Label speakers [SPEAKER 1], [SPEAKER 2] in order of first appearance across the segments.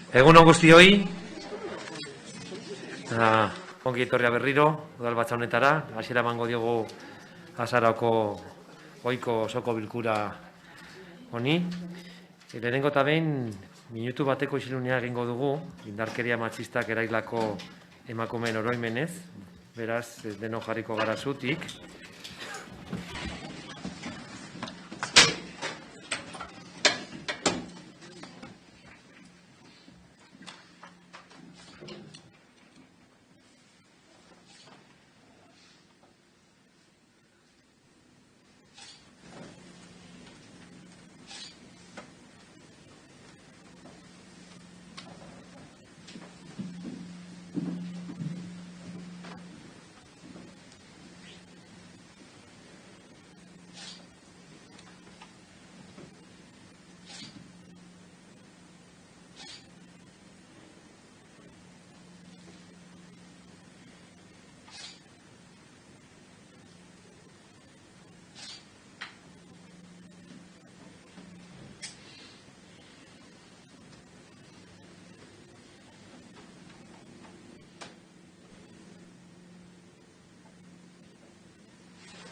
[SPEAKER 1] Egun on guztioi, ongi etorria berriro, udalbatza honetara, hasiera emango diogu azaroko ohiko osoko bilkura honi. Lehenengo eta behin, minutu bateko isilunea egingo dugu, indarkeria matxistak erailako emakumeen oroimenez, beraz, denok jarriko gara zutik.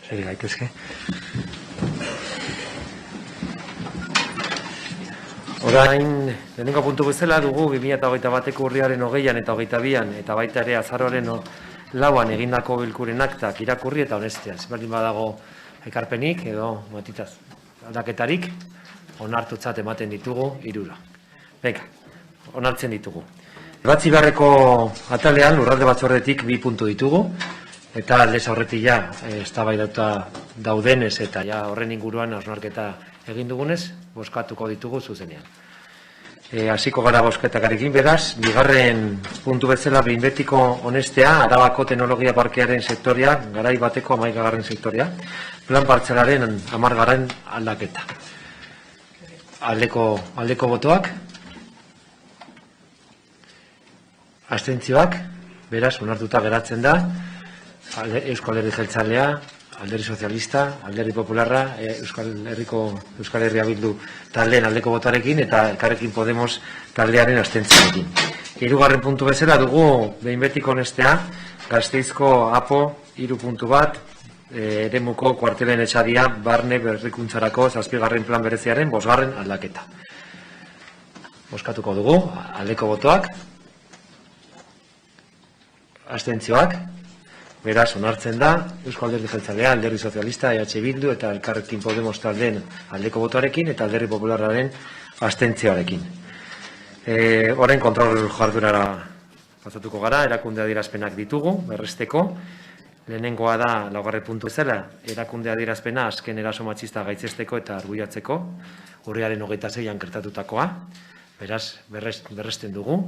[SPEAKER 1] Segi gaitezke. Orain, lehenengo puntu bezala dugu 2021ko urriaren 20an eta 22an eta baita ere azaroaren 4an egindako bilkuren aktak irakurri eta onestea. Berdin badago ekarpenik edo matitaz aldaketarik onartutzat ematen ditugu 3. Venga, onartzen ditugu. Batzi beharreko atalean lurralde batzordetik 2 puntu ditugu. Eta aldez aurretik ja, eztabaidatuta daudenez eta ja horren inguruan hausnarketa egin dugunez, bozkatuko ditugu zuzenean. Hasiko gara bozketakarekin, beraz, bigarren puntu bezala behin betiko onestea, Arabako teknologia parkearen sektoria, garai bateko 11. sektoria, plan partzelaren 10. aldaketa. Aldeko botoak, abstentzioak, beraz, onartuta geratzen da, Euskal Herri Jeltzalea, Alderdi Sozialista, Alderdi Popularra, Euskal Herria Bildu taldeen aldeko botarekin eta Elkarrekin Podemos taldearen abstentzioarekin. 3. puntu bezala dugu behin betiko onestea, Gasteizko APO 3.1, eremuko kuartelen etxadia barne berrikuntzarako 7. plan bereziaren 5. aldaketa. Bozkatuko dugu, aldeko botoak, abstentzioak, beraz, onartzen da, Euskal Alderdi Jeltzalea, Alderdi Sozialista, EH Bildu eta Elkarrekin Podemos taldeen aldeko botoarekin eta Alderdi Popularraren abstentzioarekin. Orain kontrol jardunara pasatuko gara, erakunde adierazpenak ditugu, berresteko. Lehenengoa da, 4. puntu bezala, erakunde adierazpena azken eraso matxista gaitzesteko eta argudiatzeko, urriaren 26an gertatutakoa, beraz, berresten dugu.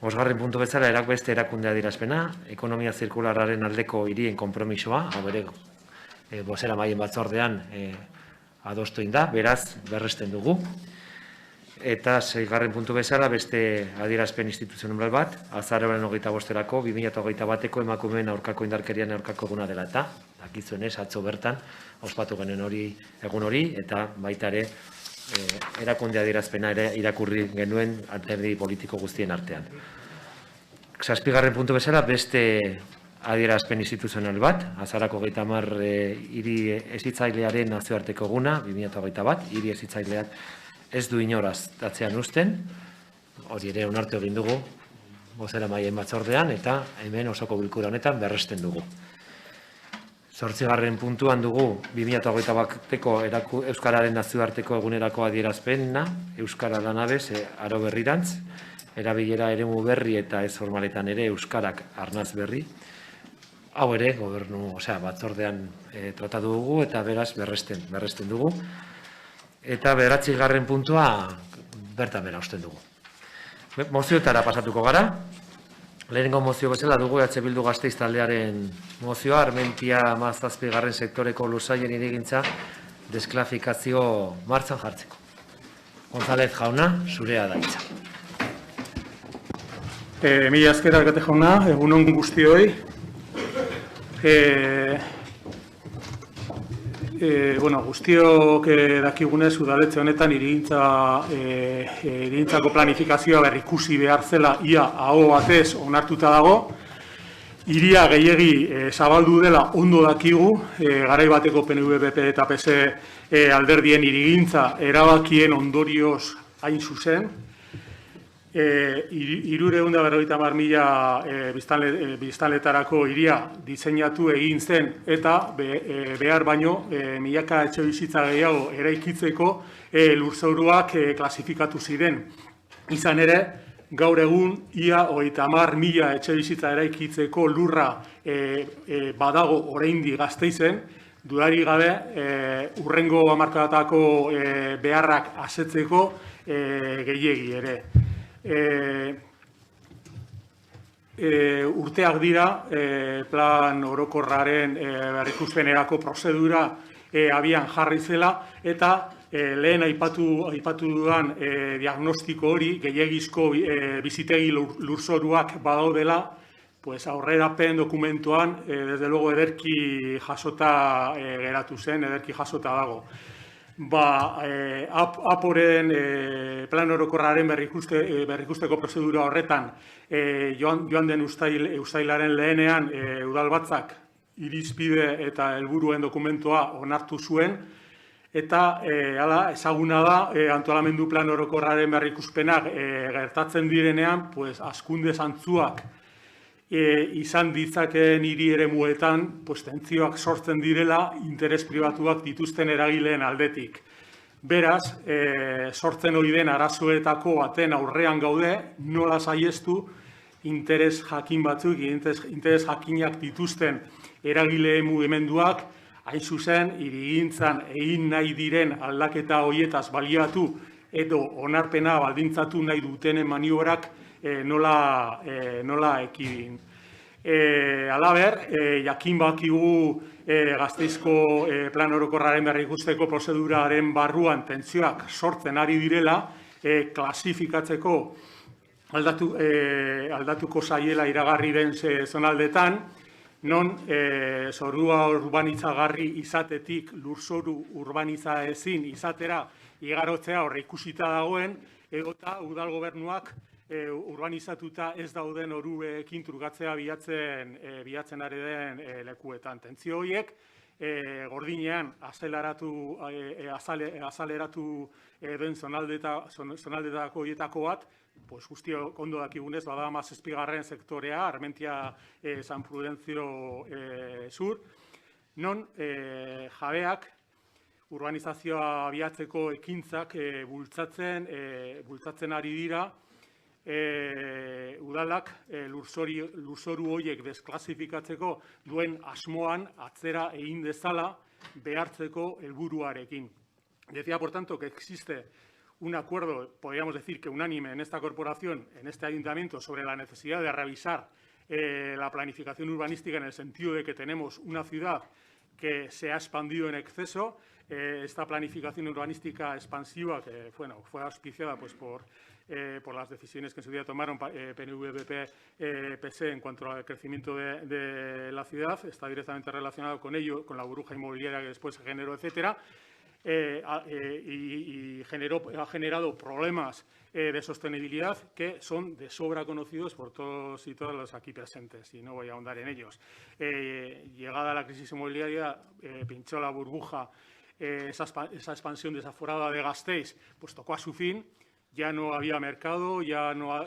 [SPEAKER 1] 5. puntu bezala, beste erakunde adierazpena, ekonomia zirkularraren aldeko hirien konpromisoa, hau ere, bozeramaile batzordean adostu egin da, beraz, berresten dugu. Eta 6. puntu bezala, beste adierazpen instituzional bat, azaroaren 25erako, 2021ko emakumeen aurkako indarkerian aurkako eguna dela eta, dakizuenez, atzo bertan, ospatu genuen egun hori, eta baita ere, erakunde adierazpena ere irakurri genuen alderdi politiko guztien artean. 7. puntu bezala, beste adierazpen instituzional bat, azarako 30 hiri hezitzailearen nazioarteko eguna, 2021, hiri hezitzaileak ez du inoraz atzean uzten, hori ere onartu egin dugu, bozeramaileen batzordean, eta hemen osoko bilkura honetan berresten dugu. 8. puntuan dugu 2021ko Euskararen nazioarteko egunerako adierazpena, Euskara lanabez, aro berrirantz, erabilera eremu berri eta ez formaletan ere Euskarak arnaz berri. Hau ere, batzordean tratatu dugu eta beraz berresten dugu. Eta 9. puntua bertan bera usten dugu. Mozioetara pasatuko gara. Lehenengo mozio bezala dugu EH Bildu Gasteiz taldearen mozioa, Armentia 17. sektoreko lursaien hirigintza desklafikazio martxan jartzeko. González jauna, zurea da hitza.
[SPEAKER 2] Mila esker alkate jauna, egunon guztioi. Guztiok dakigunez udaletxe honetan hirigintzako planifikazioa berrikusi behar zela ia aho batez onartuta dago. Hiria gehiegi zabaldu dela ondo dakigu, garai bateko PNV, PP eta PS alderdien hirigintza erabakien ondorioz hain zuzen. 350.000 biztanletarako hiria diseinatu egin zen eta behar baino milaka etxebizitza gehiago eraikitzeko lurzoruak klasifikatu ziren. Izan ere, gaur egun ia 30.000 etxebizitza eraikitzeko lurra badago oraindik Gasteizen, dudarik gabe hurrengo hamarkadetako beharrak asetzeko gehiegi ere. Urteak dira plan orokorraren berrikuspenerako prozedura abian jarri zela eta lehen aipatu dudan diagnostiko hori gehiegizko bizitegi lurzoruak badaudela, pues aurrerapen dokumentuan desde luego ederki jasota geratu zen, ederki jasota dago. Aporen plan orokorraren berrikusteko prozedura horretan joan den uztailaren lehenean udalbatzak irizpide eta helburuen dokumentua onartu zuen eta ezaguna da antolamendu plan orokorraren berrikuspenak gertatzen direnean hazkunde zantzuak izan ditzakeen hiri eremuetan tentzioak sortzen direla interes pribatuak dituzten eragileen aldetik. Beraz, sortzen hori den arazoetako baten aurrean gaude, nola saihestu interes jakin batzuk, interes jakinak dituzten eragile mugimenduak, hain zuzen, hirigintzan egin nahi diren aldaketa horietaz baliatu edo onarpena baldintzatu nahi dutenen maniobrak nola ekidin. Halaber, jakin bakigu Gasteizko plan orokorraren berrikusteko prozeduraren barruan tentsioak sortzen ari direla, klasifikatzeko aldatuko zaiela iragarri den zonaldetan, non zorua urbanitzagarri izatetik lurzoru urbaniza ezin izatera igarotzea horre ikusita dagoen, edota udal gobernuak urbanizatuta ez dauden orubeekin trukatzea bilatzen ari den lekuetan. Tentzio horiek gordinean azaleratu den zonaldetako horietako bat, guztiok ondo dakigunez, bada 17. sektorea, Armentia San Prudencio Sur, non jabeak urbanizazioa abiatzeko ekintzak bultzatzen ari dira, udalak lurzoru horiek desklasifikatzeko duen asmoan atzera egin dezala behartzeko helburuarekin. Decía, por tanto, que existe un acuerdo, podríamos decir que unánime en esta corporación, en este ayuntamiento, sobre la necesidad de revisar la planificación urbanística en el sentido de que tenemos una ciudad que se ha expandido en exceso. Esta planificación urbanística expansiva, que fue auspiciada por las decisiones que en su día tomaron PNV, PP, PS en cuanto al crecimiento de la ciudad, está directamente relacionado con ello, con la burbuja inmobiliaria que después se generó, etcétera, y ha generado problemas de sostenibilidad que son de sobra conocidos por todos y todas los aquí presentes, y no voy a ahondar en ellos. Llegada la crisis inmobiliaria, pinchó la burbuja, esa expansión desaforada de Gasteiz, pues tocó a su fin. Ya no había mercado, ya no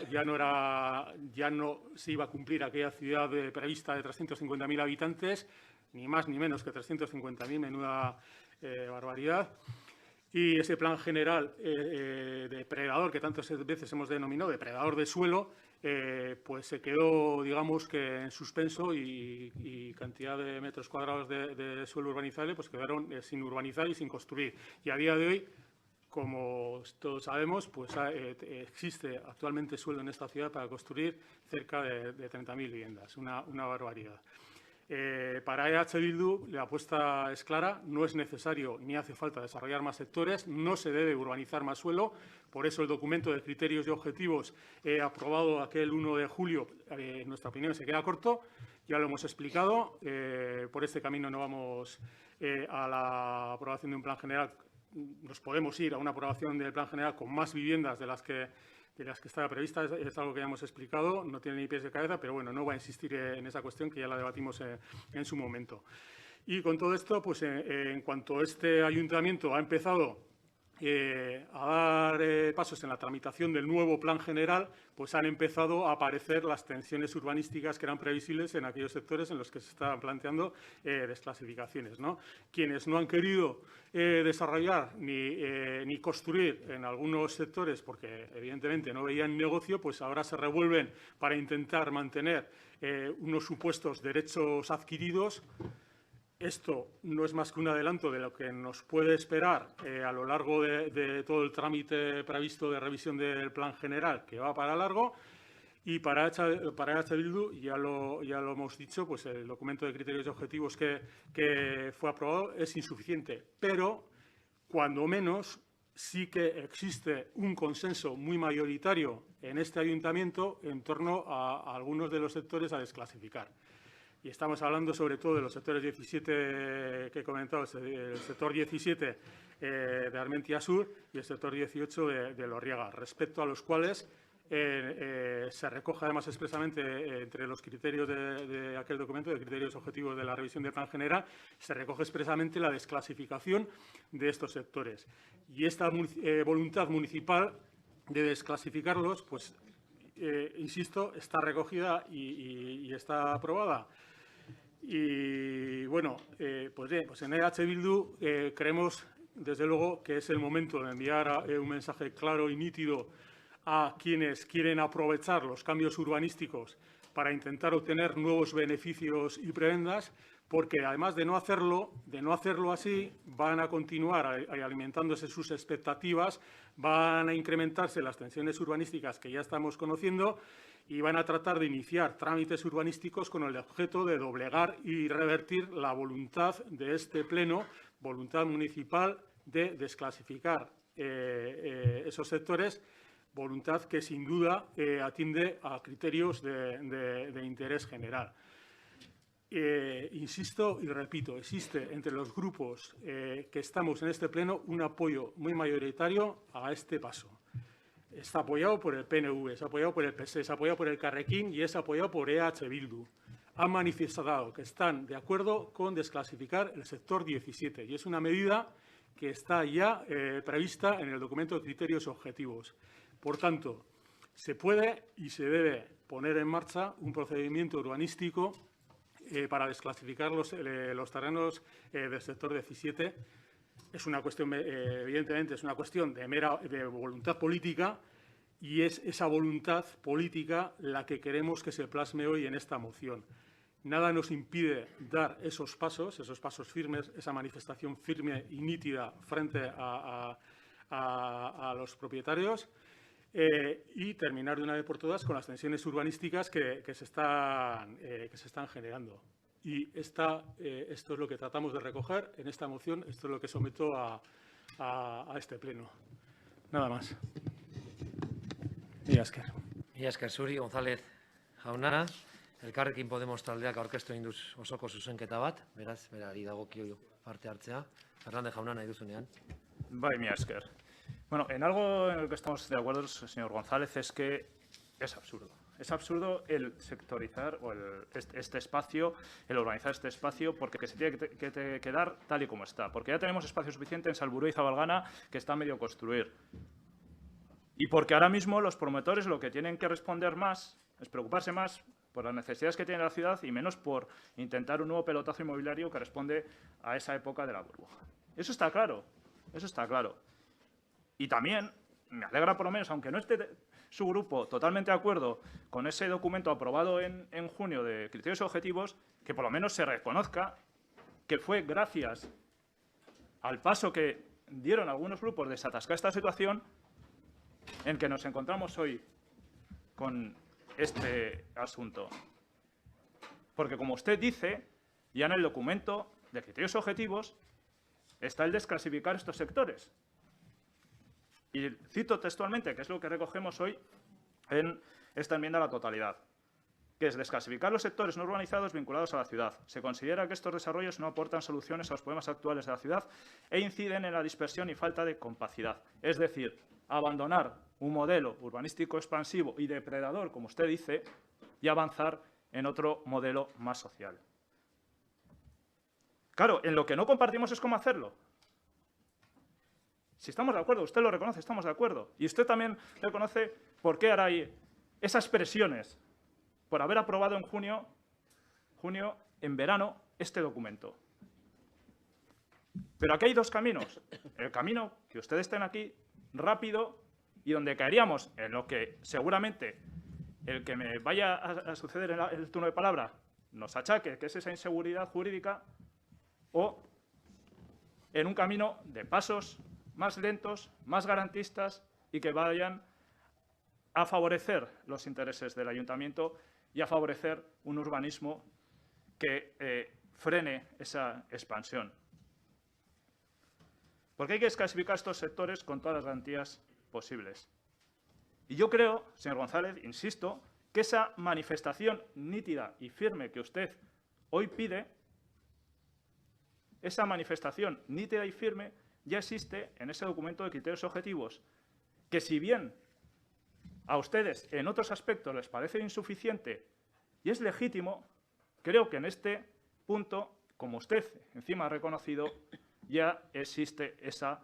[SPEAKER 2] se iba a cumplir aquella ciudad prevista de 350.000 habitantes, ni más ni menos que 350.000, menuda barbaridad. Y ese plan general depredador, que tantas veces hemos denominado depredador de suelo, pues se quedó, digamos, que en suspenso y cantidad de metros cuadrados de suelo urbanizable pues quedaron sin urbanizar y sin construir. Y a día de hoy, como todos sabemos, pues existe actualmente suelo en esta ciudad para construir cerca de 30.000 viviendas, una barbaridad. Para EH Bildu la apuesta es clara, no es necesario ni hace falta desarrollar más sectores, no se debe urbanizar más suelo, por eso el documento de criterios y objetivos aprobado aquel 1 de julio, en nuestra opinión, se queda corto, ya lo hemos explicado, por este camino no vamos a la aprobación de un plan general, nos podemos ir a una aprobación del plan general con más viviendas de las que estaba prevista, es algo que ya hemos explicado, no tiene ni pies ni cabeza, pero bueno, no voy a insistir en esa cuestión que ya la debatimos en su momento. Y con todo esto, pues en cuanto este ayuntamiento ha empezado a dar pasos en la tramitación del nuevo plan general, pues han empezado a aparecer las tensiones urbanísticas que eran previsibles en aquellos sectores en los que se estaban planteando desclasificaciones, ¿no? Quienes no han querido desarrollar ni construir en algunos sectores, porque evidentemente no veían negocio, pues ahora se revuelven para intentar mantener unos supuestos derechos adquiridos. Esto no es más que un adelanto de lo que nos puede esperar a lo largo de todo el trámite previsto de revisión del plan general, que va para largo. Y para EH Bildu, ya lo hemos dicho, pues el documento de criterios y objetivos que fue aprobado es insuficiente. Pero, cuando menos, sí que existe un consenso muy mayoritario en este ayuntamiento en torno a algunos de los sectores a desclasificar. Y estamos hablando sobre todo de los sectores 17 que he comentado, el sector 17 de Armentia Sur y el sector 18 de Lorriaga, respecto a los cuales se recoge además expresamente entre los criterios de aquel documento, de criterios objetivos de la revisión del plan general, se recoge expresamente la desclasificación de estos sectores. Y esta voluntad municipal de desclasificarlos, pues, insisto, está recogida y está aprobada. Y bueno, pues en EH Bildu creemos, desde luego, que es el momento de enviar un mensaje claro y nítido a quienes quieren aprovechar los cambios urbanísticos para intentar obtener nuevos beneficios y prebendas, porque además de no hacerlo así, van a continuar alimentándose sus expectativas, van a incrementarse las tensiones urbanísticas que ya estamos conociendo y van a tratar de iniciar trámites urbanísticos con el objeto de doblegar y revertir la voluntad de este pleno, voluntad municipal de desclasificar esos sectores, voluntad que sin duda atiende a criterios de interés general. Insisto y repito, existe entre los grupos que estamos en este pleno un apoyo muy mayoritario a este paso. Está apoyado por el PNV, es apoyado por el PSE, es apoyado por el Carrequín y es apoyado por EH Bildu. Han manifestado que están de acuerdo con desclasificar el sector 17 y es una medida que está ya prevista en el documento de criterios objetivos. Por tanto, se puede y se debe poner en marcha un procedimiento urbanístico para desclasificar los terrenos del sector 17. Es una cuestión, evidentemente, es una cuestión de voluntad política y es esa voluntad política la que queremos que se plasme hoy en esta moción. Nada nos impide dar esos pasos firmes, esa manifestación firme y nítida frente a los propietarios y terminar de una vez por todas con las tensiones urbanísticas que se están generando. Y esto es lo que tratamos de recoger en esta moción, esto es lo que someto a este pleno. Nada más. Mila esker.
[SPEAKER 1] Mila esker zuri, González jauna. Elkarrekin Podemos taldeak aurkeztu egin du osoko zuzenketa bat, beraz, berari dagokio parte hartzea. Fernández jauna nahi duzunean.
[SPEAKER 3] Bai, mila esker. Bueno, en algo en lo que estamos de acuerdo, señor González, es que es absurdo. Es absurdo el sectorizar o este espacio, el urbanizar este espacio, porque se tiene que quedar tal y como está. Porque ya tenemos espacio suficiente en Salburú y Zabalgana que está medio construir. Y porque ahora mismo los promotores lo que tienen que responder más es preocuparse más por las necesidades que tiene la ciudad y menos por intentar un nuevo pelotazo inmobiliario que responde a esa época de la burbuja. Eso está claro, eso está claro. Y también me alegra por lo menos, aunque no esté su grupo totalmente de acuerdo con ese documento aprobado en junio de criterios y objetivos, que por lo menos se reconozca que fue gracias al paso que dieron algunos grupos de desatascar esta situación en que nos encontramos hoy con este asunto. Porque, como usted dice, Ya en el documento de criterios objetivos está el desclasificar estos sectores. Y cito textualmente, que es lo que recogemos hoy en esta enmienda a la totalidad, que es desclasificar los sectores no urbanizados vinculados a la ciudad. Se considera que estos desarrollos no aportan soluciones a los problemas actuales de la ciudad e inciden en la dispersión y falta de compacidad. Es decir, abandonar un modelo urbanístico expansivo y depredador, como usted dice, y avanzar en otro modelo más social. Claro, en lo que no compartimos es cómo hacerlo. Si estamos de acuerdo, usted lo reconoce, estamos de acuerdo. Y usted también reconoce por qué hará ahí esas presiones por haber aprobado en junio, en verano, este documento. Pero aquí hay dos caminos. El camino que ustedes estén aquí rápido y donde caeríamos en lo que seguramente el que me vaya a suceder en el turno de palabra nos achaque, que es esa inseguridad jurídica, o en un camino de pasos más lentos, más garantistas y que vayan a favorecer los intereses del ayuntamiento y a favorecer un urbanismo que frene esa expansión. Porque hay que desclasificar estos sectores con todas las garantías posibles. Y yo creo, señor González, insisto, que esa manifestación nítida y firme que usted hoy pide, esa manifestación nítida y firme ya existe en ese documento de criterios objetivos, que si bien a ustedes en otros aspectos les parece insuficiente y es legítimo, creo que en este punto, como usted encima ha reconocido, ya existe esa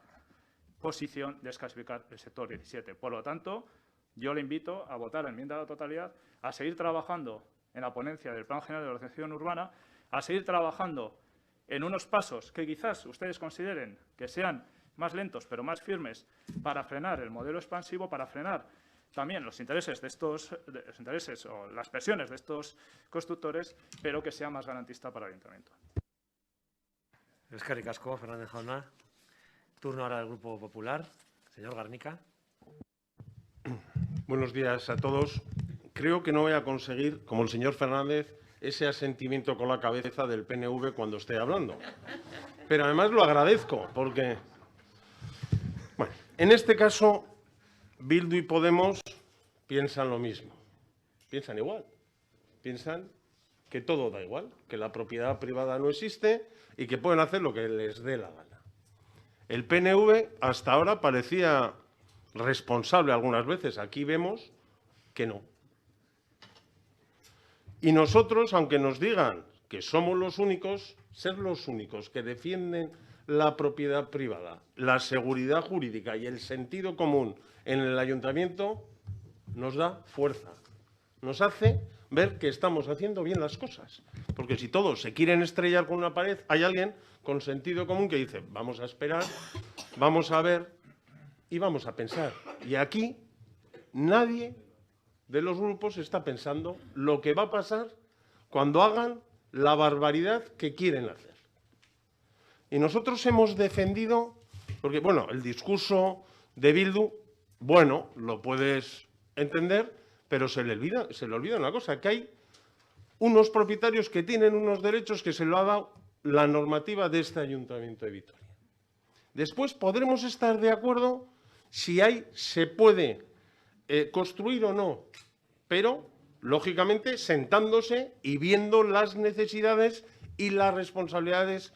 [SPEAKER 3] posición de desclasificar el sector 17. Por lo tanto, yo le invito a votar la enmienda a la totalidad, a seguir trabajando en la ponencia del Plan General de Ordenación Urbana, a seguir trabajando en unos pasos que quizás ustedes consideren que sean más lentos pero más firmes para frenar el modelo expansivo, para frenar también los intereses de estos o las presiones de estos constructores, pero que sea más garantista para el ayuntamiento.
[SPEAKER 1] Eskerrik asko, Fernández jauna. Turno ahora del Grupo Popular. Señor Garnica.
[SPEAKER 4] Buenos días a todos. Creo que no voy a conseguir, como el señor Fernández, ese asentimiento con la cabeza del PNV cuando esté hablando. Pero además lo agradezco, porque, bueno, en este caso, Bildu y Podemos piensan lo mismo. Piensan igual. Piensan que todo da igual, que la propiedad privada no existe y que pueden hacer lo que les dé la gana. El PNV hasta ahora parecía responsable algunas veces. Aquí vemos que no. Y nosotros, aunque nos digan que somos los únicos, ser los únicos que defienden la propiedad privada, la seguridad jurídica y el sentido común en el ayuntamiento, nos da fuerza. Nos hace ver que estamos haciendo bien las cosas. Porque si todos se quieren estrellar con una pared, hay alguien con sentido común que dice, vamos a esperar, vamos a ver y vamos a pensar. Y aquí nadie de los grupos está pensando lo que va a pasar cuando hagan la barbaridad que quieren hacer. Y nosotros hemos defendido, porque, bueno, el discurso de Bildu, bueno, lo puedes entender, pero se le olvida una cosa, que hay unos propietarios que tienen unos derechos que se lo ha dado la normativa de este Ayuntamiento de Vitoria. Después podremos estar de acuerdo si se puede construir o no, pero, lógicamente, sentándose y viendo las necesidades y las responsabilidades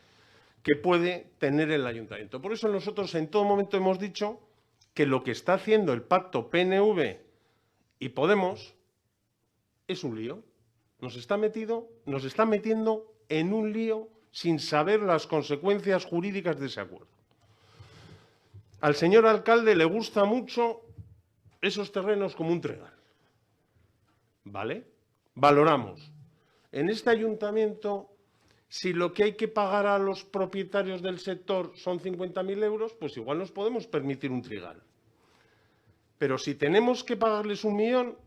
[SPEAKER 4] que puede tener el ayuntamiento. Por eso nosotros en todo momento hemos dicho que lo que está haciendo el pacto PNV y Podemos es un lío. Nos está metiendo en un lío sin saber las consecuencias jurídicas de ese acuerdo. Al señor alcalde le gusta mucho esos terrenos como un trigal. ¿Vale? Valoramos. En este ayuntamiento, si lo que hay que pagar a los propietarios del sector son 50.000 euros, pues igual nos podemos permitir un trigal. Pero si tenemos que pagarles 1 millón,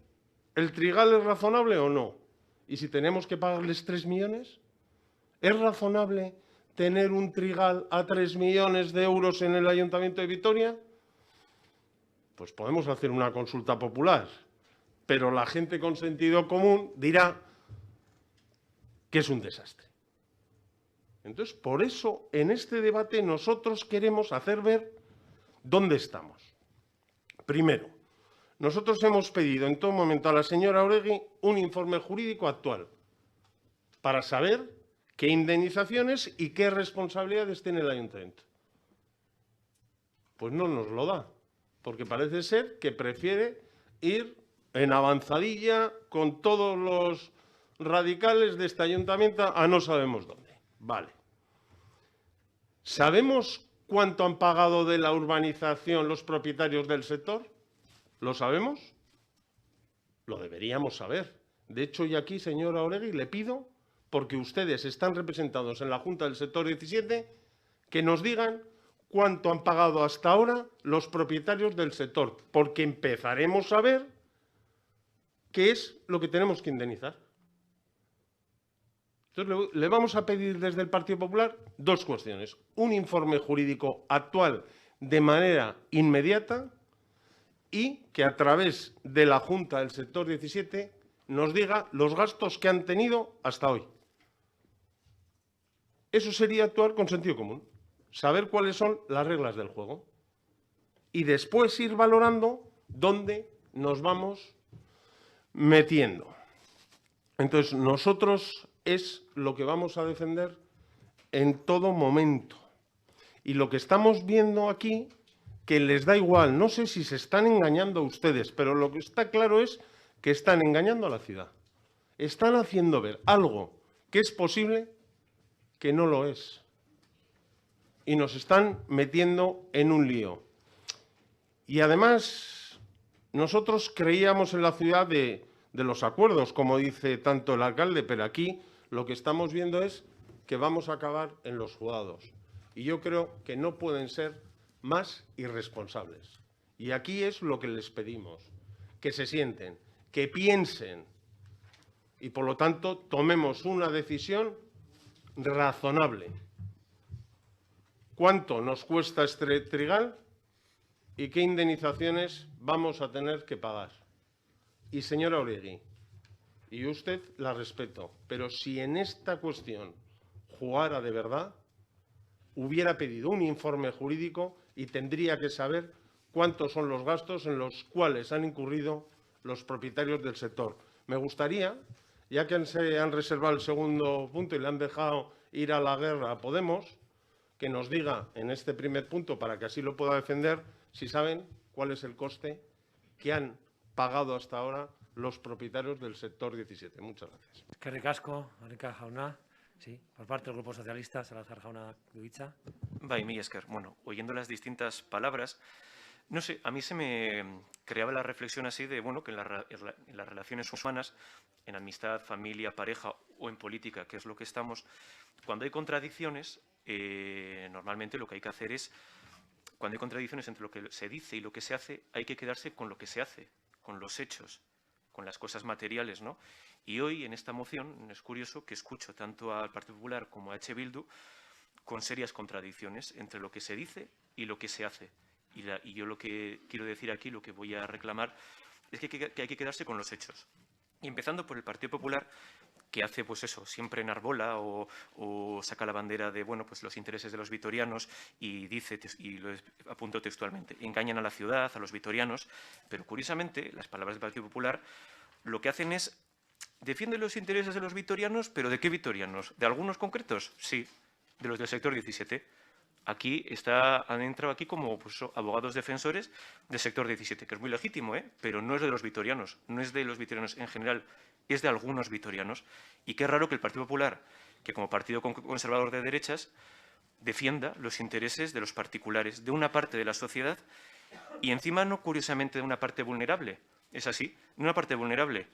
[SPEAKER 4] ¿el trigal es razonable o no? Y si tenemos que pagarles 3 millones, ¿es razonable tener un trigal a 3 millones de euros en el Ayuntamiento de Vitoria? Pues podemos hacer una consulta popular, pero la gente con sentido común dirá que es un desastre. Entonces, por eso, en este debate nosotros queremos hacer ver dónde estamos. Primero, nosotros hemos pedido en todo momento a la señora Oregui un informe jurídico actual para saber qué indemnizaciones y qué responsabilidades tiene el ayuntamiento. Pues no nos lo da, porque parece ser que prefiere ir en avanzadilla con todos los radicales de este ayuntamiento a no sabemos dónde. Vale. ¿Sabemos cuánto han pagado de la urbanización los propietarios del sector? ¿Lo sabemos? Lo deberíamos saber. De hecho, y aquí, señora Oregui, le pido, porque ustedes están representados en la Junta del Sector 17, que nos digan cuánto han pagado hasta ahora los propietarios del sector, porque empezaremos a ver qué es lo que tenemos que indemnizar. Entonces, le vamos a pedir desde el Partido Popular dos cuestiones. Un informe jurídico actual de manera inmediata y que a través de la Junta del Sector 17 nos diga los gastos que han tenido hasta hoy. Eso sería actuar con sentido común, saber cuáles son las reglas del juego y después ir valorando dónde nos vamos metiendo. Entonces, nosotros es lo que vamos a defender en todo momento. Y lo que estamos viendo aquí, que les da igual, no sé si se están engañando a ustedes, pero lo que está claro es que están engañando a la ciudad. Están haciendo ver algo que es posible que no lo es. Y nos están metiendo en un lío. Y además, nosotros creíamos en la ciudad de los acuerdos, como dice tanto el alcalde, pero aquí lo que estamos viendo es que vamos a acabar en los juzgados. Y yo creo que no pueden ser más irresponsables. Y aquí es lo que les pedimos, que se sienten, que piensen y, por lo tanto, tomemos una decisión razonable. ¿Cuánto nos cuesta este trigal y qué indemnizaciones vamos a tener que pagar? Y, señora Oregui, y usted la respeto, pero si en esta cuestión jugara de verdad, hubiera pedido un informe jurídico y tendría que saber cuántos son los gastos en los cuales han incurrido los propietarios del sector. Me gustaría, ya que se han reservado el segundo punto y le han dejado ir a la guerra a Podemos, que nos diga en este primer punto, para que así lo pueda defender, si saben cuál es el coste que han pagado hasta ahora los propietarios del sector 17. Muchas gracias.
[SPEAKER 1] Eskerrik asko, Arika jauna. Sí, por parte del Grupo Socialista, Salazar jauna du hitza.
[SPEAKER 5] Bai, mila esker. Bueno, oyendo las distintas palabras, no sé, a mí se me creaba la reflexión así de, bueno, que en las relaciones humanas, en amistad, familia, pareja o en política, que es lo que estamos, cuando hay contradicciones, normalmente lo que hay que hacer es, cuando hay contradicciones entre lo que se dice y lo que se hace, hay que quedarse con lo que se hace, con los hechos, con las cosas materiales, ¿no? Y hoy, en esta moción, es curioso que escucho tanto al Partido Popular como a H. Bildu con serias contradicciones entre lo que se dice y lo que se hace. Y yo lo que quiero decir aquí, lo que voy a reclamar, es que hay que quedarse con los hechos. Y empezando por el Partido Popular, que hace, pues eso, siempre enarbola o saca la bandera de, bueno, pues los intereses de los vitorianos y dice, y lo apunto textualmente, engañan a la ciudad, a los vitorianos, pero curiosamente, las palabras del Partido Popular lo que hacen es defienden los intereses de los vitorianos, pero ¿de qué vitorianos? ¿De algunos concretos? Sí, de los del sector 17. Aquí han entrado aquí como pues, abogados defensores del sector 17, que es muy legítimo, pero no es de los vitorianos, no es de los vitorianos en general, es de algunos vitorianos. Y qué raro que el Partido Popular, que como partido conservador de derechas, defienda los intereses de los particulares, de una parte de la sociedad, y encima no curiosamente de una parte vulnerable. Es así, no una parte vulnerable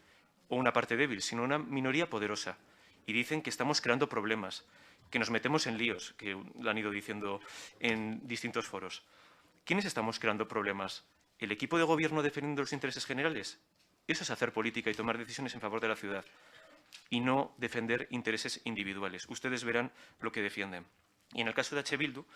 [SPEAKER 5] o una parte débil, sino una minoría poderosa. Y dicen que estamos creando problemas, que nos metemos en líos, que lo han ido diciendo en distintos foros. ¿Quiénes estamos creando problemas? ¿El equipo de gobierno defendiendo los intereses generales? Eso es hacer política y tomar decisiones en favor de la ciudad y no defender intereses individuales. Ustedes verán lo que defienden. Y en el caso de H. Bildu,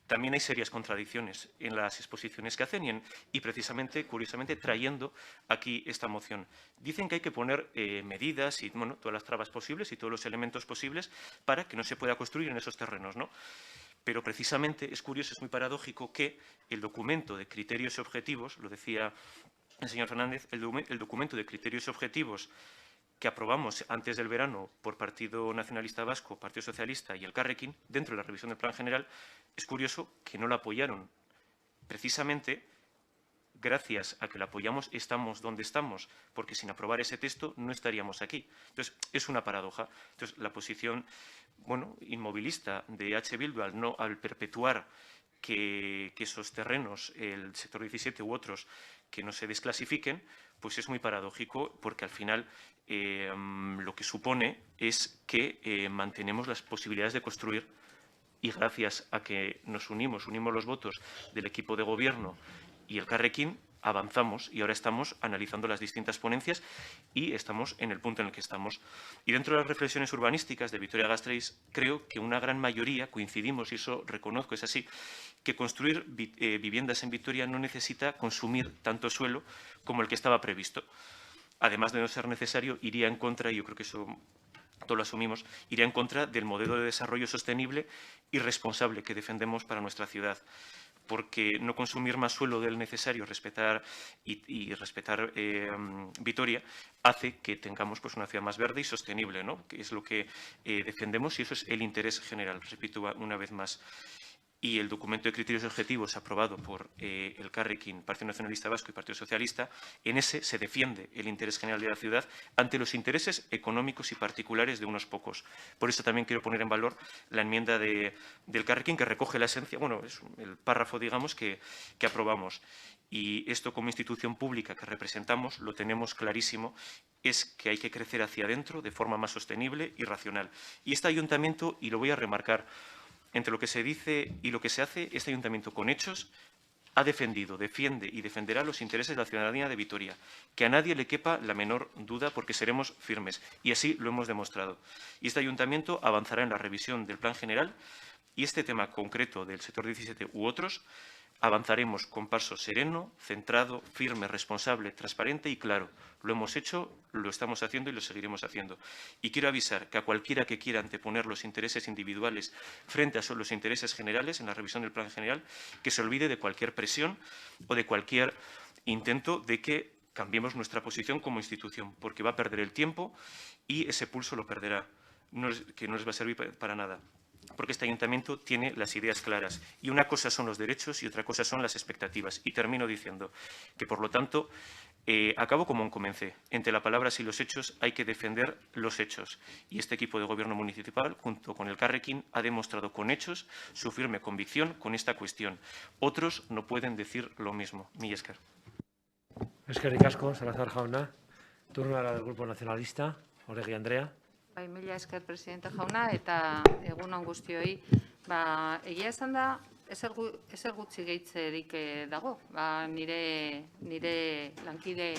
[SPEAKER 5] también hay serias contradicciones en las exposiciones que hacen y precisamente, curiosamente, trayendo aquí esta moción. Dicen que hay que poner medidas y bueno, todas las trabas posibles y todos los elementos posibles para que no se pueda construir en esos terrenos, ¿no? Pero precisamente es curioso, es muy paradójico que el documento de criterios y objetivos, lo decía el señor Fernández, el documento de criterios y objetivos que aprobamos antes del verano por Partido Nacionalista Vasco, Partido Socialista y el Elkarrekin, dentro de la revisión del Plan General, es curioso que no la apoyaron. Precisamente, gracias a que la apoyamos, estamos donde estamos, porque sin aprobar ese texto no estaríamos aquí. Entonces, es una paradoja. Entonces, la posición, bueno, inmovilista de H. Bildu al perpetuar que esos terrenos, el sector 17 u otros, que no se desclasifiquen, pues es muy paradójico porque al final lo que supone es que mantenemos las posibilidades de construir y gracias a que nos unimos los votos del equipo de gobierno y el Elkarrekin, avanzamos y ahora estamos analizando las distintas ponencias y estamos en el punto en el que estamos. Y dentro de las reflexiones urbanísticas de Vitoria-Gasteiz, creo que una gran mayoría coincidimos, y eso reconozco, es así, que construir viviendas en Vitoria no necesita consumir tanto suelo como el que estaba previsto. Además de no ser necesario, iría en contra, y yo creo que eso todos lo asumimos, iría en contra del modelo de desarrollo sostenible y responsable que defendemos para nuestra ciudad. Porque no consumir más suelo del necesario, respetar Vitoria, hace que tengamos pues, una ciudad más verde y sostenible, ¿no? Que es lo que defendemos y eso es el interés general, repito una vez más. Y el documento de criterios y objetivos aprobado por el Elkarrekin, Partido Nacionalista Vasco y Partido Socialista, en ese se defiende el interés general de la ciudad ante los intereses económicos y particulares de unos pocos. Por eso también quiero poner en valor la enmienda del Elkarrekin que recoge la esencia, bueno, es el párrafo, digamos, que aprobamos. Y esto como institución pública que representamos lo tenemos clarísimo, es que hay que crecer hacia adentro de forma más sostenible y racional. Y este ayuntamiento, y lo voy a remarcar, entre lo que se dice y lo que se hace, este ayuntamiento con hechos ha defendido, defiende y defenderá los intereses de la ciudadanía de Vitoria. Que a nadie le quepa la menor duda porque seremos firmes. Y así lo hemos demostrado. Y este ayuntamiento avanzará en la revisión del Plan General y este tema concreto del sector 17 u otros avanzaremos con paso sereno, centrado, firme, responsable, transparente y claro. Lo hemos hecho, lo estamos haciendo y lo seguiremos haciendo. Y quiero avisar que a cualquiera que quiera anteponer los intereses individuales frente a los intereses generales en la revisión del Plan General, que se olvide de cualquier presión o de cualquier intento de que cambiemos nuestra posición como institución, porque va a perder el tiempo y ese pulso lo perderá, que no les va a servir para nada. Porque este ayuntamiento tiene las ideas claras. Y una cosa son los derechos y otra cosa son las expectativas. Y termino diciendo que, por lo tanto, acabo como comencé. Entre las palabras y los hechos hay que defender los hechos. Y este equipo de gobierno municipal, junto con el Elkarrekin, ha demostrado con hechos su firme convicción con esta cuestión. Otros no pueden decir lo mismo. Mila esker.
[SPEAKER 1] Eskerrik asko, Salazar jauna. Turno del Grupo Nacionalista, Oregi Andrea.
[SPEAKER 6] Bai, mila esker presidente jauna eta egun on guztioi. Egia esan da, ezer gutxi gehitzerik dago. Nire lankide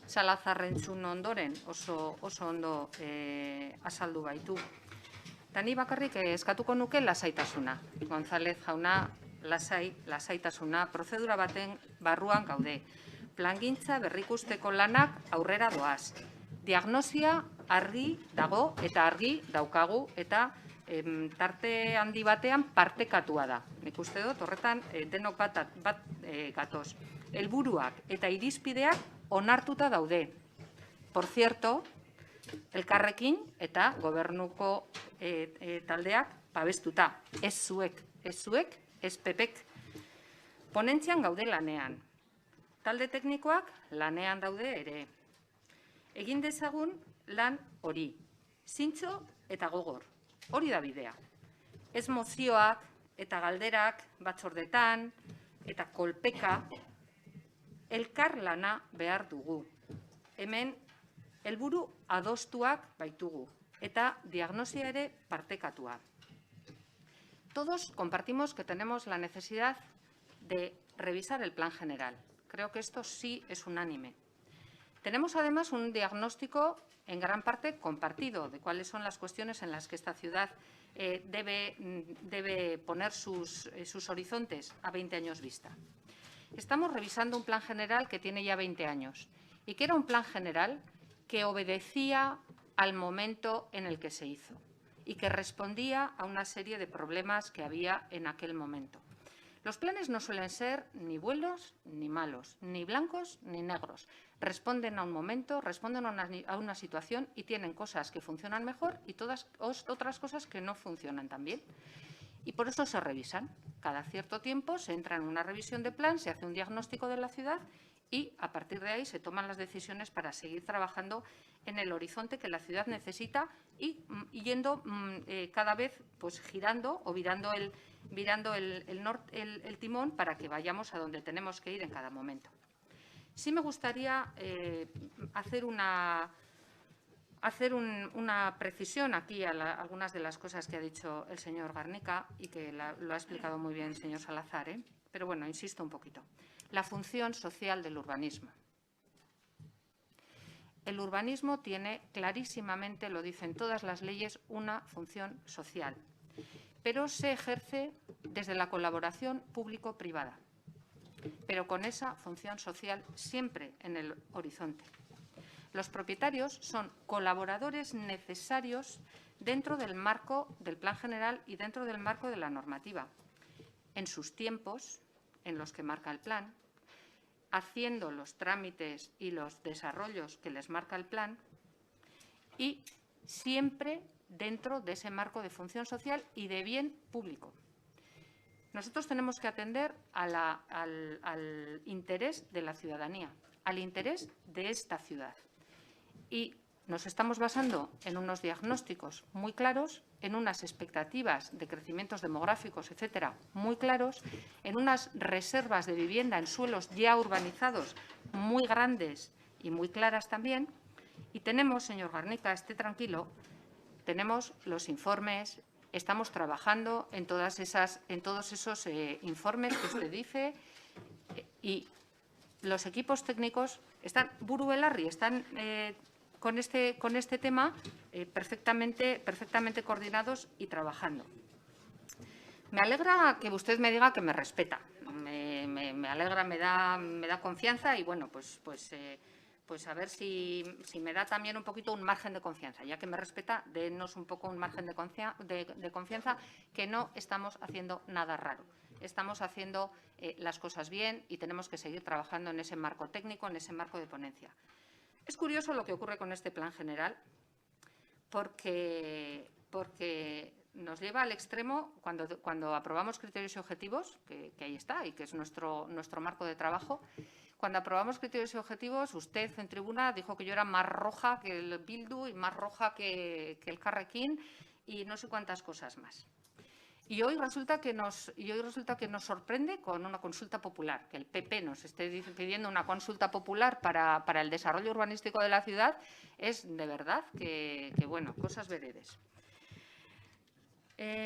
[SPEAKER 6] Salazarrentzun ondoren oso ondo azaldu baitu. Eta ni bakarrik eskatuko nuke lasaitasuna. González jauna, lasaitasuna, prozedura baten barruan gaude. Plangintza berrikusteko lanak aurrera doaz. Diagnosia argi dago eta argi daukagu eta tarte handi batean partekatua da. Nik uste dut horretan denok bat gatoz. Helburuak eta irizpideak onartuta daude. Por cierto, Elkarrekin eta gobernuko taldeak babestuta. Ez zuek, ez PPek. Ponentzian gaude lanean. Talde teknikoak lanean daude ere. Egin dezagun lan hori, zintzo eta gogor, hori da bidea. Ez mozioak eta galderak batzordetan eta kolpeka elkar lana behar dugu. Hemen helburu adostuak baitugu eta diagnosia ere partekatua. Todos compartimos que tenemos la necesidad de revisar el plan general. Creo que esto sí es unánime. Tenemos además un diagnóstico en gran parte compartido de cuáles son las cuestiones en las que esta ciudad debe poner sus horizontes a 20 años vista. Estamos revisando un plan general que tiene ya 20 años y que era un plan general que obedecía al momento en el que se hizo y que respondía a una serie de problemas que había en aquel momento. Los planes no suelen ser ni buenos ni malos, ni blancos ni negros. Responden a un momento, responden a una situación y tienen cosas que funcionan mejor y todas otras cosas que no funcionan tan bien. Y por eso se revisan. Cada cierto tiempo se entra en una revisión de plan, se hace un diagnóstico de la ciudad y a partir de ahí se toman las decisiones para seguir trabajando en el horizonte que la ciudad necesita y yendo cada vez pues girando o virando el timón para que vayamos a donde tenemos que ir en cada momento. Sí me gustaría hacer una precisión aquí a algunas de las cosas que ha dicho el señor Garnica y que lo ha explicado muy bien el señor Salazar, pero bueno, insisto un poquito. La función social del urbanismo. El urbanismo tiene clarísimamente, lo dicen todas las leyes, una función social, pero se ejerce desde la colaboración público-privada, pero con esa función social siempre en el horizonte. Los propietarios son colaboradores necesarios dentro del marco del plan general y dentro del marco de la normativa, en sus tiempos en los que marca el plan, haciendo los trámites y los desarrollos que les marca el plan y siempre dentro de ese marco de función social y de bien público. Nosotros tenemos que atender al interés de la ciudadanía, al interés de esta ciudad. Y nos estamos basando en unos diagnósticos muy claros, en unas expectativas de crecimientos demográficos, etcétera, muy claros, en unas reservas de vivienda en suelos ya urbanizados muy grandes y muy claras también. Y tenemos, señor Garnica, esté tranquilo, tenemos los informes, estamos trabajando en todos esos informes que usted dice y los equipos técnicos están buru belarri, están con este tema perfectamente coordinados y trabajando. Me alegra que usted me diga que me respeta. Me alegra, me da confianza y bueno, pues a ver si me da también un poquito un margen de confianza. Ya que me respeta, denos un poco un margen de confianza, que no estamos haciendo nada raro. Estamos haciendo las cosas bien y tenemos que seguir trabajando en ese marco técnico, en ese marco de ponencia. Es curioso lo que ocurre con este plan general porque nos lleva al extremo cuando aprobamos criterios y objetivos, que ahí está y que es nuestro marco de trabajo. Cuando aprobamos criterios y objetivos, usted en tribuna dijo que yo era más roja que el Bildu y más roja que el Carrequín y no sé cuántas cosas más. Y hoy resulta que nos sorprende con una consulta popular, que el PP nos esté pidiendo una consulta popular para el desarrollo urbanístico de la ciudad, es de verdad que bueno, cosas veredes.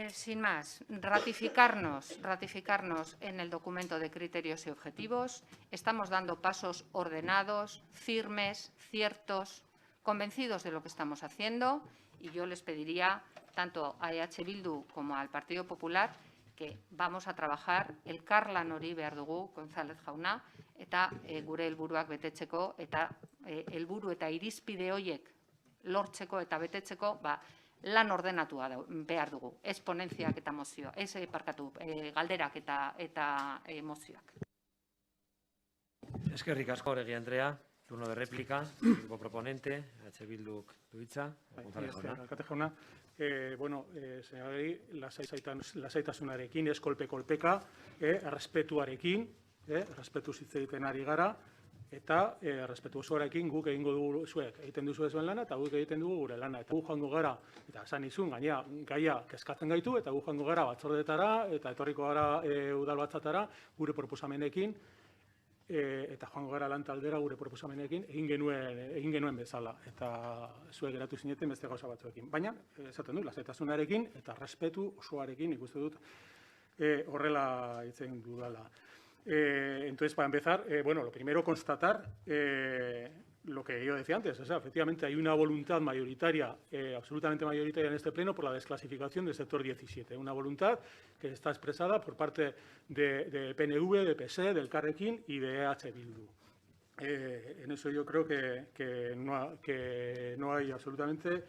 [SPEAKER 6] Sin más, ratificarnos en el documento de criterios y objetivos. Estamos dando pasos ordenados, firmes, ciertos, convencidos de lo que estamos haciendo y yo les pediría tanto a EH Bildu como al Partido Popular que vamos a trabajar elkarlan hori behar dugu, González jauna, eta gure helburuak betetzeko eta helburu eta irizpide horiek lortzeko eta betetzeko lan ordenatua behar dugu, ez ponentziak eta mozioak, ez galderak eta mozioak.
[SPEAKER 1] Eskerrik asko, Oregi Andrea. Turno de réplica, grupo proponente, EH Bilduk du hitza.
[SPEAKER 2] Alkate jauna, señorari, lasaitasunarekin, ez kolpeka, errespetuarekin, errespetuz hitz egiten ari gara, eta errespetu osoarekin guk egingo dugu zuek egiten duzu zuen lana, eta guk egiten dugu gure lana. Eta guk joango gara, eta esan izun, gaia kezkatzen gaitu, eta guk joango gara batzordetara, eta etorriko gara udalbatzatara gure proposamenekin, eta joango gara lantaldera gure proposamenekin egin genuen bezala. Eta zuek geratu zineten beste gauza batzuekin. Baina, esaten dut, lasaitasunarekin eta respetu osoarekin ikuste dut horrela hitzen dudala. Entonces, para empezar, lo primero constatar lo que yo decía antes, o sea, efectivamente hay una voluntad mayoritaria, absolutamente mayoritaria en este pleno por la desclasificación del sector 17, una voluntad que está expresada por parte de PNV, de PSE, del Carrequín y de EH Bildu. En eso yo creo que no hay absolutamente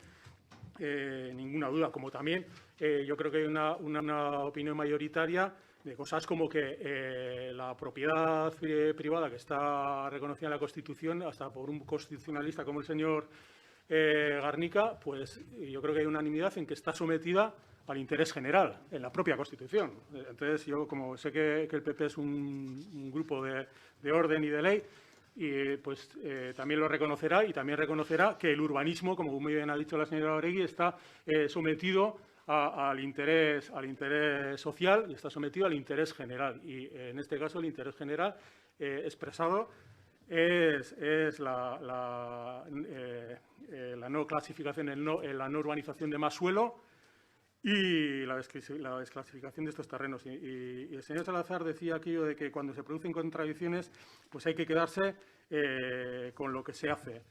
[SPEAKER 2] ninguna duda, como también yo creo que hay una opinión mayoritaria de cosas como que la propiedad privada que está reconocida en la Constitución, hasta por un constitucionalista como el señor Garnica, pues yo creo que hay unanimidad en que está sometida al interés general en la propia Constitución. Entonces, yo como sé que el PP es un grupo de orden y de ley, y pues también lo reconocerá y también reconocerá que el urbanismo, como muy bien ha dicho la señora Oregui, está sometido al interés social y está sometido al interés general. Y en este caso el interés general expresado es la no clasificación, la no urbanización de más suelo y la desclasificación de estos terrenos. Y el señor Salazar decía aquello de que cuando se producen contradicciones, pues hay que quedarse con lo que se hace.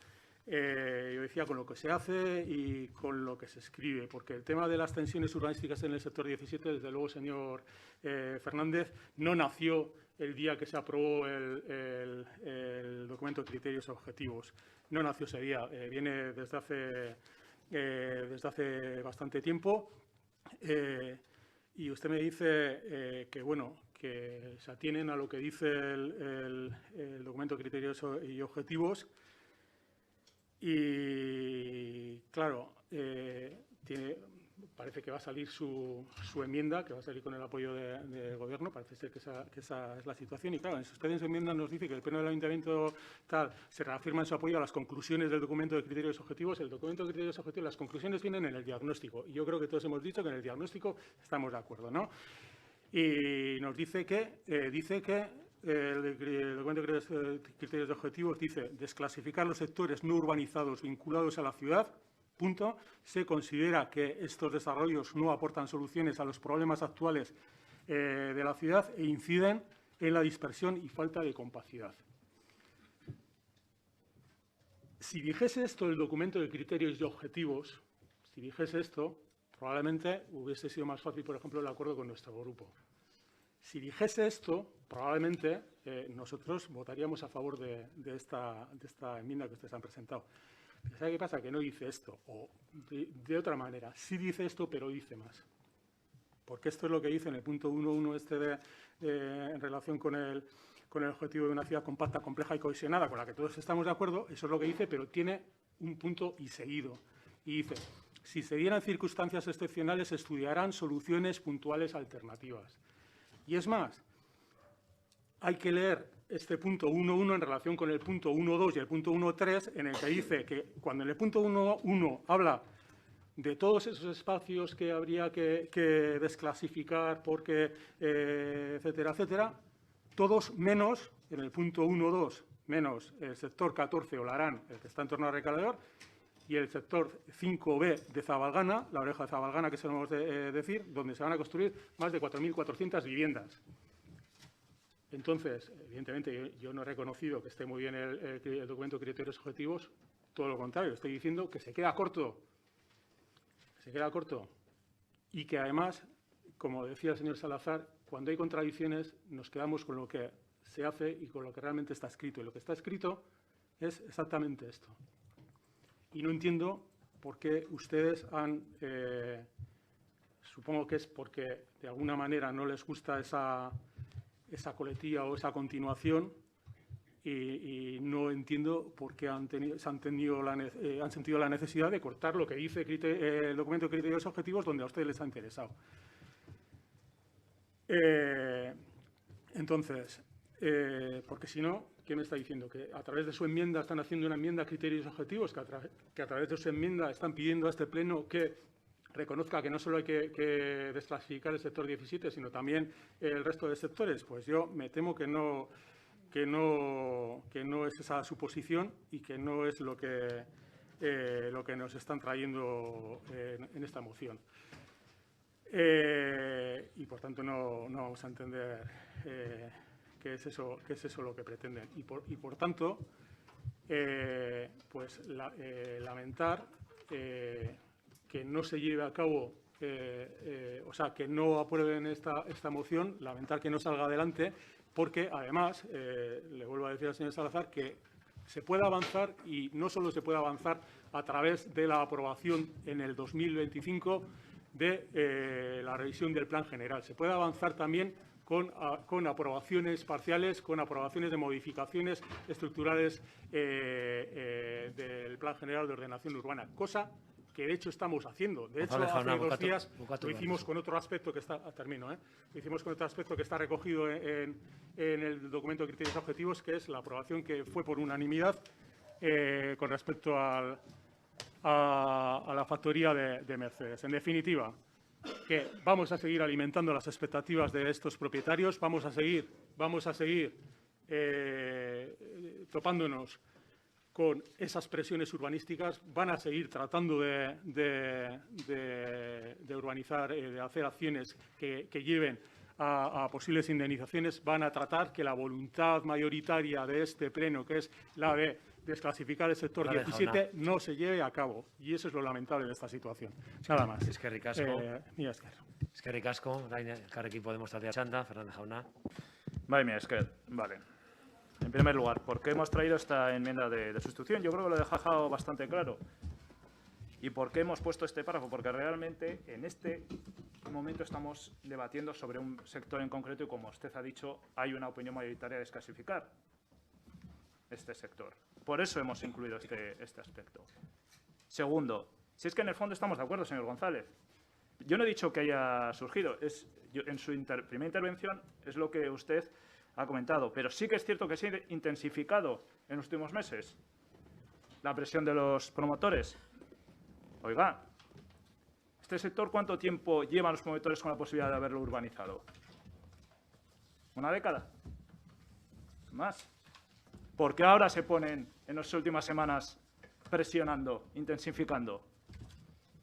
[SPEAKER 2] Yo decía con lo que se hace y con lo que se escribe, porque el tema de las tensiones urbanísticas en el sector 17, desde luego, señor Fernández, no nació el día que se aprobó el documento de criterios objetivos. No nació ese día, viene desde hace bastante tiempo. Y usted me dice que, bueno, que se atienen a lo que dice el documento de criterios y objetivos. Y, claro, parece que va a salir su enmienda, que va a salir con el apoyo del Gobierno. Parece ser que esa es la situación. Y, claro, usted en su enmienda nos dice que el Pleno del Ayuntamiento tal se reafirma en su apoyo a las conclusiones del documento de criterios objetivos. El documento de criterios objetivos, las conclusiones vienen en el diagnóstico. Y yo creo que todos hemos dicho que en el diagnóstico estamos de acuerdo, ¿no? Y nos dice que el documento de criterios objetivos dice desclasificar los sectores no urbanizados vinculados a la ciudad. Punto. Se considera que estos desarrollos no aportan soluciones a los problemas actuales de la ciudad e inciden en la dispersión y falta de compacidad. Si dijese esto el documento de criterios y objetivos, si dijese esto, probablemente hubiese sido más fácil, por ejemplo, el acuerdo con nuestro grupo. Si dijese esto, probablemente nosotros votaríamos a favor de esta enmienda que ustedes han presentado. ¿Sabe qué pasa? Que no dice esto, o de otra manera, sí dice esto, pero dice más. Porque esto es lo que dice en el punto 1.1 en relación con el objetivo de una ciudad compacta, compleja y cohesionada, con la que todos estamos de acuerdo. Eso es lo que dice, pero tiene un punto y seguido. Y dice, si se dieran circunstancias excepcionales, se estudiarán soluciones puntuales alternativas. Y es más, hay que leer este punto 1.1 en relación con el punto 1.2 y el punto 1.3, en el que dice que cuando en el punto 1.1 habla de todos esos espacios que habría que desclasificar porque, etcétera, etcétera, todos menos, en el punto 1.2, menos el sector 14 Olarán, el que está en torno al Recalador, y el sector 5B de Zabalgana, la oreja de Zabalgana, que solemos decir, donde se van a construir más de 4.400 viviendas. Entonces, evidentemente, yo no he reconocido que esté muy bien el documento de criterios objetivos, todo lo contrario, estoy diciendo que se queda corto, y que además, como decía el señor Salazar, cuando hay contradicciones nos quedamos con lo que se hace y con lo que realmente está escrito. Y lo que está escrito es exactamente esto. Y no entiendo por qué ustedes supongo que es porque de alguna manera no les gusta esa coletilla o esa continuación, y no entiendo por qué han sentido la necesidad de cortar lo que dice el documento de criterios objetivos, donde a ustedes les ha interesado. Entonces, porque si no, ¿qué me está diciendo? Que a través de su enmienda están haciendo una enmienda a criterios objetivos, que a través de su enmienda están pidiendo a este Pleno que reconozca que no solo hay que desclasificar el sector 17, sino también el resto de sectores. Pues yo me temo que no es esa su posición y que no es lo que nos están trayendo en esta moción. Y por tanto no vamos a entender qué es eso lo que pretenden. Y por tanto, lamentar que no se lleve a cabo, o sea, que no aprueben esta moción, lamentar que no salga adelante, porque además, le vuelvo a decir al señor Salazar que se puede avanzar, y no solo se puede avanzar a través de la aprobación en el 2025 de la revisión del Plan General, se puede avanzar también con aprobaciones parciales, con aprobaciones de modificaciones estructurales del Plan General de Ordenación Urbana, cosa que de hecho estamos haciendo. De hecho, hace 2 días lo hicimos con otro aspecto que está, lo hicimos con otro aspecto que está recogido en el documento de criterios objetivos, que es la aprobación que fue por unanimidad con respecto a la factoría de Mercedes. En definitiva, que vamos a seguir alimentando las expectativas de estos propietarios, vamos a seguir topándonos con esas presiones urbanísticas, van a seguir tratando de urbanizar, de hacer acciones que lleven a posibles indemnizaciones, van a tratar que la voluntad mayoritaria de este pleno, que es la de desclasificar el sector 17, no se lleve a cabo. Y eso es lo lamentable de esta situación. Nada más.
[SPEAKER 1] Eskerrik asko.
[SPEAKER 2] Mila esker.
[SPEAKER 1] Eskerrik asko, orain elkarrekin Podemos taldea txanda, Fernández jauna.
[SPEAKER 3] Vale, esker. Vale. En primer lugar, ¿por qué hemos traído esta enmienda de sustitución? Yo creo que lo he dejado bastante claro. ¿Y por qué hemos puesto este párrafo? Porque realmente en este momento estamos debatiendo sobre un sector en concreto y, como usted ha dicho, hay una opinión mayoritaria de desclasificar este sector. Por eso hemos incluido este aspecto. Segundo, si es que en el fondo estamos de acuerdo, señor González. Yo no he dicho que haya surgido. En su primera intervención es lo que usted ha comentado. Pero sí que es cierto que se ha intensificado en los últimos meses la presión de los promotores. Oiga, ¿este sector cuánto tiempo llevan los promotores con la posibilidad de haberlo urbanizado? ¿Una década? ¿Más? ¿Por qué ahora se ponen en las últimas semanas presionando, intensificando?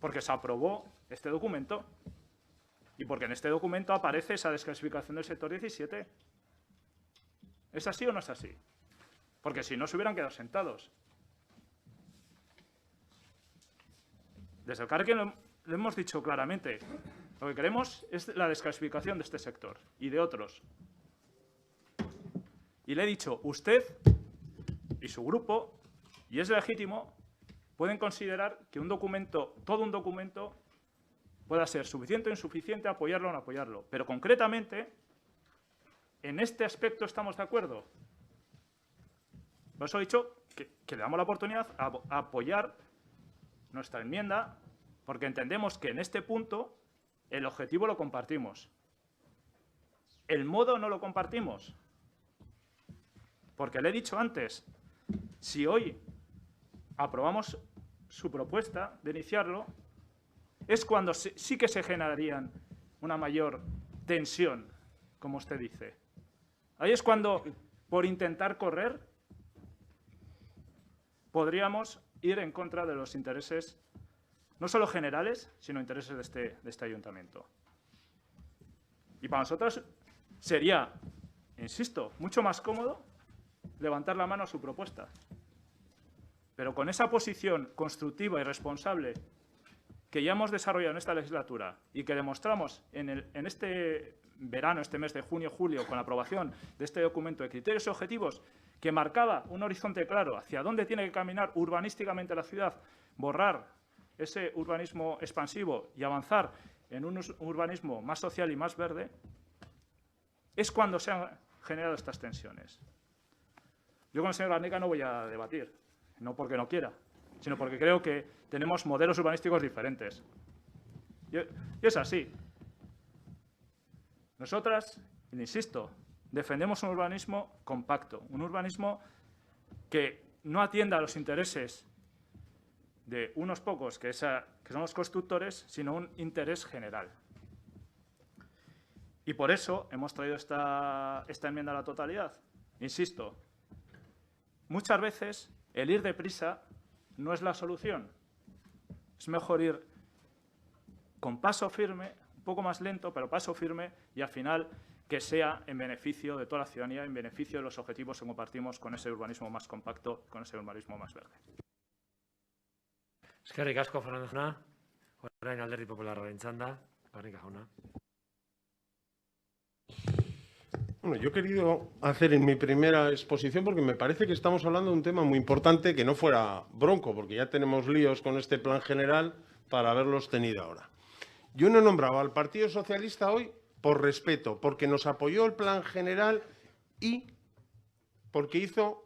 [SPEAKER 3] Porque se aprobó este documento y porque en este documento aparece esa desclasificación del sector 17. ¿Es así o no es así? Porque si no, se hubieran quedado sentados. Desde el Elkarrekin lo hemos dicho claramente. Lo que queremos es la desclasificación de este sector y de otros. Y le he dicho, usted y su grupo, y es legítimo, pueden considerar que un documento, todo un documento, pueda ser suficiente o insuficiente, apoyarlo o no apoyarlo. Pero concretamente, en este aspecto estamos de acuerdo. Por eso he dicho que le damos la oportunidad a apoyar nuestra enmienda, porque entendemos que en este punto el objetivo lo compartimos. El modo no lo compartimos. Porque le he dicho antes, si hoy aprobamos su propuesta de iniciarlo, es cuando sí que se generarían una mayor tensión, como usted dice. Ahí es cuando, por intentar correr, podríamos ir en contra de los intereses, no solo generales, sino intereses de este ayuntamiento. Y para nosotros sería, insisto, mucho más cómodo levantar la mano a su propuesta. Pero con esa posición constructiva y responsable que ya hemos desarrollado en esta legislatura y que demostramos en este verano, este mes de junio-julio, con la aprobación de este documento de criterios y objetivos que marcaba un horizonte claro hacia dónde tiene que caminar urbanísticamente la ciudad, borrar ese urbanismo expansivo y avanzar en un urbanismo más social y más verde, es cuando se han generado estas tensiones. Yo con el señor Garnica no voy a debatir, no porque no quiera, sino porque creo que tenemos modelos urbanísticos diferentes. Y es así. Nosotras, insisto, defendemos un urbanismo compacto, un urbanismo que no atienda a los intereses de unos pocos, que son los constructores, sino un interés general. Y por eso hemos traído esta enmienda a la totalidad. Insisto, muchas veces el ir deprisa no es la solución. Es mejor ir con paso firme, un poco más lento, pero paso firme, y al final que sea en beneficio de toda la ciudadanía, en beneficio de los objetivos que compartimos con ese urbanismo más compacto, con ese urbanismo más verde.
[SPEAKER 1] Eskerrik asko, Fernando jauna. Orain Alderdi Popularraren txanda. Garriga jauna.
[SPEAKER 4] Bueno, yo he querido hacer en mi primera exposición porque me parece que estamos hablando de un tema muy importante que no fuera bronco, porque ya tenemos líos con este plan general para haberlos tenido ahora. Yo no he nombrado al Partido Socialista hoy por respeto, porque nos apoyó el plan general y porque hizo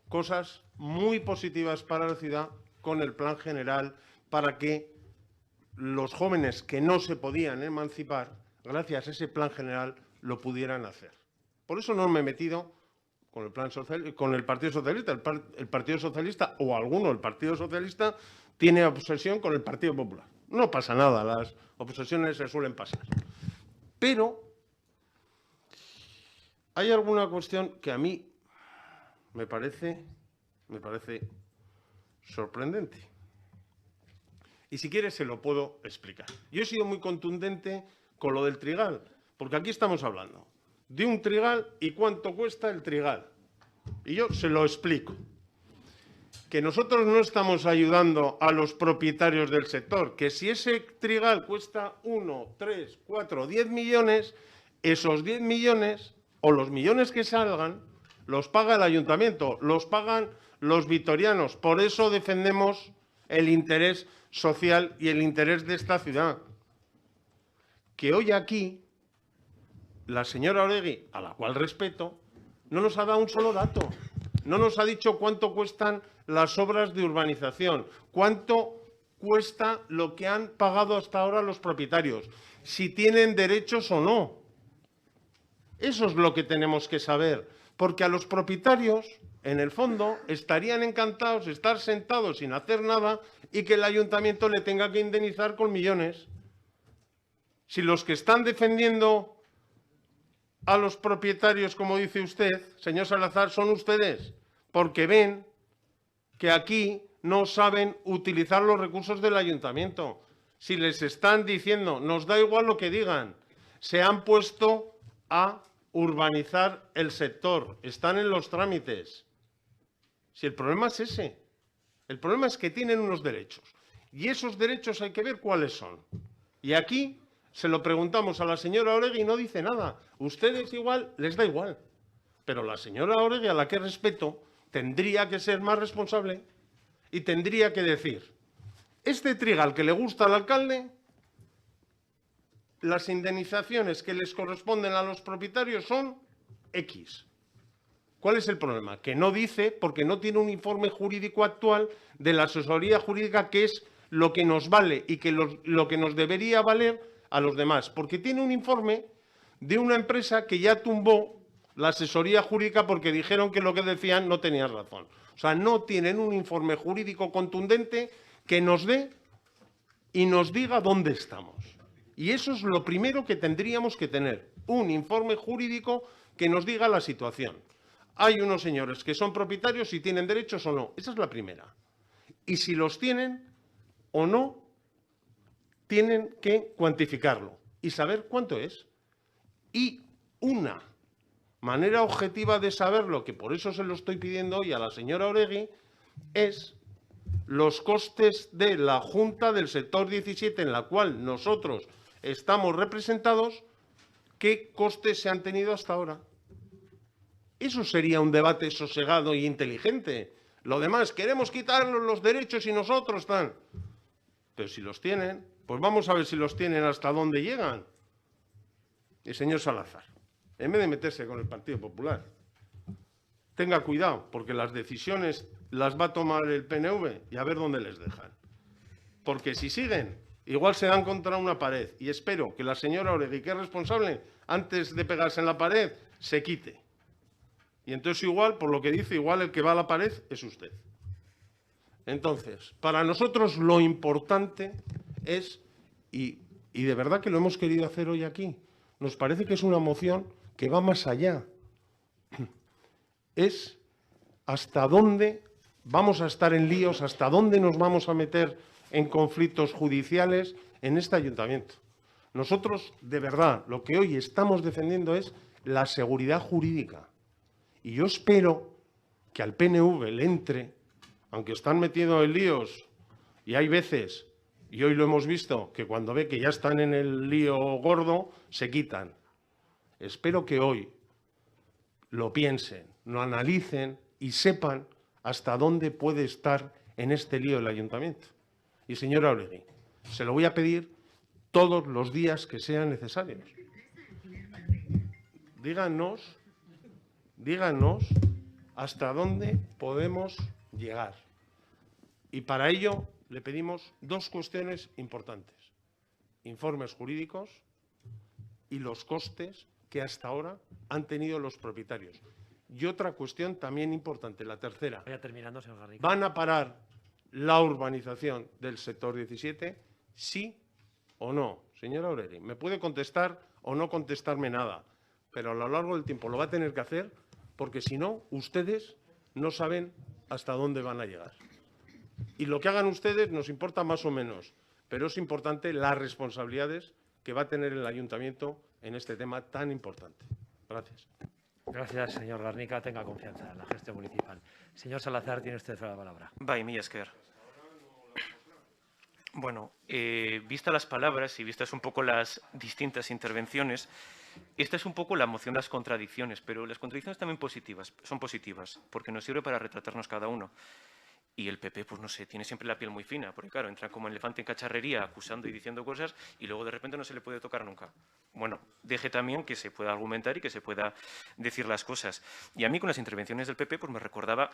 [SPEAKER 4] cosas muy positivas para la ciudad con el plan general para que los jóvenes que no se podían emancipar, gracias a ese plan general, lo pudieran hacer. Por eso no me he metido con el Partido Socialista. El Partido Socialista o alguno del Partido Socialista tiene obsesión con el Partido Popular. No pasa nada, las obsesiones se suelen pasar. Pero hay alguna cuestión que a mí me parece sorprendente. Y si quieres se lo puedo explicar. Yo he sido muy contundente con lo del trigal, porque aquí estamos hablando de un trigal y cuánto cuesta el trigal. Y yo se lo explico. Que nosotros no estamos ayudando a los propietarios del sector, que si ese trigal cuesta 1, 3, 4, 10 millones, esos 10 millones o los millones que salgan los paga el ayuntamiento, los pagan los vitorianos. Por eso defendemos el interés social y el interés de esta ciudad. Que hoy aquí la señora Oregui, a la cual respeto, no nos ha dado un solo dato. No nos ha dicho cuánto cuestan las obras de urbanización, cuánto cuesta lo que han pagado hasta ahora los propietarios, si tienen derechos o no. Eso es lo que tenemos que saber, porque a los propietarios, en el fondo, estarían encantados de estar sentados sin hacer nada y que el ayuntamiento le tenga que indemnizar con millones. Si los que están defendiendo a los propietarios, como dice usted, señor Salazar, son ustedes, porque ven que aquí no saben utilizar los recursos del ayuntamiento. Si les están diciendo, nos da igual lo que digan, se han puesto a urbanizar el sector, están en los trámites. Si el problema es ese, el problema es que tienen unos derechos, y esos derechos hay que ver cuáles son. Y aquí se lo preguntamos a la señora Oregui y no dice nada. Ustedes igual, les da igual. Pero la señora Oregui, a la que respeto, tendría que ser más responsable y tendría que decir, este trigal que le gusta al alcalde, las indemnizaciones que les corresponden a los propietarios son X. ¿Cuál es el problema? Que no dice, porque no tiene un informe jurídico actual de la asesoría jurídica, que es lo que nos vale y que lo que nos debería valer a los demás, porque tiene un informe de una empresa que ya tumbó la asesoría jurídica porque dijeron que lo que decían no tenía razón. O sea, no tienen un informe jurídico contundente que nos dé y nos diga dónde estamos. Y eso es lo primero que tendríamos que tener, un informe jurídico que nos diga la situación. Hay unos señores que son propietarios y tienen derechos o no. Esa es la primera. Y si los tienen o no, tienen que cuantificarlo y saber cuánto es. Y una manera objetiva de saberlo, que por eso se lo estoy pidiendo hoy a la señora Oregui, es los costes de la Junta del Sector 17, en la cual nosotros estamos representados, qué costes se han tenido hasta ahora. Eso sería un debate sosegado y inteligente. Lo demás, queremos quitarnos los derechos y nosotros están. Pero si los tienen, pues vamos a ver si los tienen hasta dónde llegan. Y señor Salazar, en vez de meterse con el Partido Popular, tenga cuidado, porque las decisiones las va a tomar el PNV y a ver dónde les dejan. Porque si siguen, igual se dan contra una pared. Y espero que la señora Oregui, que es responsable, antes de pegarse en la pared, se quite. Y entonces igual, por lo que dice, igual el que va a la pared es usted. Entonces, para nosotros lo importante es, y de verdad que lo hemos querido hacer hoy aquí, nos parece que es una moción que va más allá. Es hasta dónde vamos a estar en líos, hasta dónde nos vamos a meter en conflictos judiciales en este ayuntamiento. Nosotros, de verdad, lo que hoy estamos defendiendo es la seguridad jurídica. Y yo espero que al PNV le entre, aunque están metidos en líos, y hay veces, y hoy lo hemos visto, que cuando ve que ya están en el lío gordo, se quitan. Espero que hoy lo piensen, lo analicen y sepan hasta dónde puede estar en este lío el ayuntamiento. Y señora Oregi, se lo voy a pedir todos los días que sean necesarios. Díganos hasta dónde podemos llegar. Y para ello le pedimos dos cuestiones importantes: informes jurídicos y los costes que hasta ahora han tenido los propietarios. Y otra cuestión también importante, la tercera.
[SPEAKER 1] Vaya terminando, señor Garriga.
[SPEAKER 4] ¿Van a parar la urbanización del sector 17? ¿Sí o no? Señora Oregi, me puede contestar o no contestarme nada, pero a lo largo del tiempo lo va a tener que hacer, porque si no, ustedes no saben hasta dónde van a llegar. Y lo que hagan ustedes nos importa más o menos, pero es importante las responsabilidades que va a tener el ayuntamiento en este tema tan importante. Gracias.
[SPEAKER 1] Gracias, señor Garnica. Tenga confianza en la gestión municipal. Señor Salazar, tiene usted la palabra.
[SPEAKER 5] Bai, mila esker. Bueno, vistas las palabras y vistas un poco las distintas intervenciones, esta es un poco la moción de las contradicciones, pero las contradicciones también son positivas, porque nos sirve para retratarnos cada uno. Y el PP, pues no sé, tiene siempre la piel muy fina, porque claro, entra como elefante en cacharrería acusando y diciendo cosas y luego de repente no se le puede tocar nunca. Bueno, deje también que se pueda argumentar y que se pueda decir las cosas. Y a mí con las intervenciones del PP pues me recordaba,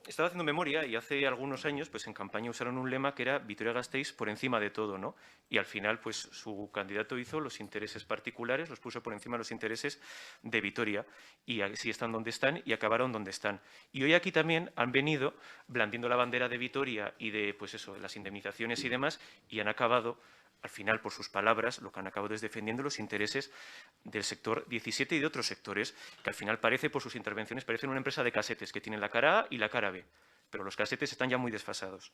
[SPEAKER 5] estaba haciendo memoria y hace algunos años pues en campaña usaron un lema que era Vitoria-Gasteiz por encima de todo, ¿no? Y al final pues su candidato hizo los intereses particulares, los puso por encima de los intereses de Vitoria y así están donde están y acabaron donde están. Y hoy aquí también han venido blandiendo la bandera de Vitoria y de pues eso, de las indemnizaciones y demás, y han acabado, al final, por sus palabras, lo que han acabado es defendiendo los intereses del sector 17 y de otros sectores, que al final parece, por sus intervenciones, parecen una empresa de casetes, que tienen la cara A y la cara B, pero los casetes están ya muy desfasados.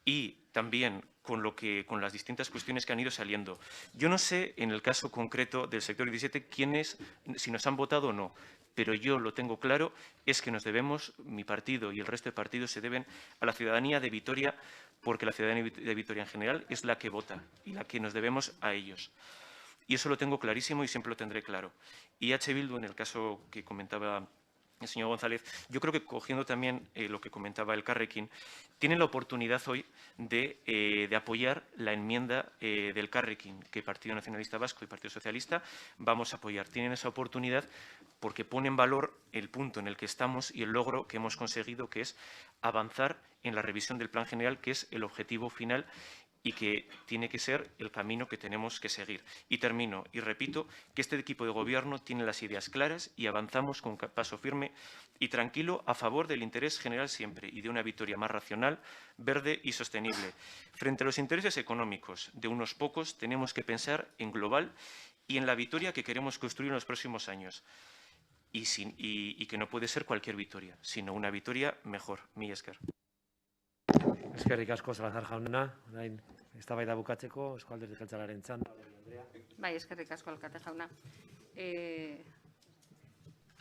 [SPEAKER 5] Y también con las distintas cuestiones que han ido saliendo. Yo no sé, en el caso concreto del sector 17, si nos han votado o no, pero yo lo tengo claro, es que nos debemos, mi partido y el resto de partidos se deben a la ciudadanía de Vitoria, porque la ciudadanía de Vitoria en general es la que vota y la que nos debemos a ellos. Y eso lo tengo clarísimo y siempre lo tendré claro. Y H. Bildu, en el caso que comentaba el señor González, yo creo que cogiendo también lo que comentaba el Carrequín, tienen la oportunidad hoy de apoyar la enmienda del Carrequín, que Partido Nacionalista Vasco y Partido Socialista vamos a apoyar. Tienen esa oportunidad porque pone en valor el punto en el que estamos y el logro que hemos conseguido, que es avanzar en la revisión del Plan General, que es el objetivo final y que tiene que ser el camino que tenemos que seguir. Y termino y repito que este equipo de gobierno tiene las ideas claras y avanzamos con paso firme y tranquilo a favor del interés general siempre y de una Vitoria más racional, verde y sostenible. Frente a los intereses económicos de unos pocos tenemos que pensar en global y en la Vitoria que queremos construir en los próximos años. Y que no puede ser cualquier Vitoria, sino una Vitoria mejor. Mila esker.
[SPEAKER 1] Eskerrik asko, Salazar jauna. Orain, eztabaida bukatzeko, Eusko Alderdi Jeltzalearen txanda.
[SPEAKER 6] Bai, eskerrik asko, alkate jauna.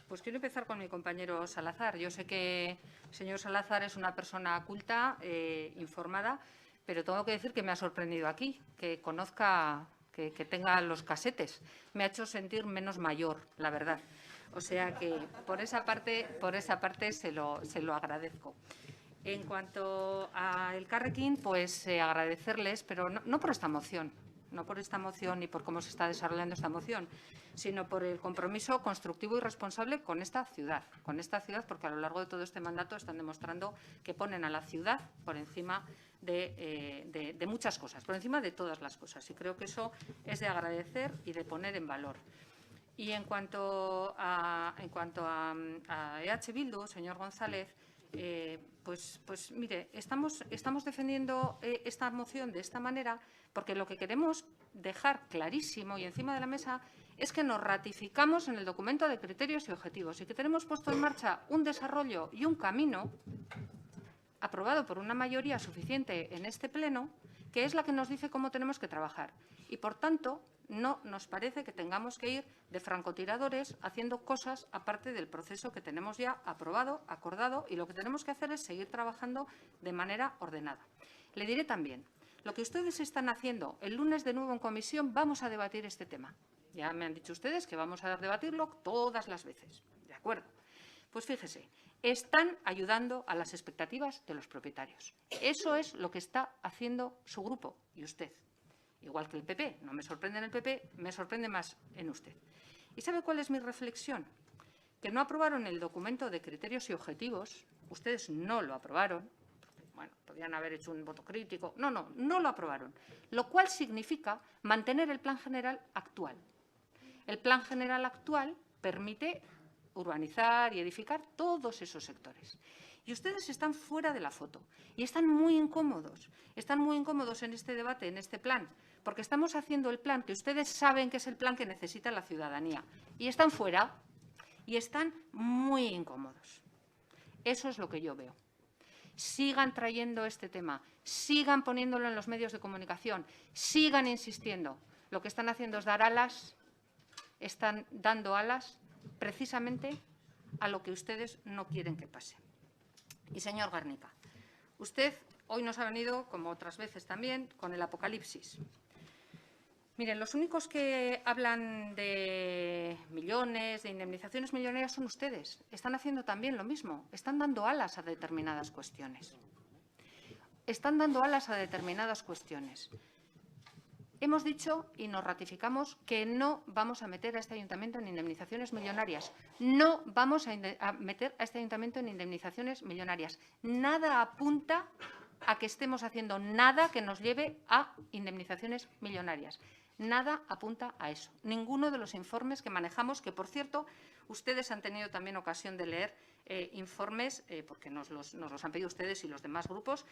[SPEAKER 6] Pues quiero empezar con mi compañero Salazar. Yo sé que el señor Salazar es una persona culta, informada, pero tengo que decir que me ha sorprendido aquí, que conozca, que tenga los casetes. Me ha hecho sentir menos mayor, la verdad. O sea que por esa parte se lo agradezco. En cuanto a el Carrequín, pues agradecerles, pero no por esta moción, no por esta moción ni por cómo se está desarrollando esta moción, sino por el compromiso constructivo y responsable con esta ciudad, porque a lo largo de todo este mandato están demostrando que ponen a la ciudad por encima de muchas cosas, por encima de todas las cosas. Y creo que eso es de agradecer y de poner en valor. Y en cuanto a EH Bildu, señor González, pues mire, estamos defendiendo esta moción de esta manera porque lo que queremos dejar clarísimo y encima de la mesa es que nos ratificamos en el documento de criterios y objetivos y que tenemos puesto en marcha un desarrollo y un camino aprobado por una mayoría suficiente en este Pleno, que es la que nos dice cómo tenemos que trabajar. Y, por tanto, no nos parece que tengamos que ir de francotiradores haciendo cosas aparte del proceso que tenemos ya aprobado, acordado, y lo que tenemos que hacer es seguir trabajando de manera ordenada. Le diré también, lo que ustedes están haciendo el lunes de nuevo en comisión, vamos a debatir este tema. Ya me han dicho ustedes que vamos a debatirlo todas las veces. ¿De acuerdo? Pues fíjese, están ayudando a las expectativas de los propietarios. Eso es lo que está haciendo su grupo y usted. Igual que el PP. No me sorprende en el PP, me sorprende más en usted. ¿Y sabe cuál es mi reflexión? Que no aprobaron el documento de criterios y objetivos. Ustedes no lo aprobaron. Bueno, podrían haber hecho un voto crítico. No lo aprobaron. Lo cual significa mantener el plan general actual. El plan general actual permite urbanizar y edificar todos esos sectores. Y ustedes están fuera de la foto y están muy incómodos. Están muy incómodos en este debate, en este plan, porque estamos haciendo el plan que ustedes saben que es el plan que necesita la ciudadanía. Y están fuera y están muy incómodos. Eso es lo que yo veo. Sigan trayendo este tema, sigan poniéndolo en los medios de comunicación, sigan insistiendo. Lo que están haciendo es dar alas, están dando alas precisamente a lo que ustedes no quieren que pase. Y, señor Garnica, usted hoy nos ha venido, como otras veces también, con el apocalipsis. Miren, los únicos que hablan de millones, de indemnizaciones millonarias son ustedes. Están haciendo también lo mismo. Están dando alas a determinadas cuestiones. Están dando alas a determinadas cuestiones. Hemos dicho y nos ratificamos que no vamos a meter a este ayuntamiento en indemnizaciones millonarias. No vamos a meter a este ayuntamiento en indemnizaciones millonarias. Nada apunta a que estemos haciendo nada que nos lleve a indemnizaciones millonarias. Nada apunta a eso. Ninguno de los informes que manejamos, que, por cierto, ustedes han tenido también ocasión de leer informes, porque nos los han pedido ustedes y los demás grupos,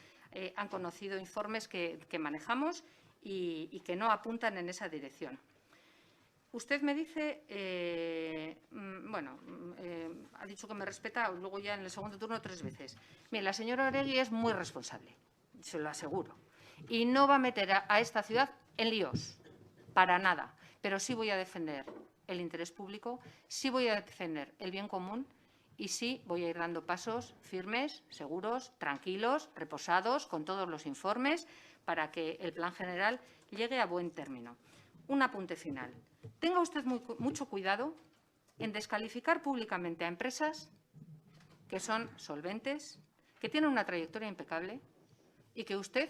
[SPEAKER 6] han conocido informes que manejamos y que no apuntan en esa dirección. Usted me dice, ha dicho que me respeta, luego ya en el segundo turno 3 veces. Mire, la señora Oregi es muy responsable, se lo aseguro, y no va a meter a esta ciudad en líos, para nada, pero sí voy a defender el interés público, sí voy a defender el bien común y sí voy a ir dando pasos firmes, seguros, tranquilos, reposados, con todos los informes, para que el plan general llegue a buen término. Un apunte final. Tenga usted mucho cuidado en descalificar públicamente a empresas que son solventes, que tienen una trayectoria impecable y que usted,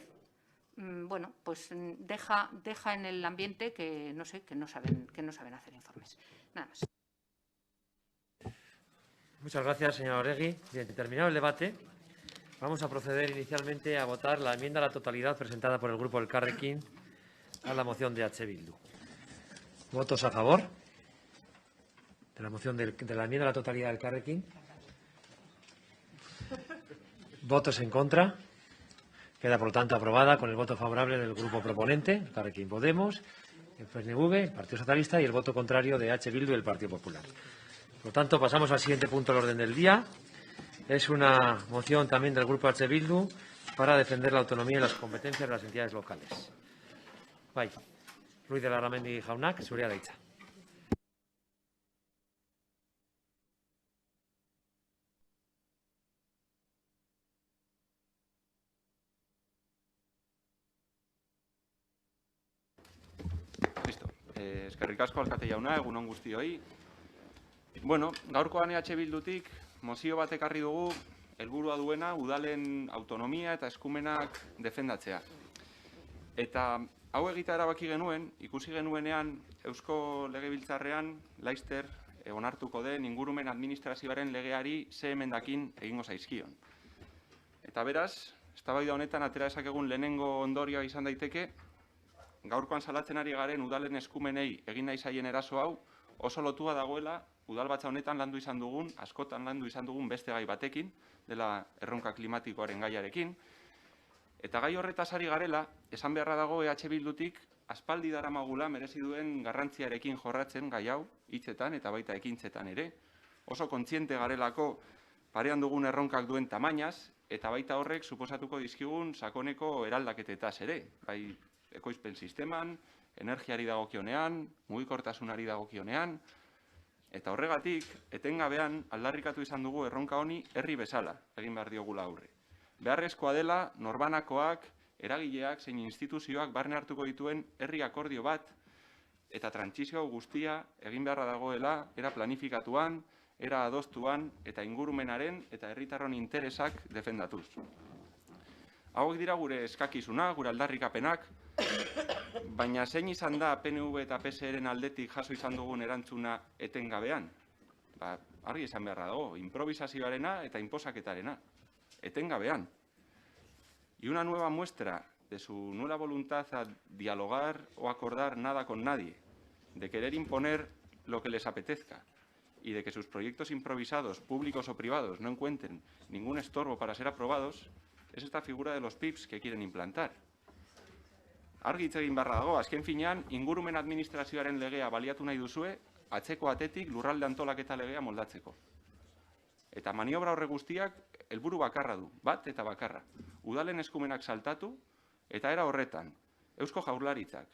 [SPEAKER 6] deja en el ambiente que no saben hacer informes. Nada más.
[SPEAKER 1] Muchas gracias, señora Oregi. Bien, terminado el debate, vamos a proceder inicialmente a votar la enmienda a la totalidad presentada por el Grupo Elkarrekin a la moción de H. Bildu. ¿Votos a favor de la moción de la enmienda a la totalidad del Elkarrekin? ¿Votos en contra? Queda, por lo tanto, aprobada con el voto favorable del grupo proponente, Elkarrekin Podemos, el PNV, el Partido Socialista, y el voto contrario de H. Bildu y el Partido Popular. Por lo tanto, pasamos al siguiente punto del orden del día. Es una moción también del grupo H. Bildu para defender la autonomía y las competencias de las entidades locales. Bai, Ruiz de Larramendi jaunak, zurea da hitza.
[SPEAKER 7] Listo. Eskerrik asko alkate jauna, egun on guztioi. Bueno, gaurkoan EH Bildutik mozio bat ekarri dugu helburua duena udalen autonomia eta eskumenak defendatzea. Eta hau egitea erabaki genuen, ikusi genuenean Eusko Legebiltzarrean laster onartuko den ingurumen administrazioaren legeari ze emendakin egingo zaizkion. Eta beraz, eztabaida honetan atera dezakegun lehenengo ondorioa izan daiteke, gaurkoan salatzen ari garen udalen eskumenei egin nahi zaien eraso hau oso lotua dagoela udalbatza honetan landu izan dugun, askotan landu izan dugun beste gai batekin, dela erronka klimatikoaren gaiarekin. Eta gai horretaz ari garela, esan beharra dago EH Bildutik aspaldi daramagula merezi duen garrantziarekin jorratzen gai hau, hitzetan eta baita ekintzetan ere. Oso kontziente garelako parean dugun erronkak duen tamainaz, eta baita horrek suposatuko dizkigun sakoneko eraldaketetaz ere, bai ekoizpen sisteman, energiari dagokionean, mugikortasunari dagokionean, eta horregatik, etengabean aldarrikatu izan dugu erronka honi herri bezala egin behar diogula aurre. Beharrezkoa dela, norbanakoak, eragileak zein instituzioak barne hartuko dituen herri akordio bat eta trantsizio guztia egin beharra dagoela era planifikatuan, era adostuan eta ingurumenaren eta herritarron interesak defendatuz. Hauek dira gure eskakizuna, gure aldarrikapenak, baina zein izan da PNV eta PSeren aldetik jaso izan dugun erantzuna etengabean? Argi izan beharra dago, improvisazioarena eta inposaketarena. Etengabean. Y una nueva muestra de su nula voluntad a dialogar o acordar nada con nadie, de querer imponer lo que les apetezca y de que sus proyectos improvisados, públicos o privados, no encuentren ningún estorbo para ser aprobados, es esta figura de los PIBs que quieren implantar. Argi hitz egin beharra dago, azken finean, ingurumen administrazioaren legea baliatu nahi duzue, atzeko atetik lurralde antolaketa legea moldatzeko. Eta maniobra horre guztiak helburu bakarra du, bat eta bakarra. Udalen eskumenak saltatu eta era horretan, Eusko Jaurlaritzak,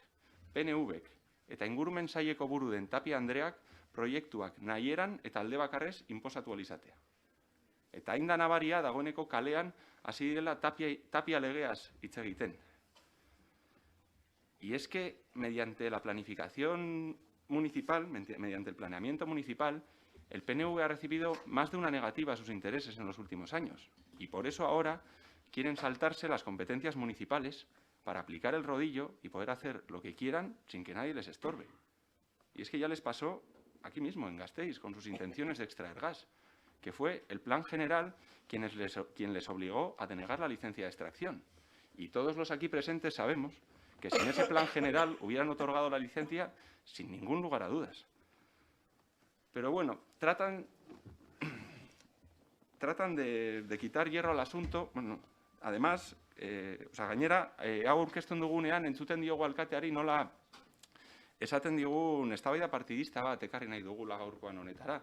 [SPEAKER 7] PNVek eta ingurumen saileko buru den Tapia Andreak proiektuak nahieran eta alde bakarrez inposatu alizatea. Eta hain da nabaria dagoeneko kalean hasi direla Tapia legeaz hitz egiten. Y es que mediante la planificación municipal, mediante el planeamiento municipal, el PNV ha recibido más de una negativa a sus intereses en los últimos años. Y por eso ahora quieren saltarse las competencias municipales para aplicar el rodillo y poder hacer lo que quieran sin que nadie les estorbe. Y es que ya les pasó aquí mismo, en Gasteiz, con sus intenciones de extraer gas, que fue el Plan General quien les obligó a denegar la licencia de extracción. Y todos los aquí presentes sabemos que sin ese Plan General hubieran otorgado la licencia sin ningún lugar a dudas. Pero bueno, tratan de quitar hierro al asunto. Bueno, además, gainera, hau aurkezten dugunean entzuten diogu alkateari nola esaten digun eztabaida partidista bat ekarri nahi dugula gaurkoan honetara.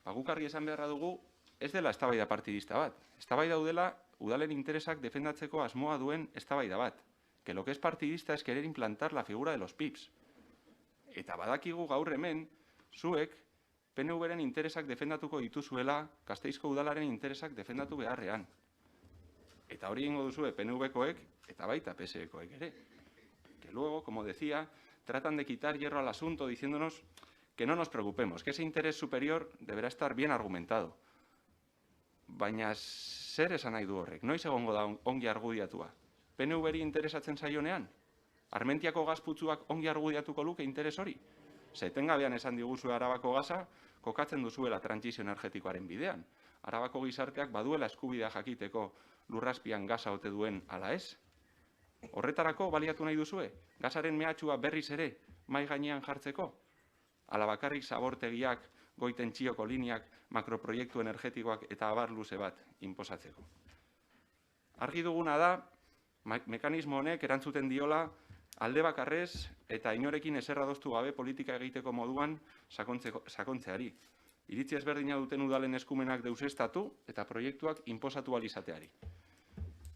[SPEAKER 7] Guk argi esan beharra dugu, ez dela eztabaida partidista bat. Eztabaida udela udalen interesak defendatzeko asmoa duen eztabaida bat. Que lo que es partidista es querer implantar la figura de los PIBs. Eta badakigu gaur hemen, zuek, PNV-ren interesak defendatuko dituzuela, Gasteizko udalaren interesak defendatu beharrean. Eta hori egingo duzue PNV-koek eta baita PSE-koek ere. Que luego, como decía, tratan de quitar hierro al asunto diciéndonos que no nos preocupemos, que ese interés superior deberá estar bien argumentado. Baina zer esan nahi du horrek? Noiz egongo da ongi argudiatua? PNV-ri interesatzen zaionean? Armentiako gazputzuak ongi argudiatuko luke interes hori? Etengabean esan diguzue Arabako gaza, kokatzen duzuela trantsizio energetikoaren bidean. Arabako gizarteak baduela eskubidea jakiteko lurrazpian gaza ote duen ala ez? Horretarako baliatu nahi duzue? Gazaren mehatxua berriz ere mai gainean jartzeko? Ala bakarrik zabortegiak, goitentzioko lineak, makroproiektu energetikoak eta abar luze bat inposatzeko. Argi duguna da, mekanismo honek erantzuten diola alde bakarrez eta inorekin ezer adostu gabe politika egiteko moduan sakontzeari. Iritzi ezberdina duten udalen eskumenak deusestatu eta proiektuak inposatu alizateari.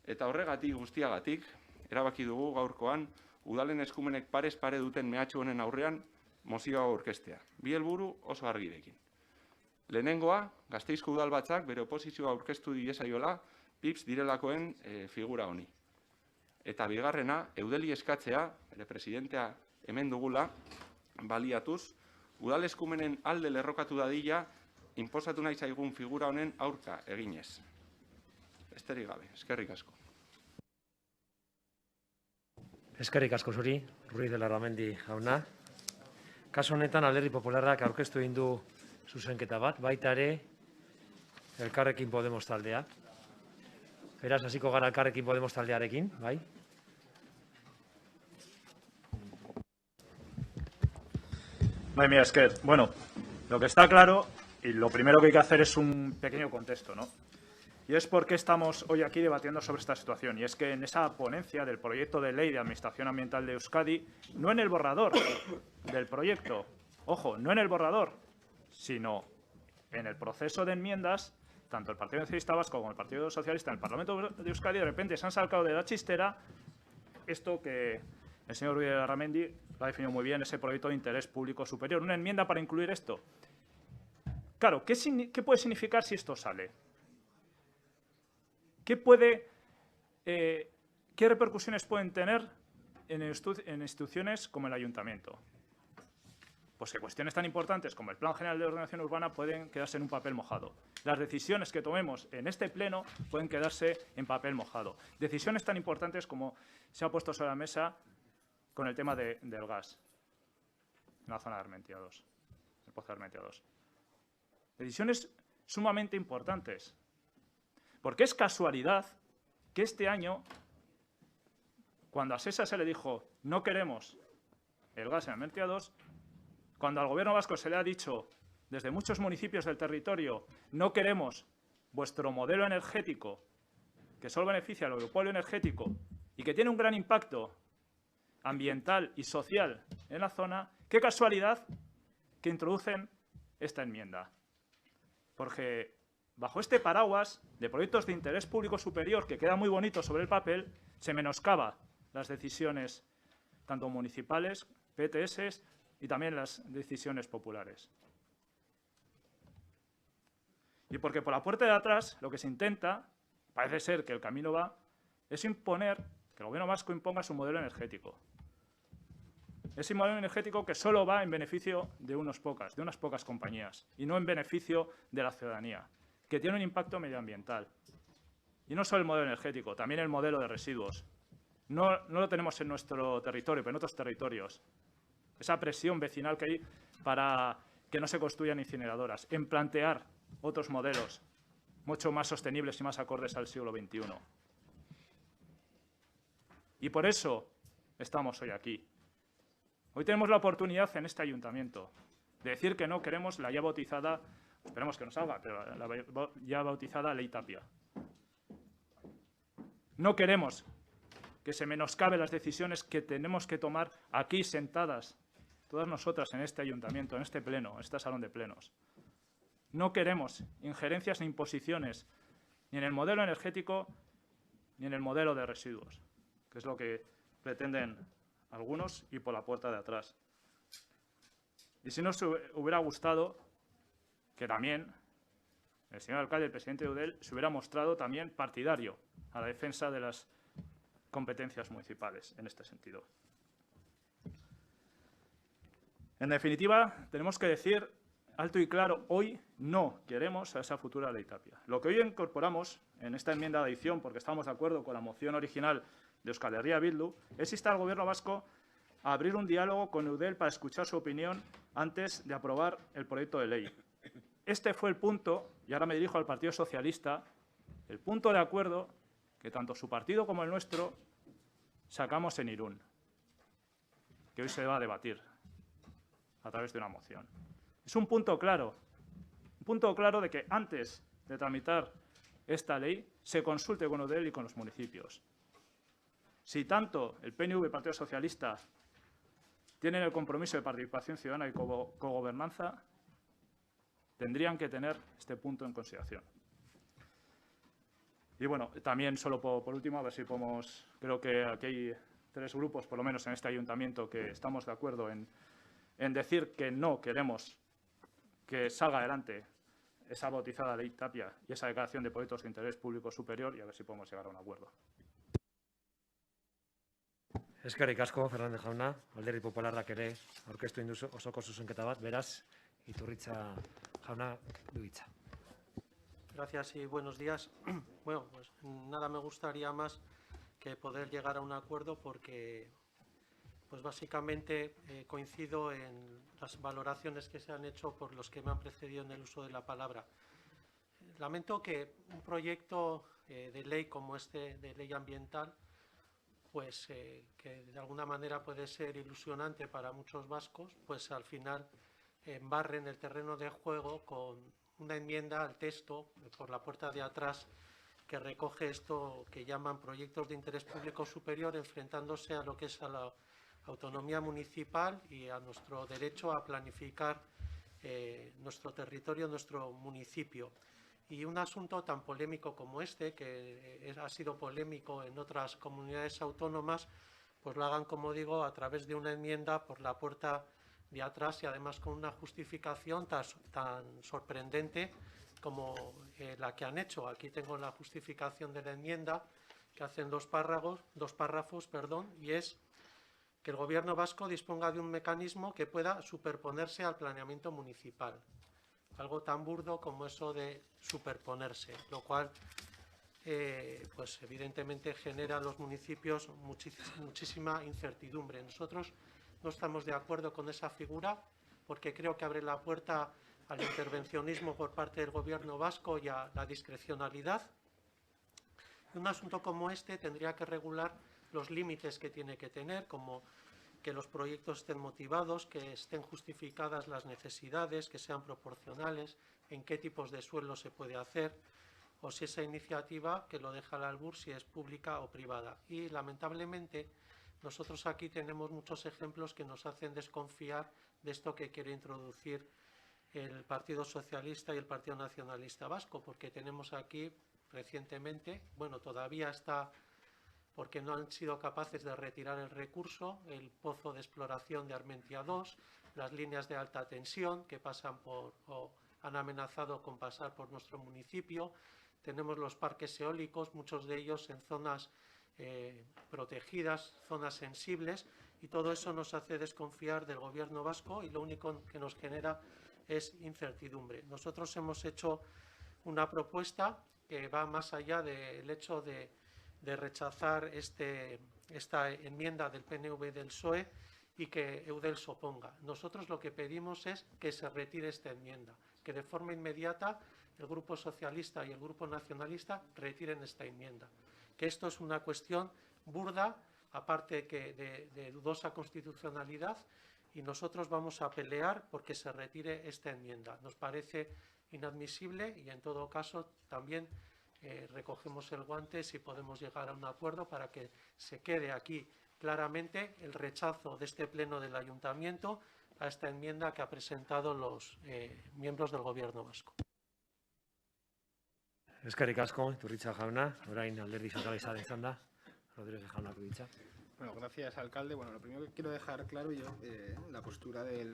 [SPEAKER 7] Eta horregatik guztiagatik, erabaki dugu gaurkoan, udalen eskumenek parez pare duten mehatxu honen aurrean mozioa aurkeztea. Bi helburu oso argirekin. Lehenengoa, Gasteizko udalbatzak bere oposizioa aurkeztu diezaiola PIBs direlakoen figura honi. Eta bigarrena, Eudeli eskatzea, bere presidentea hemen dugula, baliatuz, udal eskumenen alde lerrokatu dadila, inposatu nahi zaigun figura honen aurka eginez. Besterik gabe, eskerrik asko.
[SPEAKER 1] Eskerrik asko zuri, Ruiz de Larramendi jauna. Kasu honetan Alderdi Popularrak aurkeztu egin du zuzenketa bat, baita ere Elkarrekin Podemos taldea. Beraz, hasiko gara Elkarrekin Podemos taldearekin, bai?
[SPEAKER 3] Bai, mira, es que, bueno, lo que está claro, y lo primero que hay que hacer es un pequeño contexto, ¿no? Y es por qué estamos hoy aquí debatiendo sobre esta situación. Y es que en esa ponencia del proyecto de ley de Administración Ambiental de Euskadi, no en el borrador del proyecto, ojo, no en el borrador, sino en el proceso de enmiendas, tanto el Partido Nacionalista Vasco como el Partido Socialista en el Parlamento de Euskadi de repente se han sacado de la chistera esto que el señor Ruiz de Larramendi lo ha definido muy bien, ese proyecto de interés público superior. Una enmienda para incluir esto. Claro, ¿qué puede significar si esto sale? ¿Qué repercusiones pueden tener en instituciones como el Ayuntamiento? Pues que cuestiones tan importantes como el Plan General de Ordenación Urbana pueden quedarse en un papel mojado. Las decisiones que tomemos en este pleno pueden quedarse en papel mojado. Decisiones tan importantes como se ha puesto sobre la mesa con el tema del gas en la zona de Armentia 2, el pozo de Armentia 2. Decisiones sumamente importantes. Porque es casualidad que este año, cuando a Sesa se le dijo no queremos el gas en Armentia 2, cuando al Gobierno vasco se le ha dicho desde muchos municipios del territorio no queremos vuestro modelo energético que solo beneficia al oligopolio energético y que tiene un gran impacto ambiental y social en la zona, qué casualidad que introducen esta enmienda. Porque bajo este paraguas de proyectos de interés público superior, que queda muy bonito sobre el papel, se menoscaba las decisiones tanto municipales, PTS y también las decisiones populares. Y porque por la puerta de atrás lo que se intenta, parece ser que el camino va, es imponer, que el Gobierno vasco imponga su modelo energético. Ese modelo energético que solo va en beneficio de unas pocas compañías y no en beneficio de la ciudadanía, que tiene un impacto medioambiental. Y no solo el modelo energético, también el modelo de residuos. No lo tenemos en nuestro territorio, pero en otros territorios. Esa presión vecinal que hay para que no se construyan incineradoras, en plantear otros modelos mucho más sostenibles y más acordes al siglo XXI. Y por eso estamos hoy aquí. Hoy tenemos la oportunidad en este ayuntamiento de decir que no queremos la ya bautizada, esperemos que no salga, pero la ya bautizada Ley Tapia. No queremos que se menoscabe las decisiones que tenemos que tomar aquí sentadas, todas nosotras en este ayuntamiento, en este pleno, en este salón de plenos. No queremos injerencias ni imposiciones, ni en el modelo energético, ni en el modelo de residuos, que es lo que pretenden algunos y por la puerta de atrás. Y si nos hubiera gustado que también el señor alcalde, el presidente de Eudel, se hubiera mostrado también partidario a la defensa de las competencias municipales en este sentido. En definitiva, tenemos que decir alto y claro, hoy no queremos a esa futura Ley Tapia. Lo que hoy incorporamos en esta enmienda de adición, porque estamos de acuerdo con la moción original de Euskal Herria Bildu, es instar al Gobierno vasco a abrir un diálogo con Eudel para escuchar su opinión antes de aprobar el proyecto de ley. Este fue el punto, y ahora me dirijo al Partido Socialista, el punto de acuerdo que tanto su partido como el nuestro sacamos en Irún, que hoy se va a debatir a través de una moción. Es un punto claro de que antes de tramitar esta ley se consulte con Eudel y con los municipios. Si tanto el PNV y el Partido Socialista tienen el compromiso de participación ciudadana y cogobernanza, tendrían que tener este punto en consideración. Y bueno, también solo por último, a ver si podemos, creo que aquí hay 3 grupos, por lo menos en este ayuntamiento, que estamos de acuerdo en decir que no queremos que salga adelante esa bautizada Ley Tapia y esa declaración de proyectos de interés público superior, y a ver si podemos llegar a un acuerdo.
[SPEAKER 1] Eskerrik asko, Fernández jauna, Alderdi Popularrak ere aurkeztu egin du osoko zuzenketa bat, beraz, Iturritza jauna du hitza.
[SPEAKER 8] Gracias y buenos días. Bueno, pues nada me gustaría más que poder llegar a un acuerdo porque, pues básicamente coincido en las valoraciones que se han hecho por los que me han precedido en el uso de la palabra. Lamento que un proyecto de ley como este, de ley ambiental, pues que de alguna manera puede ser ilusionante para muchos vascos, pues al final embarren el terreno de juego con una enmienda al texto por la puerta de atrás que recoge esto que llaman proyectos de interés público superior, enfrentándose a lo que es a la autonomía municipal y a nuestro derecho a planificar nuestro territorio, nuestro municipio. Y un asunto tan polémico como este, que ha sido polémico en otras comunidades autónomas, pues lo hagan, como digo, a través de una enmienda por la puerta de atrás y además con una justificación tan sorprendente como la que han hecho. Aquí tengo la justificación de la enmienda, que hacen dos párrafos, y es que el Gobierno vasco disponga de un mecanismo que pueda superponerse al planeamiento municipal. Algo tan burdo como eso de superponerse, lo cual pues evidentemente genera a los municipios muchísima incertidumbre. Nosotros no estamos de acuerdo con esa figura porque creo que abre la puerta al intervencionismo por parte del Gobierno vasco y a la discrecionalidad. Un asunto como este tendría que regular los límites que tiene que tener, como que los proyectos estén motivados, que estén justificadas las necesidades, que sean proporcionales, en qué tipos de suelo se puede hacer, o si esa iniciativa, que lo deja al albur, si es pública o privada. Y, lamentablemente, nosotros aquí tenemos muchos ejemplos que nos hacen desconfiar de esto que quiere introducir el Partido Socialista y el Partido Nacionalista Vasco, porque tenemos aquí recientemente, bueno, todavía está, porque no han sido capaces de retirar el recurso, el pozo de exploración de Armentia 2, las líneas de alta tensión que pasan por, o han amenazado con pasar por nuestro municipio. Tenemos los parques eólicos, muchos de ellos en zonas protegidas, zonas sensibles, y todo eso nos hace desconfiar del Gobierno vasco y lo único que nos genera es incertidumbre. Nosotros hemos hecho una propuesta que va más allá del hecho de rechazar esta enmienda del PNV y del PSOE y que Eudel se oponga. Nosotros lo que pedimos es que se retire esta enmienda, que de forma inmediata el Grupo Socialista y el Grupo Nacionalista retiren esta enmienda. Que esto es una cuestión burda, aparte que de dudosa constitucionalidad, y nosotros vamos a pelear porque se retire esta enmienda. Nos parece inadmisible y, en todo caso, también recogemos el guante si podemos llegar a un acuerdo para que se quede aquí claramente el rechazo de este pleno del Ayuntamiento a esta enmienda que ha presentado los miembros del Gobierno vasco.
[SPEAKER 1] Eskerrik asko, Iturritza jauna. Orain Alderdi Sozialistaren txanda. Rodríguez jaunak du hitza.
[SPEAKER 9] Bueno, gracias, alcalde. Bueno, lo primero que quiero dejar claro yo, la postura de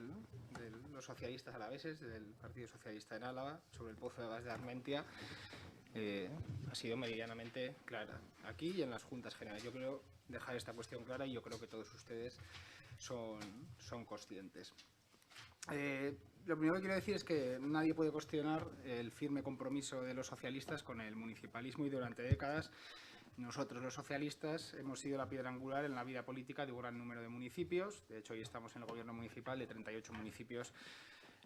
[SPEAKER 9] los socialistas alaveses, del Partido Socialista en Álava, sobre el pozo de gas de Armentia, ha sido meridianamente clara, aquí y en las Juntas Generales. Yo quiero dejar esta cuestión clara y yo creo que todos ustedes son conscientes. Lo primero que quiero decir es que nadie puede cuestionar el firme compromiso de los socialistas con el municipalismo y durante décadas nosotros, los socialistas, hemos sido la piedra angular en la vida política de un gran número de municipios. De hecho, hoy estamos en el Gobierno municipal de 38 municipios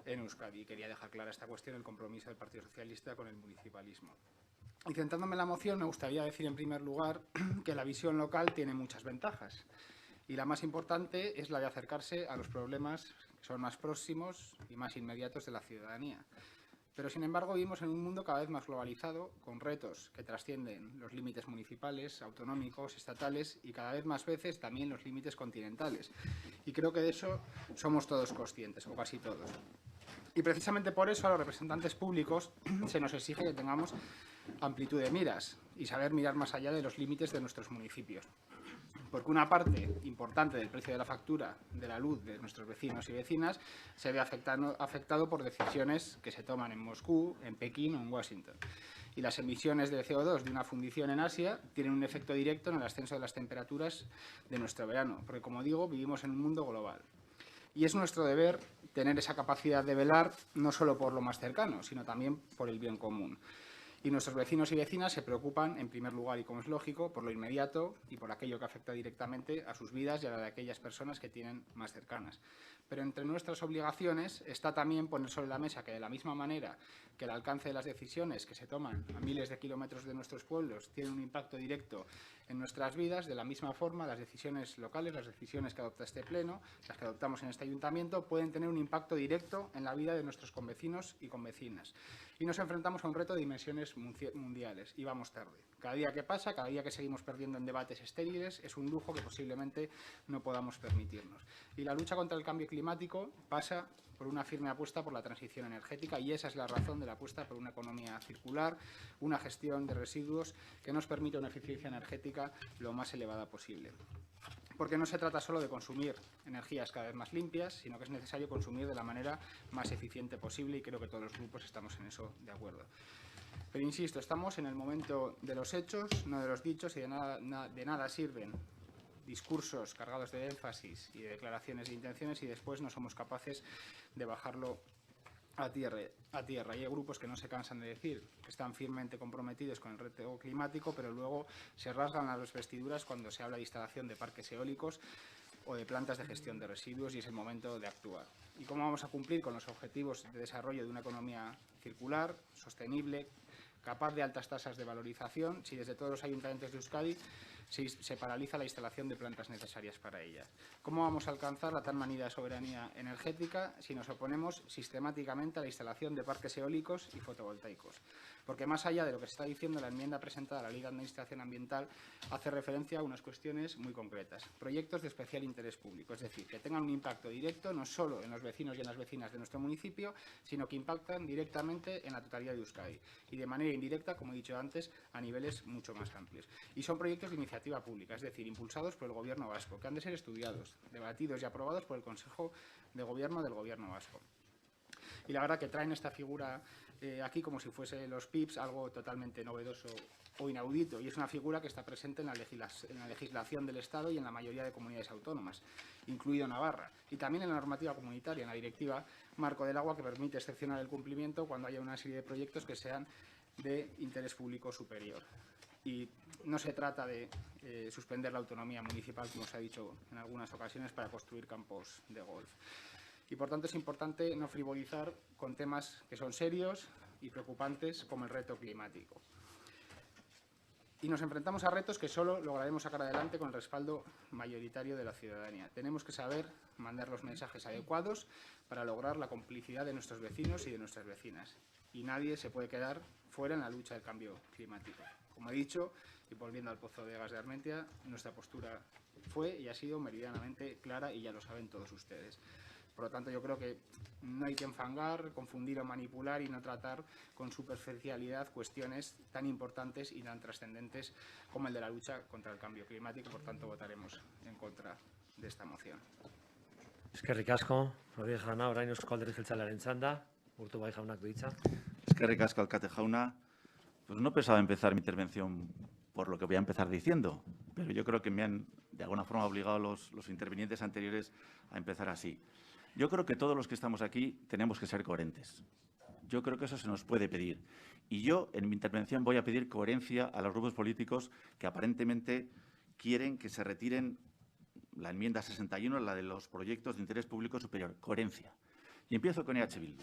[SPEAKER 9] en Euskadi. Y quería dejar clara esta cuestión, el compromiso del Partido Socialista con el municipalismo. Y centrándome en la moción, me gustaría decir en primer lugar que la visión local tiene muchas ventajas. Y la más importante es la de acercarse a los problemas que son más próximos y más inmediatos de la ciudadanía. Pero, sin embargo, vivimos en un mundo cada vez más globalizado, con retos que trascienden los límites municipales, autonómicos, estatales y cada vez más veces también los límites continentales. Y creo que de eso somos todos conscientes, o casi todos. Y precisamente por eso a los representantes públicos se nos exige que tengamos amplitud de miras y saber mirar más allá de los límites de nuestros municipios. Porque una parte importante del precio de la factura de la luz de nuestros vecinos y vecinas se ve afectado por decisiones que se toman en Moscú, en Pekín o en Washington. Y las emisiones de CO2 de una fundición en Asia tienen un efecto directo en el ascenso de las temperaturas de nuestro verano, porque, como digo, vivimos en un mundo global. Y es nuestro deber tener esa capacidad de velar no solo por lo más cercano, sino también por el bien común. Y nuestros vecinos y vecinas se preocupan, en primer lugar, y como es lógico, por lo inmediato y por aquello que afecta directamente a sus vidas y a la de aquellas personas que tienen más cercanas. Pero entre nuestras obligaciones está también poner sobre la mesa que, de la misma manera que el alcance de las decisiones que se toman a miles de kilómetros de nuestros pueblos tiene un impacto directo en nuestras vidas, de la misma forma las decisiones locales, las decisiones que adopta este Pleno, las que adoptamos en este Ayuntamiento, pueden tener un impacto directo en la vida de nuestros convecinos y convecinas. Y nos enfrentamos a un reto de dimensiones mundiales y vamos tarde. Cada día que pasa, cada día que seguimos perdiendo en debates estériles, es un lujo que posiblemente no podamos permitirnos. Y la lucha contra el cambio climático pasa por una firme apuesta por la transición energética y esa es la razón de la apuesta por una economía circular, una gestión de residuos que nos permita una eficiencia energética lo más elevada posible. porque no se trata solo de consumir energías cada vez más limpias, sino que es necesario consumir de la manera más eficiente posible y creo que todos los grupos estamos en eso de acuerdo. Pero insisto, estamos en el momento de los hechos, no de los dichos, y de nada sirven discursos cargados de énfasis y de declaraciones de intenciones y después no somos capaces de bajarlo a tierra. Y hay grupos que no se cansan de decir que están firmemente comprometidos con el reto climático, pero luego se rasgan las vestiduras cuando se habla de instalación de parques eólicos o de plantas de gestión de residuos y es el momento de actuar. ¿Y cómo vamos a cumplir con los objetivos de desarrollo de una economía circular, sostenible, capaz de altas tasas de valorización, si desde todos los ayuntamientos de Euskadi se paraliza la instalación de plantas necesarias para ella? ¿Cómo vamos a alcanzar la tan manida soberanía energética si nos oponemos sistemáticamente a la instalación de parques eólicos y fotovoltaicos? Porque más allá de lo que se está diciendo, la enmienda presentada a la Ley de Administración Ambiental hace referencia a unas cuestiones muy concretas. Proyectos de especial interés público, es decir, que tengan un impacto directo no solo en los vecinos y en las vecinas de nuestro municipio, sino que impactan directamente en la totalidad de Euskadi y de manera indirecta, como he dicho antes, a niveles mucho más amplios. Y son proyectos de iniciativa pública, es decir, impulsados por el Gobierno vasco, que han de ser estudiados, debatidos y aprobados por el Consejo de Gobierno del Gobierno vasco. Y la verdad que traen esta figura aquí como si fuese los PIBs, algo totalmente novedoso o inaudito, y es una figura que está presente en la legislación del Estado y en la mayoría de comunidades autónomas, incluido Navarra, y también en la normativa comunitaria, en la Directiva Marco del Agua, que permite excepcionar el cumplimiento cuando haya una serie de proyectos que sean de interés público superior. Y no se trata de suspender la autonomía municipal, como se ha dicho en algunas ocasiones, para construir campos de golf. Y, por tanto, es importante no frivolizar con temas que son serios y preocupantes como el reto climático. Y nos enfrentamos a retos que solo lograremos sacar adelante con el respaldo mayoritario de la ciudadanía. Tenemos que saber mandar los mensajes adecuados para lograr la complicidad de nuestros vecinos y de nuestras vecinas. Y nadie se puede quedar fuera en la lucha del cambio climático. Como he dicho, y volviendo al pozo de gas de Armentia, nuestra postura fue y ha sido meridianamente clara y ya lo saben todos ustedes. Por lo tanto, yo creo que no hay que enfangar, confundir o manipular y no tratar con superficialidad cuestiones tan importantes y tan trascendentes como el de la lucha contra el cambio climático. Por tanto, votaremos en contra de esta moción.
[SPEAKER 1] Eskerrik asko, Rodríguez jauna, orain Eusko Alderdi Jeltzalearen txanda, Urtubay jaunak du hitza.
[SPEAKER 10] Eskerrik asko, alkate jauna. Pues no pensaba empezar mi intervención por lo que voy a empezar diciendo, pero yo creo que me han, de alguna forma, obligado los intervinientes anteriores a empezar así. Yo creo que todos los que estamos aquí tenemos que ser coherentes. Yo creo que eso se nos puede pedir. Y yo, en mi intervención, voy a pedir coherencia a los grupos políticos que aparentemente quieren que se retiren la enmienda 61, la de los proyectos de interés público superior. Coherencia. Y empiezo con EH Bildu.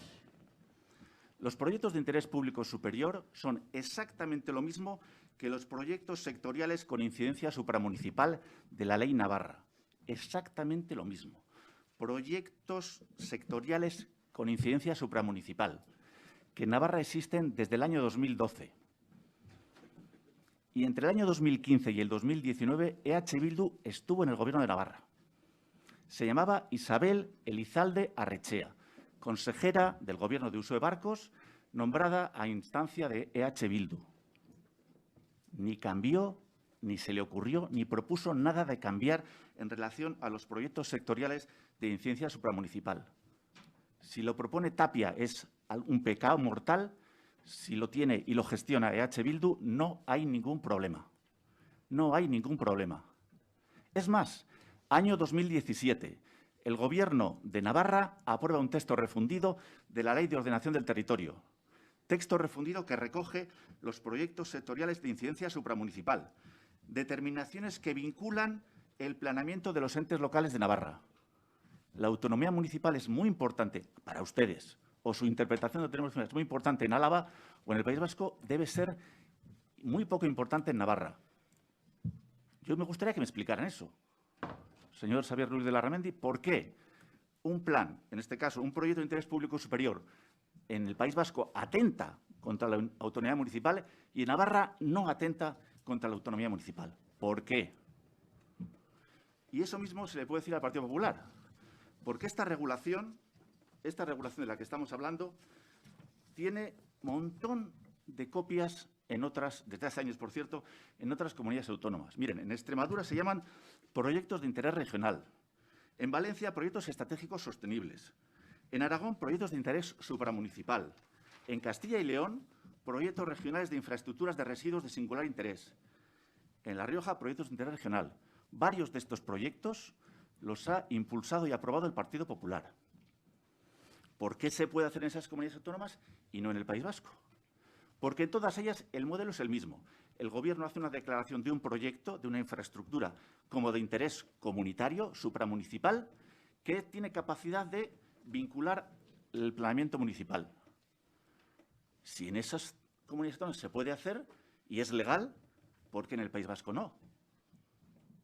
[SPEAKER 10] Los proyectos de interés público superior son exactamente lo mismo que los proyectos sectoriales con incidencia supramunicipal de la Ley Navarra. Exactamente lo mismo. Proyectos sectoriales con incidencia supramunicipal, que en Navarra existen desde el año 2012. Y entre el año 2015 y el 2019, EH Bildu estuvo en el Gobierno de Navarra. Se llamaba Isabel Elizalde Arrechea, consejera del Gobierno de Uso Barcos, nombrada a instancia de EH Bildu. Ni cambió, ni se le ocurrió, ni propuso nada de cambiar en relación a los proyectos sectoriales de incidencia supramunicipal. Si lo propone Tapia es un pecado mortal, si lo tiene y lo gestiona EH Bildu, no hay ningún problema. No hay ningún problema. Es más, año 2017, el Gobierno de Navarra aprueba un texto refundido de la Ley de Ordenación del Territorio. Texto refundido que recoge los proyectos sectoriales de incidencia supramunicipal. Determinaciones que vinculan el planeamiento de los entes locales de Navarra. La autonomía municipal es muy importante para ustedes, o su interpretación de autonomía es muy importante en Álava o en el País Vasco, debe ser muy poco importante en Navarra. Yo me gustaría que me explicaran eso. Señor Xabier Ruiz de Larramendi, ¿por qué un plan, en este caso un proyecto de interés público superior, en el País Vasco atenta contra la autonomía municipal y en Navarra no atenta contra la autonomía municipal? ¿Por qué? Y eso mismo se le puede decir al Partido Popular, porque esta regulación de la que estamos hablando, tiene un montón de copias en otras, desde hace años, por cierto, en otras comunidades autónomas. Miren, en Extremadura se llaman proyectos de interés regional. En Valencia, proyectos estratégicos sostenibles. En Aragón, proyectos de interés supramunicipal. En Castilla y León, proyectos regionales de infraestructuras de residuos de singular interés. En La Rioja, proyectos de interés regional. Varios de estos proyectos los ha impulsado y aprobado el Partido Popular. ¿Por qué se puede hacer en esas comunidades autónomas y no en el País Vasco? Porque en todas ellas el modelo es el mismo. El Gobierno hace una declaración de un proyecto, de una infraestructura como de interés comunitario, supramunicipal, que tiene capacidad de vincular el planeamiento municipal. Si en esas comunidades autónomas se puede hacer y es legal, ¿por qué en el País Vasco no?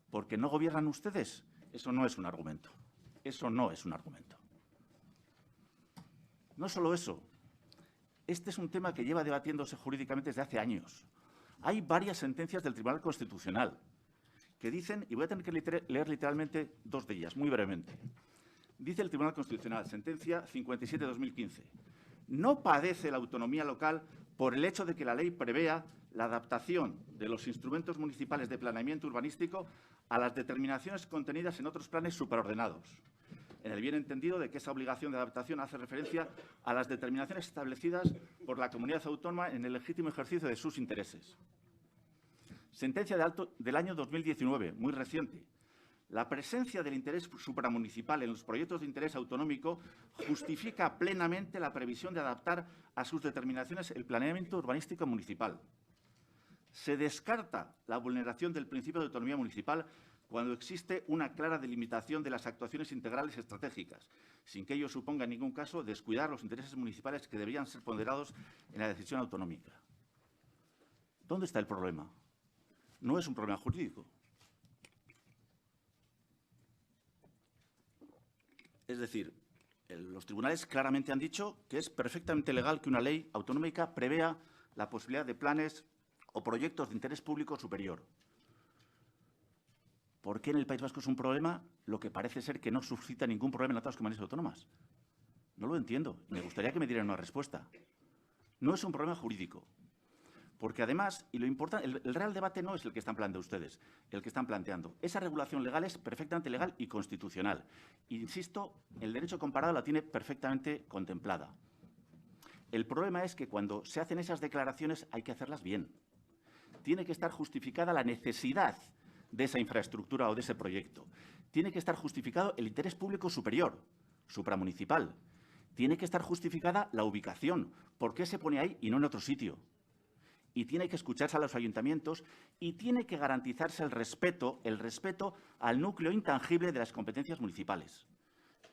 [SPEAKER 10] ¿Porque no gobiernan ustedes? Eso no es un argumento. Eso no es un argumento. No solo eso. Este es un tema que lleva debatiéndose jurídicamente desde hace años. Hay varias sentencias del Tribunal Constitucional que dicen, y voy a tener que leer literalmente dos de ellas, muy brevemente. Dice el Tribunal Constitucional, sentencia 57/2015, no padece la autonomía local por el hecho de que la ley prevea la adaptación de los instrumentos municipales de planeamiento urbanístico a las determinaciones contenidas en otros planes supraordenados, en el bien entendido de que esa obligación de adaptación hace referencia a las determinaciones establecidas por la comunidad autónoma en el legítimo ejercicio de sus intereses. Sentencia del año 2019, muy reciente. La presencia del interés supramunicipal en los proyectos de interés autonómico justifica plenamente la previsión de adaptar a sus determinaciones el planeamiento urbanístico municipal. Se descarta la vulneración del principio de autonomía municipal cuando existe una clara delimitación de las actuaciones integrales estratégicas, sin que ello suponga en ningún caso descuidar los intereses municipales que deberían ser ponderados en la decisión autonómica. ¿Dónde está el problema? No es un problema jurídico. Es decir, los tribunales claramente han dicho que es perfectamente legal que una ley autonómica prevea la posibilidad de planes o proyectos de interés público superior. ¿Por qué en el País Vasco es un problema lo que parece ser que no suscita ningún problema en otras comunidades autónomas? No lo entiendo. Me gustaría que me dieran una respuesta. No es un problema jurídico. Porque además, y lo importante, el real debate no es el que están planteando ustedes, el que están planteando. Esa regulación legal es perfectamente legal y constitucional. Insisto, el derecho comparado la tiene perfectamente contemplada. El problema es que cuando se hacen esas declaraciones hay que hacerlas bien. Tiene que estar justificada la necesidad de esa infraestructura o de ese proyecto. Tiene que estar justificado el interés público superior, supramunicipal. Tiene que estar justificada la ubicación. ¿Por qué se pone ahí y no en otro sitio? Y tiene que escucharse a los ayuntamientos y tiene que garantizarse el respeto al núcleo intangible de las competencias municipales.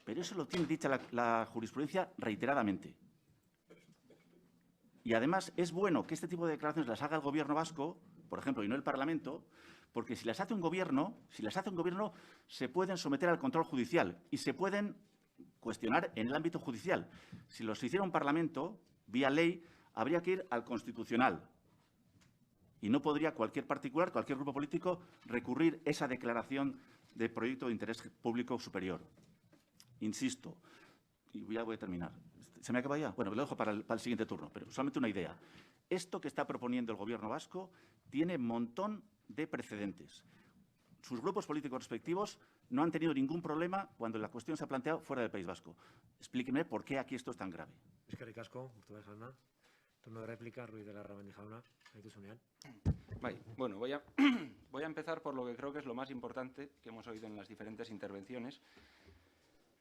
[SPEAKER 10] Pero eso lo tiene dicha la jurisprudencia reiteradamente. Y además es bueno que este tipo de declaraciones las haga el Gobierno vasco, por ejemplo, y no el Parlamento, porque si las hace un gobierno, se pueden someter al control judicial y se pueden cuestionar en el ámbito judicial. Si los hiciera un Parlamento, vía ley, habría que ir al Constitucional. Y no podría cualquier particular, cualquier grupo político, recurrir esa declaración de proyecto de interés público superior. Insisto, y ya voy a terminar. ¿Se me acaba ya? Bueno, lo dejo para el siguiente turno, pero solamente una idea. Esto que está proponiendo el Gobierno vasco tiene un montón de precedentes. Sus grupos políticos respectivos no han tenido ningún problema cuando la cuestión se ha planteado fuera del País Vasco. Explíqueme por qué aquí esto es tan grave.
[SPEAKER 1] Eskerrik asko, Urtubey jauna. Turno de réplica, Ruiz de la Rabandi jauna.
[SPEAKER 7] Bueno, voy a empezar por lo que creo que es lo más importante que hemos oído en las diferentes intervenciones,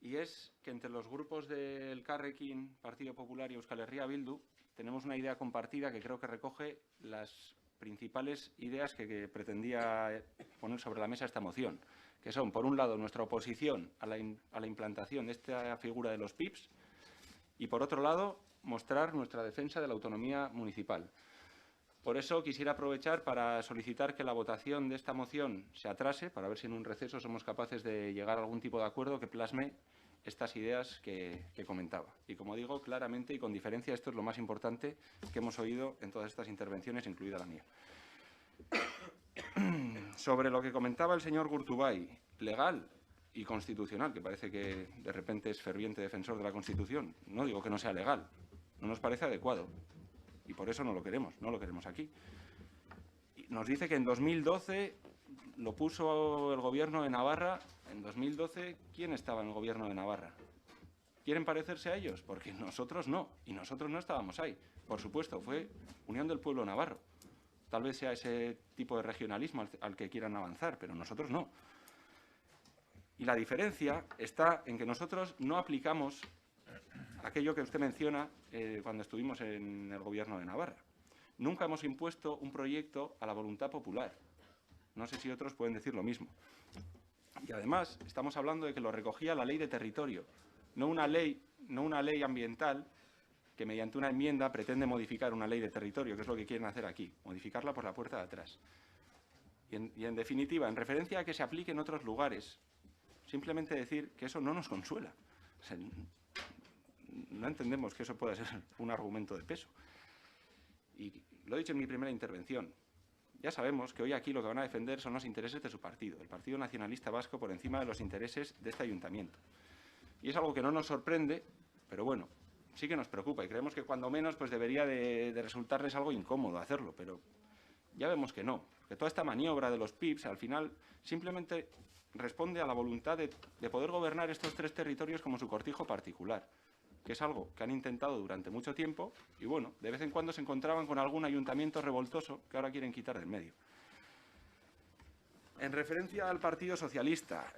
[SPEAKER 7] y es que entre los grupos del Elkarrekin, Partido Popular y Euskal Herria Bildu tenemos una idea compartida que creo que recoge las principales ideas que pretendía poner sobre la mesa esta moción, que son, por un lado, nuestra oposición a la implantación de esta figura de los PIBs y, por otro lado, mostrar nuestra defensa de la autonomía municipal. Por eso quisiera aprovechar para solicitar que la votación de esta moción se atrase, para ver si en un receso somos capaces de llegar a algún tipo de acuerdo que plasme estas ideas que comentaba. Y como digo, claramente y con diferencia, esto es lo más importante que hemos oído en todas estas intervenciones, incluida la mía. Sobre lo que comentaba el señor Gurtubay, legal y constitucional, que parece que de repente es ferviente defensor de la Constitución. No digo que no sea legal, no nos parece adecuado. Y por eso no lo queremos aquí. Nos dice que en 2012 lo puso el Gobierno de Navarra en 2012. ¿Quién estaba en el Gobierno de Navarra? ¿Quieren parecerse a ellos? Porque nosotros no, y nosotros no estábamos ahí. Por supuesto, fue Unión del Pueblo Navarro. Tal vez sea ese tipo de regionalismo al que quieran avanzar, pero nosotros no. Y la diferencia está en que nosotros no aplicamos aquello que usted menciona cuando estuvimos en el Gobierno de Navarra. Nunca hemos impuesto un proyecto a la voluntad popular. No sé si otros pueden decir lo mismo. Y además, estamos hablando de que lo recogía la Ley de Territorio, no una ley ambiental que mediante una enmienda pretende modificar una ley de territorio, que es lo que quieren hacer aquí, modificarla por la puerta de atrás. Y en definitiva, en referencia a que se aplique en otros lugares, simplemente decir que eso no nos consuela. O sea, no entendemos que eso pueda ser un argumento de peso. Y lo he dicho en mi primera intervención. Ya sabemos que hoy aquí lo que van a defender son los intereses de su partido, el Partido Nacionalista Vasco, por encima de los intereses de este ayuntamiento. Y es algo que no nos sorprende, pero bueno, sí que nos preocupa y creemos que cuando menos pues debería de resultarles algo incómodo hacerlo, pero ya vemos que no, que toda esta maniobra de los PIBs al final simplemente responde a la voluntad de poder gobernar estos tres territorios como su cortijo particular, que es algo que han intentado durante mucho tiempo y bueno, de vez en cuando se encontraban con algún ayuntamiento revoltoso que ahora quieren quitar del medio. En referencia al Partido Socialista,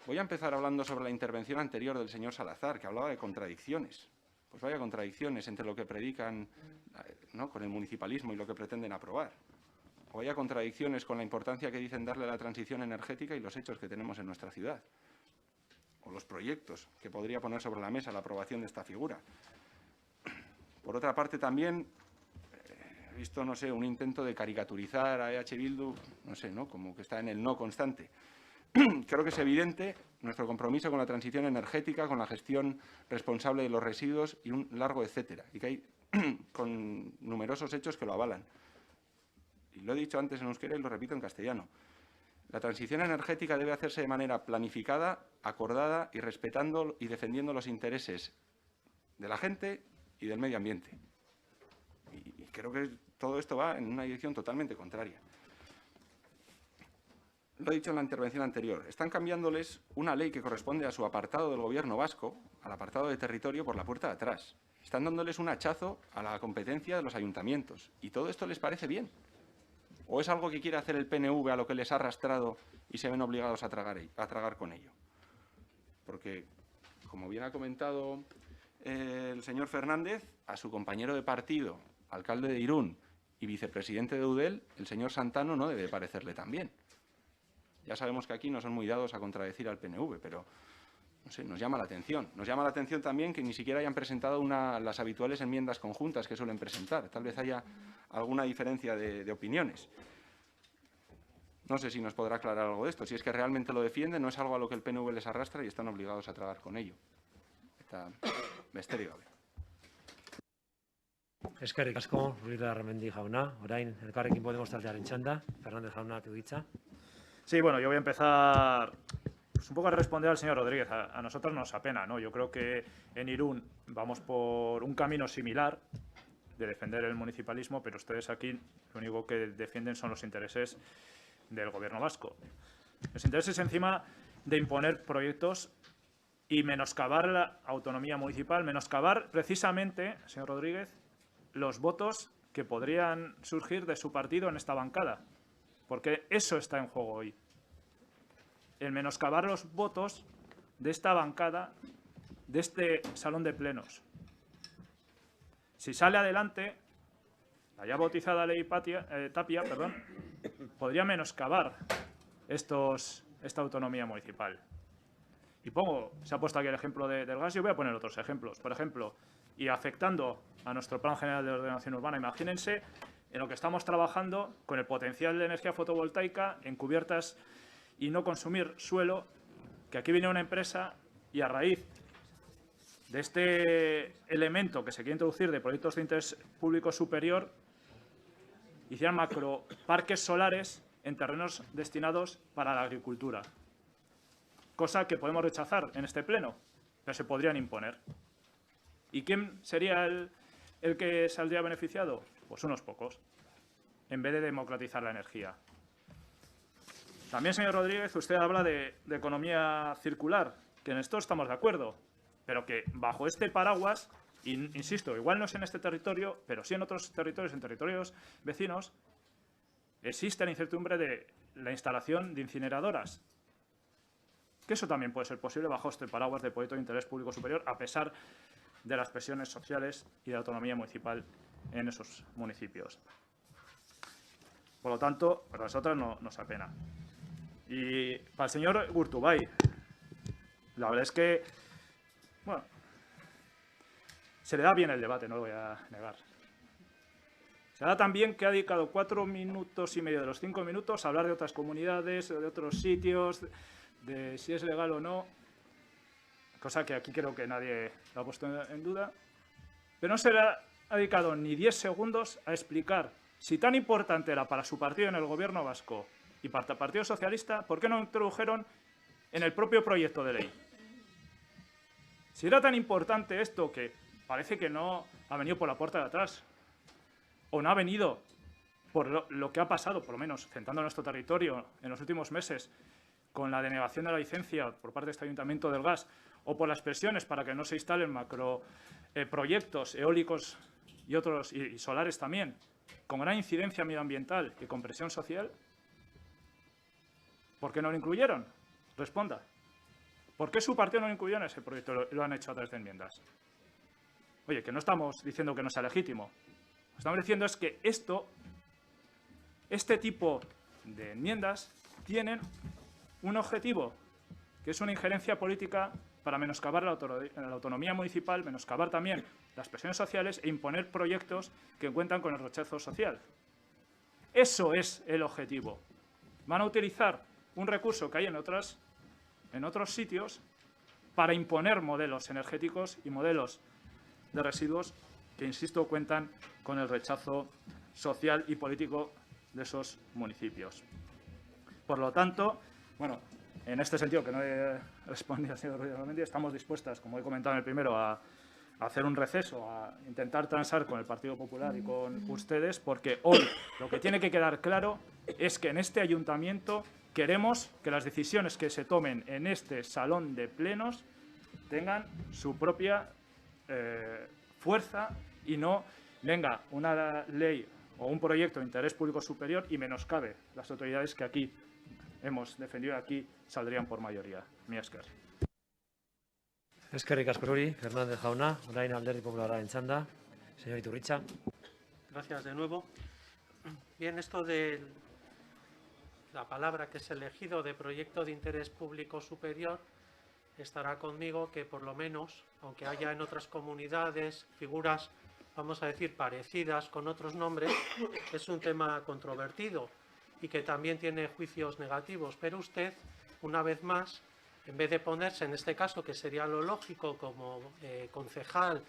[SPEAKER 7] voy a empezar hablando sobre la intervención anterior del señor Salazar, que hablaba de contradicciones. Pues vaya contradicciones entre lo que predican, ¿no?, con el municipalismo y lo que pretenden aprobar. O vaya contradicciones con la importancia que dicen darle a la transición energética y los hechos que tenemos en nuestra ciudad. O los proyectos que podría poner sobre la mesa la aprobación de esta figura. Por otra parte, también he visto, no sé, un intento de caricaturizar a EH Bildu, no sé, ¿no?, como que está en el no constante. Creo que es evidente nuestro compromiso con la transición energética, con la gestión responsable de los residuos y un largo etcétera, y que hay con numerosos hechos que lo avalan. Y lo he dicho antes en euskera y lo repito en castellano. La transición energética debe hacerse de manera planificada, acordada y respetando y defendiendo los intereses de la gente y del medio ambiente. Y creo que todo esto va en una dirección totalmente contraria. Lo he dicho en la intervención anterior, están cambiándoles una ley que corresponde a su apartado del Gobierno vasco, al apartado de territorio, por la puerta de atrás. Están dándoles un hachazo a la competencia de los ayuntamientos. ¿Y todo esto les parece bien? ¿O es algo que quiere hacer el PNV a lo que les ha arrastrado y se ven obligados a tragar con ello? Porque, como bien ha comentado el señor Fernández, a su compañero de partido, alcalde de Irún y vicepresidente de Eudel, el señor Santano, no debe parecerle tan bien. Ya sabemos que aquí no son muy dados a contradecir al PNV, pero no sé, nos llama la atención. Nos llama la atención también que ni siquiera hayan presentado las habituales enmiendas conjuntas que suelen presentar. Tal vez haya alguna diferencia de opiniones. No sé si nos podrá aclarar algo de esto. Si es que realmente lo defienden, no es algo a lo que el PNV les arrastra y están obligados a tragar con ello. Eta besterik gabe.
[SPEAKER 1] Eskerrik asko, Ruiz Larramendi jauna. Orain, Elkarrekin Podemos taldearen txanda. Fernández jaunak du hitza.
[SPEAKER 3] Sí, bueno, yo voy a empezar pues, un poco a responder al señor Rodríguez. A nosotros nos apena, ¿no? Yo creo que en Irún vamos por un camino similar de defender el municipalismo, pero ustedes aquí lo único que defienden son los intereses del Gobierno vasco. Los intereses encima de imponer proyectos y menoscabar la autonomía municipal, menoscabar precisamente, señor Rodríguez, los votos que podrían surgir de su partido en esta bancada. Porque eso está en juego hoy. El menoscabar los votos de esta bancada, de este salón de plenos. Si sale adelante, la ya bautizada ley Tapia, podría menoscabar esta autonomía municipal. Y se ha puesto aquí el ejemplo del gas, yo voy a poner otros ejemplos. Por ejemplo, y afectando a nuestro Plan General de Ordenación Urbana, imagínense en lo que estamos trabajando con el potencial de energía fotovoltaica en cubiertas y no consumir suelo, que aquí viene una empresa y a raíz de este elemento que se quiere introducir de proyectos de interés público superior, hicieran macroparques solares en terrenos destinados para la agricultura. Cosa que podemos rechazar en este pleno, pero se podrían imponer. ¿Y quién sería el que saldría beneficiado? Pues unos pocos, en vez de democratizar la energía. También, señor Rodríguez, usted habla de economía circular, que en esto estamos de acuerdo, pero que bajo este paraguas, insisto, igual no es en este territorio, pero sí en otros territorios, en territorios vecinos, existe la incertidumbre de la instalación de incineradoras. Que eso también puede ser posible bajo este paraguas de proyecto de interés público superior, a pesar de las presiones sociales y de la autonomía municipal en esos municipios. Por lo tanto, para nosotros no nos apena. Y para el señor Urtubay, la verdad es que, bueno, se le da bien el debate, no lo voy a negar. Se da tan bien que ha dedicado 4 minutos y medio de los 5 minutos a hablar de otras comunidades, de otros sitios, de si es legal o no, cosa que aquí creo que nadie lo ha puesto en duda, pero no se le ha dedicado ni 10 segundos a explicar si tan importante era para su partido en el gobierno vasco y para el Partido Socialista, ¿por qué no introdujeron en el propio proyecto de ley? Si era tan importante esto, que parece que no ha venido por la puerta de atrás, o no ha venido por lo que ha pasado, por lo menos centrando nuestro territorio en los últimos meses, con la denegación de la licencia por parte de este Ayuntamiento del gas, o por las presiones para que no se instalen macroproyectos eólicos y otros, y solares también, con gran incidencia medioambiental y con presión social, ¿por qué no lo incluyeron? Responda. ¿Por qué su partido no lo incluyó en ese proyecto? Lo han hecho a través de enmiendas. Oye, que no estamos diciendo que no sea legítimo. Lo que estamos diciendo es que este tipo de enmiendas tienen un objetivo, que es una injerencia política para menoscabar la autonomía municipal, menoscabar también las presiones sociales e imponer proyectos que cuentan con el rechazo social. Eso es el objetivo. Van a utilizar un recurso que hay en otros sitios para imponer modelos energéticos y modelos de residuos que, insisto, cuentan con el rechazo social y político de esos municipios. Por lo tanto, bueno, en este sentido, que no he respondido al señor Rodríguez, estamos dispuestas, como he comentado en el primero, a hacer un receso, a intentar transar con el Partido Popular y con ustedes, porque hoy lo que tiene que quedar claro es que en este ayuntamiento queremos que las decisiones que se tomen en este salón de plenos tengan su propia fuerza y no venga una ley o un proyecto de interés público superior y menoscabe las autoridades que aquí hemos defendido, aquí saldrían por mayoría. Mi esker.
[SPEAKER 1] Eskerrik asko zuri, Fernández jauna, orain Alderdi Popularraren txanda, señor Iturritza.
[SPEAKER 8] Gracias de nuevo. Bien, esto de la palabra que es elegido de proyecto de interés público superior, estará conmigo que por lo menos, aunque haya en otras comunidades figuras, vamos a decir, parecidas con otros nombres, es un tema controvertido y que también tiene juicios negativos. Pero usted, una vez más, en vez de ponerse, en este caso, que sería lo lógico como concejal,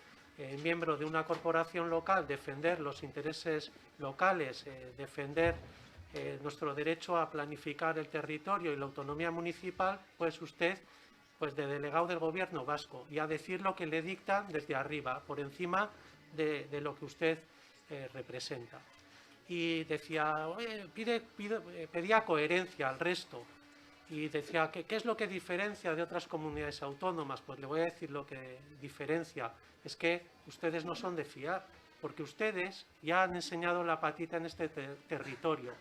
[SPEAKER 8] miembro de una corporación local, defender los intereses locales, defender nuestro derecho a planificar el territorio y la autonomía municipal, pues usted, pues de delegado del gobierno vasco, y a decir lo que le dictan desde arriba, por encima de lo que usted representa. Y decía, oye, pedía coherencia al resto. Y decía, ¿qué es lo que diferencia de otras comunidades autónomas? Pues le voy a decir lo que diferencia. Es que ustedes no son de fiar, porque ustedes ya han enseñado la patita en este territorio.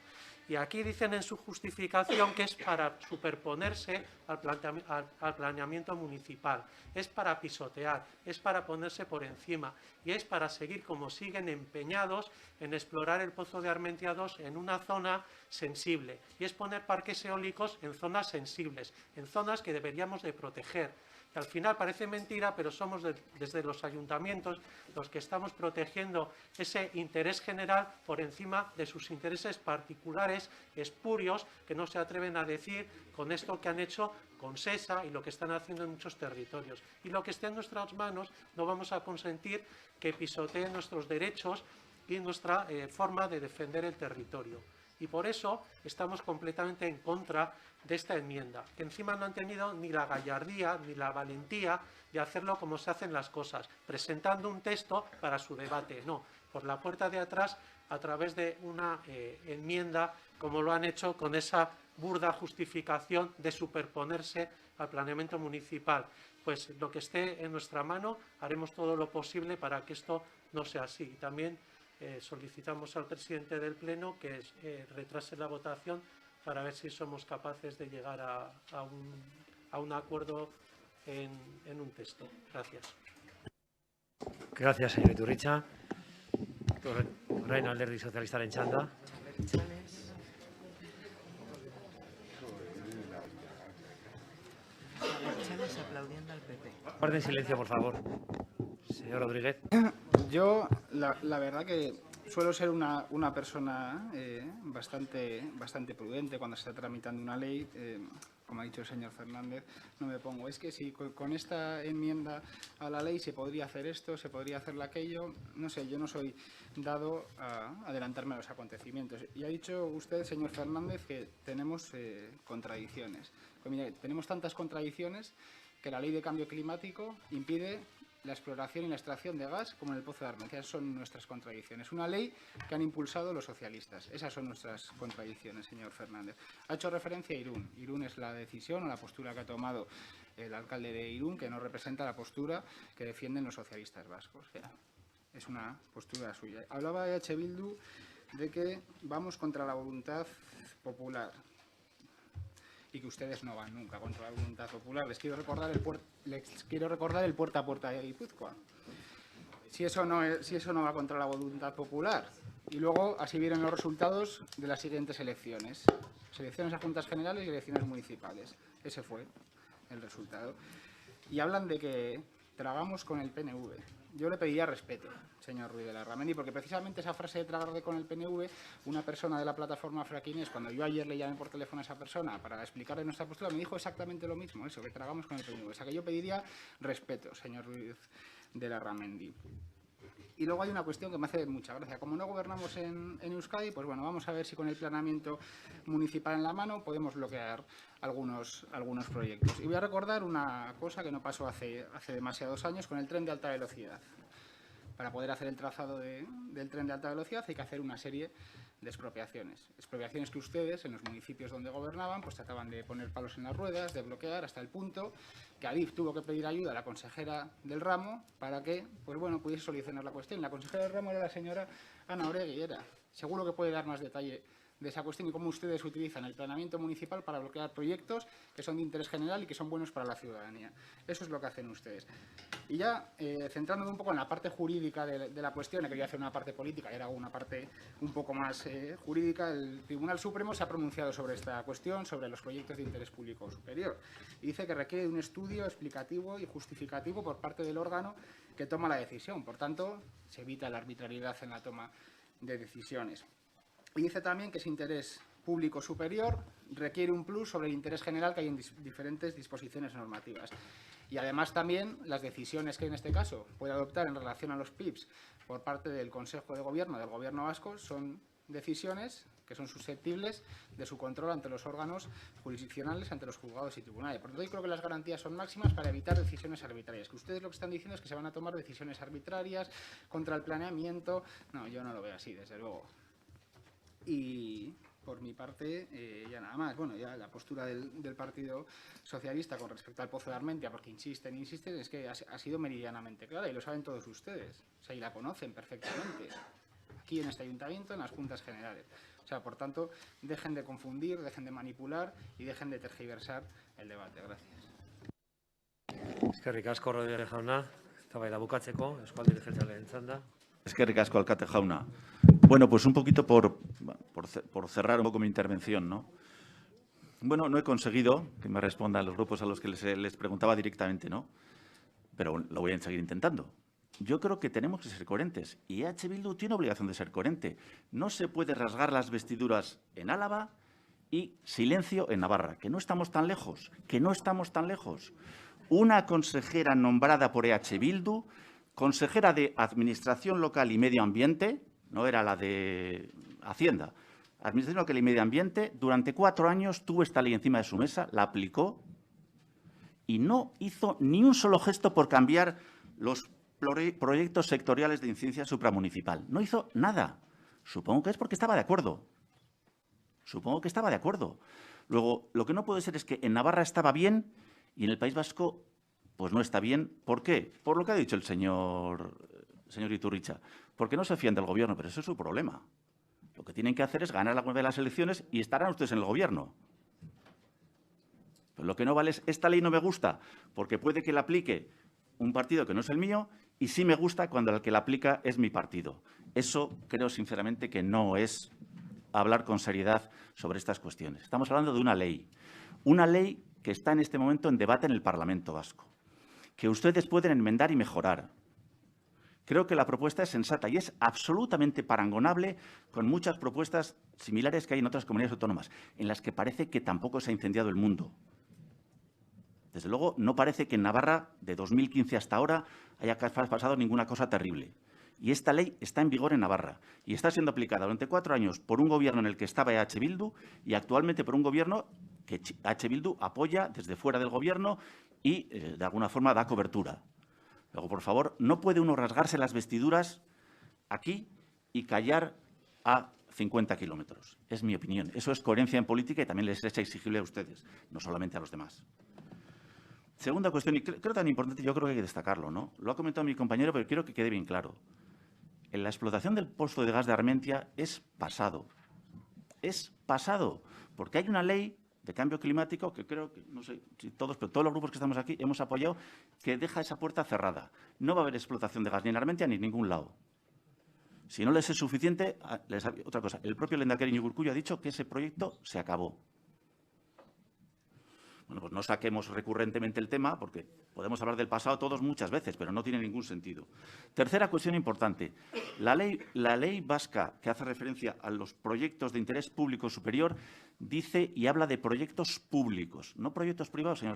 [SPEAKER 8] Y aquí dicen en su justificación que es para superponerse al planeamiento municipal, es para pisotear, es para ponerse por encima y es para seguir como siguen empeñados en explorar el Pozo de Armentia 2 en una zona sensible. Y es poner parques eólicos en zonas sensibles, en zonas que deberíamos de proteger. Que al final parece mentira, pero somos desde los ayuntamientos los que estamos protegiendo ese interés general por encima de sus intereses particulares, espurios, que no se atreven a decir con esto que han hecho con SESA y lo que están haciendo en muchos territorios. Y lo que esté en nuestras manos no vamos a consentir que pisoteen nuestros derechos y nuestra forma de defender el territorio. Y por eso estamos completamente en contra de esta enmienda, que encima no han tenido ni la gallardía ni la valentía de hacerlo como se hacen las cosas, presentando un texto para su debate. No, por la puerta de atrás a través de una enmienda, como lo han hecho con esa burda justificación de superponerse al planeamiento municipal. Pues lo que esté en nuestra mano, haremos todo lo posible para que esto no sea así. Y también solicitamos al presidente del Pleno que retrase la votación para ver si somos capaces de llegar a un acuerdo en un texto. Gracias.
[SPEAKER 1] Gracias, señor Iturritza. Orain Alderdi Sozialistaren txanda.
[SPEAKER 11] Aplaudiendo al PP.
[SPEAKER 1] Guarden silencio, por favor. Señor Rodríguez.
[SPEAKER 9] Yo, la verdad que suelo ser una persona bastante prudente cuando se está tramitando una ley. Como ha dicho el señor Fernández, no me pongo. Es que si con esta enmienda a la ley se podría hacer esto, se podría hacer aquello, no sé, yo no soy dado a adelantarme a los acontecimientos. Y ha dicho usted, señor Fernández, que tenemos contradicciones. Pues mire, tenemos tantas contradicciones que la ley de cambio climático impide la exploración y la extracción de gas como en el Pozo de Armentia. Esas son nuestras contradicciones. Una ley que han impulsado los socialistas. Esas son nuestras contradicciones, señor Fernández. Ha hecho referencia a Irún. Irún es la decisión o la postura que ha tomado el alcalde de Irún, que no representa la postura que defienden los socialistas vascos. O sea, es una postura suya. Hablaba EH Bildu de que vamos contra la voluntad popular y que ustedes no van nunca contra la voluntad popular. Les quiero recordar el puerta a puerta de Guipúzcoa. Si eso no va contra la voluntad popular. Y luego así vienen los resultados de las siguientes elecciones. Elecciones a Juntas Generales y elecciones municipales. Ese fue el resultado. Y hablan de que tragamos con el PNV. Yo le pediría respeto, señor Ruiz de Larramendi, porque precisamente esa frase de tragar con el PNV, una persona de la plataforma Fraquines, cuando yo ayer le llamé por teléfono a esa persona para explicarle nuestra postura, me dijo exactamente lo mismo, eso, que tragamos con el PNV. O sea que yo pediría respeto, señor Ruiz de Larramendi. Y luego hay una cuestión que me hace mucha gracia. Como no gobernamos en Euskadi, pues bueno, vamos a ver si con el planeamiento municipal en la mano podemos bloquear algunos proyectos. Y voy a recordar una cosa que no pasó hace demasiados años con el tren de alta velocidad. Para poder hacer el trazado del tren de alta velocidad hay que hacer una serie de expropiaciones. Expropiaciones que ustedes, en los municipios donde gobernaban, pues trataban de poner palos en las ruedas, de bloquear, hasta el punto que Adif tuvo que pedir ayuda a la consejera del ramo para que, pues bueno, pudiese solucionar la cuestión. La consejera del ramo era la señora Ana Oregui. Seguro que puede dar más detalle de esa cuestión y cómo ustedes utilizan el planeamiento municipal para bloquear proyectos que son de interés general y que son buenos para la ciudadanía. Eso es lo que hacen ustedes. Y ya, centrándome un poco en la parte jurídica de la cuestión, que quería hacer una parte política y era una parte un poco más jurídica, el Tribunal Supremo se ha pronunciado sobre esta cuestión, sobre los proyectos de interés público superior. Y dice que requiere un estudio explicativo y justificativo por parte del órgano que toma la decisión. Por tanto, se evita la arbitrariedad en la toma de decisiones. Y dice también que ese interés público superior requiere un plus sobre el interés general que hay en diferentes disposiciones normativas. Y además también las decisiones que en este caso puede adoptar en relación a los PIBs por parte del Consejo de Gobierno del Gobierno vasco son decisiones que son susceptibles de su control ante los órganos jurisdiccionales, ante los juzgados y tribunales. Por lo tanto, yo creo que las garantías son máximas para evitar decisiones arbitrarias. Que ustedes lo que están diciendo es que se van a tomar decisiones arbitrarias contra el planeamiento. No, yo no lo veo así, desde luego. Y por mi parte, ya nada más. Bueno, ya la postura del Partido Socialista con respecto al Pozo de Armentia, porque insisten, es que ha sido meridianamente clara y lo saben todos ustedes. O sea, y la conocen perfectamente. Aquí en este ayuntamiento, en las juntas generales. O sea, por tanto, dejen de confundir, dejen de manipular y dejen de tergiversar el debate. Gracias.
[SPEAKER 1] Eskerrik asko Rodríguez jauna, eztabaida bukatzeko, Eusko Alderdi Jeltzalearen txanda.
[SPEAKER 10] Eskerrik asko alkate jauna. Bueno, pues un poquito por cerrar un poco mi intervención, ¿no? Bueno, no he conseguido que me respondan los grupos a los que les preguntaba directamente, ¿no? Pero lo voy a seguir intentando. Yo creo que tenemos que ser coherentes y EH Bildu tiene obligación de ser coherente. No se puede rasgar las vestiduras en Álava y silencio en Navarra, que no estamos tan lejos, Una consejera nombrada por EH Bildu, consejera de Administración Local y Medio Ambiente, no era la de Hacienda, Administración Local y Medio Ambiente, durante 4 años tuvo esta ley encima de su mesa, la aplicó y no hizo ni un solo gesto por cambiar los proyectos sectoriales de incidencia supramunicipal. No hizo nada. Supongo que es porque estaba de acuerdo. Supongo que estaba de acuerdo. Luego, lo que no puede ser es que en Navarra estaba bien y en el País Vasco pues no está bien. ¿Por qué? Por lo que ha dicho el señor Iturricha. Porque no se fían del Gobierno, pero eso es su problema. Lo que tienen que hacer es ganar alguna de las elecciones y estarán ustedes en el Gobierno. Pero lo que no vale es, esta ley no me gusta, porque puede que la aplique un partido que no es el mío, y sí me gusta cuando el que la aplica es mi partido. Eso creo sinceramente que no es hablar con seriedad sobre estas cuestiones. Estamos hablando de una ley que está en este momento en debate en el Parlamento Vasco, que ustedes pueden enmendar y mejorar. Creo que la propuesta es sensata y es absolutamente parangonable con muchas propuestas similares que hay en otras comunidades autónomas, en las que parece que tampoco se ha incendiado el mundo. Desde luego, no parece que en Navarra, de 2015 hasta ahora, haya pasado ninguna cosa terrible. Y esta ley está en vigor en Navarra y está siendo aplicada durante 4 años por un gobierno en el que estaba EH Bildu y actualmente por un gobierno que EH Bildu apoya desde fuera del gobierno y, de alguna forma, da cobertura. Luego, por favor, no puede uno rasgarse las vestiduras aquí y callar a 50 kilómetros. Es mi opinión. Eso es coherencia en política y también les es exigible a ustedes, no solamente a los demás. Segunda cuestión, y creo tan importante, yo creo que hay que destacarlo, ¿no? Lo ha comentado mi compañero, pero quiero que quede bien claro. En la explotación del pozo de gas de Armentia es pasado. Es pasado, porque hay una ley de cambio climático que creo que, no sé si todos, pero todos los grupos que estamos aquí hemos apoyado, que deja esa puerta cerrada. No va a haber explotación de gas ni en Armentia ni en ningún lado. Si no les es suficiente, otra cosa, el propio Lehendakari Iñigo Urkullu ha dicho que ese proyecto se acabó. Bueno, pues no saquemos recurrentemente el tema, porque podemos hablar del pasado todos muchas veces, pero no tiene ningún sentido. Tercera cuestión importante. La ley vasca que hace referencia a los proyectos de interés público superior dice y habla de proyectos públicos, no proyectos privados, señor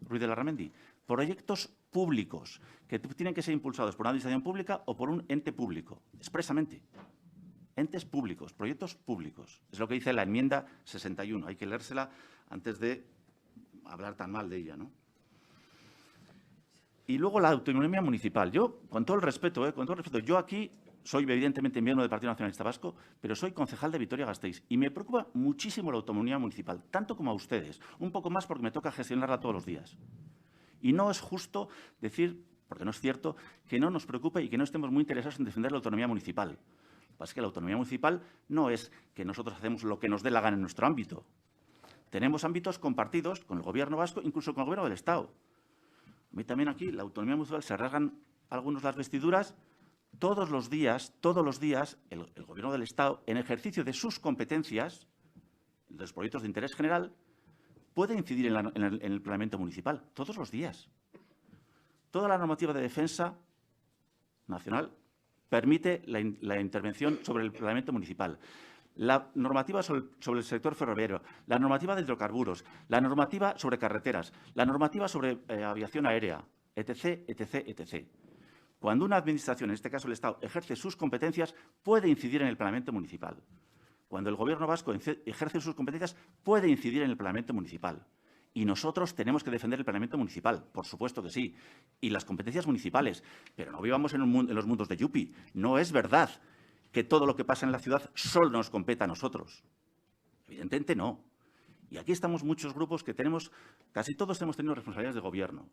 [SPEAKER 10] Ruiz de Larramendi, proyectos públicos que tienen que ser impulsados por una administración pública o por un ente público, expresamente. Entes públicos, proyectos públicos. Es lo que dice la enmienda 61. Hay que leérsela antes de hablar tan mal de ella, ¿no? Y luego la autonomía municipal. Yo, con todo el respeto, yo aquí soy evidentemente miembro del Partido Nacionalista Vasco, pero soy concejal de Vitoria-Gasteiz y me preocupa muchísimo la autonomía municipal, tanto como a ustedes, un poco más porque me toca gestionarla todos los días. Y no es justo decir, porque no es cierto, que no nos preocupe y que no estemos muy interesados en defender la autonomía municipal. Lo que pasa es que la autonomía municipal no es que nosotros hacemos lo que nos dé la gana en nuestro ámbito. Tenemos ámbitos compartidos con el Gobierno vasco, incluso con el Gobierno del Estado. A mí también aquí, la autonomía municipal, se rasgan algunos las vestiduras. Todos los días, el Gobierno del Estado, en ejercicio de sus competencias, de los proyectos de interés general, puede incidir en el planeamiento municipal. Todos los días. Toda la normativa de defensa nacional permite la intervención sobre el planeamiento municipal. La normativa sobre el sector ferroviario, la normativa de hidrocarburos, la normativa sobre carreteras, la normativa sobre aviación aérea, etc., etc., etc. Cuando una administración, en este caso el Estado, ejerce sus competencias, puede incidir en el planeamiento municipal. Cuando el Gobierno vasco ejerce sus competencias, puede incidir en el planeamiento municipal. Y nosotros tenemos que defender el planeamiento municipal, por supuesto que sí, y las competencias municipales. Pero no vivamos en los mundos de Yupi. No es verdad que todo lo que pasa en la ciudad solo nos compete a nosotros. Evidentemente no. Y aquí estamos muchos grupos que casi todos hemos tenido responsabilidades de gobierno.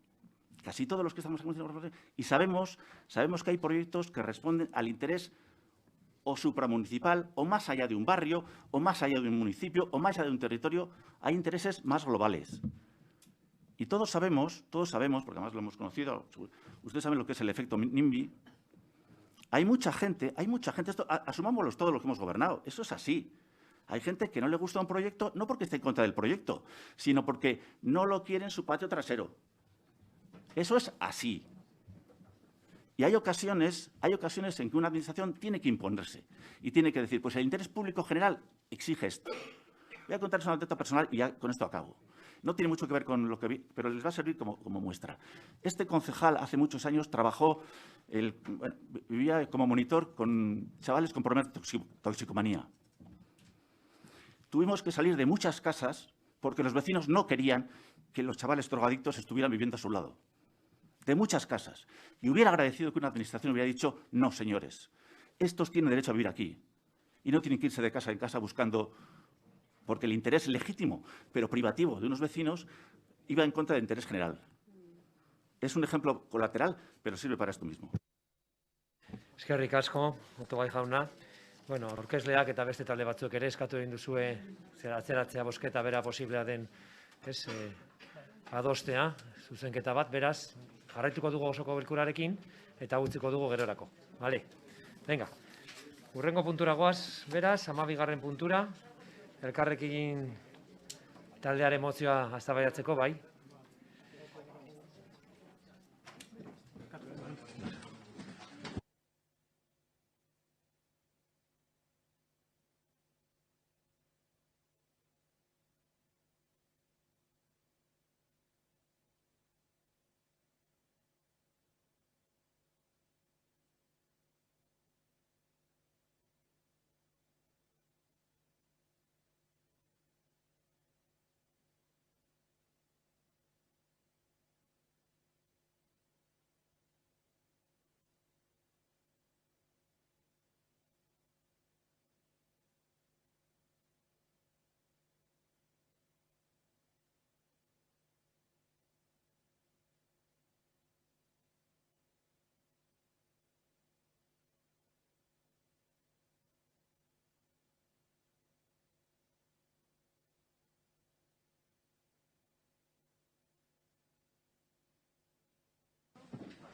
[SPEAKER 10] Casi todos los que estamos aquí hemos tenido responsabilidades. Y sabemos que hay proyectos que responden al interés o supramunicipal, o más allá de un barrio, o más allá de un municipio, o más allá de un territorio. Hay intereses más globales. Y todos sabemos, porque además lo hemos conocido, ustedes saben lo que es el efecto NIMBY. Hay mucha gente, esto, asumámoslo todos los que hemos gobernado, eso es así. Hay gente que no le gusta un proyecto, no porque esté en contra del proyecto, sino porque no lo quiere en su patio trasero. Eso es así. Y hay ocasiones en que una administración tiene que imponerse y tiene que decir, pues el interés público general exige esto. Voy a contarles una anécdota personal y ya con esto acabo. No tiene mucho que ver con lo que vi, pero les va a servir como muestra. Este concejal hace muchos años vivía como monitor con chavales con problemas de toxicomanía. Tuvimos que salir de muchas casas porque los vecinos no querían que los chavales drogadictos estuvieran viviendo a su lado. de muchas casas. Y hubiera agradecido que una administración hubiera dicho, no, señores, estos tienen derecho a vivir aquí. Y no tienen que irse de casa en casa buscando, porque el interés legítimo, pero privativo, de unos vecinos, iba en contra del interés general. Es un ejemplo colateral, pero sirve para esto mismo.
[SPEAKER 1] Eskerrik asko, Otogai jauna. Bueno, aurkezleak eta beste talde batzuk ere eskatu egin duzue atzeratzea bozketa bera posiblea den adostea, zuzenketa bat, beraz, jarraituko dugu osoko bilkurarekin eta utziko dugu gerorako. Vale, venga. Hurrengo puntura goaz, beraz, 12. puntura, Elkarrekin taldearen mozioa eztabaidatzeko, bai.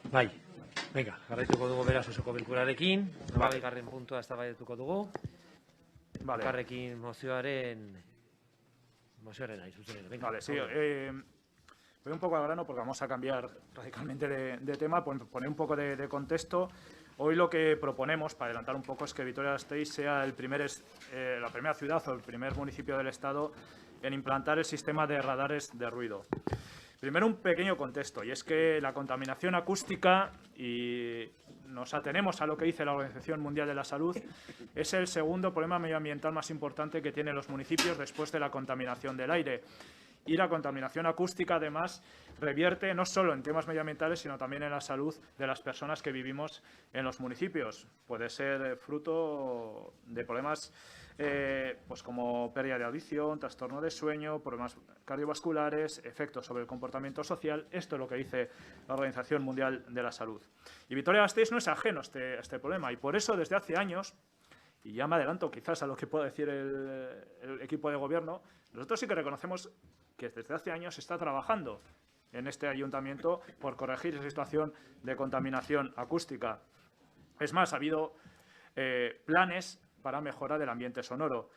[SPEAKER 1] Bai, venga, jarraituko dugu beraz osoko bilkurarekin, 12. puntua eztabaidatuko dugu.
[SPEAKER 3] Vale.
[SPEAKER 1] Elkarrekin mozioaren nahi, zuzenera. Venga,
[SPEAKER 3] Vale, sí. Voy un poco al grano porque vamos a cambiar radicalmente de tema, poner un poco de contexto. Hoy lo que proponemos, para adelantar un poco, es que Vitoria-Gasteiz sea la primera ciudad o el primer municipio del Estado en implantar el sistema de radares de ruido. Primero, un pequeño contexto, y es que la contaminación acústica, y nos atenemos a lo que dice la Organización Mundial de la Salud, es el segundo problema medioambiental más importante que tienen los municipios después de la contaminación del aire. Y la contaminación acústica, además, revierte no solo en temas medioambientales, sino también en la salud de las personas que vivimos en los municipios. Puede ser fruto de problemas pues como pérdida de audición, trastorno de sueño, problemas cardiovasculares, efectos sobre el comportamiento social. Esto es lo que dice la Organización Mundial de la Salud. Y Vitoria-Gasteiz no es ajeno a este problema, y por eso desde hace años, y ya me adelanto quizás a lo que pueda decir el equipo de gobierno, nosotros sí que reconocemos que desde hace años se está trabajando en este ayuntamiento por corregir esa situación de contaminación acústica. Es más, ha habido planes para mejorar el ambiente sonoro.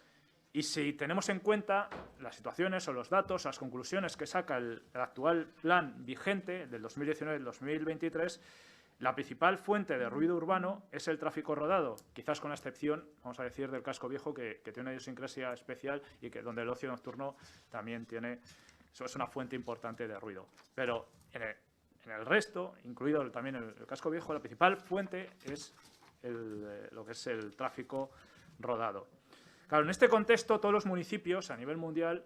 [SPEAKER 3] Y si tenemos en cuenta las situaciones o los datos, las conclusiones que saca el actual plan vigente del 2019-2023, la principal fuente de ruido urbano es el tráfico rodado, quizás con la excepción, vamos a decir, del casco viejo, que tiene una idiosincrasia especial y que donde el ocio nocturno también eso es una fuente importante de ruido. Pero en el resto, incluido también el casco viejo, la principal fuente es lo que es el tráfico rodado. Claro, en este contexto, todos los municipios a nivel mundial,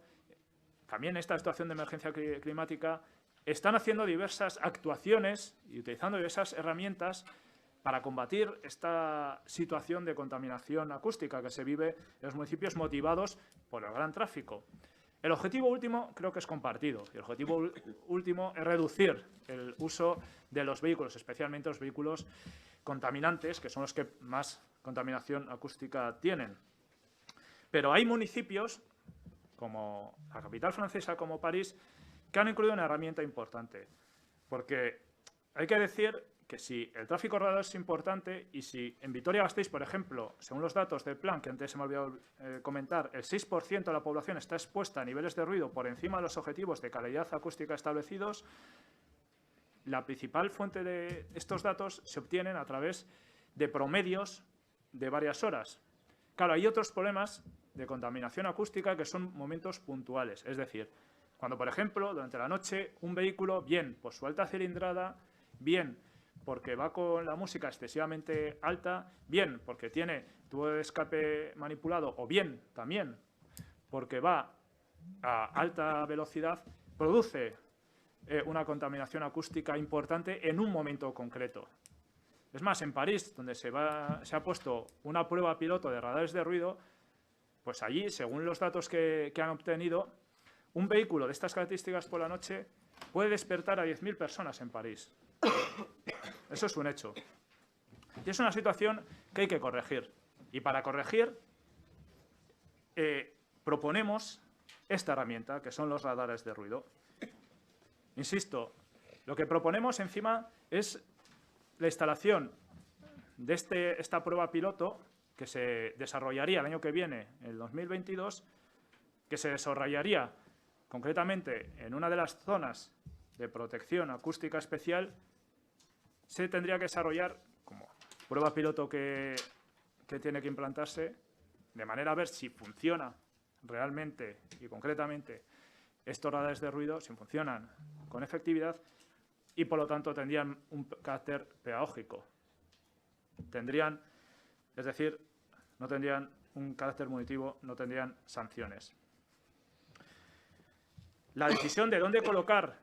[SPEAKER 3] también en esta situación de emergencia climática, están haciendo diversas actuaciones y utilizando diversas herramientas para combatir esta situación de contaminación acústica que se vive en los municipios motivados por el gran tráfico. El objetivo último creo que es compartido, y el objetivo último es reducir el uso de los vehículos, especialmente los vehículos contaminantes, que son los que más contaminación acústica tienen. Pero hay municipios, como la capital francesa, como París, que han incluido una herramienta importante. Porque hay que decir que si el tráfico rodado es importante y si en Vitoria-Gasteiz, por ejemplo, según los datos del plan, que antes se me ha olvidado comentar, el 6% de la población está expuesta a niveles de ruido por encima de los objetivos de calidad acústica establecidos, la principal fuente de estos datos se obtienen a través de promedios de varias horas. Claro, hay otros problemas de contaminación acústica que son momentos puntuales. Es decir, cuando, por ejemplo, durante la noche, un vehículo, bien por su alta cilindrada, bien porque va con la música excesivamente alta, bien porque tiene tubo de escape manipulado, o bien también porque va a alta velocidad, produce una contaminación acústica importante en un momento concreto. Es más, en París, donde se ha puesto una prueba piloto de radares de ruido, pues allí, según los datos que han obtenido, un vehículo de estas características por la noche puede despertar a 10.000 personas en París. Eso es un hecho. Y es una situación que hay que corregir. Y para corregir, proponemos esta herramienta, que son los radares de ruido. Insisto, lo que proponemos encima es la instalación de esta prueba piloto que se desarrollaría el año que viene, el 2022, que se desarrollaría concretamente en una de las zonas de protección acústica especial. Se tendría que desarrollar como prueba piloto que tiene que implantarse, de manera a ver si funciona realmente y concretamente estos radares de ruido, si funcionan con efectividad y, por lo tanto, tendrían un carácter pedagógico. Es decir, no tendrían un carácter punitivo, no tendrían sanciones. La decisión de dónde colocar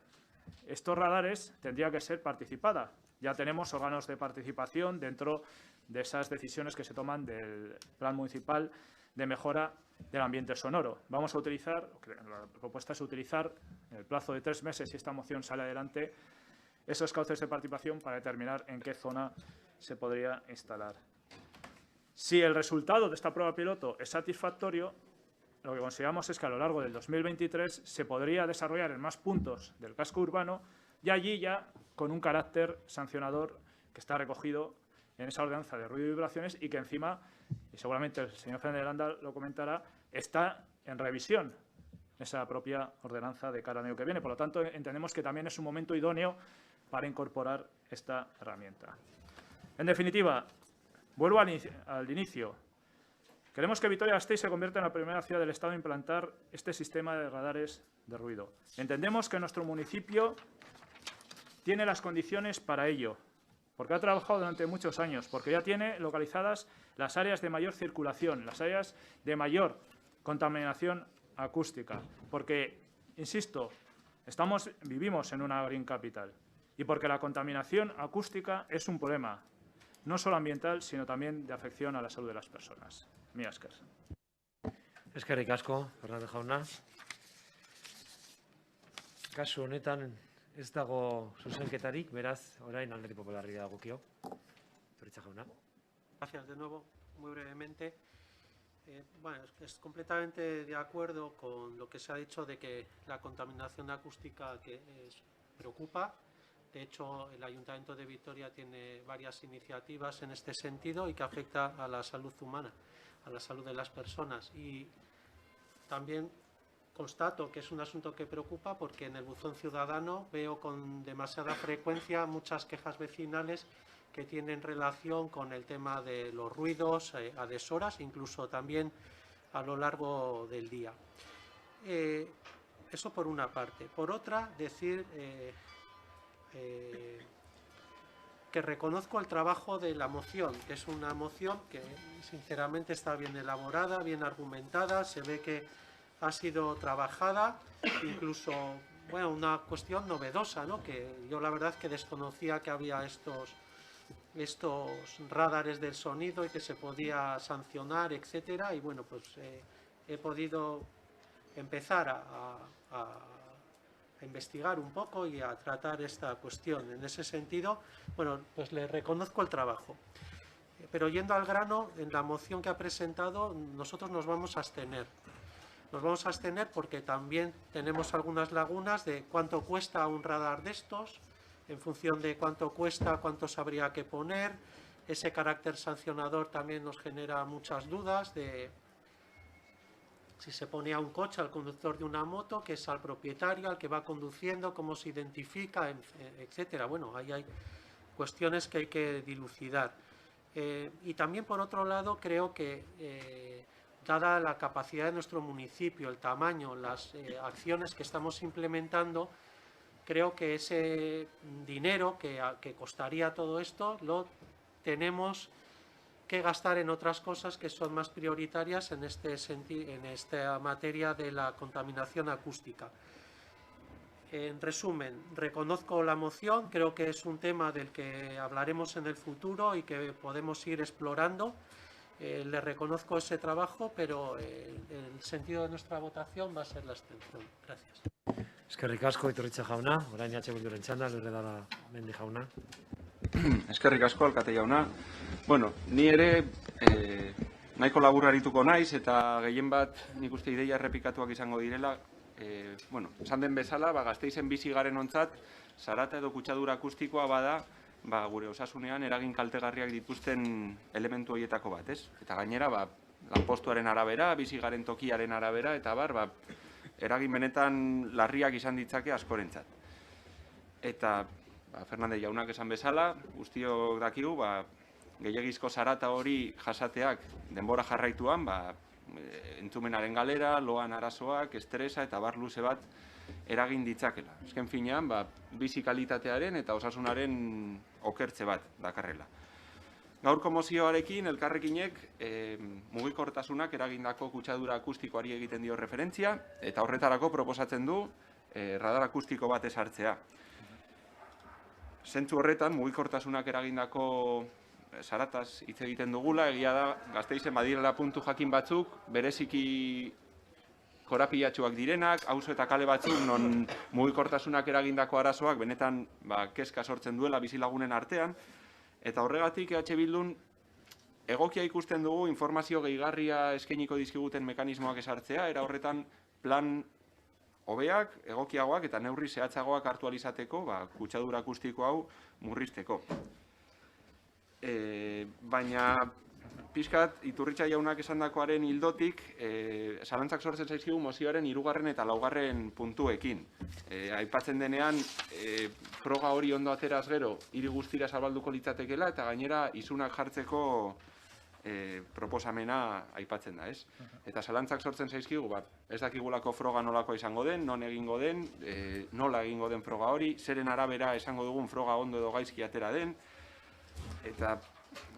[SPEAKER 3] estos radares tendría que ser participada. Ya tenemos órganos de participación dentro de esas decisiones que se toman del Plan Municipal de Mejora del Ambiente Sonoro. Vamos a utilizar, la propuesta es utilizar en el plazo de 3 meses, si esta moción sale adelante, esos cauces de participación para determinar en qué zona se podría instalar. Si el resultado de esta prueba piloto es satisfactorio, lo que consideramos es que a lo largo del 2023 se podría desarrollar en más puntos del casco urbano y allí ya con un carácter sancionador que está recogido en esa ordenanza de ruido y vibraciones y que encima, y seguramente el señor Fernández de Landa lo comentará, está en revisión esa propia ordenanza de cara al año que viene. Por lo tanto, entendemos que también es un momento idóneo para incorporar esta herramienta. En definitiva, vuelvo al inicio. Queremos que Vitoria-Gasteiz se convierta en la primera ciudad del Estado en implantar este sistema de radares de ruido. Entendemos que nuestro municipio tiene las condiciones para ello, porque ha trabajado durante muchos años, porque ya tiene localizadas las áreas de mayor circulación, las áreas de mayor contaminación acústica, porque, insisto, vivimos en una green capital y porque la contaminación acústica es un problema, no solo ambiental, sino también de afección a la salud de las personas. Mila esker.
[SPEAKER 1] Eskerrik asko, Fernández jauna. Kasu honetan ez dago zuzenketarik, beraz, orain Alderdi Popularrari dagokio. Zorrotza jauna.
[SPEAKER 8] Gracias de nuevo, muy brevemente. Bueno, es completamente de acuerdo con lo que se ha dicho de que la contaminación acústica preocupa. De hecho, el Ayuntamiento de Vitoria tiene varias iniciativas en este sentido y que afecta a la salud humana, a la salud de las personas. Y también constato que es un asunto que preocupa porque en el buzón ciudadano veo con demasiada frecuencia muchas quejas vecinales que tienen relación con el tema de los ruidos a deshoras, incluso también a lo largo del día. Eso por una parte. Por otra, decir que reconozco el trabajo de la moción, que es una moción que sinceramente está bien elaborada, bien argumentada, se ve que ha sido trabajada, incluso, bueno, una cuestión novedosa, ¿no? Que yo la verdad que desconocía que había estos radares del sonido y que se podía sancionar, etcétera, y bueno, pues he podido empezar a investigar un poco y a tratar esta cuestión. En ese sentido, bueno, pues le reconozco el trabajo. Pero yendo al grano, en la moción que ha presentado, nosotros nos vamos a abstener. Nos vamos a abstener porque también tenemos algunas lagunas de cuánto cuesta un radar de estos, en función de cuánto cuesta, cuántos habría que poner. Ese carácter sancionador también nos genera muchas dudas de si se pone a un coche, al conductor de una moto, que es al propietario, al que va conduciendo, cómo se identifica, etcétera. Bueno, ahí hay cuestiones que hay que dilucidar. Y también, por otro lado, creo que, dada la capacidad de nuestro municipio, el tamaño, las acciones que estamos implementando, creo que ese dinero que costaría todo esto lo tenemos que gastar en otras cosas que son más prioritarias en esta materia de la contaminación acústica. En resumen, reconozco la moción, creo que es un tema del que hablaremos en el futuro y que podemos ir explorando. Le reconozco ese trabajo, pero el sentido de nuestra votación va a ser la abstención. Gracias.
[SPEAKER 1] Eskerrik asko, Iturritza jauna. Orain Bilduren txanda, Lurredara Mendi jauna.
[SPEAKER 7] Eskerrik asko, alkate jauna. Bueno, ni ere nahiko labur arituko naiz, eta gehien bat nik uste ideia errepikatuak izango direla. Bueno, esan den bezala, Gasteizen bizi garen ontzat, zarata edo kutsadura akustikoa bada, gure osasunean eragin kaltegarriak dituzten elementu horietako bat, ez? Eta gainera, lanpostuaren arabera, bizi garen tokiaren arabera, eta eragin benetan larriak izan ditzake askorentzat. Eta Fernandez jaunak esan bezala, guztiok dakigu, gehiagizko zarata hori jasateak denbora jarraituan, entzumenaren galera, loan arazoak, estresa eta bar luze bat eragin ditzakela. Azken finean, bizi kalitatearen eta osasunaren okertze bat dakarrela. Gaurko mozioarekin, elkarrekinek mugikortasunak eragindako kutsadura akustikoari egiten dio referentzia, eta horretarako proposatzen du radar akustiko bat ezartzea. Zentzu horretan, mugikortasunak eragindako zarataz hitz egiten dugula, egia da, Gasteizen badirela puntu jakin batzuk, bereziki korapilatsuak direnak, auzo eta kale batzuk, non mugikortasunak eragindako arazoak benetan kezka sortzen duela bizilagunen artean, eta horregatik EH Bildun egokia ikusten dugu informazio gehigarria eskainiko dizkiguten mekanismoak ezartzea, era horretan plan hobeak, egokiagoak eta neurri zehatzagoak hartu ahal izateko, kutsadura akustiko hau murrizteko. Baina pixkat, Iturritza jaunak esandakoaren ildotik, zalantzak sortzen zaizkigu mozioaren 3. eta 4. puntuekin. Aipatzen denean, froga hori ondo ateraz gero, hiri guztira zabalduko litzatekela, eta gainera isunak jartzeko proposamena aipatzen da, ez? Eta zalantzak sortzen zaizkigu, ez dakigulako froga nolakoa izango den, non egingo den, nola egingo den froga hori, zeren arabera esango dugun froga ondo edo gaizki atera den, eta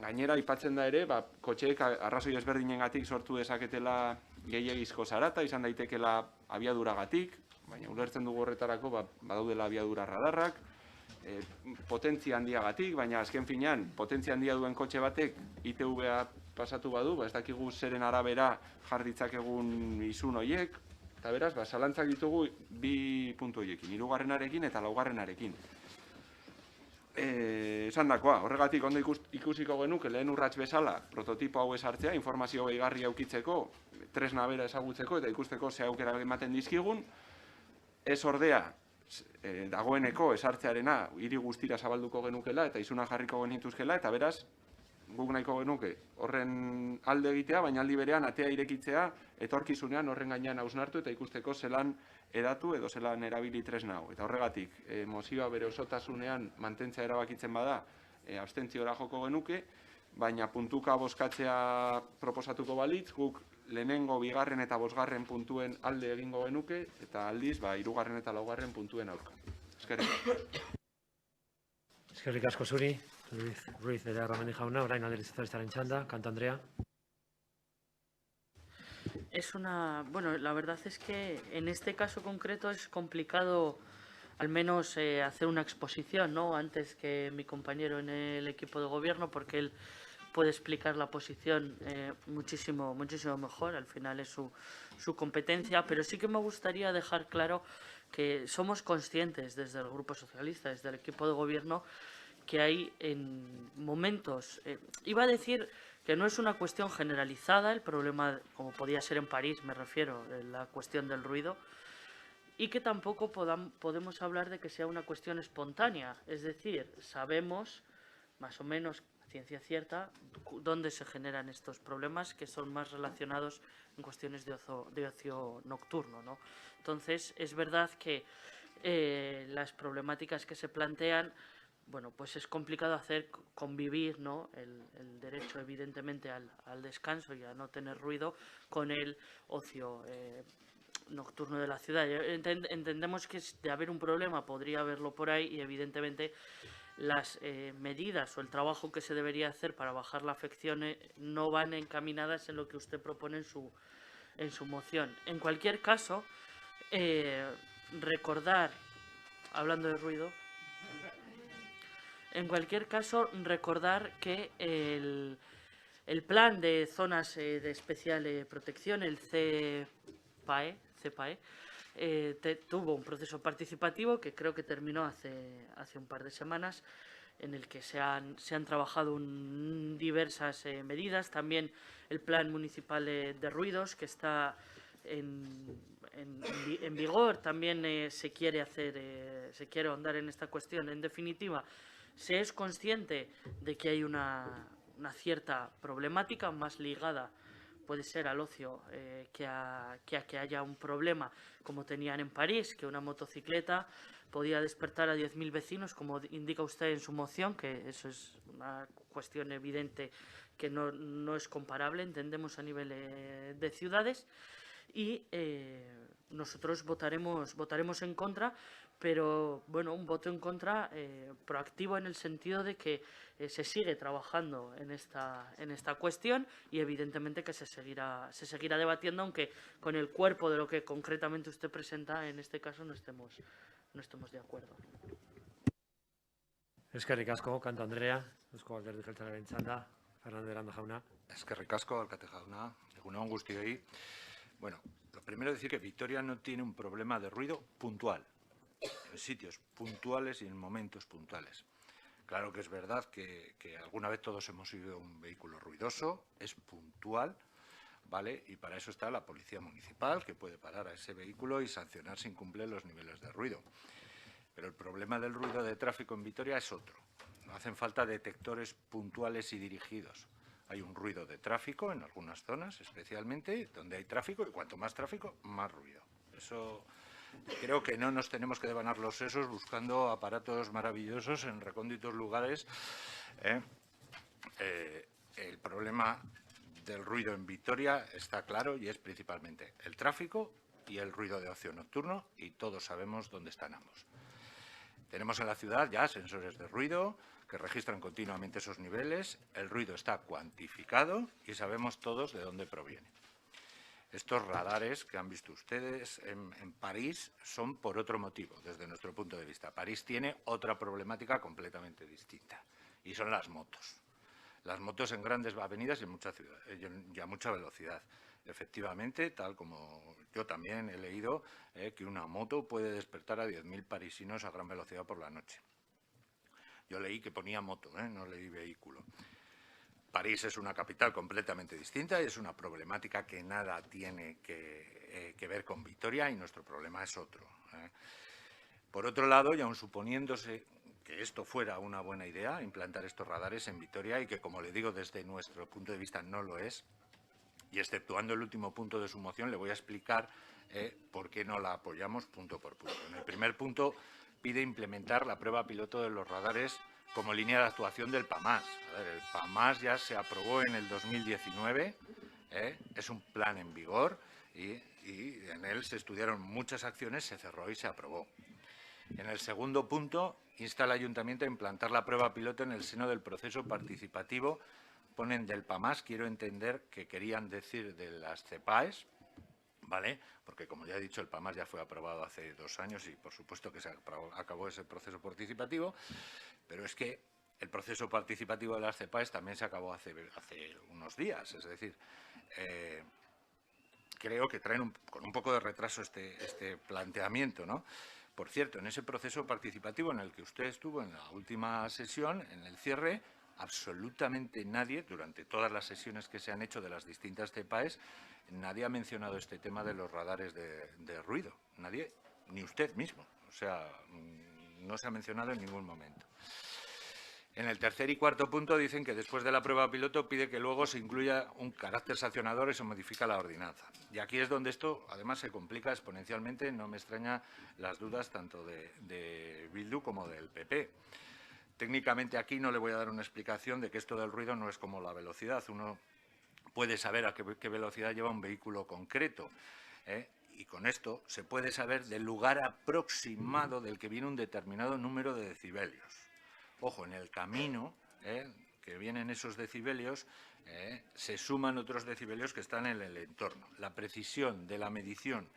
[SPEAKER 7] gainera aipatzen da ere, kotxeek arrazoi ezberdinengatik sortu dezaketela gehiegizko zarata, izan daitekela abiaduragatik, baina ulertzen dugu horretarako badaudela abiadura radarrak, potentzia handiagatik, baina azken finean potentzia handia duen kotxe batek ITV-a pasatu badu, ez dakigu zeren arabera jarditzakegun izun horiek, eta beraz, zalantzak ditugu 2 puntu horiekin, 3. eta 4. Esan dakoa, horregatik ondo ikusiko genuke lehen urrats bezala prototipo hau esartzea, informazio gehigarri aukitzeko, tresna bera ezagutzeko eta ikusteko ze aukera ematen dizkigun, ez ordea dagoeneko esartzearena hiri guztira zabalduko genukela eta izuna jarriko genituzkela, eta beraz, guk nahiko genuke horren alde egitea, baina aldi berean atea irekitzea, etorkizunean horren gainean hausnartu eta ikusteko zelan edatu edo zelan erabili tresna hau. Eta horregatik, mozioa bere osotasunean mantentzea erabakitzen bada, abstentziora joko genuke, baina puntuka bozkatzea proposatuko balitz, guk lehenengo, 2. eta 5. puntuen alde egingo genuke, eta aldiz, 3. eta 4. puntuen aurka. Eskerrik asko.
[SPEAKER 1] Eskerrik asko zuri, Ruiz Belarramendi jauna, orain Alderdi Sozialistaren txanda, Kanto Andrea.
[SPEAKER 12] Bueno, la verdad es que en este caso concreto es complicado al menos hacer una exposición, ¿no? Antes que mi compañero en el equipo de gobierno, porque él puede explicar la posición muchísimo mejor, al final es su competencia, pero sí que me gustaría dejar claro que somos conscientes desde el Grupo Socialista, desde el equipo de gobierno, que hay en momentos, iba a decir que no es una cuestión generalizada, el problema, como podía ser en París, me refiero, la cuestión del ruido, y que tampoco podemos hablar de que sea una cuestión espontánea, es decir, sabemos más o menos a ciencia cierta dónde se generan estos problemas, que son más relacionados en cuestiones de ocio nocturno, ¿no? Entonces, es verdad que las problemáticas que se plantean, bueno, pues es complicado hacer convivir, ¿no?, el derecho evidentemente al descanso y a no tener ruido con el ocio nocturno de la ciudad. Entendemos que de haber un problema podría haberlo por ahí y evidentemente las medidas o el trabajo que se debería hacer para bajar la afección no van encaminadas en lo que usted propone en su moción. En cualquier caso, recordar hablando de ruido. En cualquier caso, recordar que el plan de zonas de especial protección, el CPAE, tuvo un proceso participativo que creo que terminó hace un par de semanas, en el que se han trabajado diversas medidas. También el plan municipal de ruidos, que está en vigor, también se quiere ahondar en esta cuestión. En definitiva, se es consciente de que hay una cierta problemática más ligada, puede ser al ocio, que a que haya un problema como tenían en París, que una motocicleta podía despertar a 10.000 vecinos, como indica usted en su moción, que eso es una cuestión evidente que no es comparable, entendemos, a nivel de ciudades. Y nosotros votaremos en contra, pero bueno, un voto en contra proactivo, en el sentido de que se sigue trabajando en esta cuestión, y evidentemente que se seguirá debatiendo, aunque con el cuerpo de lo que concretamente usted presenta en este caso no estemos de acuerdo.
[SPEAKER 1] Eskerrik asko, Kanto Andrea, Eusko Alderdi Jeltzalearen txanda, Fernando Aranda jauna.
[SPEAKER 13] Eskerrik asko, alkate jauna, egun on guztioi. Bueno, lo primero es decir que Vitoria no tiene un problema de ruido puntual, en sitios puntuales y en momentos puntuales. Claro que es verdad que alguna vez todos hemos oído un vehículo ruidoso, es puntual, ¿vale? Y para eso está la Policía Municipal, que puede parar a ese vehículo y sancionar si incumple los niveles de ruido. Pero el problema del ruido de tráfico en Vitoria es otro. No hacen falta detectores puntuales y dirigidos. Hay un ruido de tráfico en algunas zonas, especialmente donde hay tráfico, y cuanto más tráfico, más ruido. Eso creo que no nos tenemos que devanar los sesos buscando aparatos maravillosos en recónditos lugares. El problema del ruido en Vitoria está claro, y es principalmente el tráfico y el ruido de ocio nocturno, y todos sabemos dónde están ambos. Tenemos en la ciudad ya sensores de ruido que registran continuamente esos niveles, el ruido está cuantificado y sabemos todos de dónde proviene. Estos radares que han visto ustedes en París son por otro motivo, desde nuestro punto de vista. París tiene otra problemática completamente distinta, y son las motos. Las motos en grandes avenidas y a mucha velocidad. Efectivamente, tal como yo también he leído, que una moto puede despertar a 10.000 parisinos a gran velocidad por la noche. Yo leí que ponía moto, no leí vehículo. París es una capital completamente distinta y es una problemática que nada tiene que ver con Vitoria, y nuestro problema es otro. Por otro lado, y aun suponiéndose que esto fuera una buena idea, implantar estos radares en Vitoria, y que, como le digo, desde nuestro punto de vista no lo es, y exceptuando el último punto de su moción, le voy a explicar por qué no la apoyamos punto por punto. En el primer punto pide implementar la prueba piloto de los radares como línea de actuación del PAMAS. A ver, el PAMAS ya se aprobó en el 2019, es un plan en vigor, y en él se estudiaron muchas acciones, se cerró y se aprobó. En el segundo punto, insta al Ayuntamiento a implantar la prueba piloto en el seno del proceso participativo. Ponen del PAMAS, quiero entender que querían decir de las CEPAES, ¿vale? Porque, como ya he dicho, el PAMAS ya fue aprobado hace 2 años y, por supuesto, que se acabó ese proceso participativo, pero es que el proceso participativo de las CEPAES también se acabó hace unos días. Es decir, creo que traen con un poco de retraso este planteamiento, ¿no? Por cierto, en ese proceso participativo en el que usted estuvo en la última sesión, en el cierre, absolutamente nadie, durante todas las sesiones que se han hecho de las distintas CEPAES, nadie ha mencionado este tema de los radares de ruido. Nadie, ni usted mismo. O sea, no se ha mencionado en ningún momento. En el tercer y cuarto punto dicen que después de la prueba piloto pide que luego se incluya un carácter sancionador y se modifica la ordenanza. Y aquí es donde esto, además, se complica exponencialmente. No me extraña las dudas tanto de Bildu como del PP. Técnicamente aquí no le voy a dar una explicación de que esto del ruido no es como la velocidad. Uno puede saber a qué velocidad lleva un vehículo concreto, y con esto se puede saber del lugar aproximado del que viene un determinado número de decibelios. Ojo, en el camino que vienen esos decibelios se suman otros decibelios que están en el entorno. La precisión de la medición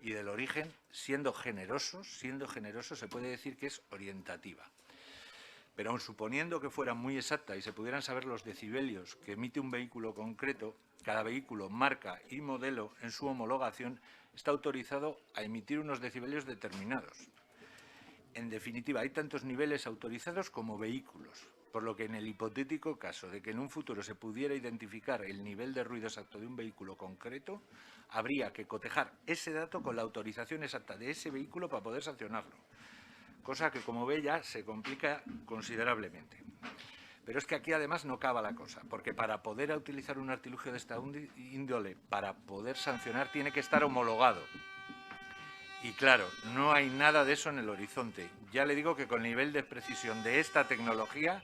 [SPEAKER 13] y del origen, siendo generosos, se puede decir que es orientativa. Pero aun suponiendo que fuera muy exacta y se pudieran saber los decibelios que emite un vehículo concreto, cada vehículo, marca y modelo en su homologación está autorizado a emitir unos decibelios determinados. En definitiva, hay tantos niveles autorizados como vehículos, por lo que en el hipotético caso de que en un futuro se pudiera identificar el nivel de ruido exacto de un vehículo concreto, habría que cotejar ese dato con la autorización exacta de ese vehículo para poder sancionarlo. Cosa que, como ve, ya se complica considerablemente. Pero es que aquí además no acaba la cosa, porque para poder utilizar un artilugio de esta índole, para poder sancionar, tiene que estar homologado. Y claro, no hay nada de eso en el horizonte. Ya le digo que con el nivel de precisión de esta tecnología,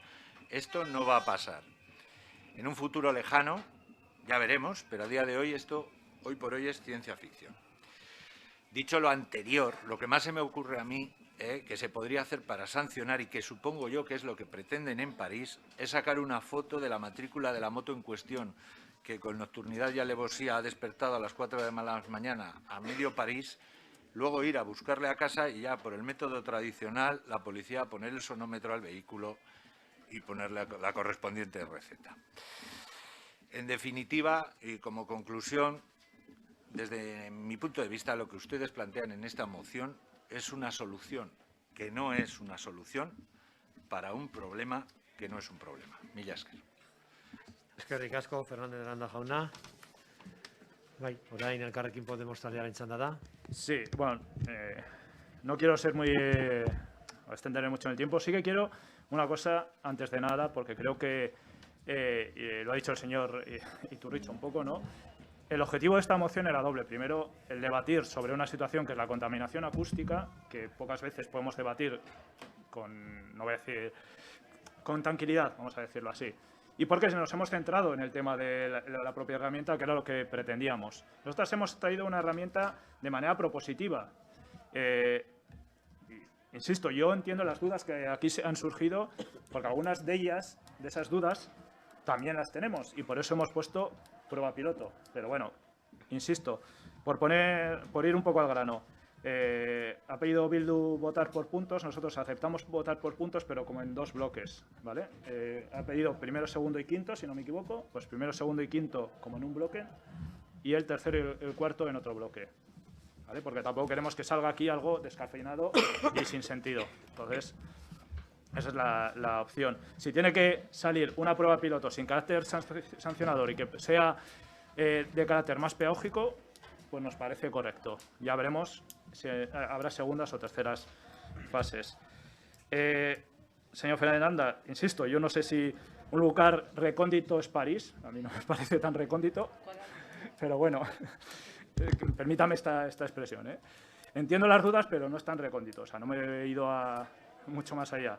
[SPEAKER 13] esto no va a pasar. En un futuro lejano, ya veremos, pero a día de hoy esto, hoy por hoy, es ciencia ficción. Dicho lo anterior, lo que más se me ocurre a mí, que se podría hacer para sancionar, y que supongo yo que es lo que pretenden en París, es sacar una foto de la matrícula de la moto en cuestión, que con nocturnidad y alevosía ha despertado a las 4 de la mañana a medio París, luego ir a buscarle a casa y ya por el método tradicional la policía poner el sonómetro al vehículo y ponerle la correspondiente receta. En definitiva, y como conclusión, desde mi punto de vista, lo que ustedes plantean en esta moción es una solución que no es una solución para un problema que no es un problema. Mila esker.
[SPEAKER 1] Eskerrik asko, Fernández de Aranda jauna. Bai, orain Elkarrekin Podemos taldearen txanda da.
[SPEAKER 3] Sí, bueno, no quiero ser muy... extenderme mucho en el tiempo. Sí que quiero una cosa antes de nada, porque creo que, lo ha dicho el señor Iturrich un poco, ¿no? El objetivo de esta moción era doble. Primero, el debatir sobre una situación que es la contaminación acústica, que pocas veces podemos debatir con, no voy a decir, con tranquilidad, vamos a decirlo así. Y porque nos hemos centrado en el tema de la propia herramienta, que era lo que pretendíamos. Nosotros hemos traído una herramienta de manera propositiva. Insisto, yo entiendo las dudas que aquí se han surgido, porque algunas de ellas, de esas dudas, también las tenemos, y por eso hemos puesto prueba piloto. Pero bueno, insisto, por ir un poco al grano, ha pedido Bildu votar por puntos. Nosotros aceptamos votar por puntos, pero como en 2 bloques, ¿vale? Ha pedido primero, segundo y quinto, si no me equivoco, pues primero, segundo y quinto como en un bloque, y el tercero y el cuarto en otro bloque, ¿vale? Porque tampoco queremos que salga aquí algo descafeinado y sin sentido. Entonces, esa es la opción. Si tiene que salir una prueba piloto sin carácter sancionador y que sea de carácter más pedagógico, pues nos parece correcto. Ya veremos si habrá segundas o terceras fases. Señor Fernández de Aranda, insisto, yo no sé si un lugar recóndito es París. A mí no me parece tan recóndito, pero bueno, permítame esta expresión, ¿eh? Entiendo las dudas, pero no es tan recóndito. O sea, no me he ido mucho más allá.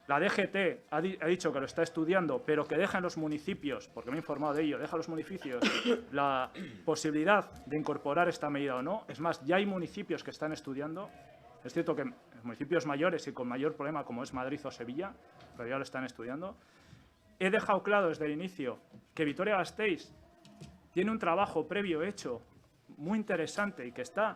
[SPEAKER 3] La DGT ha dicho que lo está estudiando, pero que deja en los municipios, porque me he informado de ello, deja en los municipios la posibilidad de incorporar esta medida o no. Es más, ya hay municipios que están estudiando. Es cierto que en municipios mayores y con mayor problema, como es Madrid o Sevilla, pero ya lo están estudiando. He dejado claro desde el inicio que Vitoria-Gasteiz tiene un trabajo previo hecho muy interesante y que está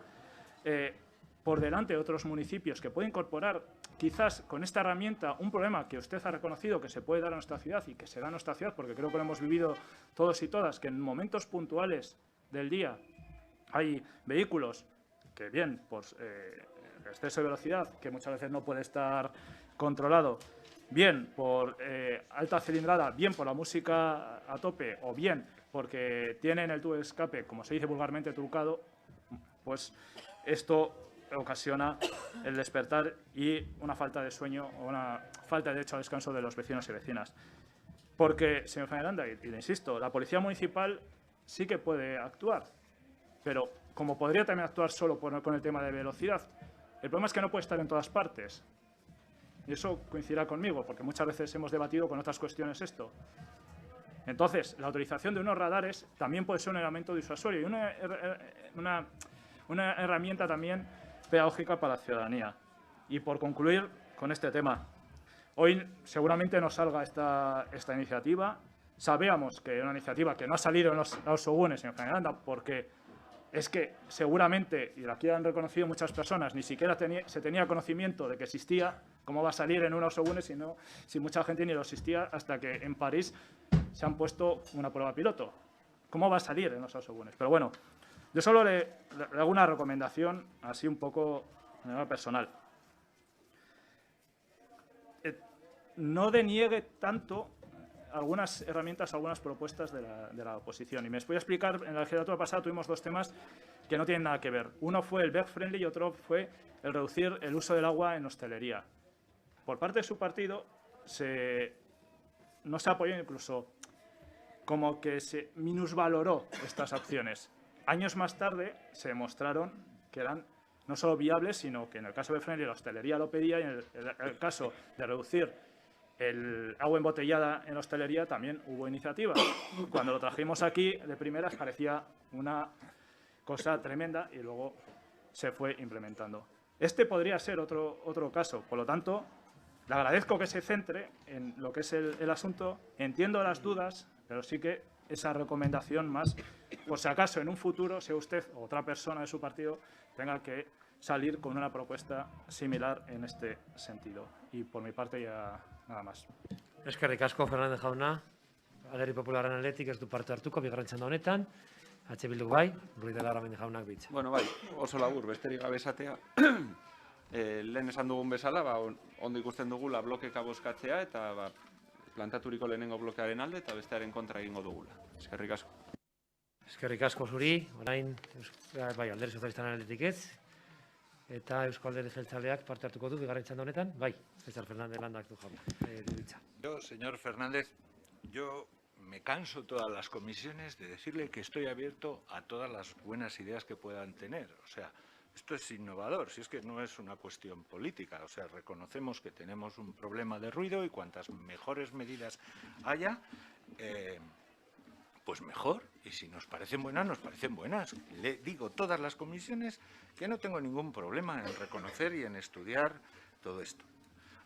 [SPEAKER 3] por delante de otros municipios que puede incorporar quizás con esta herramienta un problema que usted ha reconocido que se puede dar a nuestra ciudad y que se da a nuestra ciudad, porque creo que lo hemos vivido todos y todas, que en momentos puntuales del día hay vehículos que bien, pues exceso de velocidad, que muchas veces no puede estar controlado, bien por alta cilindrada, bien por la música a tope o bien porque tienen el tubo de escape, como se dice vulgarmente, trucado, pues esto ocasiona el despertar y una falta de sueño o una falta de derecho al descanso de los vecinos y vecinas. Porque, señor Fernández de Aranda, y le insisto, la Policía Municipal sí que puede actuar, pero como podría también actuar solo con el tema de velocidad, el problema es que no puede estar en todas partes. Y eso coincidirá conmigo, porque muchas veces hemos debatido con otras cuestiones esto. Entonces, la autorización de unos radares también puede ser un elemento disuasorio y una herramienta también pedagógica para la ciudadanía. Y por concluir con este tema, hoy seguramente no salga esta iniciativa. Sabíamos que era una iniciativa que no ha salido en los Ogunes, señor Fernández de Aranda, porque es que seguramente, y aquí han reconocido muchas personas, ni siquiera se tenía conocimiento de que existía. ¿Cómo va a salir en unos segundos si mucha gente ni lo existía hasta que en París se han puesto una prueba piloto? ¿Cómo va a salir en los segundos? Pero bueno, yo solo le hago una recomendación así un poco de manera personal. No deniegue tanto algunas herramientas, algunas propuestas de la oposición. Y me voy a explicar, en la legislatura pasada tuvimos dos temas que no tienen nada que ver. Uno fue el back friendly y otro fue el reducir el uso del agua en hostelería. Por parte de su partido no se apoyó, incluso como que se minusvaloró estas acciones. Años más tarde se demostraron que eran no solo viables, sino que en el caso de friendly la hostelería lo pedía y en el caso de reducir el agua embotellada en la hostelería también hubo iniciativa. Cuando lo trajimos aquí, de primeras parecía una cosa tremenda y luego se fue implementando. Este podría ser otro caso. Por lo tanto, le agradezco que se centre en lo que es el asunto. Entiendo las dudas, pero sí que esa recomendación más, por si acaso en un futuro, sea usted o otra persona de su partido, tenga que salir con una propuesta similar en este sentido. Y por mi parte ya nada más.
[SPEAKER 1] Eskerrik asko, Fernández jauna. Alderdi Popularren aldetik ez du parte hartuko, bigarren txanda honetan. Bilduk bai, Ruiz de Larramendi jaunak bitz.
[SPEAKER 7] Bueno, bai, oso labur, besterik gabe esatea. Lehen esan dugun bezala, ondo ikusten dugula blokeka bozkatzea eta plantaturiko lehenengo blokearen alde eta bestearen kontra egingo dugula. Eskerrik asko.
[SPEAKER 1] Eskerrik asko zuri, orain bai, Alderdi Sozialistaren aldetik ez. Eta Eusko Alderdi Jeltzaleak parte hartuko du bigarren txanda honetan. Bai, César Fernández Landak du jauna.
[SPEAKER 13] Yo, señor Fernández, yo me canso todas las comisiones de decirle que estoy abierto a todas las buenas ideas que puedan tener. O sea, esto es innovador, si es que no es una cuestión política. O sea, reconocemos que tenemos un problema de ruido y cuantas mejores medidas haya, pues mejor. Y si nos parecen buenas, nos parecen buenas. Le digo todas las comisiones que no tengo ningún problema en reconocer y en estudiar todo esto.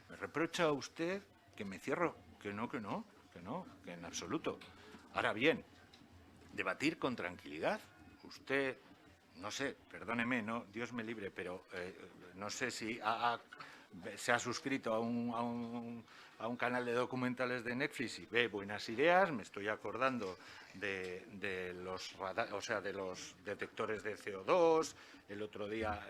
[SPEAKER 13] Me reprocha a usted que me cierro. Que no, que en absoluto. Ahora bien, debatir con tranquilidad. Usted, no sé, perdóneme, no, Dios me libre, pero no sé si se ha suscrito a un canal de documentales de Netflix y ve buenas ideas. Me estoy acordando de los detectores de CO2, el otro día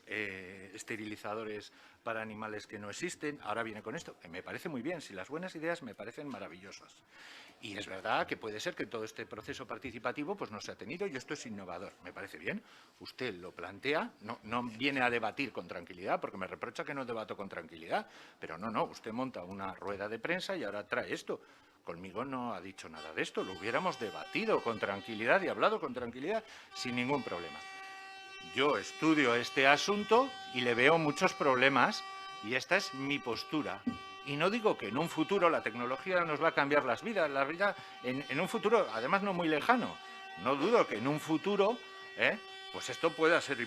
[SPEAKER 13] esterilizadores para animales que no existen. Ahora viene con esto, que me parece muy bien. Si las buenas ideas me parecen maravillosas. Y es verdad que puede ser que todo este proceso participativo pues no se ha tenido y esto es innovador. Me parece bien. Usted lo plantea, no viene a debatir con tranquilidad, porque me reprocha que no debato con tranquilidad. Pero no, usted monta una rueda de prensa y ahora trae esto. Conmigo no ha dicho nada de esto. Lo hubiéramos debatido con tranquilidad y hablado con tranquilidad sin ningún problema. Yo estudio este asunto y le veo muchos problemas y esta es mi postura. Y no digo que en un futuro la tecnología nos va a cambiar las vidas, en un futuro, además no muy lejano. No dudo que en un futuro, pues esto pueda ser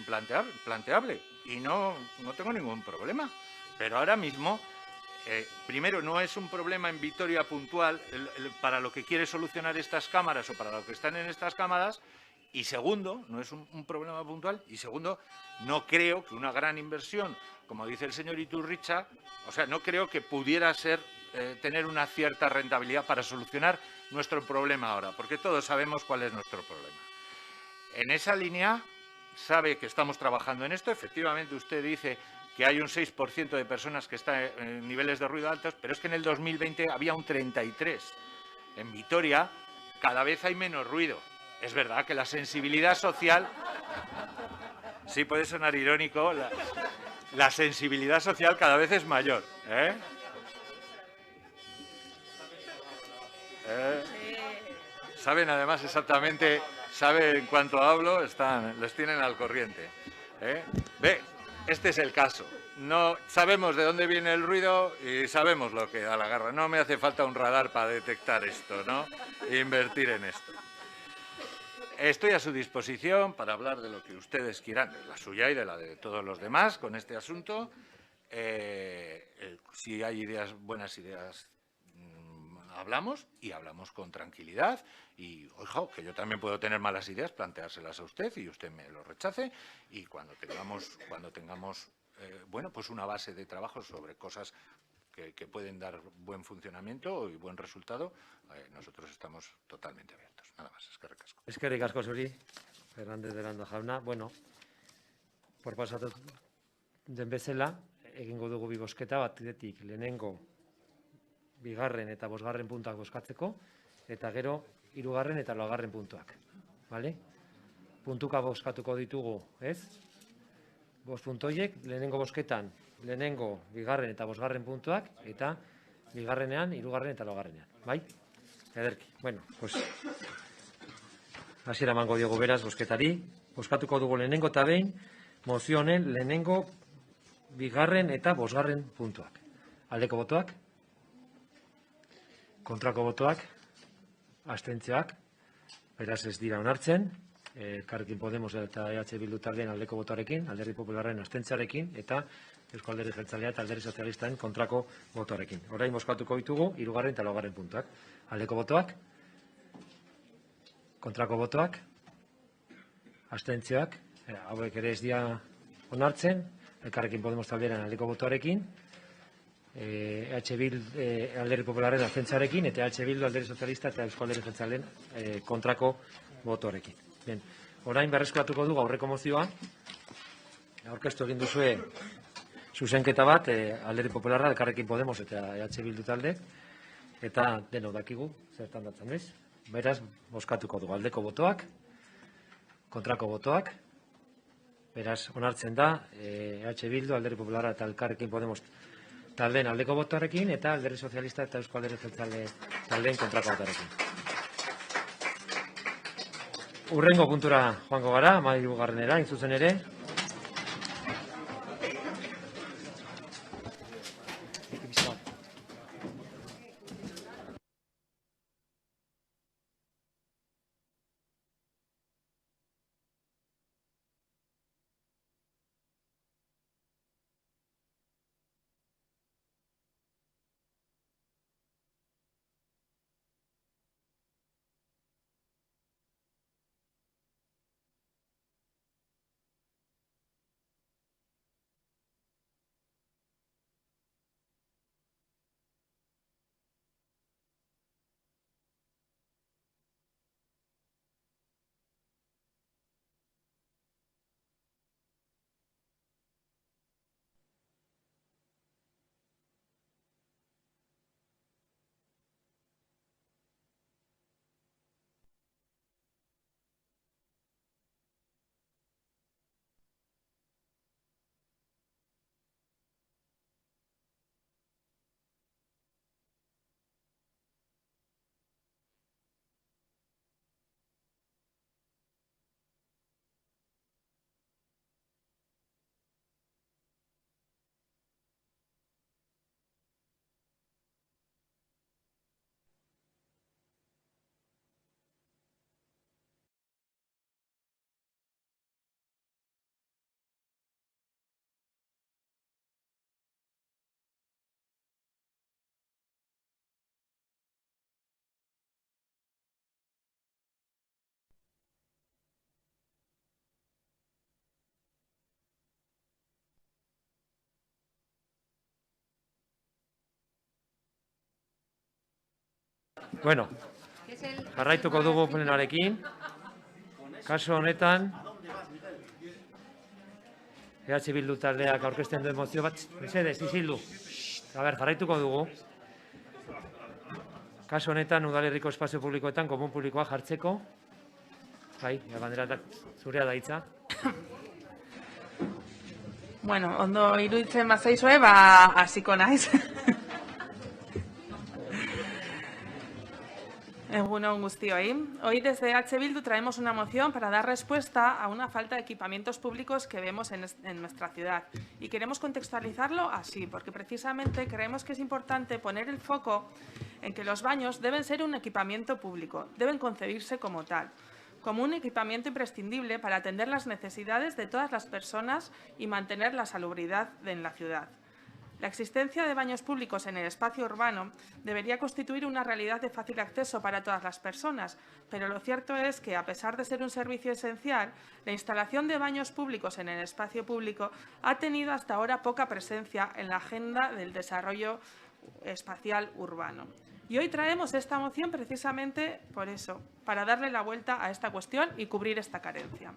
[SPEAKER 13] planteable y no tengo ningún problema. Pero ahora mismo, primero, no es un problema en Vitoria puntual para lo que quiere solucionar estas cámaras o para lo que están en estas cámaras. Y segundo, no es un problema puntual. Y segundo, no creo que una gran inversión, como dice el señor Iturricha, o sea, no creo que pudiera ser tener una cierta rentabilidad para solucionar nuestro problema ahora, porque todos sabemos cuál es nuestro problema. En esa línea, sabe que estamos trabajando en esto. Efectivamente, usted dice que hay un 6% de personas que están en niveles de ruido altos, pero es que en el 2020 había un 33%. En Vitoria cada vez hay menos ruido. Es verdad que la sensibilidad social, sí puede sonar irónico, la sensibilidad social cada vez es mayor. Saben además exactamente, en cuanto hablo, les tienen al corriente. Ve, este es el caso. No sabemos de dónde viene el ruido y sabemos lo que da la garra. No me hace falta un radar para detectar esto, ¿no? E invertir en esto. Estoy a su disposición para hablar de lo que ustedes quieran, de la suya y de la de todos los demás con este asunto. Si hay buenas ideas, hablamos y hablamos con tranquilidad y, ojo, que yo también puedo tener malas ideas, planteárselas a usted y usted me lo rechace y cuando tengamos bueno, pues una base de trabajo sobre cosas que pueden dar buen funcionamiento y buen resultado, nosotros estamos totalmente abiertos. Nada más, eskerrik asko.
[SPEAKER 1] Eskerrik asko zuri, Fernández de Landa jauna. Bueno, proposatu den bezala, egingo dugu bi bozketa batetik lehenengo, bigarren eta bosgarren puntuak bozkatzeko, eta gero hirugarren eta laugarren puntuak. Bale? Puntuka bozkatuko ditugu, ez? 5 puntu horiek, lehenengo bozketan, lehenengo, bigarren eta bosgarren puntuak, eta bigarrenean, hirugarren eta laugarrenean. Bai? Ederki. Bueno, pues hasiera emango diogu beraz bozketari. Bozkatuko dugu lehenengo eta behin, mozio honen lehenengo, bigarren eta bosgarren puntuak. Aldeko botoak, kontrako botoak, abstentzioak, beraz ez dira onartzen, Elkarrekin Podemos eta EH Bildu taldeen aldeko botoarekin, Alderdi Popularraren abstentziarekin eta Eusko Alderdi Jeltzalea eta Alderdi Sozialistaren kontrako botoarekin. Orain bozkatuko ditugu hirugarren eta laugarren puntuak. Aldeko botoak, kontrako botoak, abstentzioak, hauek ere ez dira onartzen, Elkarrekin Podemos taldearen aldeko botoarekin, EH Bildu Alderdi Popularraren abstentziarekin eta EH Bildu Alderdi Sozialista eta Eusko Alderdi Jeltzaleen kontrako botoarekin. Bien, orain berreskuratuko dugu aurreko mozioa, aurkeztu egin duzue zuzenketa bat, Alderdi Popularra, Elkarrekin Podemos eta EH Bildu talde, eta denok dakigu, zertan datzen ez. Beraz, bozkatuko dugu aldeko botoak, kontrako botoak, beraz, onartzen da, EH Bildu, Alderdi Popularra eta Elkarrekin Podemos taldeen aldeko botoarekin, eta Alderdi Sozialista eta Eusko Alderdi Jeltzale taldeen kontrako botoarekin. Urrengo puntura joango gara, 13. Intzuzen ere. Bueno, jarraituko dugu plenoarekin. Kasu honetan, EH Bildu taldeak aurkezten duen mozio bat, mesedez, isildu. Jarraituko dugu. Kasu honetan, udalerriko espazio publikoetan komun publikoa jartzeko. Bai, bandera zurea da hitza.
[SPEAKER 14] Bueno, ondo iruditzen bazaizue, hasiko naiz. Egunon guztioi. Hoy desde EH Bildu traemos una moción para dar respuesta a una falta de equipamientos públicos que vemos en nuestra ciudad. Y queremos contextualizarlo así, porque precisamente creemos que es importante poner el foco en que los baños deben ser un equipamiento público, deben concebirse como tal, como un equipamiento imprescindible para atender las necesidades de todas las personas y mantener la salubridad en la ciudad. La existencia de baños públicos en el espacio urbano debería constituir una realidad de fácil acceso para todas las personas, pero lo cierto es que, a pesar de ser un servicio esencial, la instalación de baños públicos en el espacio público ha tenido hasta ahora poca presencia en la agenda del desarrollo espacial urbano. Y hoy traemos esta moción precisamente por eso, para darle la vuelta a esta cuestión y cubrir esta carencia.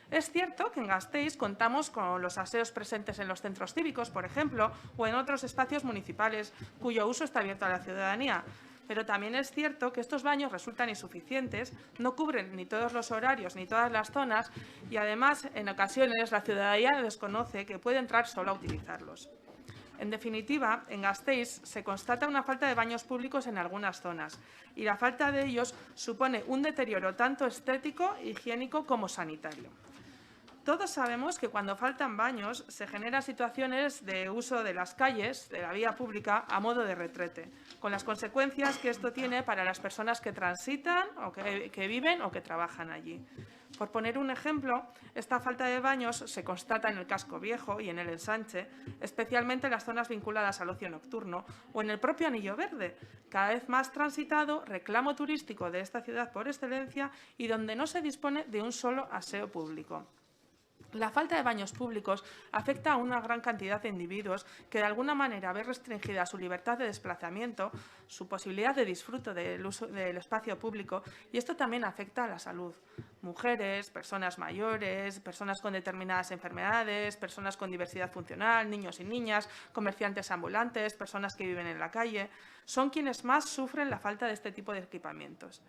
[SPEAKER 14] Es cierto que en Gasteiz contamos con los aseos presentes en los centros cívicos, por ejemplo, o en otros espacios municipales cuyo uso está abierto a la ciudadanía. Pero también es cierto que estos baños resultan insuficientes, no cubren ni todos los horarios ni todas las zonas y, además, en ocasiones la ciudadanía desconoce que puede entrar solo a utilizarlos. En definitiva, en Gasteiz se constata una falta de baños públicos en algunas zonas y la falta de ellos supone un deterioro tanto estético, higiénico como sanitario. Todos sabemos que cuando faltan baños se generan situaciones de uso de las calles, de la vía pública, a modo de retrete, con las consecuencias que esto tiene para las personas que transitan o que viven o que trabajan allí. Por poner un ejemplo, esta falta de baños se constata en el Casco Viejo y en el Ensanche, especialmente en las zonas vinculadas al ocio nocturno o en el propio Anillo Verde, cada vez más transitado, reclamo turístico de esta ciudad por excelencia y donde no se dispone de un solo aseo público. La falta de baños públicos afecta a una gran cantidad de individuos que de alguna manera ve restringida su libertad de desplazamiento, su posibilidad de disfrute del uso del espacio público, y esto también afecta a la salud. Mujeres, personas mayores, personas con determinadas enfermedades, personas con diversidad funcional, niños y niñas, comerciantes ambulantes, personas que viven en la calle, son quienes más sufren la falta de este tipo de equipamientos.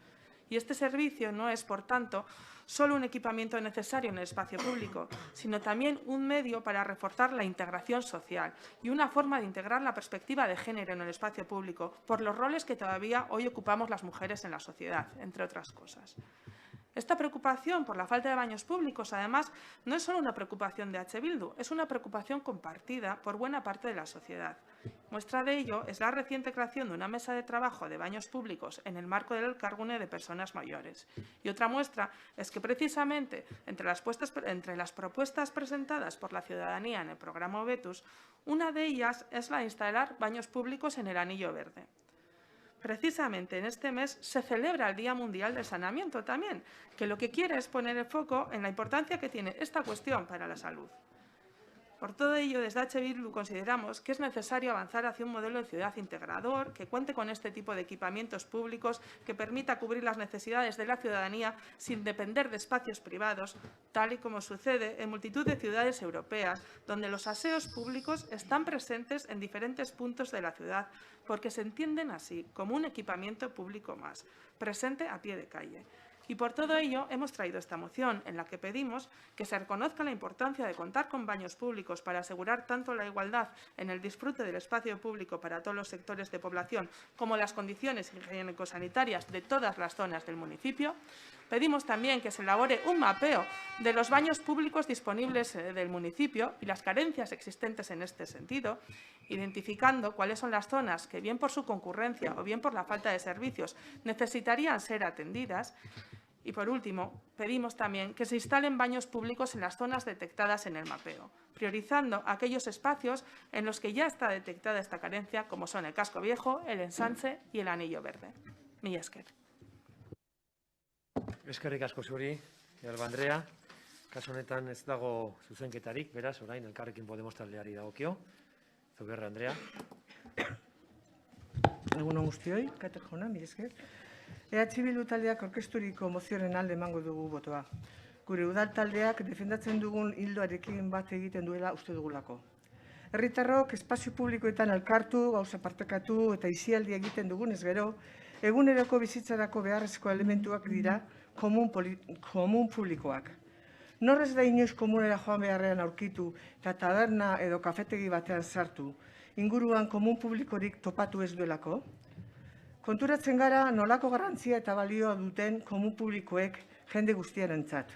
[SPEAKER 14] Y este servicio no es, por tanto, solo un equipamiento necesario en el espacio público, sino también un medio para reforzar la integración social y una forma de integrar la perspectiva de género en el espacio público por los roles que todavía hoy ocupamos las mujeres en la sociedad, entre otras cosas. Esta preocupación por la falta de baños públicos, además, no es solo una preocupación de H. Bildu, es una preocupación compartida por buena parte de la sociedad. Muestra de ello es la reciente creación de una mesa de trabajo de baños públicos en el marco del Elkargune de personas mayores. Y otra muestra es que precisamente entre las propuestas presentadas por la ciudadanía en el programa Obetus, una de ellas es la de instalar baños públicos en el Anillo Verde. Precisamente en este mes se celebra el Día Mundial del Saneamiento también, que lo que quiere es poner el foco en la importancia que tiene esta cuestión para la salud. Por todo ello, desde H. Bildu consideramos que es necesario avanzar hacia un modelo de ciudad integrador, que cuente con este tipo de equipamientos públicos, que permita cubrir las necesidades de la ciudadanía sin depender de espacios privados, tal y como sucede en multitud de ciudades europeas, donde los aseos públicos están presentes en diferentes puntos de la ciudad, porque se entienden así, como un equipamiento público más, presente a pie de calle. Y por todo ello hemos traído esta moción en la que pedimos que se reconozca la importancia de contar con baños públicos para asegurar tanto la igualdad en el disfrute del espacio público para todos los sectores de población como las condiciones higiénico-sanitarias de todas las zonas del municipio. Pedimos también que se elabore un mapeo de los baños públicos disponibles del municipio y las carencias existentes en este sentido, identificando cuáles son las zonas que, bien por su concurrencia o bien por la falta de servicios, necesitarían ser atendidas. Y, por último, pedimos también que se instalen baños públicos en las zonas detectadas en el mapeo, priorizando aquellos espacios en los que ya está detectada esta carencia, como son el Casco Viejo, el Ensanche y el Anillo Verde. Mila esker.
[SPEAKER 1] Eskerrik asko zuri, Alba Andrea. Kasu honetan ez dago zuzenketarik, beraz, orain Elkarrekin Podemos taldeari dagokio. Zuberra Andrea.
[SPEAKER 11] Egun on guztioi, Kater jauna, mila esker. EH Bildu taldeak aurkezturiko mozioaren alde emango dugu botoa. Gure udal taldeak defendatzen dugun ildoarekin bat egiten duela uste dugulako. Herritarrok espazio publikoetan elkartu, gauza partekatu eta isialdi egiten dugunez gero, eguneroko bizitzarako beharrezko elementuak dira komun publikoak. Norrez da inoiz komunera joan beharrean aurkitu eta taberna edo kafetegi batean sartu, inguruan komun publikorik topatu ez duelako? Konturatzen gara nolako garrantzia eta balioa duten komun publikoek jende guztiarentzat.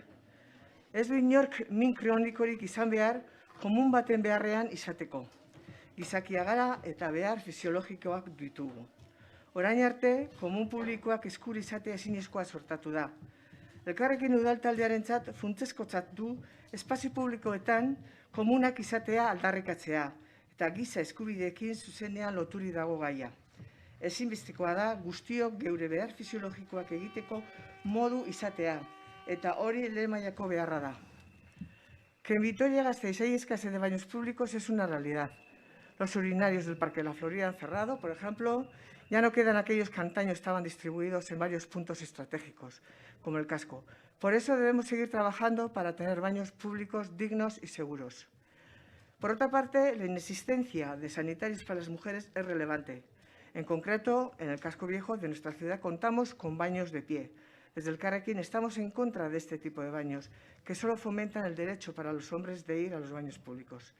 [SPEAKER 11] Ez du inork min kronikorik izan behar komun baten beharrean izateko. Gizakia gara eta behar fisiologikoak ditugu. Orain arte, komun publikoak eskur izatea ezinezkoa sortatu da. Elkarrekin udal taldearentzat funtsezkotzat du espazio publikoetan komunak izatea aldarrikatzea eta giza eskubideekin zuzenean loturik dago gaia. Ezinbestekoa da guztiok geure behar fisiologikoak egiteko modu izatea, eta hori lehen mailako beharra da. Que en Vitoria-Gasteiz hay escasez de baños públicos es una realidad. Los urinarios del Parque La Florida han cerrado, por ejemplo. Ya no quedan aquellos que antaño estaban distribuidos en varios puntos estratégicos, como el casco. Por eso debemos seguir trabajando para tener baños públicos dignos y seguros. Por otra parte, la inexistencia de sanitarios para las mujeres es relevante. En concreto, en el casco viejo de nuestra ciudad contamos con baños de pie. Desde el Elkarrekin estamos en contra de este tipo de baños, que solo fomentan el derecho para los hombres de ir a los baños públicos.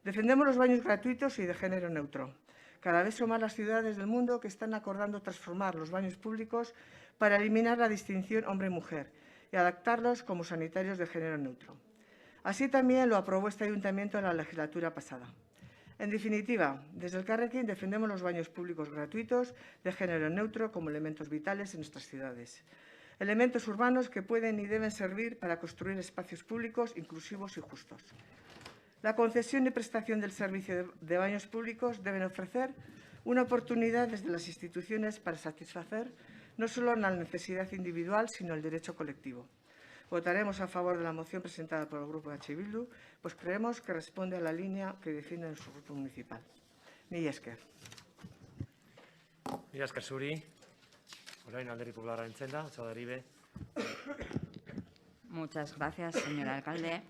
[SPEAKER 11] Defendemos los baños gratuitos y de género neutro. Cada vez son más las ciudades del mundo que están acordando transformar los baños públicos para eliminar la distinción hombre-mujer y adaptarlos como sanitarios de género neutro. Así también lo aprobó este ayuntamiento en la legislatura pasada. En definitiva, desde el Elkarrekin defendemos los baños públicos gratuitos de género neutro como elementos vitales en nuestras ciudades. Elementos urbanos que pueden y deben servir para construir espacios públicos inclusivos y justos. La concesión y prestación del servicio de baños públicos deben ofrecer una oportunidad desde las instituciones para satisfacer no solo la necesidad individual, sino el derecho colectivo. Votaremos a favor de la moción presentada por el Grupo H. Bildu, pues creemos que responde a la línea que defiende nuestro Grupo Municipal. Mila esker.
[SPEAKER 1] Mila esker zuri. Orain Alderdi Popularraren txanda, Otxadaribe.
[SPEAKER 15] Muchas gracias, señor alcalde.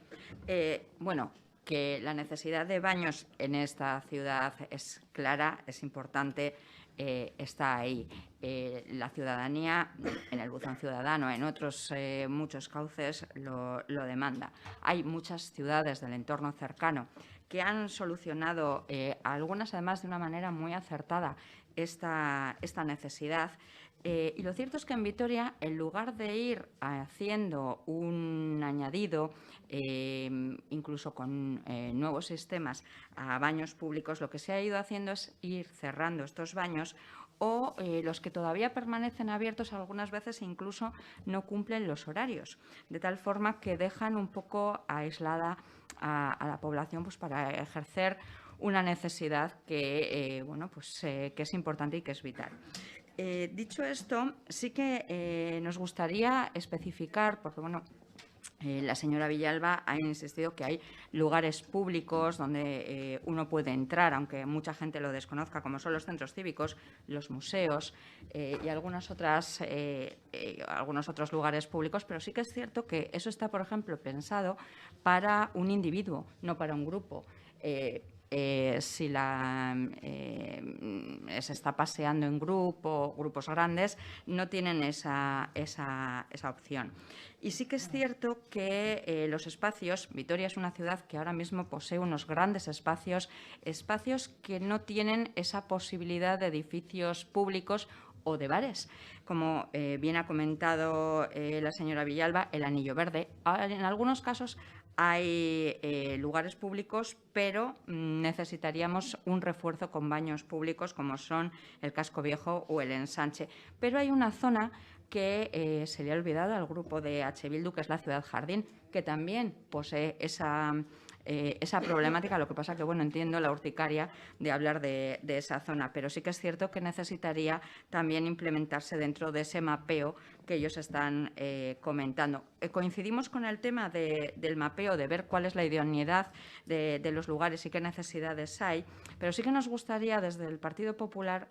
[SPEAKER 15] Bueno, que la necesidad de baños en esta ciudad es clara, es importante, está ahí. La ciudadanía, en el buzón ciudadano, en otros muchos cauces, lo demanda. Hay muchas ciudades del entorno cercano que han solucionado, algunas además de una manera muy acertada, esta necesidad. Y lo cierto es que en Vitoria, en lugar de ir haciendo un añadido, incluso con nuevos sistemas a baños públicos, lo que se ha ido haciendo es ir cerrando estos baños o los que todavía permanecen abiertos algunas veces incluso no cumplen los horarios, de tal forma que dejan un poco aislada a la población pues, para ejercer una necesidad que, que es importante y que es vital. Dicho esto, sí que nos gustaría especificar, porque la señora Villalba ha insistido que hay lugares públicos donde uno puede entrar, aunque mucha gente lo desconozca, como son los centros cívicos, los museos y algunos otros lugares públicos, pero sí que es cierto que eso está, por ejemplo, pensado para un individuo, no para un grupo. Si se está paseando en grupos grandes, no tienen esa opción. Y sí que es cierto que los espacios, Vitoria es una ciudad que ahora mismo posee unos grandes espacios que no tienen esa posibilidad de edificios públicos o de bares. Como bien ha comentado la señora Villalba, el Anillo Verde. En algunos casos hay lugares públicos, pero necesitaríamos un refuerzo con baños públicos como son el Casco Viejo o el Ensanche. Pero hay una zona que se le ha olvidado al grupo de H. Bildu, que es la Ciudad Jardín, que también posee esa problemática. Lo que pasa que, entiendo la urticaria de hablar de esa zona, pero sí que es cierto que necesitaría también implementarse dentro de ese mapeo que ellos están comentando. Coincidimos con el tema del mapeo, de ver cuál es la idoneidad de los lugares y qué necesidades hay, pero sí que nos gustaría desde el Partido Popular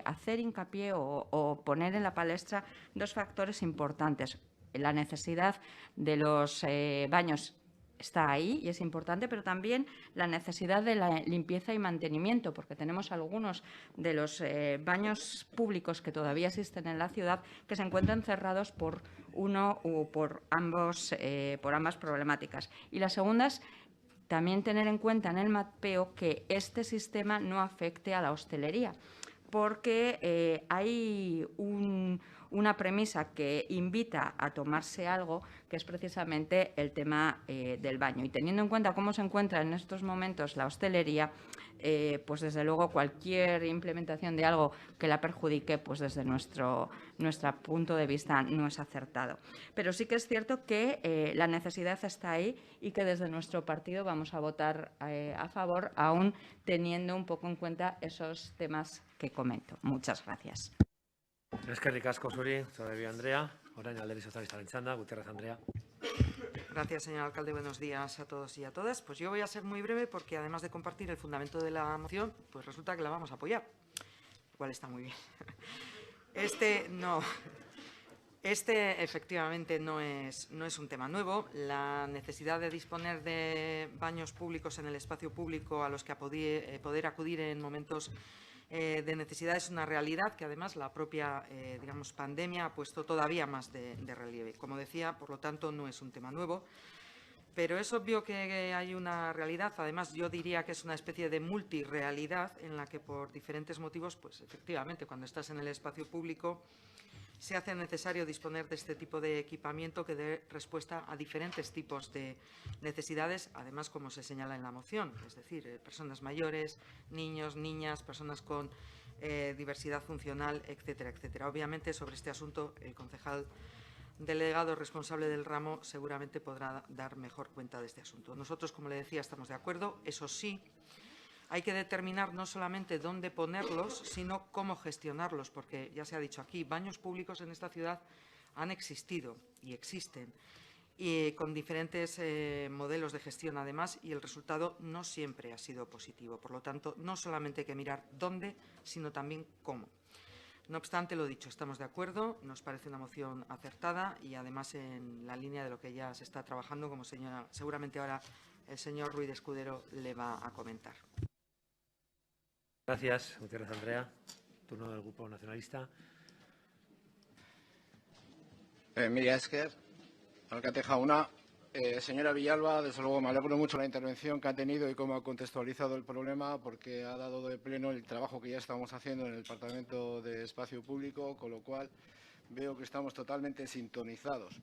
[SPEAKER 15] hacer hincapié o poner en la palestra dos factores importantes. La necesidad de los baños está ahí y es importante, pero también la necesidad de la limpieza y mantenimiento, porque tenemos algunos de los baños públicos que todavía existen en la ciudad que se encuentran cerrados por uno u por ambas problemáticas. Y la segunda es también tener en cuenta en el mapeo que este sistema no afecte a la hostelería, porque hay una premisa que invita a tomarse algo, que es precisamente el tema del baño. Y teniendo en cuenta cómo se encuentra en estos momentos la hostelería, pues desde luego cualquier implementación de algo que la perjudique, pues desde nuestro punto de vista no es acertado. Pero sí que es cierto que la necesidad está ahí y que desde nuestro partido vamos a votar a favor, aún teniendo un poco en cuenta esos temas que comento. Muchas gracias.
[SPEAKER 1] Eskerrik asko zuri, Zorabi Andrea. Orain Alderdi Sozialistaren txanda, Gutiérrez Andrea.
[SPEAKER 16] Gracias, señor alcalde. Buenos días a todos y a todas. Pues yo voy a ser muy breve porque además de compartir el fundamento de la moción, pues resulta que la vamos a apoyar, lo cual está muy bien. Este efectivamente no es un tema nuevo. La necesidad de disponer de baños públicos en el espacio público a los que poder acudir en momentos de necesidad es una realidad que además la propia pandemia ha puesto todavía más de relieve. Como decía, por lo tanto, no es un tema nuevo, pero es obvio que hay una realidad. Además, yo diría que es una especie de multirrealidad en la que por diferentes motivos, pues efectivamente, cuando estás en el espacio público se hace necesario disponer de este tipo de equipamiento que dé respuesta a diferentes tipos de necesidades, además, como se señala en la moción, es decir, personas mayores, niños, niñas, personas con diversidad funcional, etcétera, etcétera. Obviamente, sobre este asunto, el concejal delegado responsable del ramo seguramente podrá dar mejor cuenta de este asunto. Nosotros, como le decía, estamos de acuerdo. Eso sí, hay que determinar no solamente dónde ponerlos, sino cómo gestionarlos, porque ya se ha dicho aquí, baños públicos en esta ciudad han existido y existen, y con diferentes modelos de gestión además, y el resultado no siempre ha sido positivo. Por lo tanto, no solamente hay que mirar dónde, sino también cómo. No obstante, lo dicho, estamos de acuerdo, nos parece una moción acertada y además en la línea de lo que ya se está trabajando, como seguramente ahora el señor Ruiz de Escudero le va a comentar.
[SPEAKER 1] Gracias, Gutiérrez Andrea. Turno del Grupo Nacionalista.
[SPEAKER 9] Mila esker, alkate jauna. Señora Villalba, desde luego me alegro mucho de la intervención que ha tenido y cómo ha contextualizado el problema, porque ha dado de pleno el trabajo que ya estamos haciendo en el Departamento de Espacio Público, con lo cual veo que estamos totalmente sintonizados.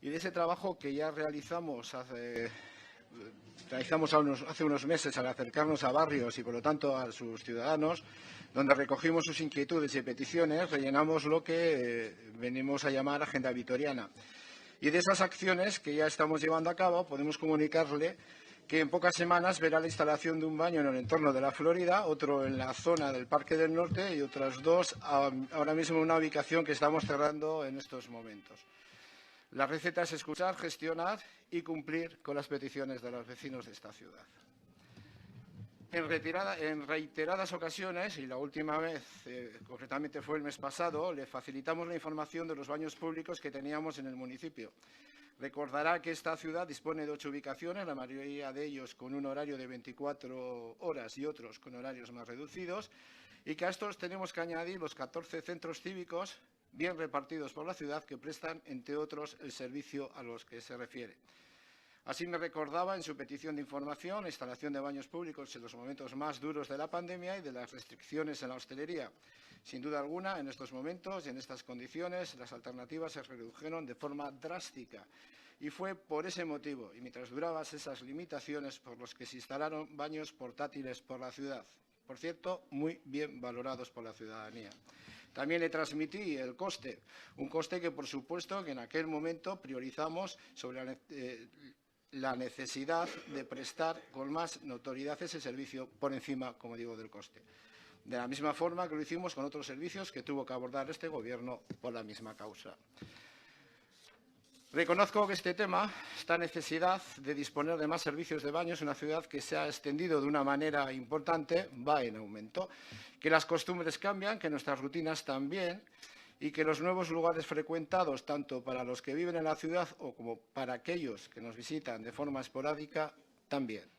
[SPEAKER 9] Y de ese trabajo que ya realizamos hace unos meses al acercarnos a barrios y, por lo tanto, a sus ciudadanos, donde recogimos sus inquietudes y peticiones, rellenamos lo que venimos a llamar Agenda Vitoriana. Y de esas acciones que ya estamos llevando a cabo, podemos comunicarle que en pocas semanas verá la instalación de un baño en el entorno de la Florida, otro en la zona del Parque del Norte y otras dos ahora mismo en una ubicación que estamos cerrando en estos momentos. La receta es escuchar, gestionar y cumplir con las peticiones de los vecinos de esta ciudad. En reiteradas ocasiones, y la última vez concretamente fue el mes pasado, le facilitamos la información de los baños públicos que teníamos en el municipio. Recordará que esta ciudad dispone de 8 ubicaciones, la mayoría de ellos con un horario de 24 horas y otros con horarios más reducidos, y que a estos tenemos que añadir los 14 centros cívicos bien repartidos por la ciudad que prestan, entre otros, el servicio a los que se refiere. Así me recordaba en su petición de información la instalación de baños públicos en los momentos más duros de la pandemia y de las restricciones en la hostelería. Sin duda alguna, en estos momentos y en estas condiciones, las alternativas se redujeron de forma drástica. Y fue por ese motivo, y mientras duraban esas limitaciones, por los que se instalaron baños portátiles por la ciudad. Por cierto, muy bien valorados por la ciudadanía. También le transmití el coste, un coste que, por supuesto, que en aquel momento priorizamos sobre la necesidad de prestar con más notoriedad ese servicio por encima, como digo, del coste. De la misma forma que lo hicimos con otros servicios que tuvo que abordar este Gobierno por la misma causa. Reconozco que este tema, esta necesidad de disponer de más servicios de baños en una ciudad que se ha extendido de una manera importante, va en aumento, que las costumbres cambian, que nuestras rutinas también, y que los nuevos lugares frecuentados, tanto para los que viven en la ciudad o como para aquellos que nos visitan de forma esporádica, también.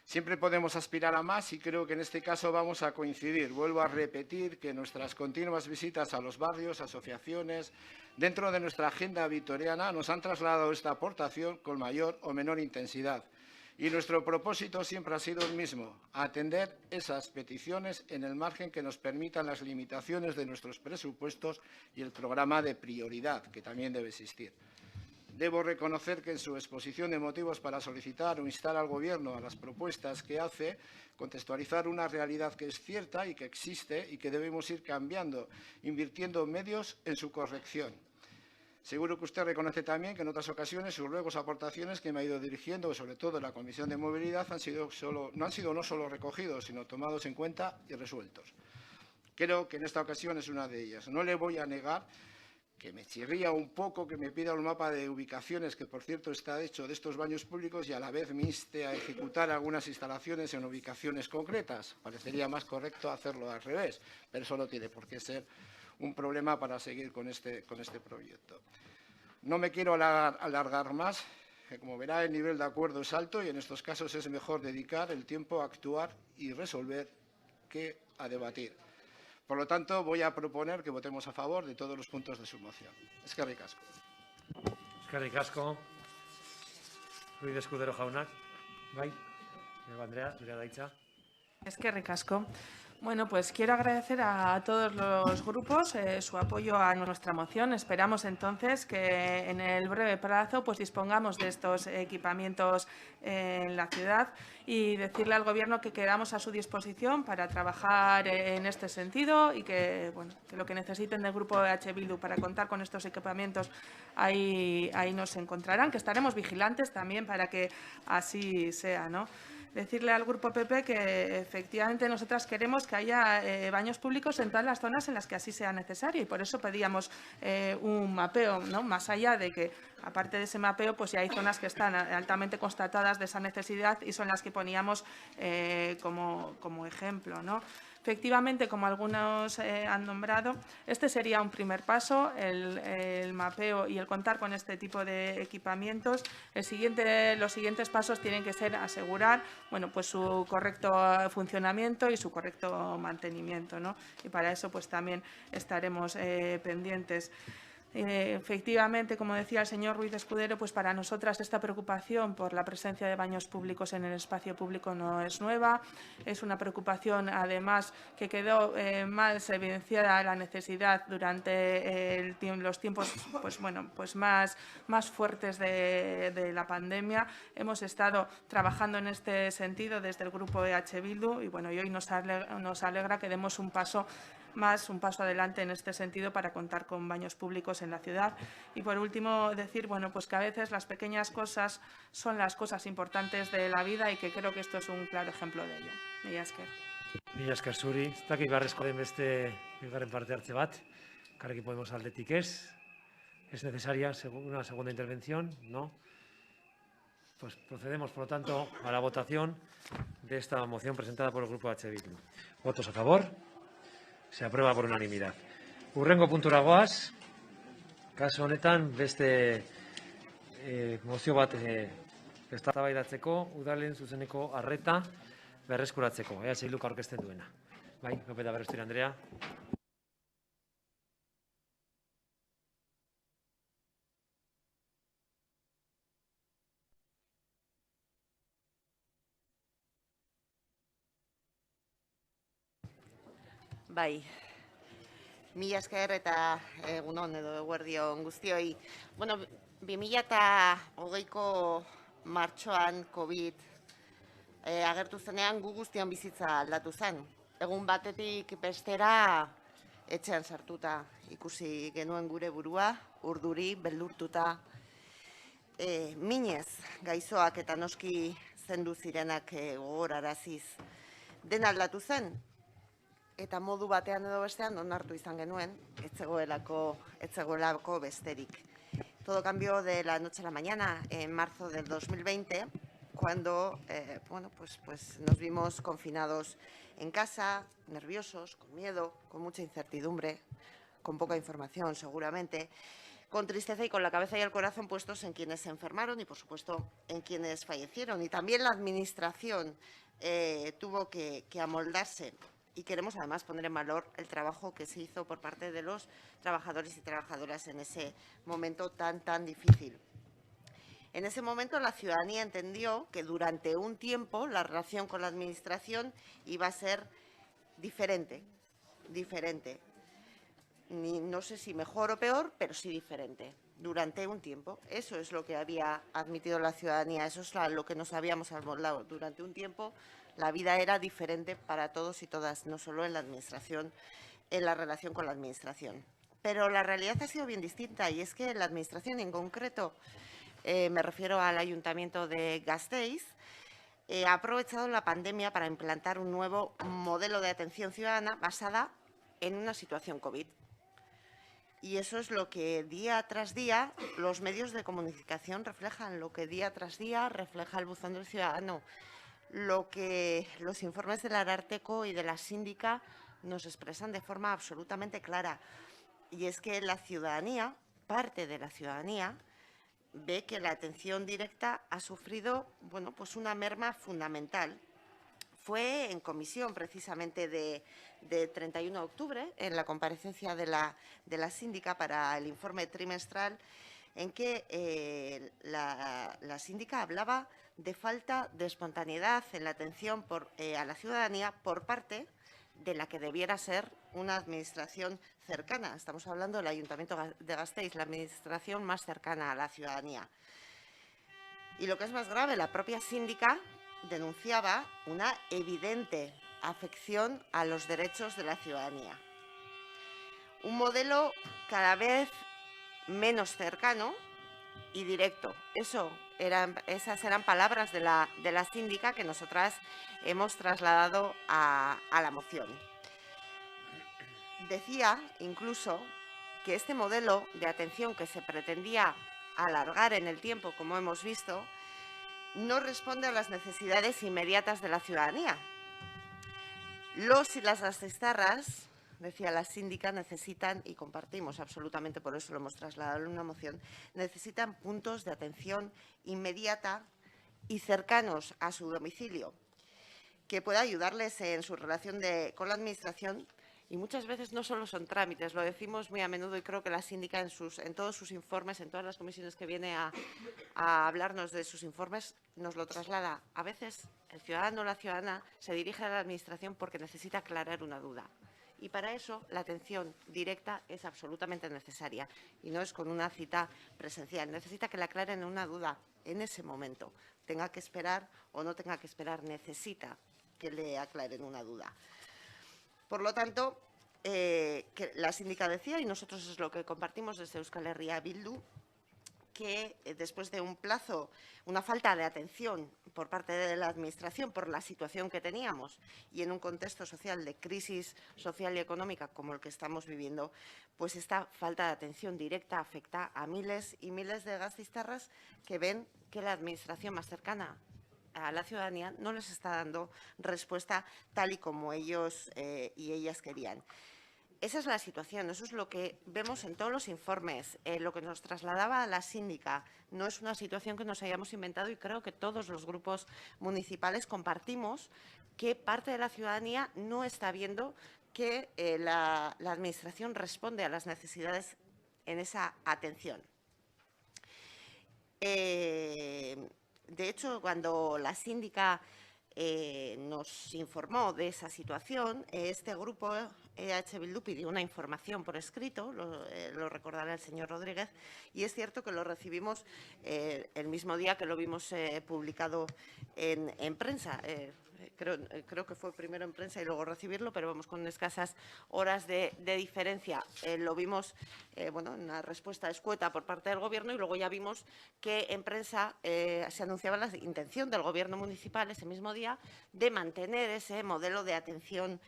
[SPEAKER 9] Siempre podemos aspirar a más y creo que en este caso vamos a coincidir. Vuelvo a repetir que nuestras continuas visitas a los barrios, asociaciones, dentro de nuestra agenda vitoriana, nos han trasladado esta aportación con mayor o menor intensidad. Y nuestro propósito siempre ha sido el mismo, atender esas peticiones en el margen que nos permitan las limitaciones de nuestros presupuestos y el programa de prioridad, que también debe existir.
[SPEAKER 17] Debo reconocer que en su exposición de motivos para solicitar o instar al Gobierno a las propuestas que hace, contextualizar una realidad que es cierta y que existe y que debemos ir cambiando, invirtiendo medios en su corrección. Seguro que usted reconoce también que en otras ocasiones sus ruegos o aportaciones que me ha ido dirigiendo, sobre todo en la Comisión de Movilidad, no han sido no solo recogidos, sino tomados en cuenta y resueltos. Creo que en esta ocasión es una de ellas. No le voy a negar que me chirría un poco que me pida un mapa de ubicaciones, que por cierto está hecho de estos baños públicos, y a la vez me inste a ejecutar algunas instalaciones en ubicaciones concretas. Parecería más correcto hacerlo al revés, pero eso no tiene por qué ser un problema para seguir con este proyecto. No me quiero alargar más, que como verá el nivel de acuerdo es alto y en estos casos es mejor dedicar el tiempo a actuar y resolver que a debatir. Por lo tanto, voy a proponer que votemos a favor de todos los puntos de su moción. Eskerrik asko.
[SPEAKER 1] Eskerrik asko. Ruiz Escudero jaunak. Bai, Andrea, zurea da hitza.
[SPEAKER 14] Eskerrik asko. Bueno, pues quiero agradecer a todos los grupos su apoyo a nuestra moción. Esperamos entonces que en el breve plazo pues dispongamos de estos equipamientos en la ciudad y decirle al Gobierno que quedamos a su disposición para trabajar en este sentido y que, bueno, que lo que necesiten del Grupo EH Bildu para contar con estos equipamientos ahí nos encontrarán, que estaremos vigilantes también para que así sea, ¿no? Decirle al Grupo PP que efectivamente nosotras queremos que haya baños públicos en todas las zonas en las que así sea necesario y por eso pedíamos un mapeo, ¿no? Más allá de que, aparte de ese mapeo, pues ya hay zonas que están altamente constatadas de esa necesidad y son las que poníamos como ejemplo, ¿no? Efectivamente, como algunos han nombrado, este sería un primer paso, el mapeo y el contar con este tipo de equipamientos. Los siguientes pasos tienen que ser asegurar, bueno, pues su correcto funcionamiento y su correcto mantenimiento, ¿no? Y para eso pues también estaremos pendientes. Efectivamente, como decía el señor Ruiz Escudero, pues para nosotras esta preocupación por la presencia de baños públicos en el espacio público no es nueva. Es una preocupación, además, que quedó más evidenciada la necesidad durante los tiempos pues más fuertes de la pandemia. Hemos estado trabajando en este sentido desde el Grupo EH Bildu y, bueno, y hoy nos alegra que demos un paso adelante en este sentido para contar con baños públicos en la ciudad. Y por último decir, bueno, pues que a veces las pequeñas cosas son las cosas importantes de la vida y que creo que esto es un claro ejemplo de ello. Mila esker.
[SPEAKER 1] Mila esker zuri. Ez dakit beharrezko den beste bigarren parte hartze bat. Elkarrekin Podemos aldetik ez. ¿Es necesaria una segunda intervención? No. Pues procedemos, por lo tanto, a la votación de esta moción presentada por el Grupo EH Bildu. ¿Votos a favor? Se aprueba por unanimidad. Hurrengo puntura goaz, kasu honetan beste mozio bat eztabaidatzeko udalen zuzeneko arreta berreskuratzeko. EH Bilduk aurkezten duena. Bai, López de Berrestira Andrea.
[SPEAKER 18] Bai, mila esker eta egunon edo eguerdion guztioi. Bueno, 2020ko martxoan COVID agertu zenean gu guztion bizitza aldatu zen. Egun batetik bestera etxean sartuta ikusi genuen gure burua, urduri, beldurtuta, minez gaizoak eta noski zendu zirenak gogoraraziz. Den aldatu zen. Eta modu batean edo bestean onartu izan genuen, ez zegoelako besterik. Todo cambió de la noche a la mañana en marzo del 2020, cuando pues nos vimos confinados en casa, nerviosos, con miedo, con mucha incertidumbre, con poca información seguramente, con tristeza y con la cabeza y el corazón puestos en quienes se enfermaron y, por supuesto, en quienes fallecieron. Y también la Administración tuvo que amoldarse. Y queremos además poner en valor el trabajo que se hizo por parte de los trabajadores y trabajadoras en ese momento tan difícil. En ese momento la ciudadanía entendió que durante un tiempo la relación con la Administración iba a ser diferente. No sé si mejor o peor, pero sí diferente. durante un tiempo. Eso es lo que había admitido la ciudadanía, eso es lo que nos habíamos amoldado. Durante un tiempo la vida era diferente para todos y todas, no solo en la administración, en la relación con la administración. Pero la realidad ha sido bien distinta y es que la administración en concreto, me refiero al Ayuntamiento de Gasteiz, ha aprovechado la pandemia para implantar un nuevo modelo de atención ciudadana basada en una situación COVID. Y eso es lo que día tras día los medios de comunicación reflejan, lo que día tras día refleja el buzón del ciudadano, lo que los informes del Ararteko y de la síndica nos expresan de forma absolutamente clara. Y es que la ciudadanía, parte de la ciudadanía, ve que la atención directa ha sufrido, bueno, pues una merma fundamental. Fue en comisión precisamente de 31 de octubre, en la comparecencia de la síndica para el informe trimestral, en que la síndica hablaba de falta de espontaneidad en la atención a la ciudadanía por parte de la que debiera ser una administración cercana. Estamos hablando del Ayuntamiento de Gasteiz, la administración más cercana a la ciudadanía. Y lo que es más grave, la propia síndica denunciaba una evidente afección a los derechos de la ciudadanía. Un modelo cada vez menos cercano y directo. Esas eran palabras de la síndica que nosotras hemos trasladado a la moción. Decía incluso que este modelo de atención que se pretendía alargar en el tiempo, como hemos visto, no responde a las necesidades inmediatas de la ciudadanía. Los y las gasteiztarras, decía la síndica, necesitan, y compartimos absolutamente, por eso lo hemos trasladado en una moción, necesitan puntos de atención inmediata y cercanos a su domicilio, que pueda ayudarles en su relación con la administración. Y muchas veces no solo son trámites, lo decimos muy a menudo y creo que la síndica en todos sus informes, en todas las comisiones que viene a hablarnos de sus informes, nos lo traslada. A veces el ciudadano o la ciudadana se dirige a la administración porque necesita aclarar una duda. Y para eso la atención directa es absolutamente necesaria y no es con una cita presencial. Necesita que le aclaren una duda en ese momento. Tenga que esperar o no tenga que esperar, necesita que le aclaren una duda. Por lo tanto, que la síndica decía, y nosotros es lo que compartimos desde Euskal Herria Bildu, que después de un plazo, una falta de atención por parte de la Administración por la situación que teníamos y en un contexto social de crisis social y económica como el que estamos viviendo, pues esta falta de atención directa afecta a miles y miles de gasteiztarras que ven que la Administración más cercana a la ciudadanía no les está dando respuesta tal y como ellos y ellas querían. Esa es la situación, eso es lo que vemos en todos los informes, lo que nos trasladaba la síndica. No es una situación que nos hayamos inventado y creo que todos los grupos municipales compartimos que parte de la ciudadanía no está viendo que la Administración responde a las necesidades en esa atención. De hecho, cuando la síndica nos informó de esa situación, este grupo EH Bildu pidió una información por escrito, lo recordará el señor Rodríguez, y es cierto que lo recibimos el mismo día que lo vimos publicado en prensa. Creo que fue primero en prensa y luego recibirlo, pero vamos con escasas horas de diferencia. Lo vimos bueno, en una respuesta escueta por parte del Gobierno y luego ya vimos que en prensa se anunciaba la intención del Gobierno municipal ese mismo día de mantener ese modelo de atención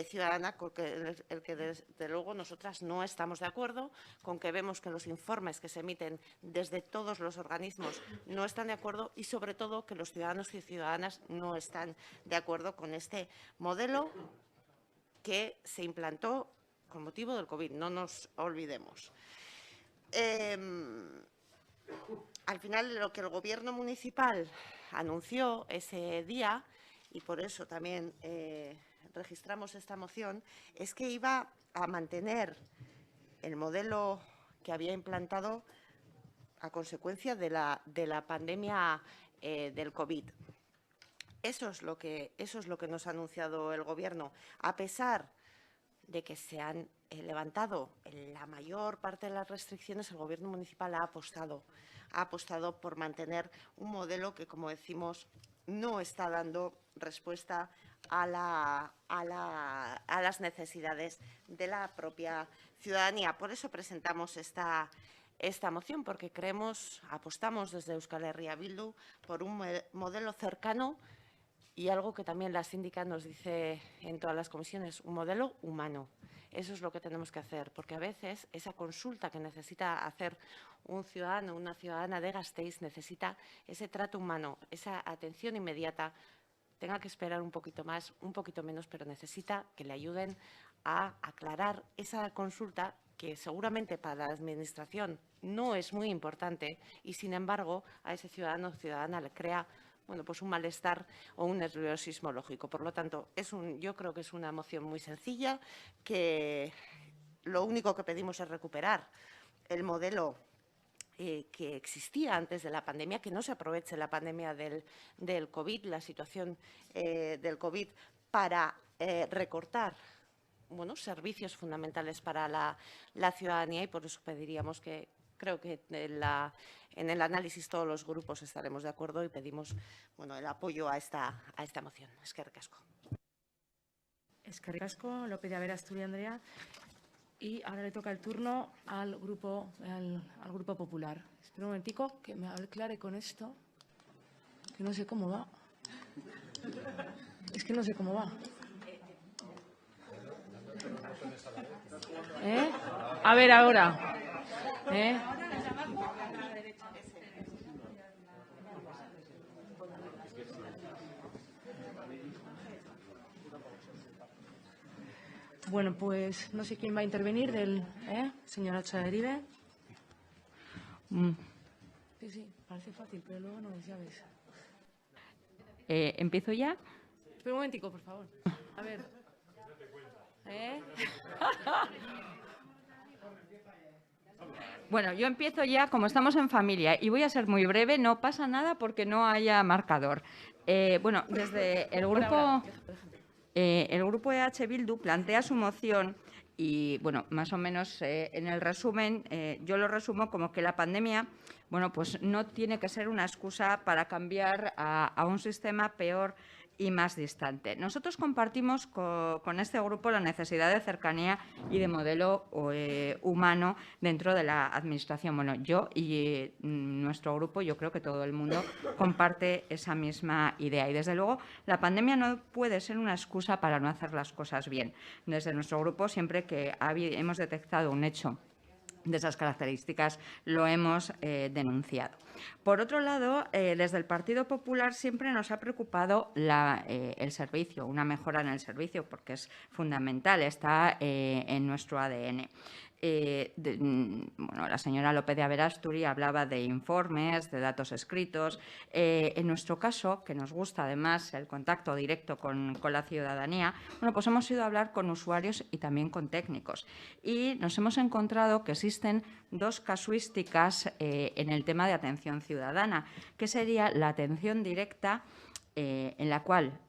[SPEAKER 18] ciudadana con el que desde luego nosotras no estamos de acuerdo, con que vemos que los informes que se emiten desde todos los organismos no están de acuerdo y sobre todo que los ciudadanos y ciudadanas no están de acuerdo con este modelo que se implantó con motivo del COVID, no nos olvidemos. Al final, lo que el Gobierno municipal anunció ese día, y por eso también registramos esta moción, es que iba a mantener el modelo que había implantado a consecuencia de la pandemia del COVID. Eso es lo que nos ha anunciado el Gobierno, a pesar de que se han levantado la mayor parte de las restricciones, el Gobierno municipal ha apostado por mantener un modelo que, como decimos, no está dando respuesta a las necesidades de la propia ciudadanía. Por eso presentamos esta moción, porque apostamos desde Euskal Herria Bildu por un modelo cercano y algo que también la síndica nos dice en todas las comisiones, un modelo humano. Eso es lo que tenemos que hacer, porque a veces esa consulta que necesita hacer un ciudadano, una ciudadana de Gasteiz, necesita ese trato humano, esa atención inmediata, tenga que esperar un poquito más, un poquito menos, pero necesita que le ayuden a aclarar esa consulta que seguramente para la Administración no es muy importante y, sin embargo, a ese ciudadano o ciudadana le crea pues un malestar o un nerviosismo lógico. Por lo tanto, yo creo que es una moción muy sencilla, que lo único que pedimos es recuperar el modelo que existía antes de la pandemia, que no se aproveche la pandemia del COVID, la situación del COVID, para recortar servicios fundamentales para la ciudadanía, y por eso pediríamos que, creo que en el análisis todos los grupos estaremos de acuerdo y pedimos el apoyo a esta moción. Eskerrik asko.
[SPEAKER 19] Eskerrik asko, López de Aberasturi Andrea. Y ahora le toca el turno al grupo popular. Espera un momentico que me aclare con esto, que no sé cómo va. Es que no sé cómo va. A ver ahora. Bueno, pues no sé quién va a intervenir señora Chaeribe. Sí, parece fácil, pero luego no lo sabes.
[SPEAKER 15] ¿Empiezo ya?
[SPEAKER 19] Espera un momentico, por favor. A ver.
[SPEAKER 15] Bueno, yo empiezo ya, como estamos en familia, y voy a ser muy breve, no pasa nada porque no haya marcador. Bueno, desde el grupo EH Bildu plantea su moción y, bueno, más o menos en el resumen, yo lo resumo como que la pandemia, pues no tiene que ser una excusa para cambiar a un sistema peor y más distante. Nosotros compartimos con este grupo la necesidad de cercanía y de modelo humano dentro de la Administración. Bueno, yo y nuestro grupo, yo creo que todo el mundo comparte esa misma idea. Y, desde luego, la pandemia no puede ser una excusa para no hacer las cosas bien. Desde nuestro grupo, siempre que hemos detectado un hecho de esas características, lo hemos denunciado. Por otro lado, desde el Partido Popular siempre nos ha preocupado el servicio, una mejora en el servicio, porque es fundamental, está en nuestro ADN. La señora López de Aberasturi hablaba de informes, de datos escritos. En nuestro caso, que nos gusta además el contacto directo con la ciudadanía, pues hemos ido a hablar con usuarios y también con técnicos. Y nos hemos encontrado que existen dos casuísticas en el tema de atención ciudadana, que sería la atención directa, en la cual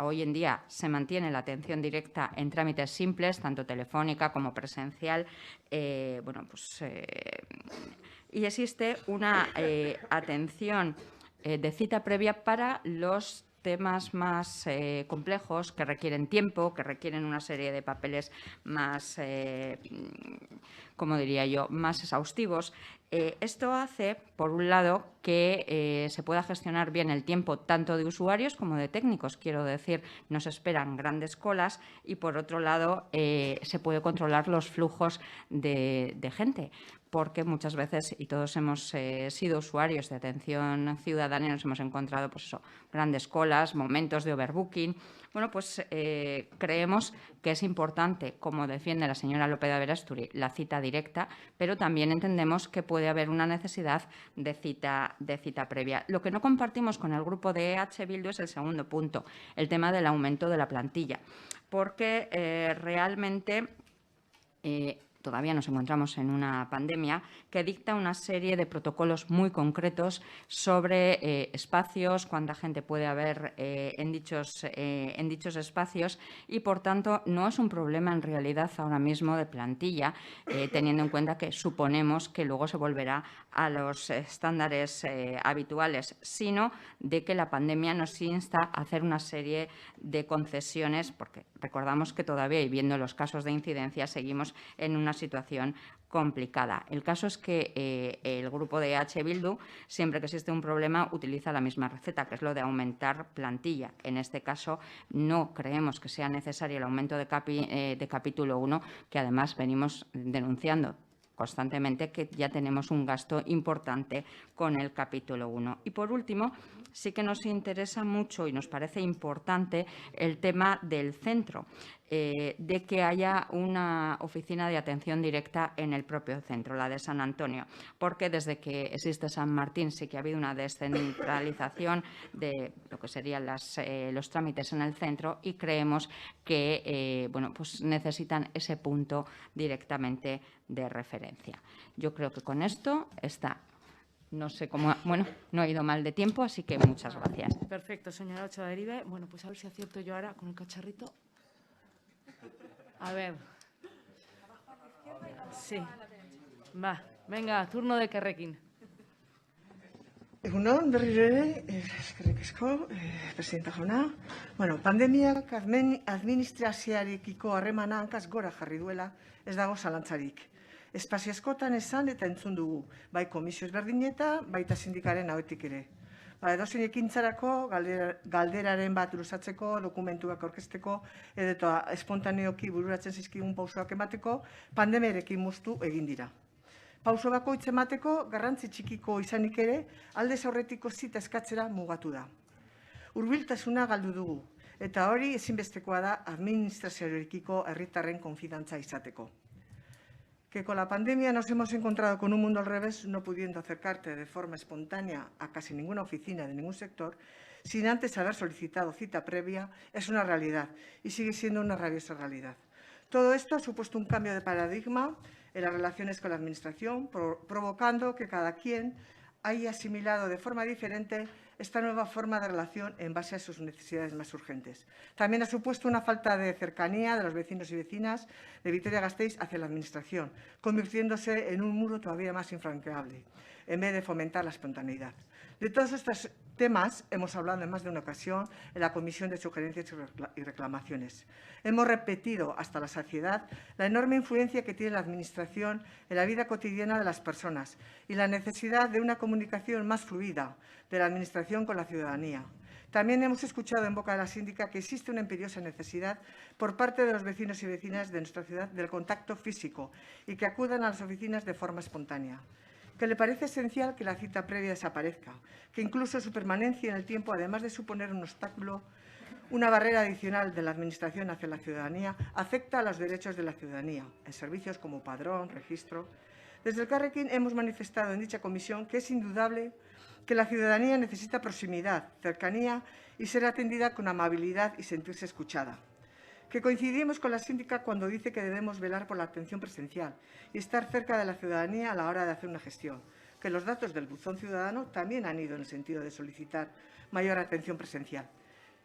[SPEAKER 15] hoy en día se mantiene la atención directa en trámites simples, tanto telefónica como presencial. Y existe una atención de cita previa para los temas más complejos, que requieren tiempo, que requieren una serie de papeles más, como diría yo, más exhaustivos. Esto hace, por un lado, que se pueda gestionar bien el tiempo tanto de usuarios como de técnicos. Quiero decir, no se esperan grandes colas y, por otro lado, se puede controlar los flujos de gente, porque muchas veces, y todos hemos sido usuarios de atención ciudadana, y nos hemos encontrado grandes colas, momentos de overbooking. Creemos que es importante, como defiende la señora López de Aberasturi, la cita directa, pero también entendemos que puede haber una necesidad de cita previa. Lo que no compartimos con el grupo de EH Bildu es el segundo punto, el tema del aumento de la plantilla, porque realmente todavía nos encontramos en una pandemia, que dicta una serie de protocolos muy concretos sobre espacios, cuánta gente puede haber en dichos espacios y, por tanto, no es un problema en realidad ahora mismo de plantilla, teniendo en cuenta que suponemos que luego se volverá a los estándares habituales, sino de que la pandemia nos insta a hacer una serie de concesiones, porque recordamos que todavía, y viendo los casos de incidencia, seguimos en una situación complicada. El caso es que el grupo de EH Bildu, siempre que existe un problema, utiliza la misma receta, que es lo de aumentar plantilla. En este caso, no creemos que sea necesario el aumento de capítulo 1, que además venimos denunciando constantemente que ya tenemos un gasto importante con el capítulo 1. Y por último, sí que nos interesa mucho y nos parece importante el tema del centro, de que haya una oficina de atención directa en el propio centro, la de San Antonio, porque desde que existe San Martín sí que ha habido una descentralización de lo que serían los trámites en el centro y creemos que pues necesitan ese punto directamente de referencia. Yo creo que con esto está. No sé cómo, no he ido mal de tiempo, así que muchas gracias.
[SPEAKER 19] Perfecto, señora Ochoa-Deribe. Bueno, pues a ver si acierto yo ahora con el cacharrito. A ver. Sí. Va, venga, turno de Kerrekin.
[SPEAKER 11] Egunon, berriro ere, eskerrik asko, presidenta jauna. Pandemiak administrazioarekiko harremana hankaz gora jarri duela, ez dago zalantzarik. Espazio askotan esan eta entzun dugu, bai komisio ezberdineta, baita sindikaren ahotik ere. Edozein ekintzarako, galderaren bat luzatzeko, dokumentuak aurkezteko, edo espontaneoki bururatzen zizkigun pausoak emateko, pandemiarekin moztu egin dira. Pauso bakoitz emateko, garrantzi txikiko izanik ere, aldez aurretiko zita eskatzera mugatu da. Hurbiltasuna galdu dugu, eta hori ezinbestekoa da administrazioarekiko herritarren konfidantza izateko. Que con la pandemia nos hemos encontrado con un mundo al revés, no pudiendo acercarte de forma espontánea a casi ninguna oficina de ningún sector, sin antes haber solicitado cita previa, es una realidad y sigue siendo una rabiosa realidad. Todo esto ha supuesto un cambio de paradigma en las relaciones con la Administración, provocando que cada quien haya asimilado de forma diferente esta nueva forma de relación en base a sus necesidades más urgentes. También ha supuesto una falta de cercanía de los vecinos y vecinas de Vitoria-Gasteiz hacia la Administración, convirtiéndose en un muro todavía más infranqueable, en vez de fomentar la espontaneidad. De todos estos temas hemos hablado en más de una ocasión en la Comisión de Sugerencias y Reclamaciones. Hemos repetido hasta la saciedad la enorme influencia que tiene la Administración en la vida cotidiana de las personas y la necesidad de una comunicación más fluida de la Administración con la ciudadanía. También hemos escuchado en boca de la síndica que existe una imperiosa necesidad por parte de los vecinos y vecinas de nuestra ciudad del contacto físico y que acudan a las oficinas de forma espontánea. Que le parece esencial que la cita previa desaparezca, que incluso su permanencia en el tiempo, además de suponer un obstáculo, una barrera adicional de la Administración hacia la ciudadanía, afecta a los derechos de la ciudadanía, en servicios como padrón, registro. Desde el Carrequín hemos manifestado en dicha comisión que es indudable que la ciudadanía necesita proximidad, cercanía y ser atendida con amabilidad y sentirse escuchada. Que coincidimos con la síndica cuando dice que debemos velar por la atención presencial y estar cerca de la ciudadanía a la hora de hacer una gestión. Que los datos del buzón ciudadano también han ido en el sentido de solicitar mayor atención presencial.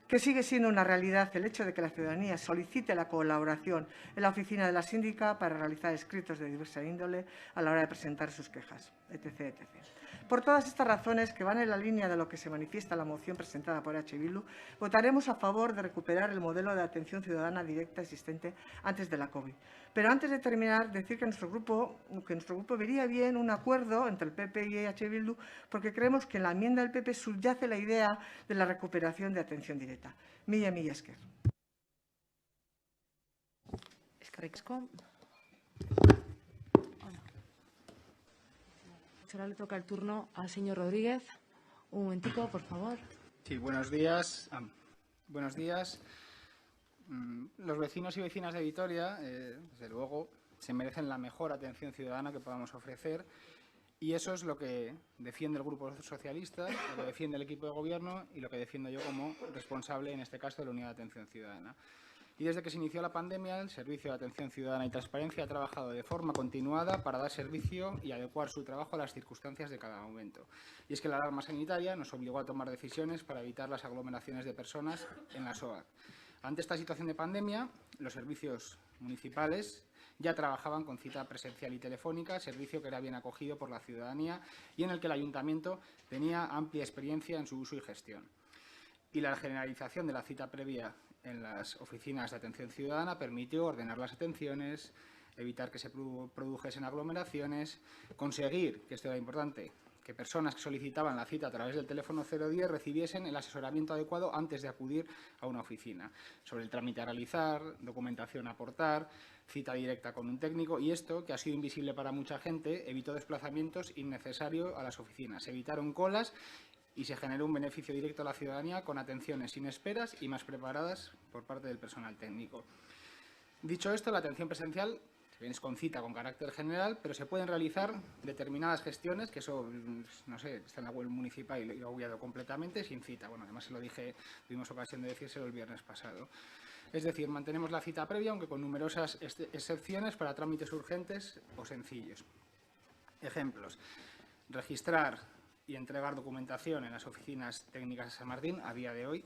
[SPEAKER 11] Que sigue siendo una realidad el hecho de que la ciudadanía solicite la colaboración en la oficina de la síndica para realizar escritos de diversa índole a la hora de presentar sus quejas, etc., etc. Por todas estas razones, que van en la línea de lo que se manifiesta en la moción presentada por EH Bildu, votaremos a favor de recuperar el modelo de atención ciudadana directa existente antes de la COVID. Pero antes de terminar, decir que nuestro grupo vería bien un acuerdo entre el PP y EH Bildu, porque creemos que en la enmienda del PP subyace la idea de la recuperación de atención directa. Mila esker.
[SPEAKER 19] Eskerrik asko. Ahora le toca el turno al señor Rodríguez. Un momentico, por favor.
[SPEAKER 9] Sí, buenos días. Buenos días. Los vecinos y vecinas de Vitoria, desde luego, se merecen la mejor atención ciudadana que podamos ofrecer y eso es lo que defiende el Grupo Socialista, lo que defiende el equipo de gobierno y lo que defiendo yo como responsable, en este caso, de la Unidad de Atención Ciudadana. Y desde que se inició la pandemia, el Servicio de Atención Ciudadana y Transparencia ha trabajado de forma continuada para dar servicio y adecuar su trabajo a las circunstancias de cada momento. Y es que la alarma sanitaria nos obligó a tomar decisiones para evitar las aglomeraciones de personas en la SOAC. Ante esta situación de pandemia, los servicios municipales ya trabajaban con cita presencial y telefónica, servicio que era bien acogido por la ciudadanía y en el que el Ayuntamiento tenía amplia experiencia en su uso y gestión. Y la generalización de la cita previa en las oficinas de atención ciudadana permitió ordenar las atenciones, evitar que se produjesen aglomeraciones, conseguir, que esto era importante, que personas que solicitaban la cita a través del teléfono 010 recibiesen el asesoramiento adecuado antes de acudir a una oficina, sobre el trámite a realizar, documentación a aportar, cita directa con un técnico, y esto, que ha sido invisible para mucha gente, evitó desplazamientos innecesarios a las oficinas, evitaron colas y se generó un beneficio directo a la ciudadanía con atenciones sin esperas y más preparadas por parte del personal técnico. Dicho esto, la atención presencial es con cita con carácter general, pero se pueden realizar determinadas gestiones, que eso, no sé, está en la web municipal y lo he obviado completamente, sin cita. Bueno, además se lo dije, tuvimos ocasión de decírselo el viernes pasado. Es decir, mantenemos la cita previa, aunque con numerosas excepciones para trámites urgentes o sencillos. Ejemplos: registrar y entregar documentación en las oficinas técnicas de San Martín a día de hoy.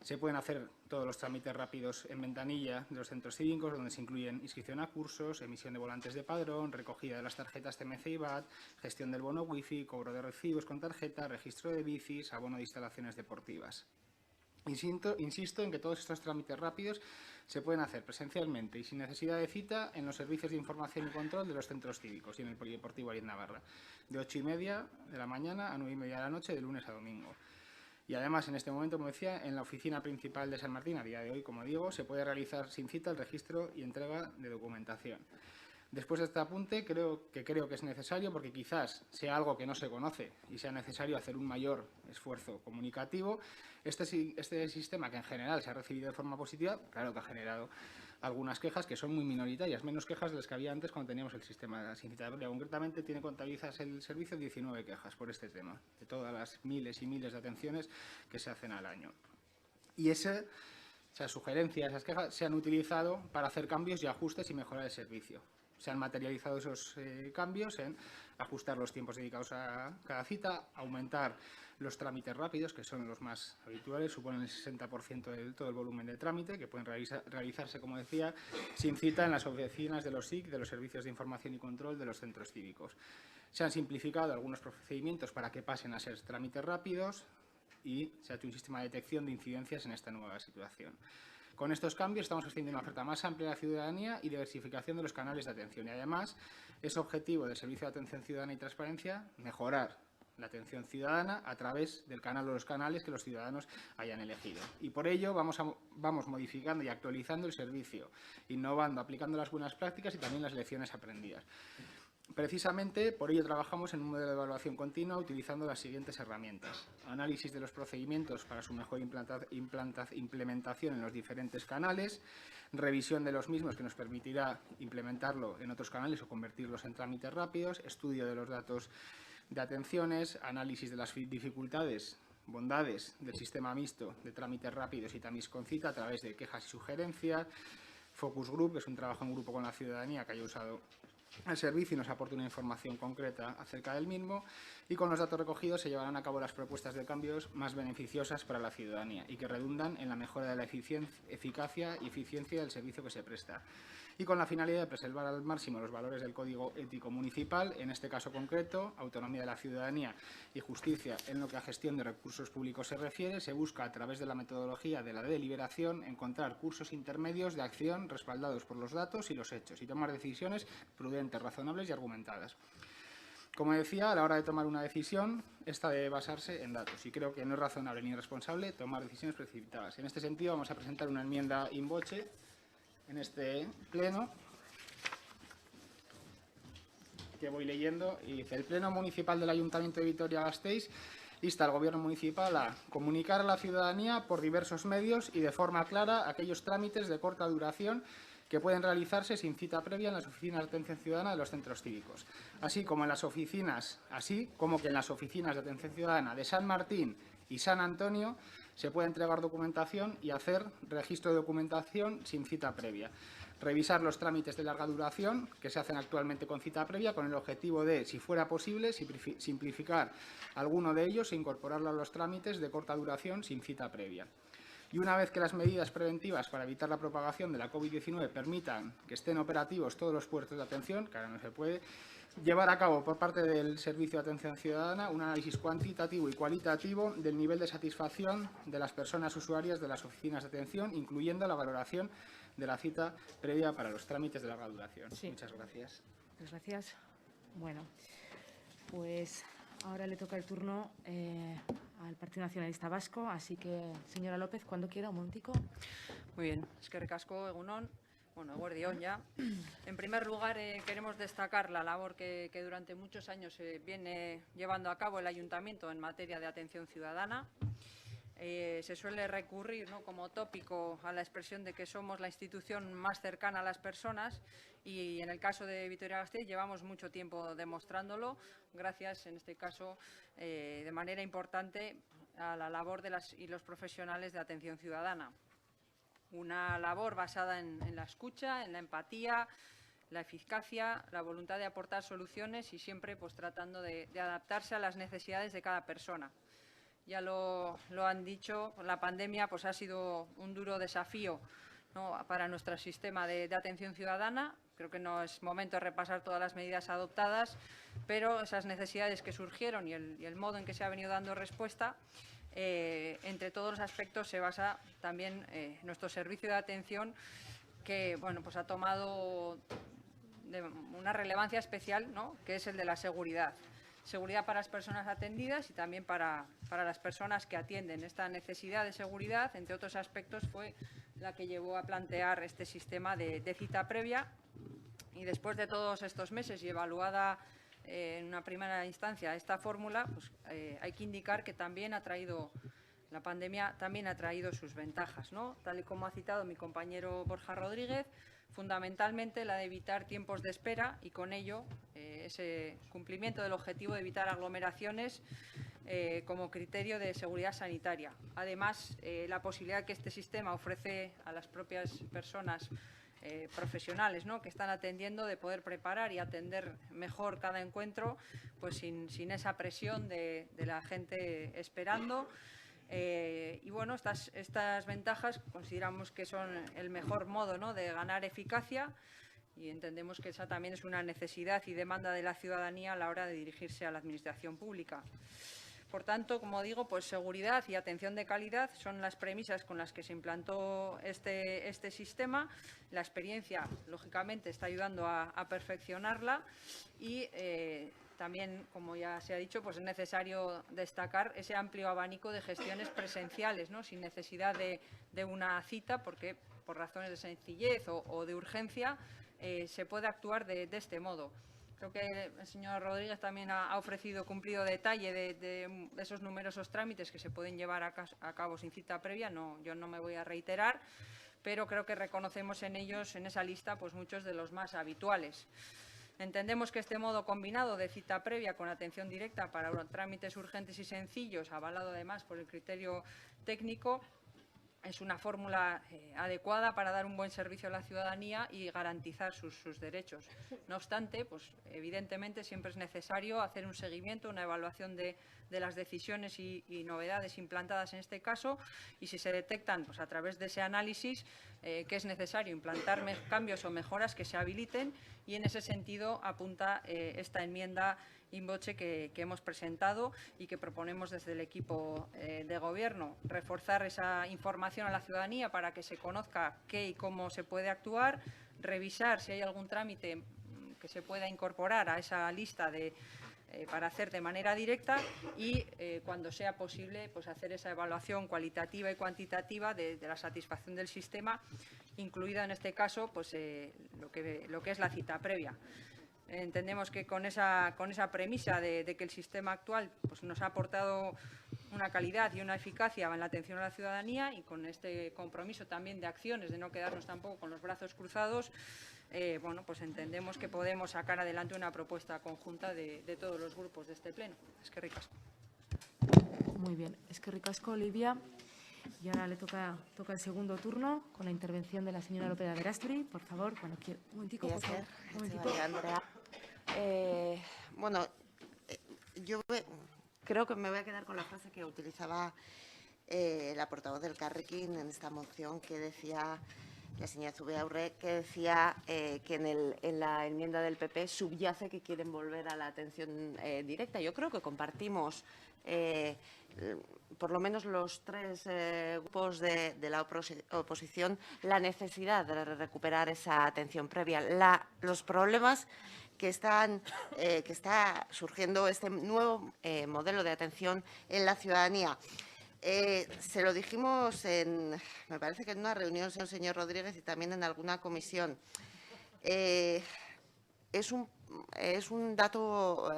[SPEAKER 9] Se pueden hacer todos los trámites rápidos en ventanilla de los centros cívicos, donde se incluyen inscripción a cursos, emisión de volantes de padrón, recogida de las tarjetas TMC y VAT, gestión del bono wifi, cobro de recibos con tarjeta, registro de bicis, abono de instalaciones deportivas. Insisto en que todos estos trámites rápidos se pueden hacer presencialmente y sin necesidad de cita en los servicios de información y control de los centros cívicos y en el Polideportivo Ariz Navarra, de 8:30 de la mañana a 9:30 de la noche, de lunes a domingo. Y además, en este momento, como decía, en la oficina principal de San Martín, a día de hoy, como digo, se puede realizar sin cita el registro y entrega de documentación. Después de este apunte, creo que es necesario, porque quizás sea algo que no se conoce y sea necesario hacer un mayor esfuerzo comunicativo. Este sistema, que en general se ha recibido de forma positiva, claro que ha generado algunas quejas que son muy minoritarias, menos quejas de las que había antes cuando teníamos el sistema sin cita previa. Concretamente, tiene contabilizadas el servicio 19 quejas por este tema, de todas las miles y miles de atenciones que se hacen al año. Y esas sugerencias, esas quejas, se han utilizado para hacer cambios y ajustes y mejorar el servicio. Se han materializado esos cambios en ajustar los tiempos dedicados a cada cita, aumentar los trámites rápidos, que son los más habituales, suponen el 60% de todo el volumen de trámite, que pueden realizarse, como decía, sin cita en las oficinas de los SIC, de los servicios de información y control de los centros cívicos. Se han simplificado algunos procedimientos para que pasen a ser trámites rápidos y se ha hecho un sistema de detección de incidencias en esta nueva situación. Con estos cambios estamos ofreciendo una oferta más amplia a la ciudadanía y diversificación de los canales de atención. Y además, es objetivo del Servicio de Atención Ciudadana y Transparencia mejorar la atención ciudadana a través del canal o los canales que los ciudadanos hayan elegido. Y por ello vamos modificando y actualizando el servicio, innovando, aplicando las buenas prácticas y también las lecciones aprendidas. Precisamente por ello trabajamos en un modelo de evaluación continua utilizando las siguientes herramientas: análisis de los procedimientos para su mejor implementación en los diferentes canales, revisión de los mismos que nos permitirá implementarlo en otros canales o convertirlos en trámites rápidos, estudio de los datos de atenciones, análisis de las dificultades, bondades del sistema mixto de trámites rápidos y tamiz con cita a través de quejas y sugerencias, focus group, que es un trabajo en grupo con la ciudadanía que haya usado el servicio y nos aporte una información concreta acerca del mismo, y con los datos recogidos se llevarán a cabo las propuestas de cambios más beneficiosas para la ciudadanía y que redundan en la mejora de la eficacia y eficiencia del servicio que se presta, y con la finalidad de preservar al máximo los valores del Código Ético Municipal, en este caso concreto, autonomía de la ciudadanía y justicia en lo que a gestión de recursos públicos se refiere. Se busca, a través de la metodología de la deliberación, encontrar cursos intermedios de acción respaldados por los datos y los hechos y tomar decisiones prudentes, razonables y argumentadas. Como decía, a la hora de tomar una decisión, esta debe basarse en datos, y creo que no es razonable ni responsable tomar decisiones precipitadas. En este sentido, vamos a presentar una enmienda in voce en este pleno, que voy leyendo, y dice: el Pleno Municipal del Ayuntamiento de Vitoria-Gasteiz insta al Gobierno Municipal a comunicar a la ciudadanía por diversos medios y de forma clara aquellos trámites de corta duración que pueden realizarse sin cita previa en las oficinas de atención ciudadana de los centros cívicos, así como que en las oficinas de atención ciudadana de San Martín y San Antonio se pueda entregar documentación y hacer registro de documentación sin cita previa. Revisar los trámites de larga duración que se hacen actualmente con cita previa con el objetivo de, si fuera posible, simplificar alguno de ellos e incorporarlo a los trámites de corta duración sin cita previa. Y una vez que las medidas preventivas para evitar la propagación de la COVID-19 permitan que estén operativos todos los puestos de atención, que ahora no se puede, llevar a cabo por parte del Servicio de Atención Ciudadana un análisis cuantitativo y cualitativo del nivel de satisfacción de las personas usuarias de las oficinas de atención, incluyendo la valoración de la cita previa para los trámites de larga duración.
[SPEAKER 19] Sí.
[SPEAKER 9] Muchas gracias.
[SPEAKER 19] Muchas gracias. Bueno, pues ahora le toca el turno al Partido Nacionalista Vasco, así que, señora López, cuando quiera, un momentico.
[SPEAKER 20] Muy bien, eskerrik asko, egunon. Bueno, eguerdión ya. En primer lugar, queremos destacar la labor que durante muchos años se viene llevando a cabo el Ayuntamiento en materia de atención ciudadana. Se suele recurrir, ¿no?, como tópico a la expresión de que somos la institución más cercana a las personas y en el caso de Vitoria-Gasteiz llevamos mucho tiempo demostrándolo, gracias en este caso de manera importante a la labor de las y los profesionales de atención ciudadana. Una labor basada en la escucha, en la empatía, la eficacia, la voluntad de aportar soluciones y siempre pues tratando de adaptarse a las necesidades de cada persona. Ya lo han dicho, la pandemia pues ha sido un duro desafío, ¿no?, para nuestro sistema de atención ciudadana. Creo que no es momento de repasar todas las medidas adoptadas, pero esas necesidades que surgieron y el modo en que se ha venido dando respuesta, entre todos los aspectos se basa también nuestro servicio de atención que bueno, pues ha tomado una relevancia especial, ¿no?, que es el de la seguridad. Seguridad para las personas atendidas y también para las personas que atienden. Esta necesidad de seguridad, entre otros aspectos, fue la que llevó a plantear este sistema de cita previa y después de todos estos meses y evaluada en una primera instancia esta fórmula, pues, hay que indicar que también la pandemia también ha traído sus ventajas, ¿no? Tal y como ha citado mi compañero Borja Rodríguez, fundamentalmente la de evitar tiempos de espera y con ello ese cumplimiento del objetivo de evitar aglomeraciones como criterio de seguridad sanitaria. Además, la posibilidad que este sistema ofrece a las propias personas profesionales, ¿no?, que están atendiendo, de poder preparar y atender mejor cada encuentro, pues sin esa presión de la gente esperando. Y bueno, estas ventajas consideramos que son el mejor modo, ¿no?, de ganar eficacia y entendemos que esa también es una necesidad y demanda de la ciudadanía a la hora de dirigirse a la administración pública. Por tanto, como digo, pues seguridad y atención de calidad son las premisas con las que se implantó este sistema. La experiencia, lógicamente, está ayudando a perfeccionarla y también, como ya se ha dicho, pues es necesario destacar ese amplio abanico de gestiones presenciales, ¿no?, sin necesidad de una cita, porque por razones de sencillez o de urgencia se puede actuar de este modo. Creo que el señor Rodríguez también ha ofrecido cumplido detalle de esos numerosos trámites que se pueden llevar a cabo sin cita previa. Yo no me voy a reiterar, pero creo que reconocemos en ellos, en esa lista, pues muchos de los más habituales. Entendemos que este modo combinado de cita previa con atención directa para trámites urgentes y sencillos, avalado además por el criterio técnico, es una fórmula adecuada para dar un buen servicio a la ciudadanía y garantizar sus derechos. No obstante, pues evidentemente siempre es necesario hacer un seguimiento, una evaluación de las decisiones y novedades implantadas en este caso, y si se detectan pues a través de ese análisis que es necesario implantar cambios o mejoras que se habiliten, y en ese sentido apunta esta enmienda in voce que hemos presentado y que proponemos desde el equipo de Gobierno. Reforzar esa información a la ciudadanía para que se conozca qué y cómo se puede actuar, revisar si hay algún trámite que se pueda incorporar a esa lista para hacer de manera directa y, cuando sea posible, pues hacer esa evaluación cualitativa y cuantitativa de la satisfacción del sistema, incluida en este caso pues, lo que es la cita previa. Entendemos que con esa premisa de que el sistema actual pues, nos ha aportado una calidad y una eficacia en la atención a la ciudadanía, y con este compromiso también de acciones, de no quedarnos tampoco con los brazos cruzados, bueno, pues entendemos que podemos sacar adelante una propuesta conjunta de todos los grupos de este pleno. Eskerrik asko.
[SPEAKER 19] Muy bien, eskerrik asko, Olivia. Y ahora le toca el segundo turno con la intervención de la señora López de Aberasturi. Por favor, cuando quiera. Un momentico, por favor. Un momentito.
[SPEAKER 18] Andrea. Bueno, yo creo que me voy a quedar con la frase que utilizaba la portavoz del Carrequín en esta moción, que decía la señora Zubiaurre, que decía que en la enmienda del PP subyace que quieren volver a la atención directa. Yo creo que compartimos por lo menos los tres grupos de la oposición la necesidad de recuperar esa atención previa. Los problemas que está surgiendo este nuevo modelo de atención en la ciudadanía. Se lo dijimos me parece que en una reunión con el señor Rodríguez y también en alguna comisión. Es un dato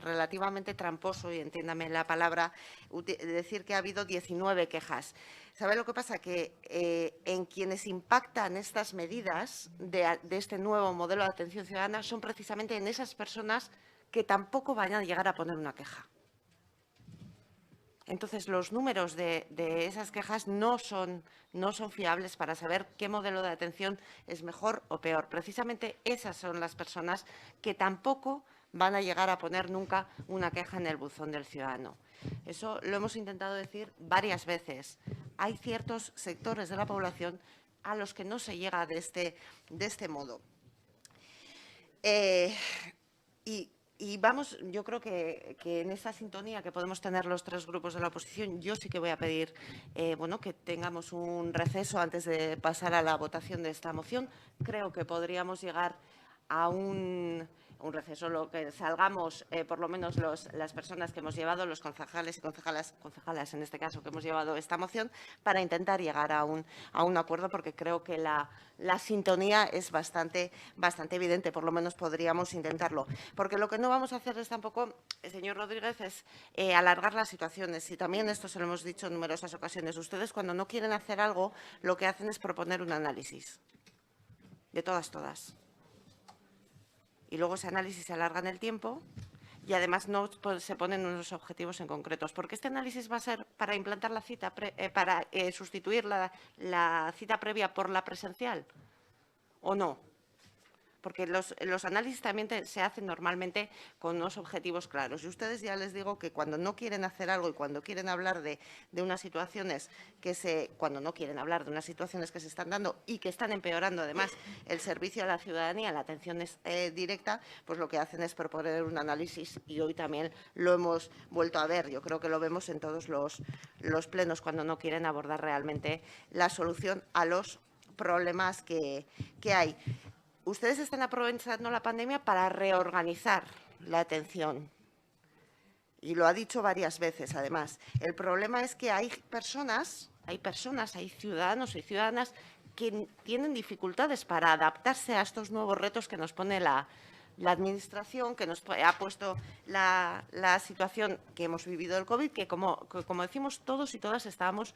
[SPEAKER 18] relativamente tramposo, y entiéndame la palabra, decir que ha habido 19 quejas. ¿Sabe lo que pasa? Que en quienes impactan estas medidas de este nuevo modelo de atención ciudadana son precisamente en esas personas que tampoco van a llegar a poner una queja. Entonces, los números de esas quejas no son fiables para saber qué modelo de atención es mejor o peor. Precisamente esas son las personas que tampoco van a llegar a poner nunca una queja en el buzón del ciudadano. Eso lo hemos intentado decir varias veces. Hay ciertos sectores de la población a los que no se llega de este modo. Y vamos, yo creo que en esa sintonía que podemos tener los tres grupos de la oposición, yo sí que voy a pedir que tengamos un receso antes de pasar a la votación de esta moción. Creo que podríamos llegar a un receso, lo que salgamos, por lo menos las personas que hemos llevado, los concejales y concejalas en este caso, que hemos llevado esta moción, para intentar llegar a un acuerdo, porque creo que la sintonía es bastante evidente, por lo menos podríamos intentarlo. Porque lo que no vamos a hacer es tampoco, señor Rodríguez, es alargar las situaciones, y también esto se lo hemos dicho en numerosas ocasiones. Ustedes, cuando no quieren hacer algo, lo que hacen es proponer un análisis de todas. Y luego ese análisis se alarga en el tiempo y además no se ponen unos objetivos en concretos. Porque este análisis va a ser para implantar la cita, para sustituir la cita previa por la presencial, ¿o no? Porque los análisis también se hacen normalmente con unos objetivos claros. Y ustedes, ya les digo, que cuando no quieren hacer algo y cuando quieren hablar de unas situaciones que se están dando y que están empeorando además el servicio a la ciudadanía, la atención directa, pues lo que hacen es proponer un análisis, y hoy también lo hemos vuelto a ver. Yo creo que lo vemos en todos los plenos cuando no quieren abordar realmente la solución a los problemas que hay. Ustedes están aprovechando la pandemia para reorganizar la atención. Y lo ha dicho varias veces, además. El problema es que hay personas, hay ciudadanos y ciudadanas que tienen dificultades para adaptarse a estos nuevos retos que nos pone la Administración, que nos ha puesto la situación que hemos vivido del COVID, que como decimos todos y todas aceptábamos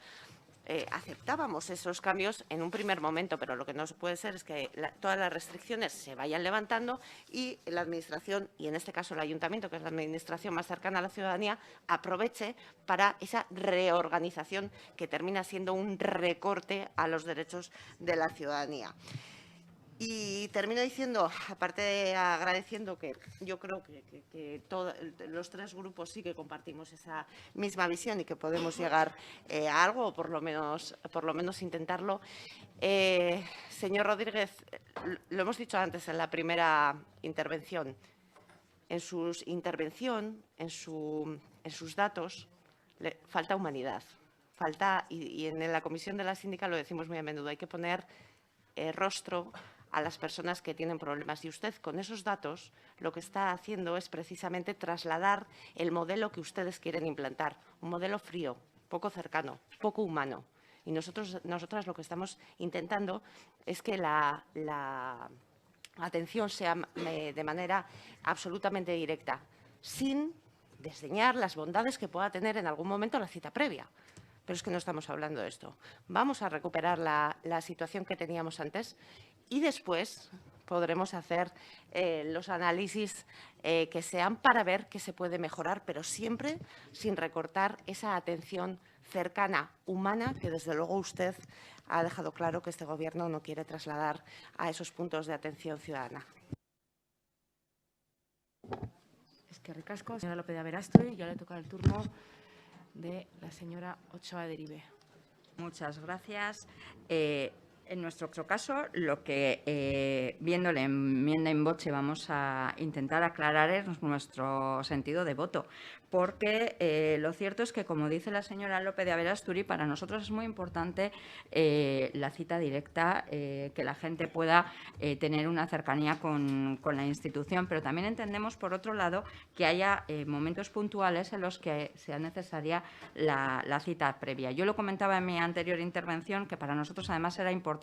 [SPEAKER 18] esos cambios en un primer momento, pero lo que no puede ser es que todas las restricciones se vayan levantando y la Administración, y en este caso el Ayuntamiento, que es la Administración más cercana a la ciudadanía, aproveche para esa reorganización que termina siendo un recorte a los derechos de la ciudadanía. Y termino diciendo, aparte de agradeciendo, que yo creo que los tres grupos sí que compartimos esa misma visión y que podemos llegar a algo, o por lo menos intentarlo. Señor Rodríguez, lo hemos dicho antes en la primera intervención. En su intervención, en sus datos, le falta humanidad. Y en la comisión de la síndica lo decimos muy a menudo, hay que poner rostro a las personas que tienen problemas. Y usted, con esos datos, lo que está haciendo es precisamente trasladar el modelo que ustedes quieren implantar, un modelo frío, poco cercano, poco humano. Y nosotras lo que estamos intentando es que la atención sea de manera absolutamente directa, sin desdeñar las bondades que pueda tener en algún momento la cita previa. Pero es que no estamos hablando de esto. Vamos a recuperar la situación que teníamos antes y después podremos hacer los análisis que sean para ver qué se puede mejorar, pero siempre sin recortar esa atención cercana, humana, que desde luego usted ha dejado claro que este Gobierno no quiere trasladar a esos puntos de atención ciudadana.
[SPEAKER 19] Eskerrik asko, señora López de Aberasturi, y ahora le toca el turno de la señora Ochoa Deribe.
[SPEAKER 15] Muchas gracias. En nuestro caso, lo que, viendo la enmienda in voce, vamos a intentar aclarar es nuestro sentido de voto, porque lo cierto es que, como dice la señora López de Aberasturi, para nosotros es muy importante la cita directa, que la gente pueda tener una cercanía con la institución, pero también entendemos, por otro lado, que haya momentos puntuales en los que sea necesaria la cita previa. Yo lo comentaba en mi anterior intervención, que para nosotros además era importante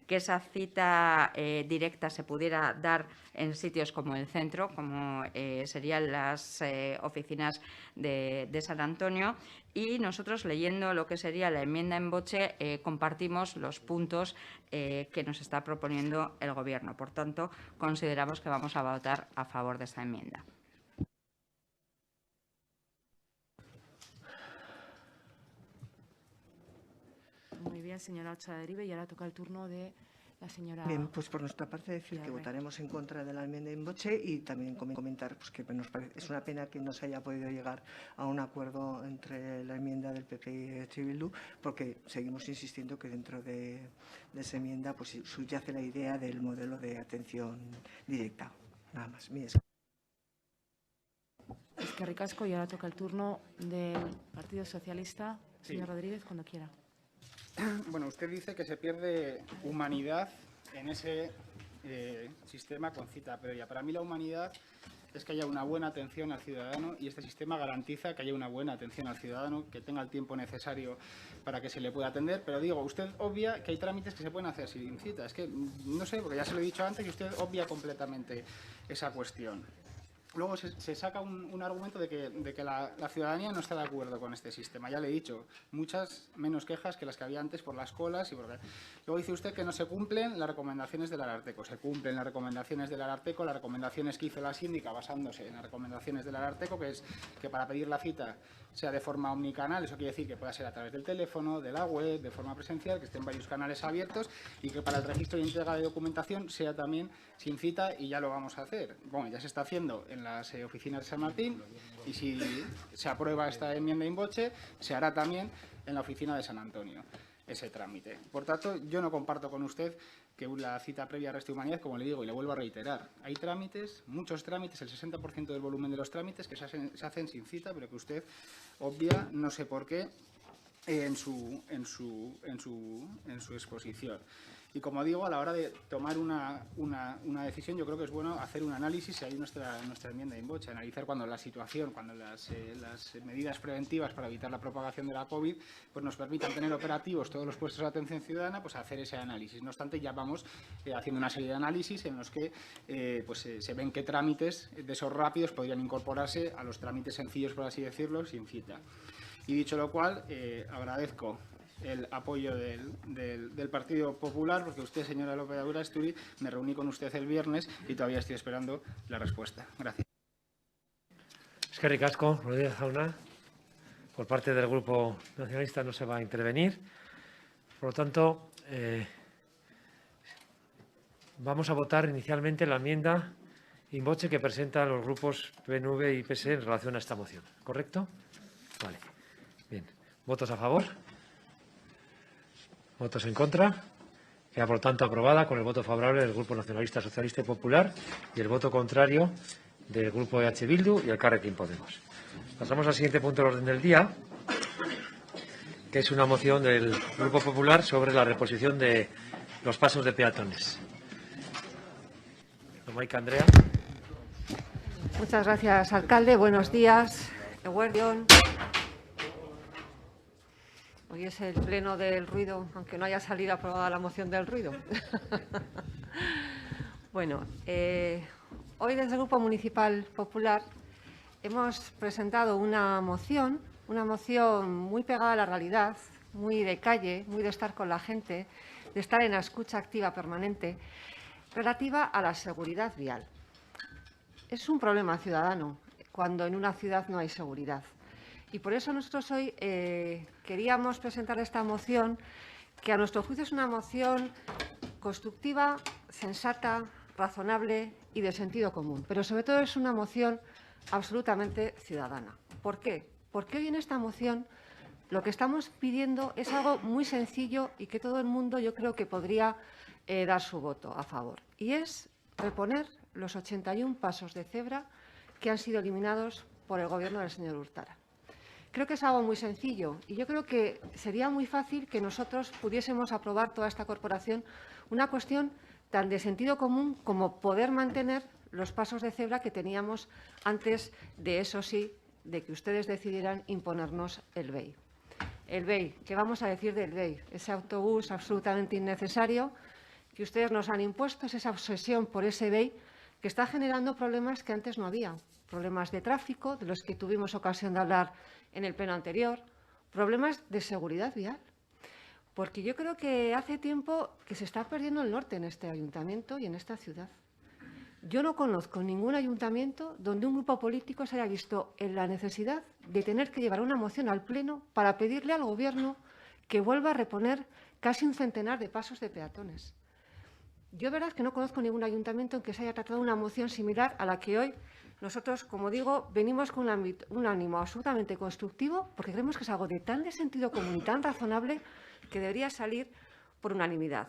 [SPEAKER 15] que esa cita directa se pudiera dar en sitios como el centro, como serían las oficinas de San Antonio, y nosotros, leyendo lo que sería la enmienda en voce, compartimos los puntos que nos está proponiendo el Gobierno. Por tanto, consideramos que vamos a votar a favor de esta enmienda.
[SPEAKER 19] Muy bien, señora Ochoa Deribe, y ahora toca el turno de la señora...
[SPEAKER 11] Bien, pues por nuestra parte decir que votaremos en contra de la enmienda in voce y también comentar pues, que nos parece, es una pena que no se haya podido llegar a un acuerdo entre la enmienda del PP y EH Bildu, porque seguimos insistiendo que dentro de esa enmienda pues, subyace la idea del modelo de atención directa. Nada más.
[SPEAKER 19] Eskerrik asko, y ahora toca el turno del Partido Socialista. Señor Rodríguez, cuando quiera.
[SPEAKER 9] Bueno, usted dice que se pierde humanidad en ese sistema con cita previa. Para mí la humanidad es que haya una buena atención al ciudadano y este sistema garantiza que haya una buena atención al ciudadano, que tenga el tiempo necesario para que se le pueda atender. Pero digo, usted obvia que hay trámites que se pueden hacer sin cita. Es que, no sé, porque ya se lo he dicho antes y usted obvia completamente esa cuestión. Luego se saca un argumento de que la ciudadanía no está de acuerdo con este sistema. Ya le he dicho, muchas menos quejas que las que había antes por las colas. Luego dice usted que no se cumplen las recomendaciones del Ararteko. Se cumplen las recomendaciones del Ararteko, las recomendaciones que hizo la síndica basándose en las recomendaciones del Ararteko, que es que para pedir la cita sea de forma omnicanal, eso quiere decir que pueda ser a través del teléfono, de la web, de forma presencial, que estén varios canales abiertos y que para el registro y entrega de documentación sea también sin cita, y ya lo vamos a hacer. Bueno, ya se está haciendo en las oficinas de San Martín y si se aprueba esta enmienda in voce, se hará también en la oficina de San Antonio ese trámite. Por tanto, yo no comparto con usted que la cita previa reste humanidad, como le digo y le vuelvo a reiterar. Hay trámites, muchos trámites, el 60% del volumen de los trámites que se hacen sin cita, pero que usted obvia, no sé por qué, en su exposición. Y como digo, a la hora de tomar una decisión, yo creo que es bueno hacer un análisis, y ahí nuestra enmienda in voce, analizar cuando la situación, cuando las medidas preventivas para evitar la propagación de la COVID pues nos permitan tener operativos todos los puestos de atención ciudadana, pues hacer ese análisis. No obstante, ya vamos haciendo una serie de análisis en los que se ven qué trámites de esos rápidos podrían incorporarse a los trámites sencillos, por así decirlo, sin cita. Y dicho lo cual, agradezco el apoyo del Partido Popular, porque usted, señora López de Aberasturi, me reuní con usted el viernes y todavía estoy esperando la respuesta. Gracias.
[SPEAKER 1] Eskerrik asko, Rodríguez jauna. Por parte del Grupo Nacionalista no se va a intervenir. Por lo tanto, vamos a votar inicialmente la enmienda in voce que presentan los grupos PNV y PSE en relación a esta moción. ¿Correcto? Vale. Bien. ¿Votos a favor? ¿Votos en contra? Queda, por tanto, aprobada con el voto favorable del Grupo Nacionalista, Socialista y Popular y el voto contrario del Grupo EH Bildu y el Elkarrekin Podemos. Pasamos al siguiente punto del orden del día, que es una moción del Grupo Popular sobre la reposición de los pasos de peatones. Maica Andrea.
[SPEAKER 21] Muchas gracias, alcalde. Buenos días. Eguerdion. Hoy es el pleno del ruido, aunque no haya salido aprobada la moción del ruido. Bueno, hoy desde el Grupo Municipal Popular hemos presentado una moción muy pegada a la realidad, muy de calle, muy de estar con la gente, de estar en la escucha activa permanente, relativa a la seguridad vial. Es un problema ciudadano cuando en una ciudad no hay seguridad. Y por eso nosotros hoy queríamos presentar esta moción, que a nuestro juicio es una moción constructiva, sensata, razonable y de sentido común. Pero sobre todo es una moción absolutamente ciudadana. ¿Por qué? Porque hoy en esta moción lo que estamos pidiendo es algo muy sencillo y que todo el mundo yo creo que podría dar su voto a favor. Y es reponer los 81 pasos de cebra que han sido eliminados por el Gobierno del señor Urtaran. Creo que es algo muy sencillo y yo creo que sería muy fácil que nosotros pudiésemos aprobar toda esta corporación una cuestión tan de sentido común como poder mantener los pasos de cebra que teníamos antes de, eso sí, de que ustedes decidieran imponernos el BEI. El BEI, ¿qué vamos a decir del BEI? Ese autobús absolutamente innecesario que ustedes nos han impuesto, es esa obsesión por ese BEI que está generando problemas que antes no había. Problemas de tráfico, de los que tuvimos ocasión de hablar en el pleno anterior, problemas de seguridad vial. Porque yo creo que hace tiempo que se está perdiendo el norte en este ayuntamiento y en esta ciudad. Yo no conozco ningún ayuntamiento donde un grupo político se haya visto en la necesidad de tener que llevar una moción al Pleno para pedirle al Gobierno que vuelva a reponer casi un centenar de pasos de peatones. Yo, verdad, que no conozco ningún ayuntamiento en que se haya tratado una moción similar a la que hoy nosotros, como digo, venimos con un ánimo absolutamente constructivo, porque creemos que es algo de tan de sentido común y tan razonable que debería salir por unanimidad.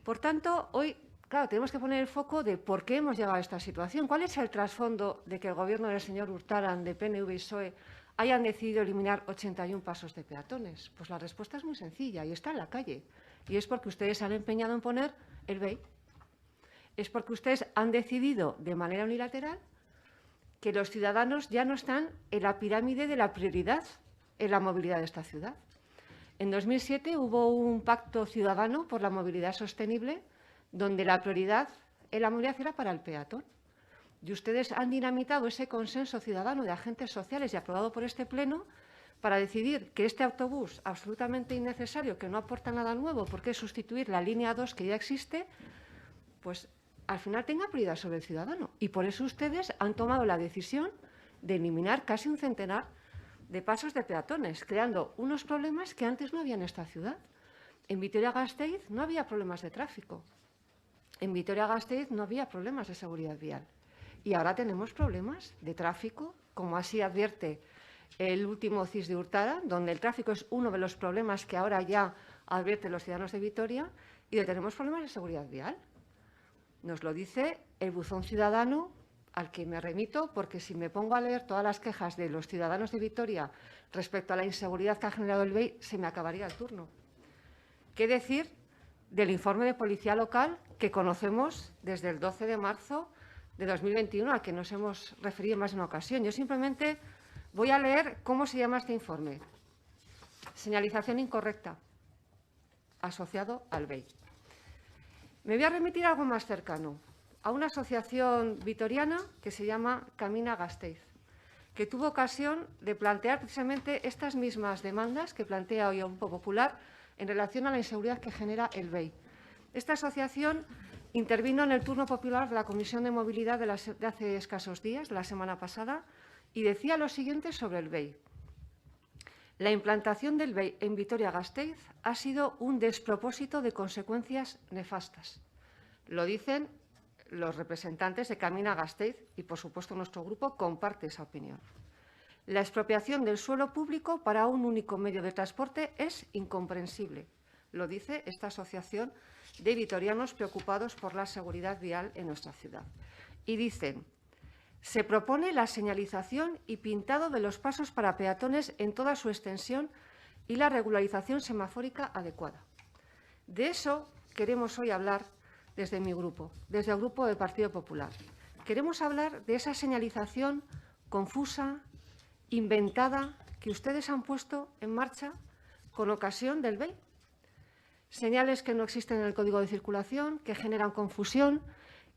[SPEAKER 21] Por tanto, hoy, claro, tenemos que poner el foco de por qué hemos llegado a esta situación. ¿Cuál es el trasfondo de que el Gobierno del señor Urtaran, de PNV y PSOE, hayan decidido eliminar 81 pasos de peatones? Pues la respuesta es muy sencilla y está en la calle. Y es porque ustedes se han empeñado en poner el BEI. Es porque ustedes han decidido de manera unilateral que los ciudadanos ya no están en la pirámide de la prioridad en la movilidad de esta ciudad. En 2007 hubo un pacto ciudadano por la movilidad sostenible donde la prioridad en la movilidad era para el peatón. Y ustedes han dinamitado ese consenso ciudadano de agentes sociales y aprobado por este Pleno para decidir que este autobús absolutamente innecesario, que no aporta nada nuevo porque es sustituir la línea 2 que ya existe, pues al final tenga prioridad sobre el ciudadano. Y por eso ustedes han tomado la decisión de eliminar casi un centenar de pasos de peatones, creando unos problemas que antes no había en esta ciudad. En Vitoria-Gasteiz no había problemas de tráfico. En Vitoria-Gasteiz no había problemas de seguridad vial. Y ahora tenemos problemas de tráfico, como así advierte el último CIS de Urtaran, donde el tráfico es uno de los problemas que ahora ya advierten los ciudadanos de Vitoria, y donde tenemos problemas de seguridad vial. Nos lo dice el buzón ciudadano al que me remito, porque si me pongo a leer todas las quejas de los ciudadanos de Vitoria respecto a la inseguridad que ha generado el BEI, se me acabaría el turno. ¿Qué decir del informe de Policía Local que conocemos desde el 12 de marzo de 2021, al que nos hemos referido en más de una ocasión? Yo simplemente voy a leer cómo se llama este informe. Señalización incorrecta, asociado al BEI. Me voy a remitir a algo más cercano, a una asociación vitoriana que se llama Camina Gasteiz, que tuvo ocasión de plantear precisamente estas mismas demandas que plantea hoy el Grupo Popular en relación a la inseguridad que genera el BEI. Esta asociación intervino en el turno popular de la Comisión de Movilidad de hace escasos días, de la semana pasada, y decía lo siguiente sobre el BEI. La implantación del BEI en Vitoria-Gasteiz ha sido un despropósito de consecuencias nefastas. Lo dicen los representantes de Camina Gasteiz y, por supuesto, nuestro grupo comparte esa opinión. La expropiación del suelo público para un único medio de transporte es incomprensible. Lo dice esta asociación de vitorianos preocupados por la seguridad vial en nuestra ciudad. Y dicen: se propone la señalización y pintado de los pasos para peatones en toda su extensión y la regularización semafórica adecuada. De eso queremos hoy hablar desde mi grupo, desde el Grupo del Partido Popular. Queremos hablar de esa señalización confusa, inventada, que ustedes han puesto en marcha con ocasión del BEI. Señales que no existen en el Código de Circulación, que generan confusión,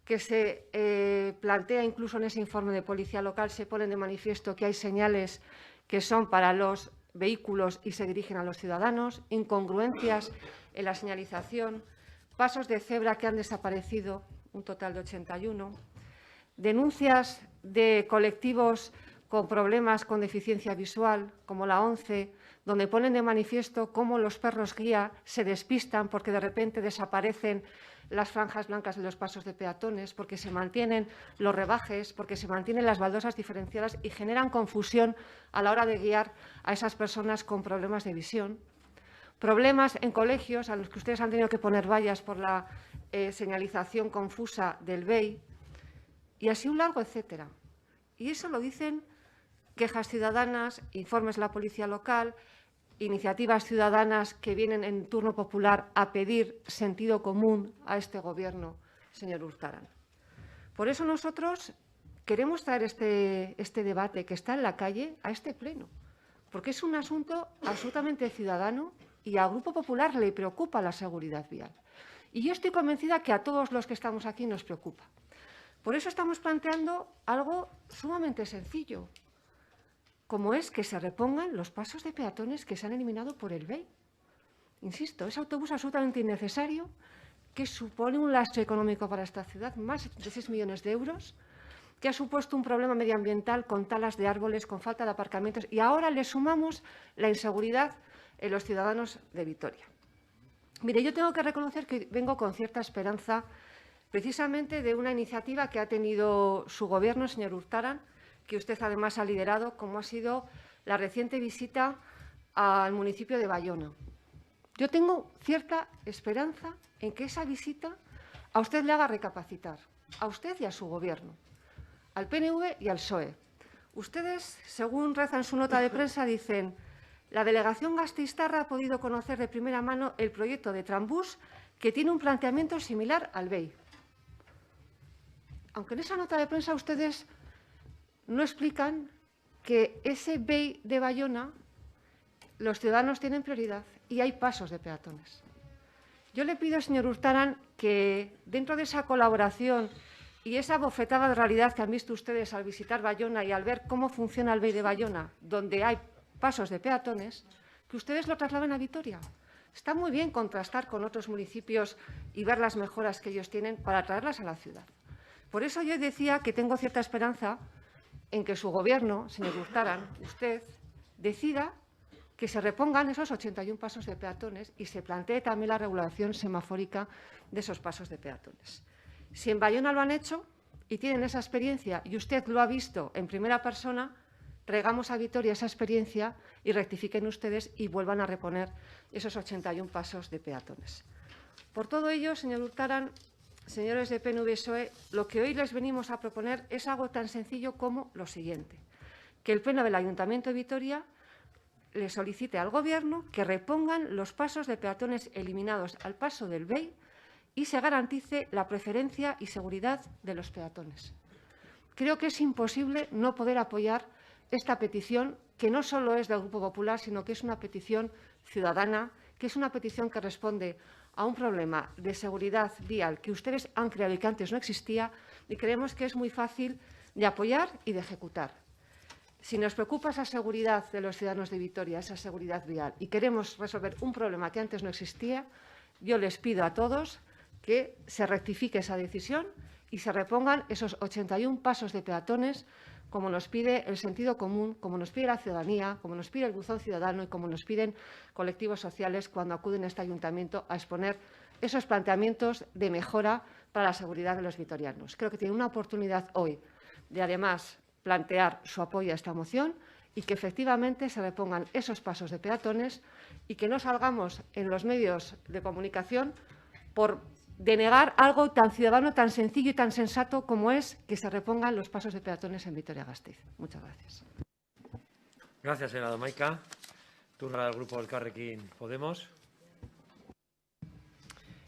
[SPEAKER 21] que se plantea incluso en ese informe de Policía Local, se ponen de manifiesto que hay señales que son para los vehículos y se dirigen a los ciudadanos, incongruencias en la señalización, pasos de cebra que han desaparecido, un total de 81, denuncias de colectivos con problemas con deficiencia visual, como la ONCE, donde ponen de manifiesto cómo los perros guía se despistan porque de repente desaparecen las franjas blancas de los pasos de peatones, porque se mantienen los rebajes, porque se mantienen las baldosas diferenciadas y generan confusión a la hora de guiar a esas personas con problemas de visión. Problemas en colegios a los que ustedes han tenido que poner vallas por la señalización confusa del BEI, y así un largo etcétera. Y eso lo dicen quejas ciudadanas, informes de la policía local, iniciativas ciudadanas que vienen en turno popular a pedir sentido común a este Gobierno, señor Urtaran. Por eso nosotros queremos traer este debate que está en la calle a este pleno, porque es un asunto absolutamente ciudadano y al Grupo Popular le preocupa la seguridad vial. Y yo estoy convencida que a todos los que estamos aquí nos preocupa. Por eso estamos planteando algo sumamente sencillo, como es que se repongan los pasos de peatones que se han eliminado por el BEI. Insisto, es autobús absolutamente innecesario, que supone un lastre económico para esta ciudad, más de 6 millones de euros, que ha supuesto un problema medioambiental con talas de árboles, con falta de aparcamientos, y ahora le sumamos la inseguridad en los ciudadanos de Vitoria. Mire, yo tengo que reconocer que vengo con cierta esperanza precisamente de una iniciativa que ha tenido su Gobierno, señor Urtaran, que usted además ha liderado, como ha sido la reciente visita al municipio de Bayona. Yo tengo cierta esperanza en que esa visita a usted le haga recapacitar, a usted y a su Gobierno, al PNV y al PSOE. Ustedes, según rezan su nota de prensa, dicen: la delegación gasteiztarra ha podido conocer de primera mano el proyecto de Trambús, que tiene un planteamiento similar al BEI. Aunque en esa nota de prensa ustedes no explican que ese BEI de Bayona los ciudadanos tienen prioridad y hay pasos de peatones. Yo le pido, señor Urtaran, que dentro de esa colaboración y esa bofetada de realidad que han visto ustedes al visitar Bayona y al ver cómo funciona el BEI de Bayona, donde hay pasos de peatones, que ustedes lo trasladen a Vitoria. Está muy bien contrastar con otros municipios y ver las mejoras que ellos tienen para traerlas a la ciudad. Por eso yo decía que tengo cierta esperanza en que su Gobierno, señor Urtaran, usted, decida que se repongan esos 81 pasos de peatones y se plantee también la regulación semafórica de esos pasos de peatones. Si en Bayona lo han hecho y tienen esa experiencia y usted lo ha visto en primera persona, traigamos a Vitoria esa experiencia y rectifiquen ustedes y vuelvan a reponer esos 81 pasos de peatones. Por todo ello, señor Urtaran, señores de PNV-PSOE, lo que hoy les venimos a proponer es algo tan sencillo como lo siguiente: que el Pleno del Ayuntamiento de Vitoria le solicite al Gobierno que repongan los pasos de peatones eliminados al paso del BEI y se garantice la preferencia y seguridad de los peatones. Creo que es imposible no poder apoyar esta petición, que no solo es del Grupo Popular, sino que es una petición ciudadana, que es una petición que responde a un problema de seguridad vial que ustedes han creado y que antes no existía, y creemos que es muy fácil de apoyar y de ejecutar. Si nos preocupa esa seguridad de los ciudadanos de Vitoria, esa seguridad vial, y queremos resolver un problema que antes no existía, yo les pido a todos que se rectifique esa decisión y se repongan esos 81 pasos de peatones, como nos pide el sentido común, como nos pide la ciudadanía, como nos pide el buzón ciudadano y como nos piden colectivos sociales cuando acuden a este ayuntamiento a exponer esos planteamientos de mejora para la seguridad de los vitorianos. Creo que tienen una oportunidad hoy de, además, plantear su apoyo a esta moción y que efectivamente se repongan esos pasos de peatones y que no salgamos en los medios de comunicación por denegar algo tan ciudadano, tan sencillo y tan sensato como es que se repongan los pasos de peatones en Vitoria-Gasteiz. Muchas gracias.
[SPEAKER 1] Gracias, señora Domaica. Turno al Grupo Elkarrekin Podemos.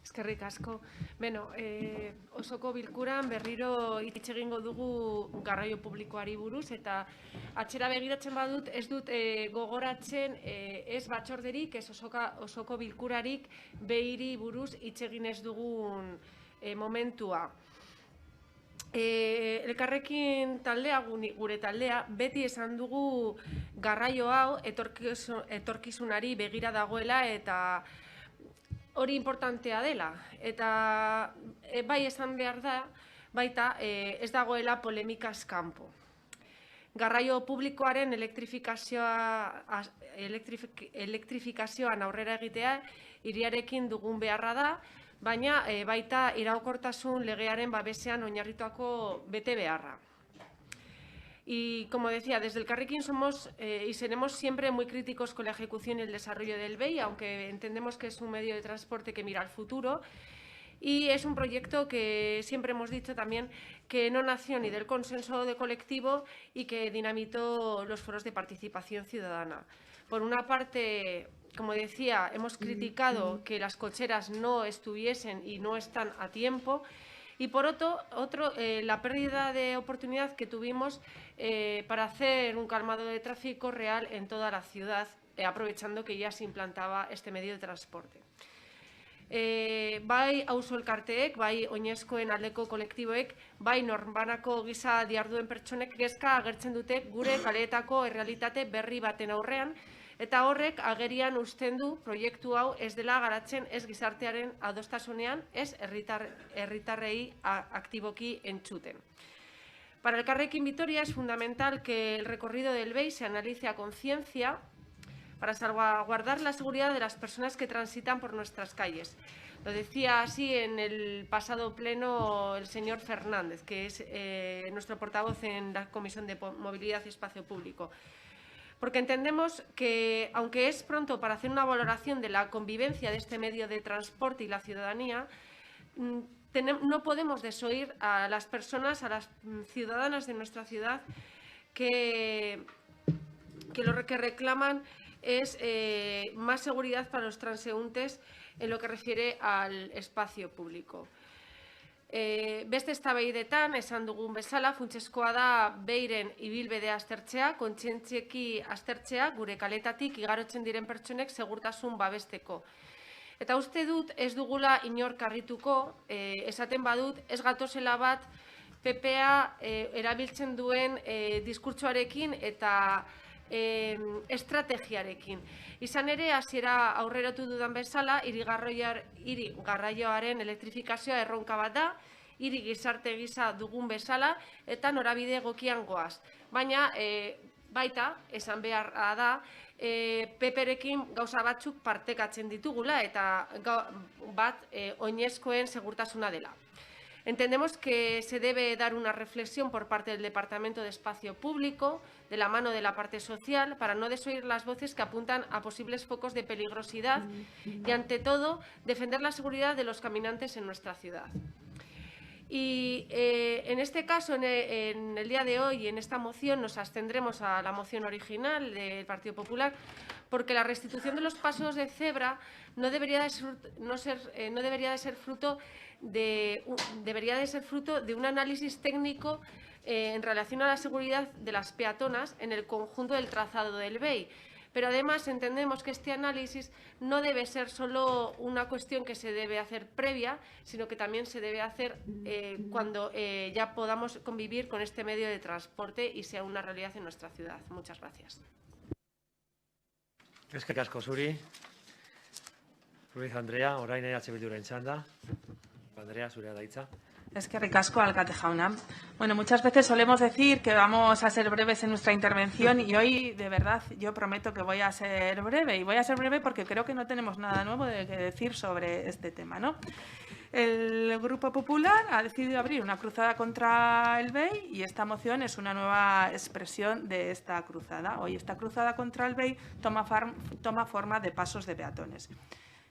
[SPEAKER 2] Eskerrik asko. Beno, osoko bilkuran berriro hitz egingo dugu garraio publikoari buruz, eta atzera begiratzen badut ez dut gogoratzen ez batzorderik, ez osoko bilkurarik BEI-ri buruz hitz egin ez dugun momentua. Elkarrekin taldea, gure taldea, beti esan dugu garraio hau etorkizunari begira dagoela eta hori importantea dela, eta bai esan behar da, baita ez dagoela polemikaz kanpo. Garraio publikoaren elektrifikazioan aurrera egitea hiriarekin dugun beharra da, baina baita iraunkortasun legearen babesean oinarrituako bete beharra. Y como decía, desde Elkarrekin somos y seremos siempre muy críticos con la ejecución y el desarrollo del BEI, aunque entendemos que es un medio de transporte que mira al futuro. Y es un proyecto que siempre hemos dicho también que no nació ni del consenso de colectivo y que dinamitó los foros de participación ciudadana. Por una parte, como decía, hemos criticado que las cocheras no estuviesen y no están a tiempo. Y por otro la pérdida de oportunidad que tuvimos para hacer un calmado de tráfico real en toda la ciudad, aprovechando que ya se implantaba este medio de transporte. Bai auzo elkarteek, bai oinezkoen aldeko kolektiboek, bai norbanako gisa diharduen pertsonek kezka agertzen dute gure kaleetako errealitate berri baten aurrean, eta horrek agerian uzten du proiektu hau ez dela garatzen ez gizartearen adostasunean, ez herritarrei aktiboki entzuten. Para Elkarrekin Vitoria es fundamental que el recorrido del BEI se analice a conciencia para salvaguardar la seguridad de las personas que transitan por nuestras calles. Lo decía así en el pasado pleno el señor Fernández, que es nuestro portavoz en la Comisión de Movilidad y Espacio Público. Porque entendemos que, aunque es pronto para hacer una valoración de la convivencia de este medio de transporte y la ciudadanía, no podemos desoír a las personas, a las ciudadanas de nuestra ciudad, que lo que reclaman es más seguridad para los transeúntes en lo que refiere al espacio público. Beste eztabaidetan esan dugun bezala, funtsezkoa da beiren ibilbidea aztertzea, kontzientziki aztertzea, gure kaletatik igarotzen diren pertsonek segurtasun babesteko. Eta uste dut ez dugula inor karrituko, esaten badut ez gatozela bat PPA erabiltzen duen diskurtsoarekin eta estrategiarekin. Izan ere, hasiera aurreratu dudan bezala, hiri garraioaren elektrifikazioa erronka bat da, hiri gizarte gisa dugun bezala, eta norabide egokian goaz. Baina, baita, esan beharra da, PP-rekin gauza batzuk partekatzen ditugula, eta bat oinezkoen segurtasuna dela. Entendemos que se debe dar una reflexión por parte del Departamento de Espacio Público, de la mano de la parte social, para no desoír las voces que apuntan a posibles focos de peligrosidad y, ante todo, defender la seguridad de los caminantes en nuestra ciudad. Y en este caso, en el día de hoy, en esta moción, nos abstendremos a la moción original del Partido Popular, porque la restitución de los pasos de cebra debería de ser fruto de un análisis técnico en relación a la seguridad de las peatonas en el conjunto del trazado del BEI. Pero además entendemos que este análisis no debe ser solo una cuestión que se debe hacer previa, sino que también se debe hacer cuando ya podamos convivir con este medio de transporte y sea una realidad en nuestra ciudad. Muchas gracias.
[SPEAKER 1] Eskerrik asko zuri. Ruiz Andrea, orain EH Bilduren txanda. Andrea, zurea da hitza.
[SPEAKER 14] Eskerrik asko, alkate jauna. Bueno, muchas veces solemos decir que vamos a ser breves en nuestra intervención y hoy, de verdad, yo prometo que voy a ser breve. Y voy a ser breve porque creo que no tenemos nada nuevo que decir sobre este tema, ¿no? El Grupo Popular ha decidido abrir una cruzada contra el BEI y esta moción es una nueva expresión de esta cruzada. Hoy esta cruzada contra el BEI toma forma de pasos de peatones.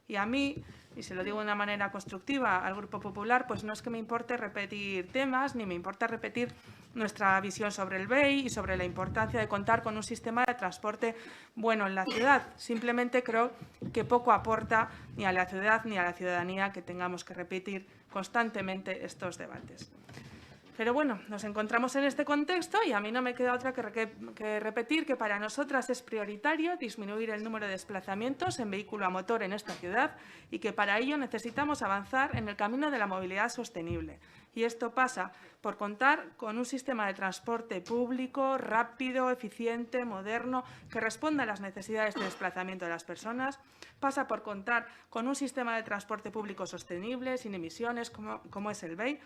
[SPEAKER 14] Y a mí, y se lo digo de una manera constructiva al Grupo Popular, pues no es que me importe repetir temas, ni me importa repetir nuestra visión sobre el BEI y sobre la importancia de contar con un sistema de transporte bueno en la ciudad. Simplemente creo que poco aporta ni a la ciudad ni a la ciudadanía que tengamos que repetir constantemente estos debates. Pero bueno, nos encontramos en este contexto y a mí no me queda otra que repetir que para nosotras es prioritario disminuir el número de desplazamientos en vehículo a motor en esta ciudad y que para ello necesitamos avanzar en el camino de la movilidad sostenible. Y esto pasa por contar con un sistema de transporte público rápido, eficiente, moderno, que responda a las necesidades de desplazamiento de las personas. Pasa por contar con un sistema de transporte público sostenible, sin emisiones, como es el BEI.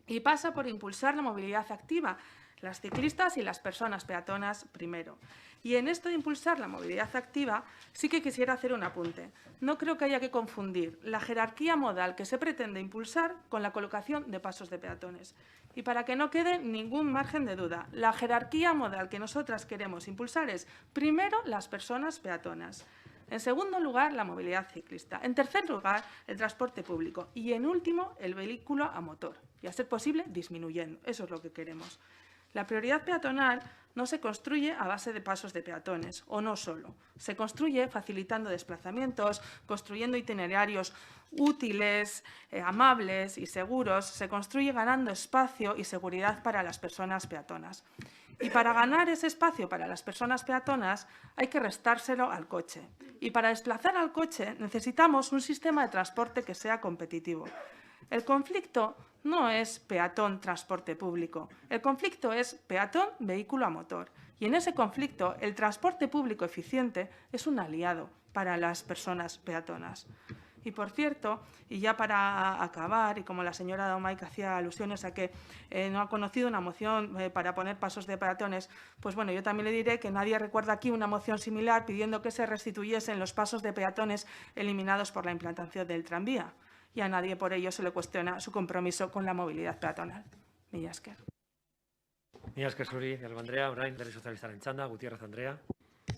[SPEAKER 14] Y pasa por impulsar la movilidad activa, las ciclistas y las personas peatonas primero. Y en esto de impulsar la movilidad activa, sí que quisiera hacer un apunte. No creo que haya que confundir la jerarquía modal que se pretende impulsar con la colocación de pasos de peatones. Y para que no quede ningún margen de duda, la jerarquía modal que nosotras queremos impulsar es, primero, las personas peatonas. En segundo lugar, la movilidad ciclista. En tercer lugar, el transporte público. Y en último, el vehículo a motor. Y a ser posible, disminuyendo. Eso es lo que queremos. La prioridad peatonal no se construye a base de pasos de peatones, o no solo. Se construye facilitando desplazamientos, construyendo itinerarios útiles, amables y seguros. Se construye ganando espacio y seguridad para las personas peatonas. Y para ganar ese espacio para las personas peatonas hay que restárselo al coche. Y para desplazar al coche necesitamos un sistema de transporte que sea competitivo. El conflicto no es peatón-transporte público. El conflicto es peatón-vehículo a motor. Y en ese conflicto el transporte público eficiente es un aliado para las personas peatonas. Y por cierto, y ya para acabar, y como la señora Domaica hacía alusiones a que no ha conocido una moción para poner pasos de peatones, pues bueno, yo también le diré que nadie recuerda aquí una moción similar pidiendo que se restituyesen los pasos de peatones eliminados por la implantación del tranvía. Y a nadie por ello se le cuestiona su compromiso con la movilidad peatonal. Mila esker.
[SPEAKER 1] Mila esker zuri, Alba Andrea, orain Alderdi Sozialistaren txanda, Gutiérrez Andrea.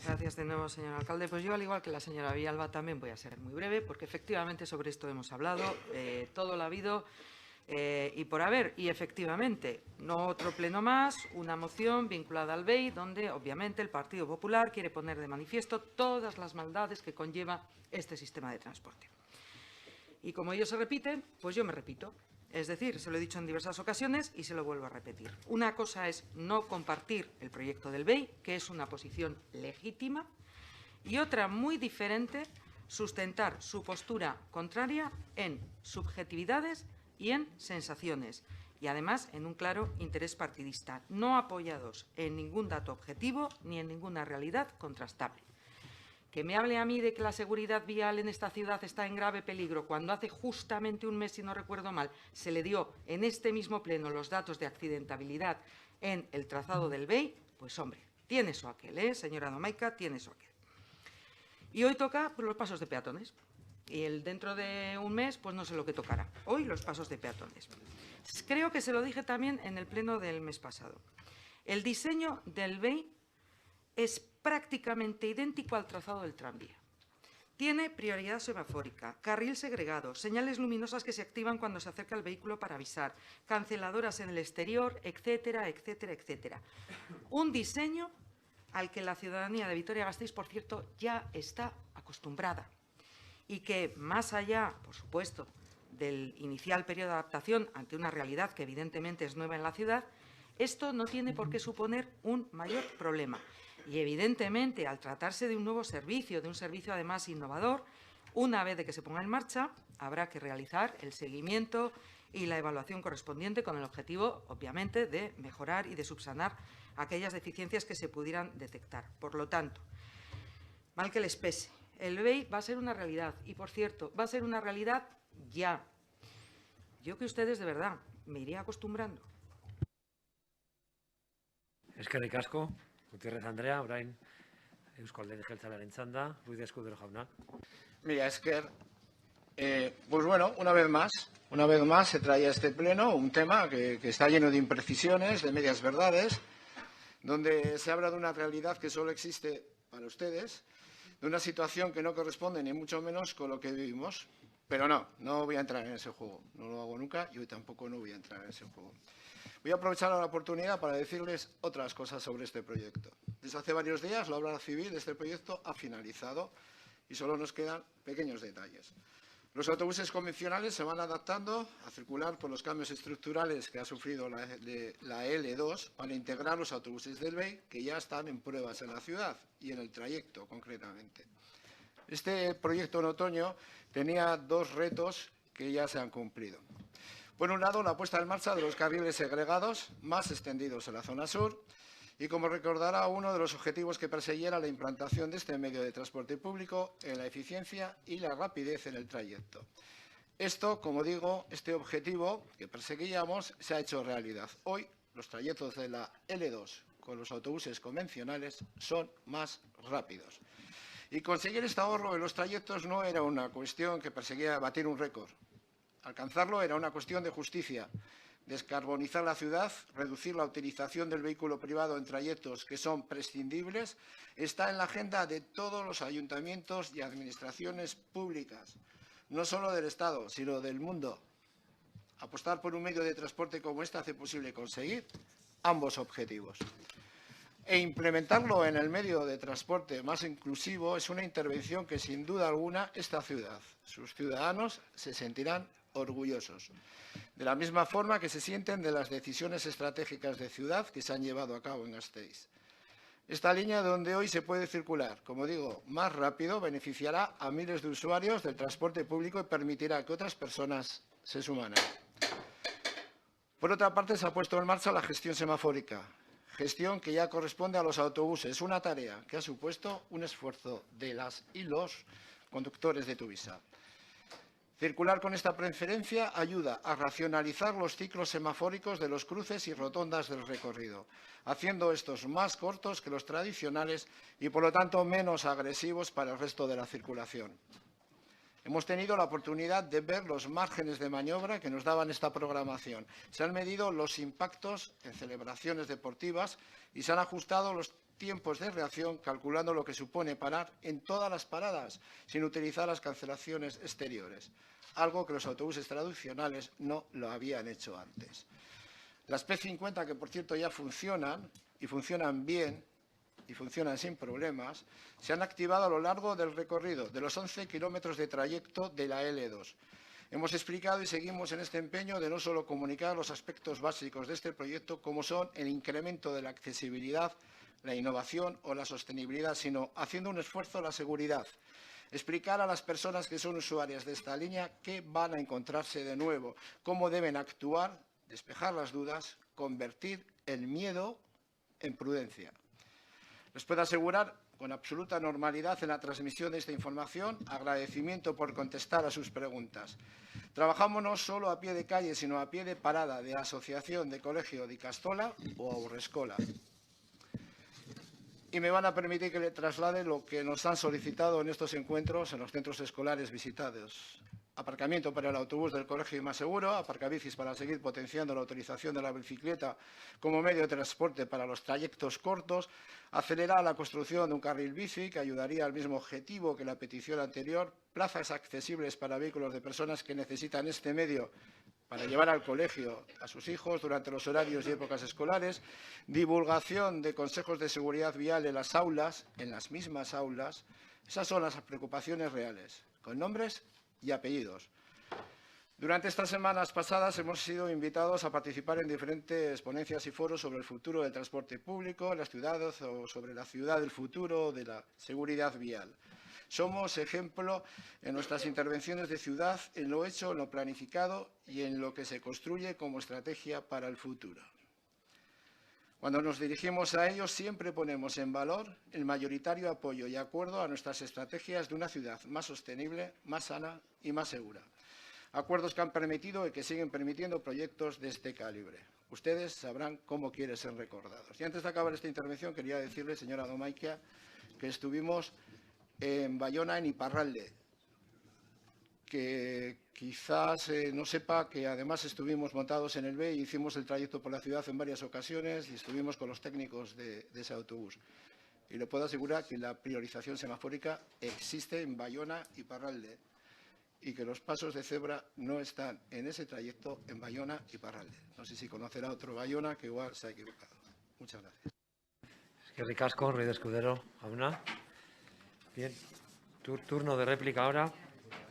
[SPEAKER 16] Gracias de nuevo, señor alcalde. Pues yo, al igual que la señora Villalba, también voy a ser muy breve, porque efectivamente sobre esto hemos hablado, todo lo ha habido y por haber. Y efectivamente, no otro pleno más, una moción vinculada al BEI, donde obviamente el Partido Popular quiere poner de manifiesto todas las maldades que conlleva este sistema de transporte. Y como ellos se repiten, pues yo me repito. Es decir, se lo he dicho en diversas ocasiones y se lo vuelvo a repetir. Una cosa es no compartir el proyecto del BEI, que es una posición legítima, y otra muy diferente, sustentar su postura contraria en subjetividades y en sensaciones, y además en un claro interés partidista, no apoyados en ningún dato objetivo ni en ninguna realidad contrastable. Que me hable a mí de que la seguridad vial en esta ciudad está en grave peligro, cuando hace justamente un mes, si no recuerdo mal, se le dio en este mismo pleno los datos de accidentabilidad en el trazado del BEI, pues hombre, tiene eso aquel, señora Domaica, tiene eso aquel. Y hoy toca pues, los pasos de peatones. Y dentro de un mes, pues no sé lo que tocará. Hoy los pasos de peatones. Creo que se lo dije también en el pleno del mes pasado. El diseño del BEI es prácticamente idéntico al trazado del tranvía. Tiene prioridad semafórica, carril segregado, señales luminosas que se activan cuando se acerca el vehículo para avisar, canceladoras en el exterior, etcétera, etcétera, etcétera. Un diseño al que la ciudadanía de Vitoria-Gasteiz, por cierto, ya está acostumbrada y que, más allá, por supuesto, del inicial periodo de adaptación ante una realidad que evidentemente es nueva en la ciudad, esto no tiene por qué suponer un mayor problema. Y evidentemente, al tratarse de un nuevo servicio, de un servicio además innovador, una vez de que se ponga en marcha, habrá que realizar el seguimiento y la evaluación correspondiente con el objetivo, obviamente, de mejorar y de subsanar aquellas deficiencias que se pudieran detectar. Por lo tanto, mal que les pese, el BEI va a ser una realidad y, por cierto, va a ser una realidad ya. Yo que ustedes, de verdad, me iría acostumbrando.
[SPEAKER 1] Eskerrik asko. Gutiérrez Andrea, orain Eusko Alderdi Jeltzalearen txanda, Ruiz de Escudero jauna.
[SPEAKER 17] Mira, Esker, pues bueno, una vez más se trae a este pleno un tema que está lleno de imprecisiones, de medias verdades, donde se habla de una realidad que solo existe para ustedes, de una situación que no corresponde ni mucho menos con lo que vivimos. Pero no voy a entrar en ese juego, no lo hago nunca y hoy tampoco no voy a entrar en ese juego. Voy a aprovechar la oportunidad para decirles otras cosas sobre este proyecto. Desde hace varios días la obra civil de este proyecto ha finalizado y solo nos quedan pequeños detalles. Los autobuses convencionales se van adaptando a circular por los cambios estructurales que ha sufrido la L2 para integrar los autobuses del BEI que ya están en pruebas en la ciudad y en el trayecto concretamente. Este proyecto en otoño tenía dos retos que ya se han cumplido. Por un lado, la puesta en marcha de los carriles segregados más extendidos en la zona sur y, como recordará, uno de los objetivos que perseguía era la implantación de este medio de transporte público en la eficiencia y la rapidez en el trayecto. Esto, como digo, este objetivo que perseguíamos se ha hecho realidad. Hoy los trayectos de la L2 con los autobuses convencionales son más rápidos. Y conseguir este ahorro en los trayectos no era una cuestión que perseguía batir un récord. Alcanzarlo era una cuestión de justicia. Descarbonizar la ciudad, reducir la utilización del vehículo privado en trayectos que son prescindibles, está en la agenda de todos los ayuntamientos y administraciones públicas, no solo del Estado, sino del mundo. Apostar por un medio de transporte como este hace posible conseguir ambos objetivos. E implementarlo en el medio de transporte más inclusivo es una intervención que, sin duda alguna, esta ciudad, sus ciudadanos, se sentirán orgullosos. De la misma forma que se sienten de las decisiones estratégicas de ciudad que se han llevado a cabo en Gasteiz. Esta línea donde hoy se puede circular, como digo, más rápido, beneficiará a miles de usuarios del transporte público y permitirá que otras personas se suman. Por otra parte, se ha puesto en marcha la gestión semafórica, gestión que ya corresponde a los autobuses, una tarea que ha supuesto un esfuerzo de las y los conductores de Tuvisa. Circular con esta preferencia ayuda a racionalizar los ciclos semafóricos de los cruces y rotondas del recorrido, haciendo estos más cortos que los tradicionales y, por lo tanto, menos agresivos para el resto de la circulación. Hemos tenido la oportunidad de ver los márgenes de maniobra que nos daban esta programación. Se han medido los impactos en celebraciones deportivas y se han ajustado los tiempos de reacción, calculando lo que supone parar en todas las paradas, sin utilizar las cancelaciones exteriores, algo que los autobuses tradicionales no lo habían hecho antes. Las P50, que por cierto ya funcionan, y funcionan bien, y funcionan sin problemas, se han activado a lo largo del recorrido de los 11 kilómetros de trayecto de la L2. Hemos explicado y seguimos en este empeño de no solo comunicar los aspectos básicos de este proyecto, como son el incremento de la accesibilidad, la innovación o la sostenibilidad, sino haciendo un esfuerzo en la seguridad. Explicar a las personas que son usuarias de esta línea qué van a encontrarse de nuevo, cómo deben actuar, despejar las dudas, convertir el miedo en prudencia. Les puedo asegurar con absoluta normalidad en la transmisión de esta información, agradecimiento por contestar a sus preguntas. Trabajamos no solo a pie de calle, sino a pie de parada de Asociación de Colegio de Ikastola o Haurreskola. Y me van a permitir que le traslade lo que nos han solicitado en estos encuentros en los centros escolares visitados. Aparcamiento para el autobús del colegio y más seguro, aparcabicis para seguir potenciando la utilización de la bicicleta como medio de transporte para los trayectos cortos, acelerar la construcción de un carril bici que ayudaría al mismo objetivo que la petición anterior, plazas accesibles para vehículos de personas que necesitan este medio para llevar al colegio a sus hijos durante los horarios y épocas escolares, divulgación de consejos de seguridad vial en las aulas, en las mismas aulas. Esas son las preocupaciones reales, con nombres y apellidos. Durante estas semanas pasadas hemos sido invitados a participar en diferentes ponencias y foros sobre el futuro del transporte público en las ciudades o sobre la ciudad del futuro de la seguridad vial. Somos ejemplo en nuestras intervenciones de ciudad, en lo hecho, en lo planificado y en lo que se construye como estrategia para el futuro. Cuando nos dirigimos a ellos, siempre ponemos en valor el mayoritario apoyo y acuerdo a nuestras estrategias de una ciudad más sostenible, más sana y más segura. Acuerdos que han permitido y que siguen permitiendo proyectos de este calibre. Ustedes sabrán cómo quieren ser recordados. Y antes de acabar esta intervención, quería decirle, señora Domaikia, que estuvimos en Bayona, en Iparralde, que quizás no sepa que además estuvimos montados en el BEI y hicimos el trayecto por la ciudad en varias ocasiones y estuvimos con los técnicos de ese autobús. Y le puedo asegurar que la priorización semafórica existe en Bayona y Iparralde y que los pasos de cebra no están en ese trayecto en Bayona y Iparralde. No sé si conocerá otro Bayona que igual se ha equivocado. Muchas gracias.
[SPEAKER 1] Eskerrik asko, Ruiz de Escudero, jauna. Bien, turno de réplica ahora.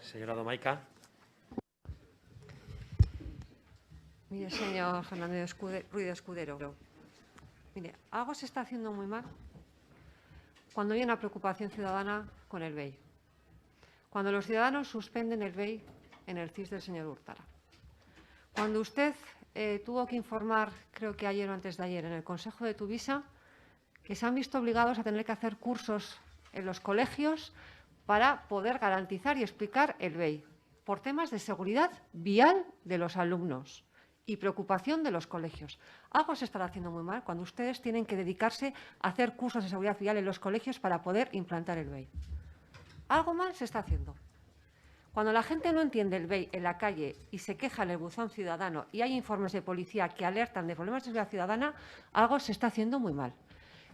[SPEAKER 1] Señora Domaica.
[SPEAKER 21] Mire, señor Fernández Ruiz de Escudero, mire, algo se está haciendo muy mal cuando hay una preocupación ciudadana con el BEI. Cuando los ciudadanos suspenden el BEI en el CIS del señor Hurtara. Cuando usted tuvo que informar, creo que ayer o antes de ayer, en el Consejo de Tuvisa, que se han visto obligados a tener que hacer cursos en los colegios para poder garantizar y explicar el BEI, por temas de seguridad vial de los alumnos. y preocupación de los colegios. Algo se estará haciendo muy mal cuando ustedes tienen que dedicarse a hacer cursos de seguridad vial en los colegios para poder implantar el BEI. Algo mal se está haciendo. Cuando la gente no entiende el BEI en la calle y se queja en el buzón ciudadano y hay informes de policía que alertan de problemas de seguridad ciudadana, algo se está haciendo muy mal.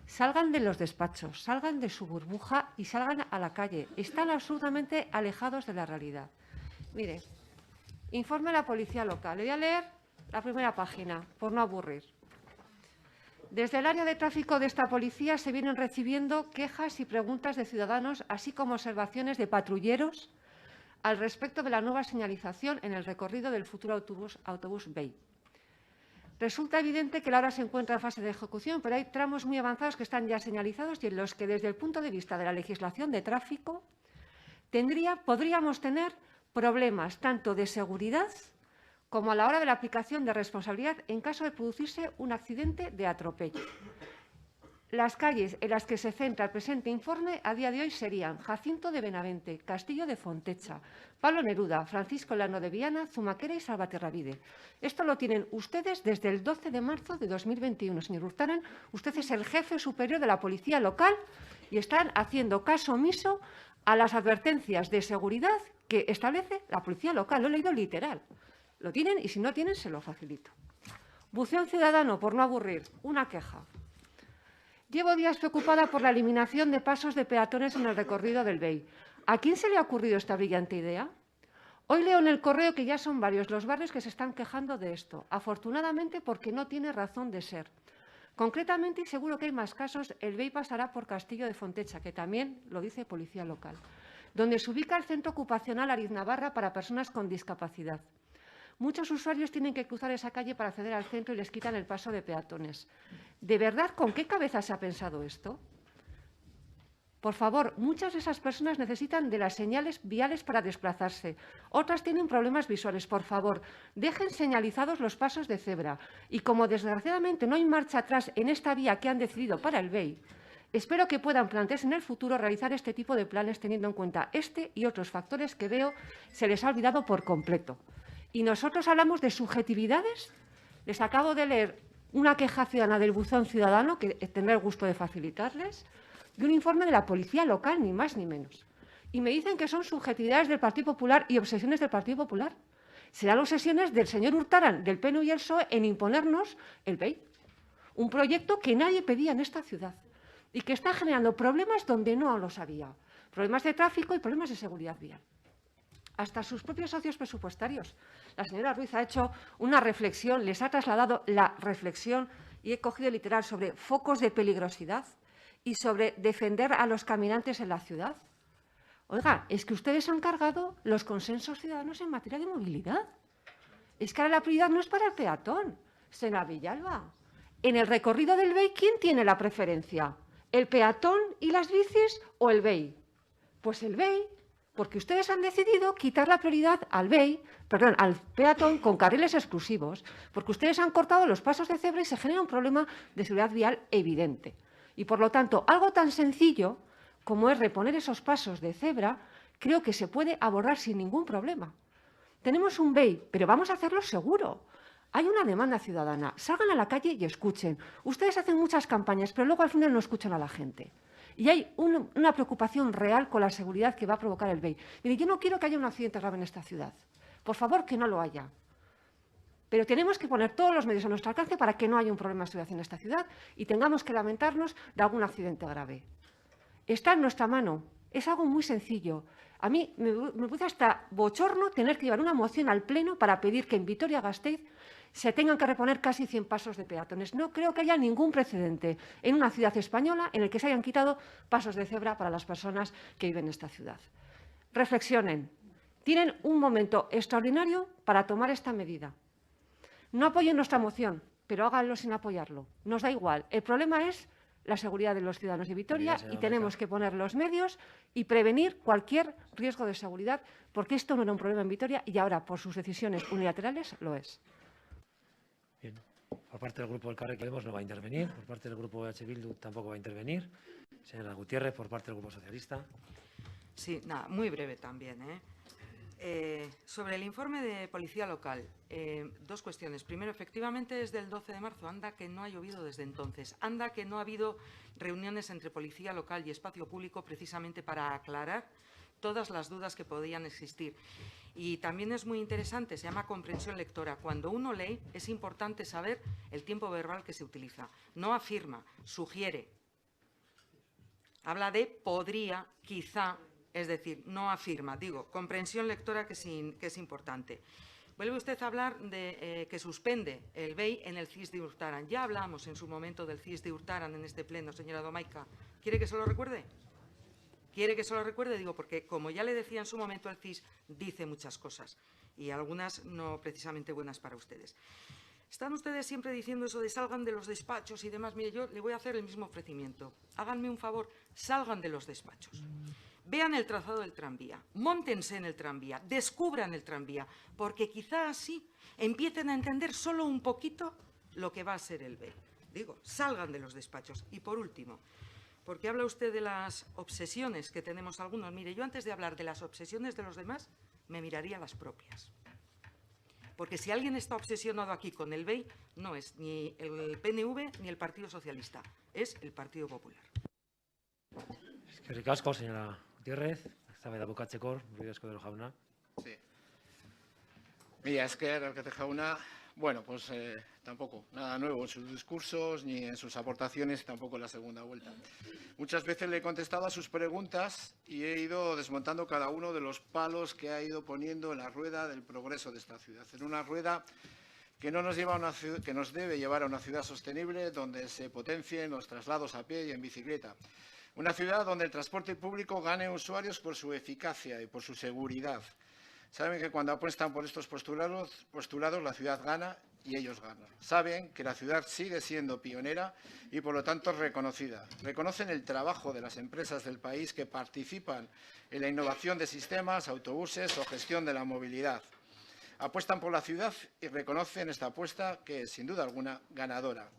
[SPEAKER 21] Salgan de los despachos, salgan de su burbuja y salgan a la calle. Están absolutamente alejados de la realidad. Mire, informe de la policía local. Le voy a leer la primera página, por no aburrir. Desde el área de tráfico de esta policía se vienen recibiendo quejas y preguntas de ciudadanos, así como observaciones de patrulleros al respecto de la nueva señalización en el recorrido del futuro autobús BEI. Resulta evidente que la obra se encuentra en fase de ejecución, pero hay tramos muy avanzados que están ya señalizados y en los que, desde el punto de vista de la legislación de tráfico, podríamos tener problemas tanto de seguridad como a la hora de la aplicación de responsabilidad en caso de producirse un accidente de atropello. Las calles en las que se centra el presente informe a día de hoy serían Jacinto de Benavente, Castillo de Fontecha, Pablo Neruda, Francisco Llano de Viana, Zumaquera y Salvaterravide. Esto lo tienen ustedes desde el 12 de marzo de 2021. Señor Urtaran, usted es el jefe superior de la policía local y están haciendo caso omiso a las advertencias de seguridad que establece la policía local. Lo he leído literal. Lo tienen y si no tienen, se lo facilito. Buceo ciudadano, por no aburrir, una queja. Llevo días preocupada por la eliminación de pasos de peatones en el recorrido del BEI. ¿A quién se le ha ocurrido esta brillante idea? Hoy leo en el correo que ya son varios los barrios que se están quejando de esto, afortunadamente porque no tiene razón de ser. Concretamente, y seguro que hay más casos, el BEI pasará por Castillo de Fontecha, que también lo dice Policía Local, donde se ubica el centro ocupacional Ariznabarra para personas con discapacidad. Muchos usuarios tienen que cruzar esa calle para acceder al centro y les quitan el paso de peatones. ¿De verdad con qué cabeza se ha pensado esto? Por favor, muchas de esas personas necesitan de las señales viales para desplazarse. Otras tienen problemas visuales. Por favor, dejen señalizados los pasos de cebra. Y como desgraciadamente no hay marcha atrás en esta vía que han decidido para el BEI, espero que puedan plantearse en el futuro realizar este tipo de planes teniendo en cuenta este y otros factores que veo se les ha olvidado por completo. Y nosotros hablamos de subjetividades. Les acabo de leer una queja ciudadana del buzón ciudadano, que tendré el gusto de facilitarles, de un informe de la policía local, ni más ni menos. Y me dicen que son subjetividades del Partido Popular y obsesiones del Partido Popular. Serán obsesiones del señor Urtaran, del PNV y el PSOE, en imponernos el BEI. Un proyecto que nadie pedía en esta ciudad y que está generando problemas donde no los había. Problemas de tráfico y problemas de seguridad vial. Hasta sus propios socios presupuestarios. La señora Ruiz ha hecho una reflexión, les ha trasladado la reflexión y he cogido literal sobre focos de peligrosidad y sobre defender a los caminantes en la ciudad. Oiga, es que ustedes han cargado los consensos ciudadanos en materia de movilidad. Es que ahora la prioridad no es para el peatón, señora Villalba. En el recorrido del BEI, ¿quién tiene la preferencia? ¿El peatón y las bicis o el BEI? Pues el BEI. Porque ustedes han decidido quitar la prioridad al peatón con carriles exclusivos, porque ustedes han cortado los pasos de cebra y se genera un problema de seguridad vial evidente. Y, por lo tanto, algo tan sencillo como es reponer esos pasos de cebra, creo que se puede abordar sin ningún problema. Tenemos un BEI, pero vamos a hacerlo seguro. Hay una demanda ciudadana. Salgan a la calle y escuchen. Ustedes hacen muchas campañas, pero luego al final no escuchan a la gente. Y hay una preocupación real con la seguridad que va a provocar el BEI. Mire, yo no quiero que haya un accidente grave en esta ciudad. Por favor, que no lo haya. Pero tenemos que poner todos los medios a nuestro alcance para que no haya un problema de seguridad en esta ciudad y tengamos que lamentarnos de algún accidente grave. Está en nuestra mano. Es algo muy sencillo. A mí me puede hasta bochorno tener que llevar una moción al Pleno para pedir que en Vitoria-Gasteiz se tengan que reponer casi 100 pasos de peatones. No creo que haya ningún precedente en una ciudad española en el que se hayan quitado pasos de cebra para las personas que viven en esta ciudad. Reflexionen. Tienen un momento extraordinario para tomar esta medida. No apoyen nuestra moción, pero háganlo sin apoyarlo. Nos da igual. El problema es la seguridad de los ciudadanos de Vitoria y tenemos que poner los medios y prevenir cualquier riesgo de seguridad, porque esto no era un problema en Vitoria y ahora, por sus decisiones unilaterales, lo es.
[SPEAKER 1] Bien. Por parte del Grupo Elkarrekin Podemos no va a intervenir. Por parte del Grupo EH Bildu tampoco va a intervenir. Señora Gutiérrez, por parte del Grupo Socialista.
[SPEAKER 16] Sí, nada, muy breve también. Sobre el informe de Policía Local, dos cuestiones. Primero, efectivamente es del 12 de marzo, anda que no ha llovido desde entonces, anda que no ha habido reuniones entre Policía Local y Espacio Público precisamente para aclarar todas las dudas que podían existir. Y también es muy interesante, se llama comprensión lectora. Cuando uno lee es importante saber el tiempo verbal que se utiliza. No afirma, sugiere. Habla de podría, quizá. Es decir, no afirma, digo, comprensión lectora que es importante. Vuelve usted a hablar de que suspende el BEI en el CIS de Urtaran. Ya hablamos en su momento del CIS de Urtaran en este pleno, señora Domaica. ¿Quiere que se lo recuerde? ¿Quiere que se lo recuerde? Digo, porque como ya le decía en su momento, el CIS dice muchas cosas y algunas no precisamente buenas para ustedes. Están ustedes siempre diciendo eso de salgan de los despachos y demás. Mire, yo le voy a hacer el mismo ofrecimiento. Háganme un favor, salgan de los despachos. Vean el trazado del tranvía, móntense en el tranvía, descubran el tranvía, porque quizá así empiecen a entender solo un poquito lo que va a ser el BEI. Digo, salgan de los despachos. Y por último, porque habla usted de las obsesiones que tenemos algunos. Mire, yo antes de hablar de las obsesiones de los demás, me miraría las propias. Porque si alguien está obsesionado aquí con el BEI, no es ni el PNV ni el Partido Socialista, es el Partido Popular.
[SPEAKER 1] Eskerrik asko, señora Gutiérrez. Eztabaida bukatzeko, Ruiz Escudero jauna.
[SPEAKER 17] Sí. Mira, esker, alcalde jauna, bueno, pues tampoco, nada nuevo en sus discursos ni en sus aportaciones, tampoco en la segunda vuelta. Muchas veces le he contestado a sus preguntas y he ido desmontando cada uno de los palos que ha ido poniendo en la rueda del progreso de esta ciudad. En una rueda que no nos lleva a una ciudad, que nos debe llevar a una ciudad sostenible donde se potencien los traslados a pie y en bicicleta. Una ciudad donde el transporte público gane usuarios por su eficacia y por su seguridad. Saben que cuando apuestan por estos postulados la ciudad gana y ellos ganan. Saben que la ciudad sigue siendo pionera y por lo tanto reconocida. Reconocen el trabajo de las empresas del país que participan en la innovación de sistemas, autobuses o gestión de la movilidad. Apuestan por la ciudad y reconocen esta apuesta que es sin duda alguna ganadora.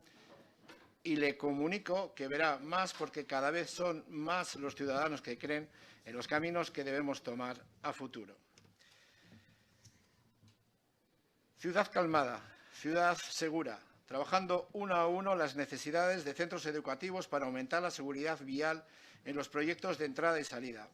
[SPEAKER 17] Y le comunico que verá más porque cada vez son más los ciudadanos que creen en los caminos que debemos tomar a futuro. Ciudad calmada, ciudad segura, trabajando uno a uno las necesidades de centros educativos para aumentar la seguridad vial en los proyectos de entrada y salida.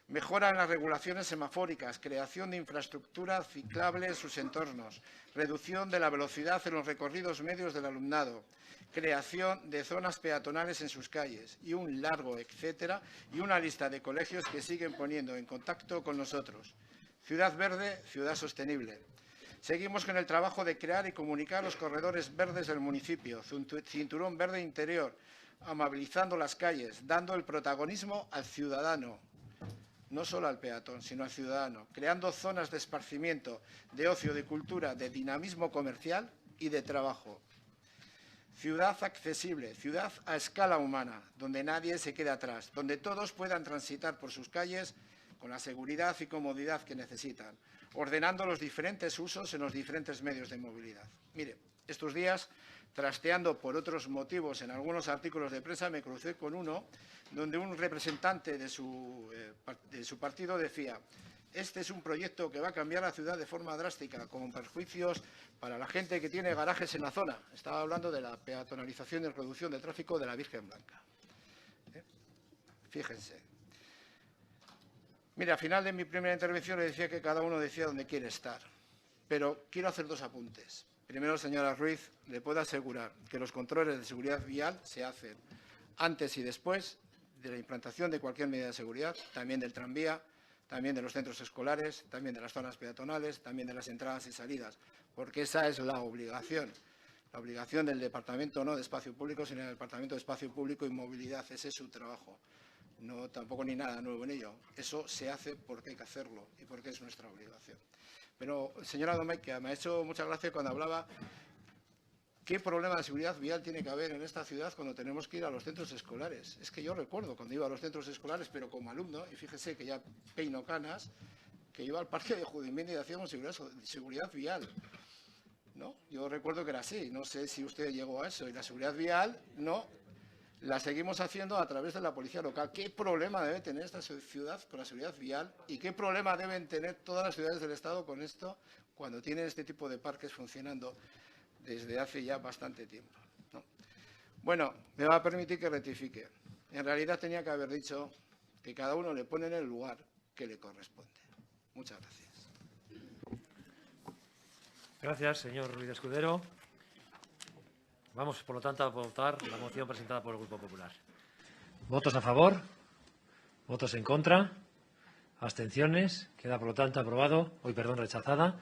[SPEAKER 17] Mejora en las regulaciones semafóricas, creación de infraestructura ciclable en sus entornos, reducción de la velocidad en los recorridos medios del alumnado, creación de zonas peatonales en sus calles y un largo etcétera y una lista de colegios que siguen poniendo en contacto con nosotros. Ciudad verde, ciudad sostenible. Seguimos con el trabajo de crear y comunicar los corredores verdes del municipio, cinturón verde interior, amabilizando las calles, dando el protagonismo al ciudadano. No solo al peatón, sino al ciudadano, creando zonas de esparcimiento, de ocio, de cultura, de dinamismo comercial y de trabajo. Ciudad accesible, ciudad a escala humana, donde nadie se quede atrás, donde todos puedan transitar por sus calles con la seguridad y comodidad que necesitan, ordenando los diferentes usos en los diferentes medios de movilidad. Mire, estos días, trasteando por otros motivos en algunos artículos de prensa, me crucé con uno donde un representante de su partido decía: este es un proyecto que va a cambiar la ciudad de forma drástica, con perjuicios para la gente que tiene garajes en la zona. Estaba hablando de la peatonalización y reducción del tráfico de la Virgen Blanca. Fíjense. Mira, al final de mi primera intervención le decía que cada uno decía dónde quiere estar, pero quiero hacer dos apuntes. Primero, señora Ruiz, le puedo asegurar que los controles de seguridad vial se hacen antes y después de la implantación de cualquier medida de seguridad, también del tranvía, también de los centros escolares, también de las zonas peatonales, también de las entradas y salidas, porque esa es la obligación del Departamento no de Espacio Público, sino del Departamento de Espacio Público y Movilidad. Ese es su trabajo. No, tampoco ni nada nuevo en ello. Eso se hace porque hay que hacerlo y porque es nuestra obligación. Pero, señora Domaica, me ha hecho mucha gracia cuando hablaba qué problema de seguridad vial tiene que haber en esta ciudad cuando tenemos que ir a los centros escolares. Es que yo recuerdo cuando iba a los centros escolares, pero como alumno, y fíjese que ya peino canas, que iba al parque de Judimendi y hacíamos seguridad vial. ¿No? Yo recuerdo que era así. No sé si usted llegó a eso. Y la seguridad vial no la seguimos haciendo a través de la policía local. ¿Qué problema debe tener esta ciudad con la seguridad vial y qué problema deben tener todas las ciudades del Estado con esto cuando tienen este tipo de parques funcionando desde hace ya bastante tiempo, ¿no? Bueno, me va a permitir que rectifique. En realidad tenía que haber dicho que cada uno le pone en el lugar que le corresponde. Muchas gracias.
[SPEAKER 1] Gracias, señor Ruiz Escudero. Vamos, por lo tanto, a votar la moción presentada por el Grupo Popular. ¿Votos a favor? ¿Votos en contra? ¿Abstenciones? Queda, por lo tanto, rechazada,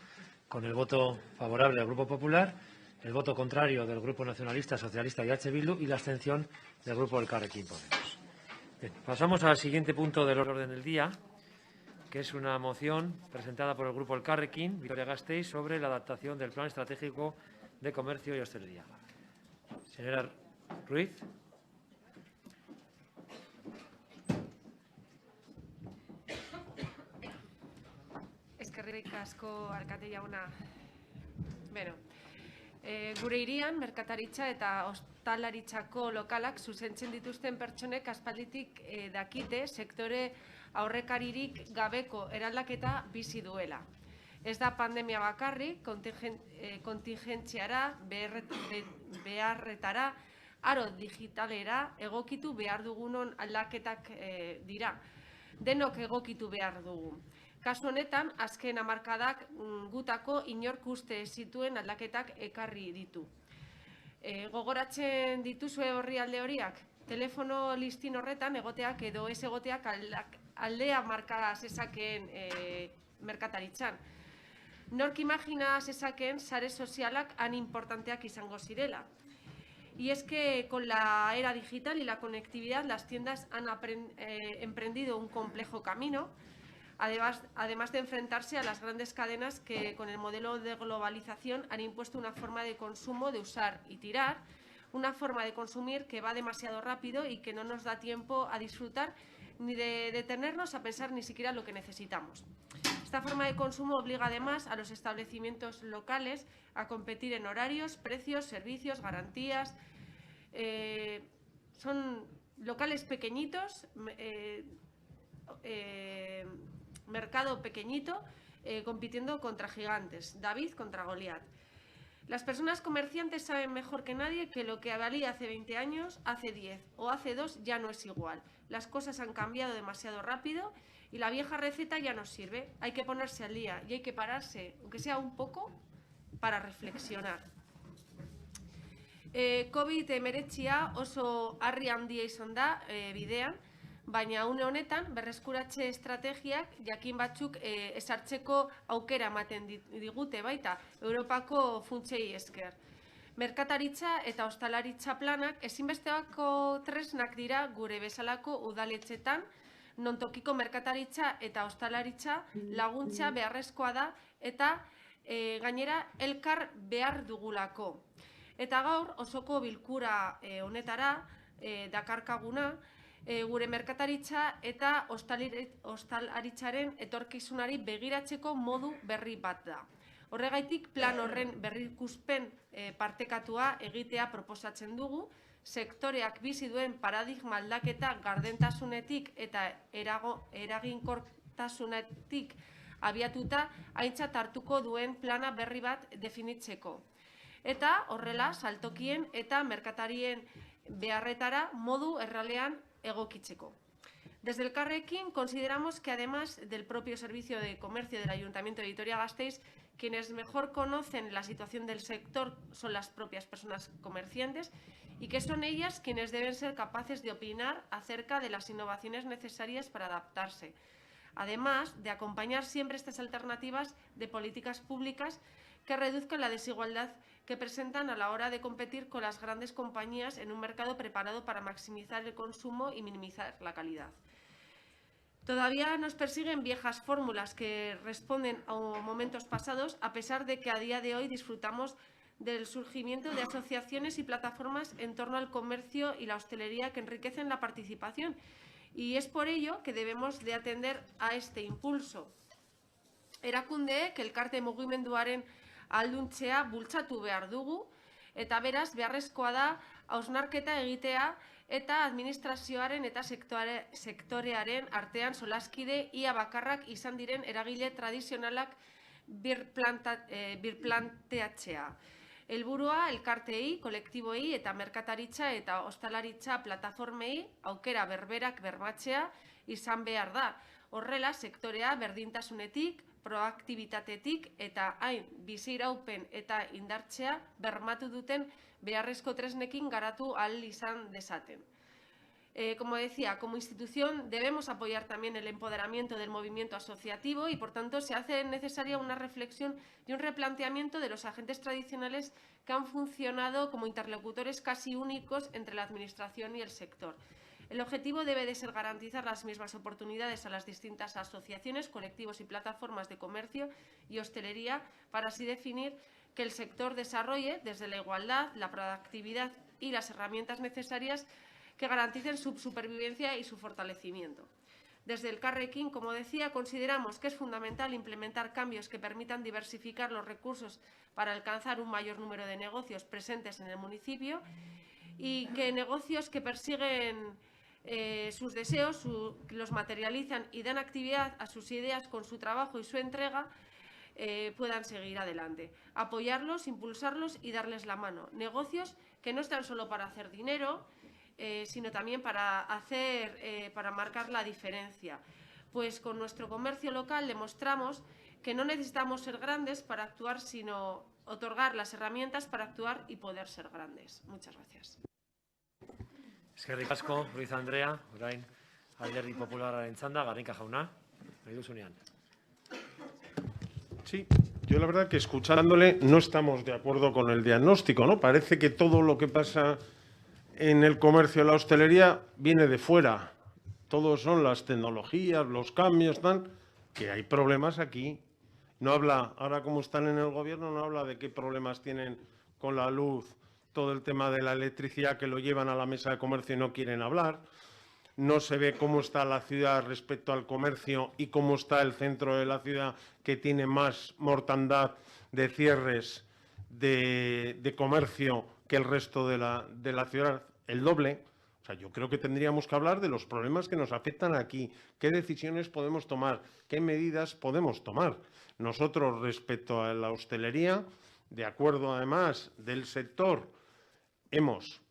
[SPEAKER 1] con el voto favorable del Grupo Popular, el voto contrario del Grupo Nacionalista, Socialista y H. Bildu y la abstención del Grupo Elkarrekin Podemos. Bien, pasamos al siguiente punto del orden del día, que es una moción presentada por el Grupo Elkarrekin, Vitoria-Gasteiz, sobre la adaptación del Plan Estratégico de Comercio y Hostelería. Señora Ruiz.
[SPEAKER 2] Eskerrik asko alkate jauna. Beno, gure hirian merkataritza eta ostalaritzako lokalak zuzentzen dituzten pertsonek aspalditik dakite sektore aurrekaririk gabeko eraldaketa bizi duela. Ez da pandemia bakarrik, kontingentziara, beharretara, aro digitalera egokitu behar dugunon aldaketak dira. Denok egokitu behar dugu. Kasu honetan, azken hamarkadak gutako inork uste zituen aldaketak ekarri ditu. Gogoratzen dituzue orrialde horiak? Telefono listin horretan egoteak edo ez egoteak aldea marka zezakeen merkataritzan. Nork imagina zezakeen sare sozialak han importanteak izango zirela. Y es que con la era digital y la conectividad las tiendas han emprendido un complejo camino, además de enfrentarse a las grandes cadenas que con el modelo de globalización han impuesto una forma de consumo de usar y tirar, una forma de consumir que va demasiado rápido y que no nos da tiempo a disfrutar ni de detenernos a pensar ni siquiera lo que necesitamos. Esta forma de consumo obliga además a los establecimientos locales a competir en horarios, precios, servicios, garantías. Son locales pequeñitos, mercado pequeñito, compitiendo contra gigantes, David contra Goliat. Las personas comerciantes saben mejor que nadie que lo que valía hace 20 años, hace 10 o hace 2 ya no es igual. Las cosas han cambiado demasiado rápido y la vieja receta ya no sirve. Hay que ponerse al día y hay que pararse, aunque sea un poco, para reflexionar. COVID-19 oso harri handia izan da bidean, baina une honetan berreskuratze estrategiak jakin batzuk ezartzeko aukera ematen digute baita Europako funtsei esker. Merkataritza eta ostalaritza planak ezinbesteako tresnak dira gure bezalako udaletxetan, non tokiko merkataritza eta ostalaritza laguntza beharrezkoa da eta gainera elkar behar dugulako. Eta gaur osoko bilkura honetara dakarkaguna gure merkataritza eta ostalaritzaren etorkizunari begiratzeko modu berri bat da. Horregaitik plan horren berrikuspen partekatua egitea proposatzen dugu, sektoreak bizi duen paradigma aldaketa gardentasunetik eta eraginkortasunetik abiatuta aintzat hartuko duen plana berri bat definitzeko. Eta horrela saltokien eta merkatarien beharretara modu errealean egokitzeko. Desde Elkarrekin consideramos que además del propio Servicio de Comercio del Ayuntamiento de Vitoria-Gasteiz, quienes mejor conocen la situación del sector son las propias personas comerciantes y que son ellas quienes deben ser capaces de opinar acerca de las innovaciones necesarias para adaptarse. Además de acompañar siempre estas alternativas de políticas públicas que reduzcan la desigualdad que presentan a la hora de competir con las grandes compañías en un mercado preparado para maximizar el consumo y minimizar la calidad. Todavía nos persiguen viejas fórmulas que responden a momentos pasados, a pesar de que a día de hoy disfrutamos del surgimiento de asociaciones y plataformas en torno al comercio y la hostelería que enriquecen la participación. Y es por ello que debemos de atender a este impulso. Erakundeek elkarte mugimenduaren alduntzea bultzatu behar dugu, eta beraz beharrezkoa da hausnarketa egitea eta administrazioaren eta sektorearen artean solaskide ia bakarrak izan diren eragile tradizionalak birplanteatzea. Helburua elkarteei, kolektiboei eta merkataritza eta ostalaritza plataformei aukera berberak bermatzea izan behar da. Horrela, sektorea berdintasunetik, proaktibitatetik eta hain biziraupen eta indartzea bermatu duten beharrezko tresnekin garatu ahal izan dezaten. Como decía, como institución debemos apoyar también el empoderamiento del movimiento asociativo y, por tanto, se hace necesaria una reflexión y un replanteamiento de los agentes tradicionales que han funcionado como interlocutores casi únicos entre la Administración y el sector. El objetivo debe de ser garantizar las mismas oportunidades a las distintas asociaciones, colectivos y plataformas de comercio y hostelería para así definir que el sector desarrolle desde la igualdad, la proactividad y las herramientas necesarias que garanticen su supervivencia y su fortalecimiento. Desde el Carrequín, como decía, consideramos que es fundamental implementar cambios que permitan diversificar los recursos para alcanzar un mayor número de negocios presentes en el municipio y que negocios que persiguen sus deseos, los materializan y dan actividad a sus ideas con su trabajo y su entrega, puedan seguir adelante. Apoyarlos, impulsarlos y darles la mano. Negocios que no están solo para hacer dinero, sino también para marcar la diferencia. Pues con nuestro comercio local demostramos que no necesitamos ser grandes para actuar, sino otorgar las herramientas para actuar y poder ser grandes. Muchas gracias.
[SPEAKER 1] Eskerrik asko, Ruiz Andrea, orain Alderdi Popularraren txanda, Garrinka jauna, nahi duzunean.
[SPEAKER 4] Sí, yo la verdad que escuchándole no estamos de acuerdo con el diagnóstico, ¿no? Parece que todo lo que pasa en el comercio y la hostelería viene de fuera. Todos son las tecnologías, los cambios, tal, que hay problemas aquí. No habla, ahora como están en el gobierno, no habla de qué problemas tienen con la luz, todo el tema de la electricidad que lo llevan a la mesa de comercio y no quieren hablar. No se ve cómo está la ciudad respecto al comercio y cómo está el centro de la ciudad, que tiene más mortandad de cierres de comercio que el resto de la ciudad, el doble. O sea, yo creo que tendríamos que hablar de los problemas que nos afectan aquí, qué decisiones podemos tomar, qué medidas podemos tomar. Nosotros, respecto a la hostelería, de acuerdo además del sector, hemos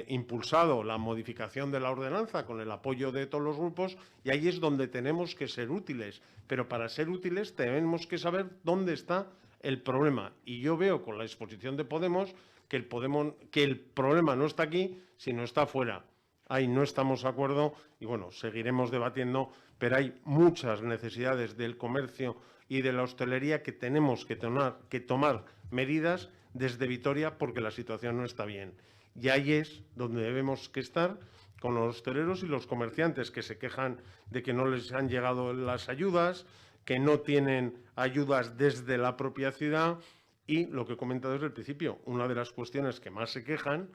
[SPEAKER 4] impulsado la modificación de la ordenanza con el apoyo de todos los grupos y ahí es donde tenemos que ser útiles. Pero para ser útiles tenemos que saber dónde está el problema. Y yo veo con la exposición de Podemos que el problema no está aquí, sino está fuera. Ahí no estamos de acuerdo y, bueno, seguiremos debatiendo, pero hay muchas necesidades del comercio y de la hostelería que tenemos que tomar medidas desde Vitoria porque la situación no está bien. Y ahí es donde debemos que estar con los hosteleros y los comerciantes que se quejan de que no les han llegado las ayudas, que no tienen ayudas desde la propia ciudad y lo que he comentado desde el principio, una de las cuestiones que más se quejan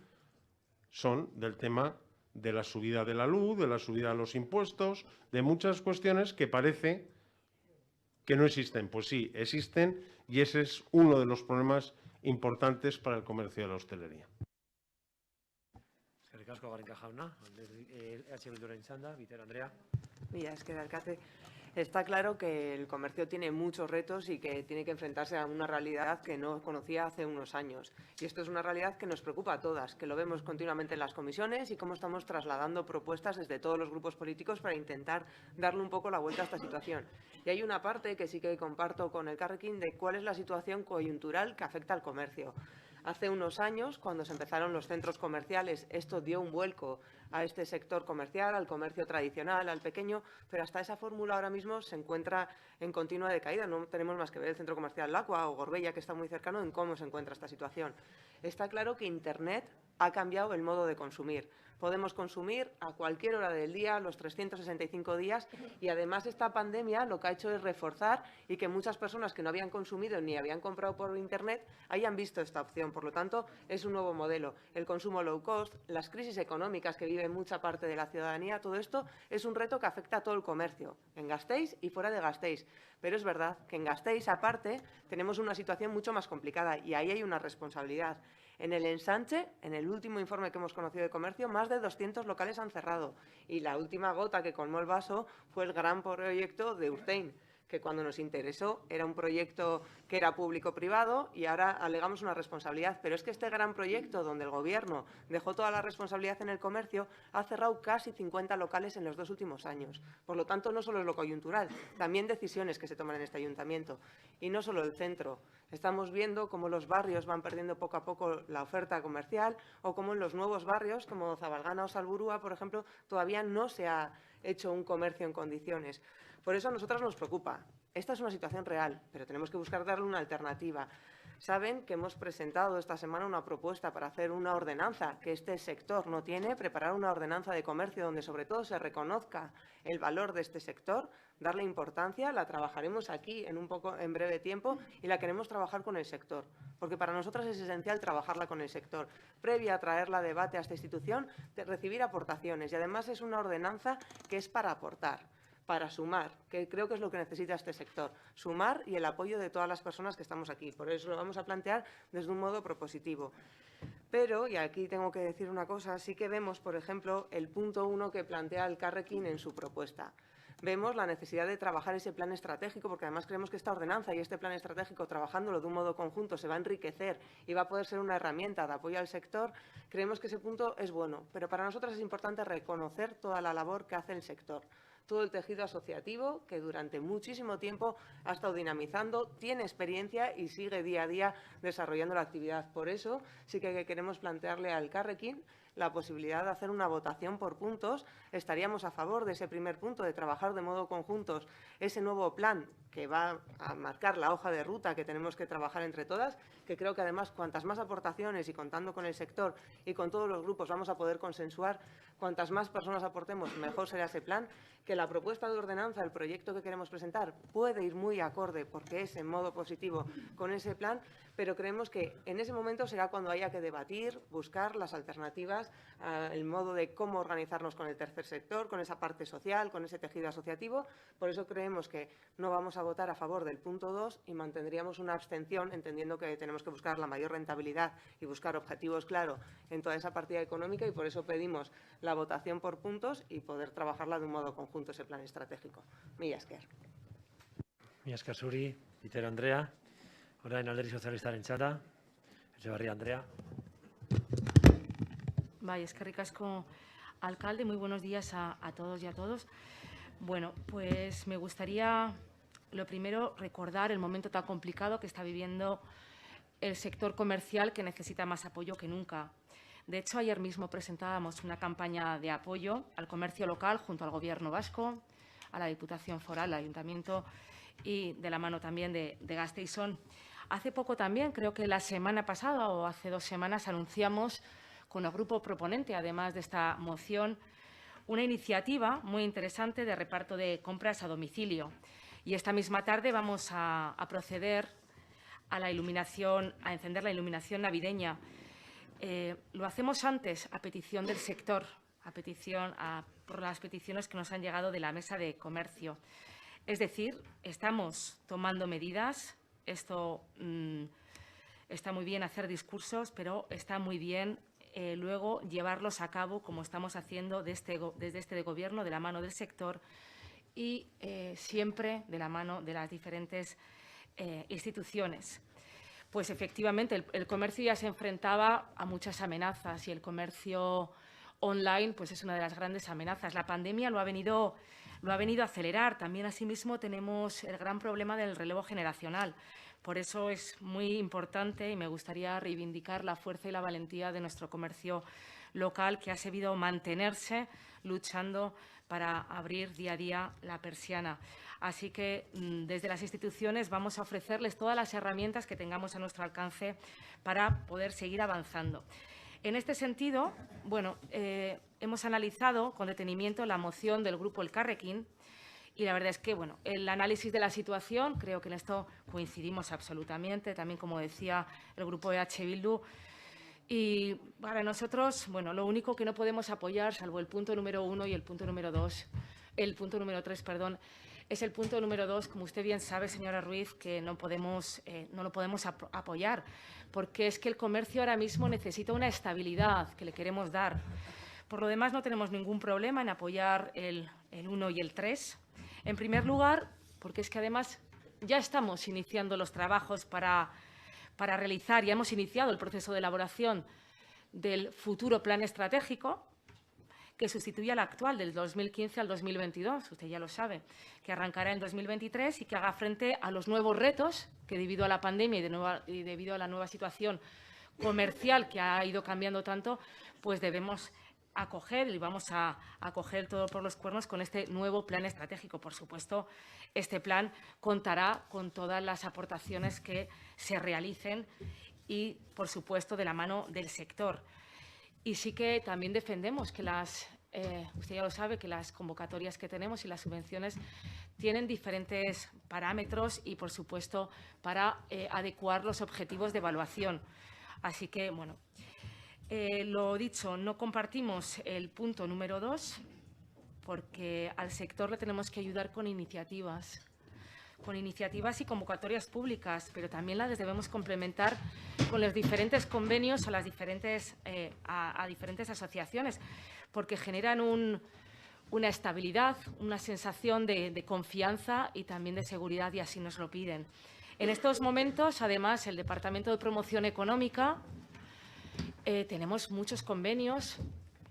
[SPEAKER 4] son del tema de la subida de la luz, de la subida de los impuestos, de muchas cuestiones que parece que no existen. Pues sí, existen y ese es uno de los problemas importantes para el comercio de la hostelería.
[SPEAKER 1] Eskerrik asko, Garrinka jauna, EH Bilduren txanda, Bitera Andrea.
[SPEAKER 22] Mira, es que de Alcácer está claro que el comercio tiene muchos retos y que tiene que enfrentarse a una realidad que no conocía hace unos años. Y esto es una realidad que nos preocupa a todas, que lo vemos continuamente en las comisiones y cómo estamos trasladando propuestas desde todos los grupos políticos para intentar darle un poco la vuelta a esta situación. Y hay una parte que sí que comparto con el Carrequín de cuál es la situación coyuntural que afecta al comercio. Hace unos años, cuando se empezaron los centros comerciales, esto dio un vuelco a este sector comercial, al comercio tradicional, al pequeño, pero hasta esa fórmula ahora mismo se encuentra en continua decaída. No tenemos más que ver el centro comercial Lacua o Gorbella, que está muy cercano, en cómo se encuentra esta situación. Está claro que Internet ha cambiado el modo de consumir. Podemos consumir a cualquier hora del día, los 365 días, y además esta pandemia lo que ha hecho es reforzar y que muchas personas que no habían consumido ni habían comprado por Internet hayan visto esta opción. Por lo tanto, es un nuevo modelo. El consumo low cost, las crisis económicas que vive mucha parte de la ciudadanía, todo esto es un reto que afecta a todo el comercio, en Gasteiz y fuera de Gasteiz. Pero es verdad que en Gasteiz, aparte, tenemos una situación mucho más complicada y ahí hay una responsabilidad. En el ensanche, en el último informe que hemos conocido de comercio, más de 200 locales han cerrado. Y la última gota que colmó el vaso fue el gran proyecto de Urtein, que cuando nos interesó era un proyecto que era público-privado y ahora alegamos una responsabilidad. Pero es que este gran proyecto, donde el Gobierno dejó toda la responsabilidad en el comercio, ha cerrado casi 50 locales en los 2 últimos años. Por lo tanto, no solo es lo coyuntural, también decisiones que se toman en este ayuntamiento. Y no solo el centro. Estamos viendo cómo los barrios van perdiendo poco a poco la oferta comercial o cómo en los nuevos barrios, como Zabalgana o Salburua, por ejemplo, todavía no se ha hecho un comercio en condiciones. Por eso a nosotras nos preocupa. Esta es una situación real, pero tenemos que buscar darle una alternativa. Saben que hemos presentado esta semana una propuesta para hacer una ordenanza que este sector no tiene, preparar una ordenanza de comercio donde sobre todo se reconozca el valor de este sector, darle importancia, la trabajaremos aquí en breve tiempo y la queremos trabajar con el sector, porque para nosotras es esencial trabajarla con el sector. Previa a traerla a debate a esta institución, de recibir aportaciones y además es una ordenanza que es para aportar, para sumar, que creo que es lo que necesita este sector, sumar y el apoyo de todas las personas que estamos aquí. Por eso lo vamos a plantear desde un modo propositivo. Pero, y aquí tengo que decir una cosa, sí que vemos, por ejemplo, el punto 1 que plantea Elkarrekin en su propuesta. Vemos la necesidad de trabajar ese plan estratégico, porque además creemos que esta ordenanza y este plan estratégico, trabajándolo de un modo conjunto, se va a enriquecer y va a poder ser una herramienta de apoyo al sector. Creemos que ese punto es bueno, pero para nosotros es importante reconocer toda la labor que hace el sector. Todo el tejido asociativo que durante muchísimo tiempo ha estado dinamizando, tiene experiencia y sigue día a día desarrollando la actividad. Por eso sí que queremos plantearle al Elkarrekin la posibilidad de hacer una votación por puntos. Estaríamos a favor de ese primer punto, de trabajar de modo conjunto ese nuevo plan que va a marcar la hoja de ruta que tenemos que trabajar entre todas, que creo que además cuantas más aportaciones y contando con el sector y con todos los grupos vamos a poder consensuar, cuantas más personas aportemos, mejor será ese plan, que la propuesta de ordenanza, el proyecto que queremos presentar, puede ir muy acorde, porque es en modo positivo, con ese plan, pero creemos que en ese momento será cuando haya que debatir, buscar las alternativas, el modo de cómo organizarnos con el tercer sector, con esa parte social, con ese tejido asociativo. Por eso creemos que no vamos a votar a favor del punto 2 y mantendríamos una abstención, entendiendo que tenemos que buscar la mayor rentabilidad y buscar objetivos claros en toda esa partida económica, y por eso pedimos la votación por puntos y poder trabajarla de un modo conjunto ese plan estratégico. Mila esker.
[SPEAKER 1] Mila esker zuri, Peter Andrea. Orain Alderdi Sozialistaren txanda, Etxebarria Andrea.
[SPEAKER 19] Vaya, eskerrik asko, alcalde. Muy buenos días a todos y a todos. Bueno, pues me gustaría, lo primero, recordar el momento tan complicado que está viviendo el sector comercial, que necesita más apoyo que nunca. De hecho, ayer mismo presentábamos una campaña de apoyo al comercio local junto al Gobierno vasco, a la Diputación Foral, al Ayuntamiento y de la mano también de Gasteizón. Hace poco también, creo que la semana pasada o hace 2 semanas, anunciamos con el grupo proponente, además de esta moción, una iniciativa muy interesante de reparto de compras a domicilio. Y esta misma tarde vamos a proceder a la iluminación, a encender la iluminación navideña. Lo hacemos antes a petición del sector, por las peticiones que nos han llegado de la Mesa de Comercio. Es decir, estamos tomando medidas. Esto está muy bien hacer discursos, pero está muy bien luego llevarlos a cabo, como estamos haciendo desde este Gobierno, de la mano del sector y siempre de la mano de las diferentes instituciones. Pues efectivamente el comercio ya se enfrentaba a muchas amenazas y el comercio online pues es una de las grandes amenazas. La pandemia lo ha venido a acelerar. También, asimismo, tenemos el gran problema del relevo generacional. Por eso es muy importante y me gustaría reivindicar la fuerza y la valentía de nuestro comercio local, que ha sabido mantenerse luchando para abrir día a día la persiana. Así que desde las instituciones vamos a ofrecerles todas las herramientas que tengamos a nuestro alcance para poder seguir avanzando. En este sentido, bueno, hemos analizado con detenimiento la moción del Grupo Elkarrekin y la verdad es que, bueno, el análisis de la situación, creo que en esto coincidimos absolutamente, también, como decía el Grupo EH Bildu. Y para nosotros, bueno, lo único que no podemos apoyar, salvo el punto número 1 y el punto número 3, es el punto número 2, como usted bien sabe, señora Ruiz, que no lo podemos apoyar, porque es que el comercio ahora mismo necesita una estabilidad que le queremos dar. Por lo demás, no tenemos ningún problema en apoyar el 1 y el 3. En primer lugar, porque es que además ya estamos iniciando los trabajos para realizar, ya hemos iniciado el proceso de elaboración del futuro plan estratégico, que sustituye al actual, del 2015 al 2022, usted ya lo sabe, que arrancará en 2023 y que haga frente a los nuevos retos que debido a la pandemia y debido a la nueva situación comercial que ha ido cambiando tanto, pues debemos acoger y vamos a acoger todo por los cuernos con este nuevo plan estratégico. Por supuesto, este plan contará con todas las aportaciones que se realicen y, por supuesto, de la mano del sector. Y sí que también defendemos que usted ya lo sabe, que las convocatorias que tenemos y las subvenciones tienen diferentes parámetros y, por supuesto, para adecuar los objetivos de evaluación. Así que, bueno, lo dicho, no compartimos el punto número 2 porque al sector le tenemos que ayudar con iniciativas y convocatorias públicas, pero también las debemos complementar con los diferentes convenios a diferentes asociaciones, porque generan una estabilidad, una sensación de confianza y también de seguridad, y así nos lo piden. En estos momentos, además, el Departamento de Promoción Económica tenemos muchos convenios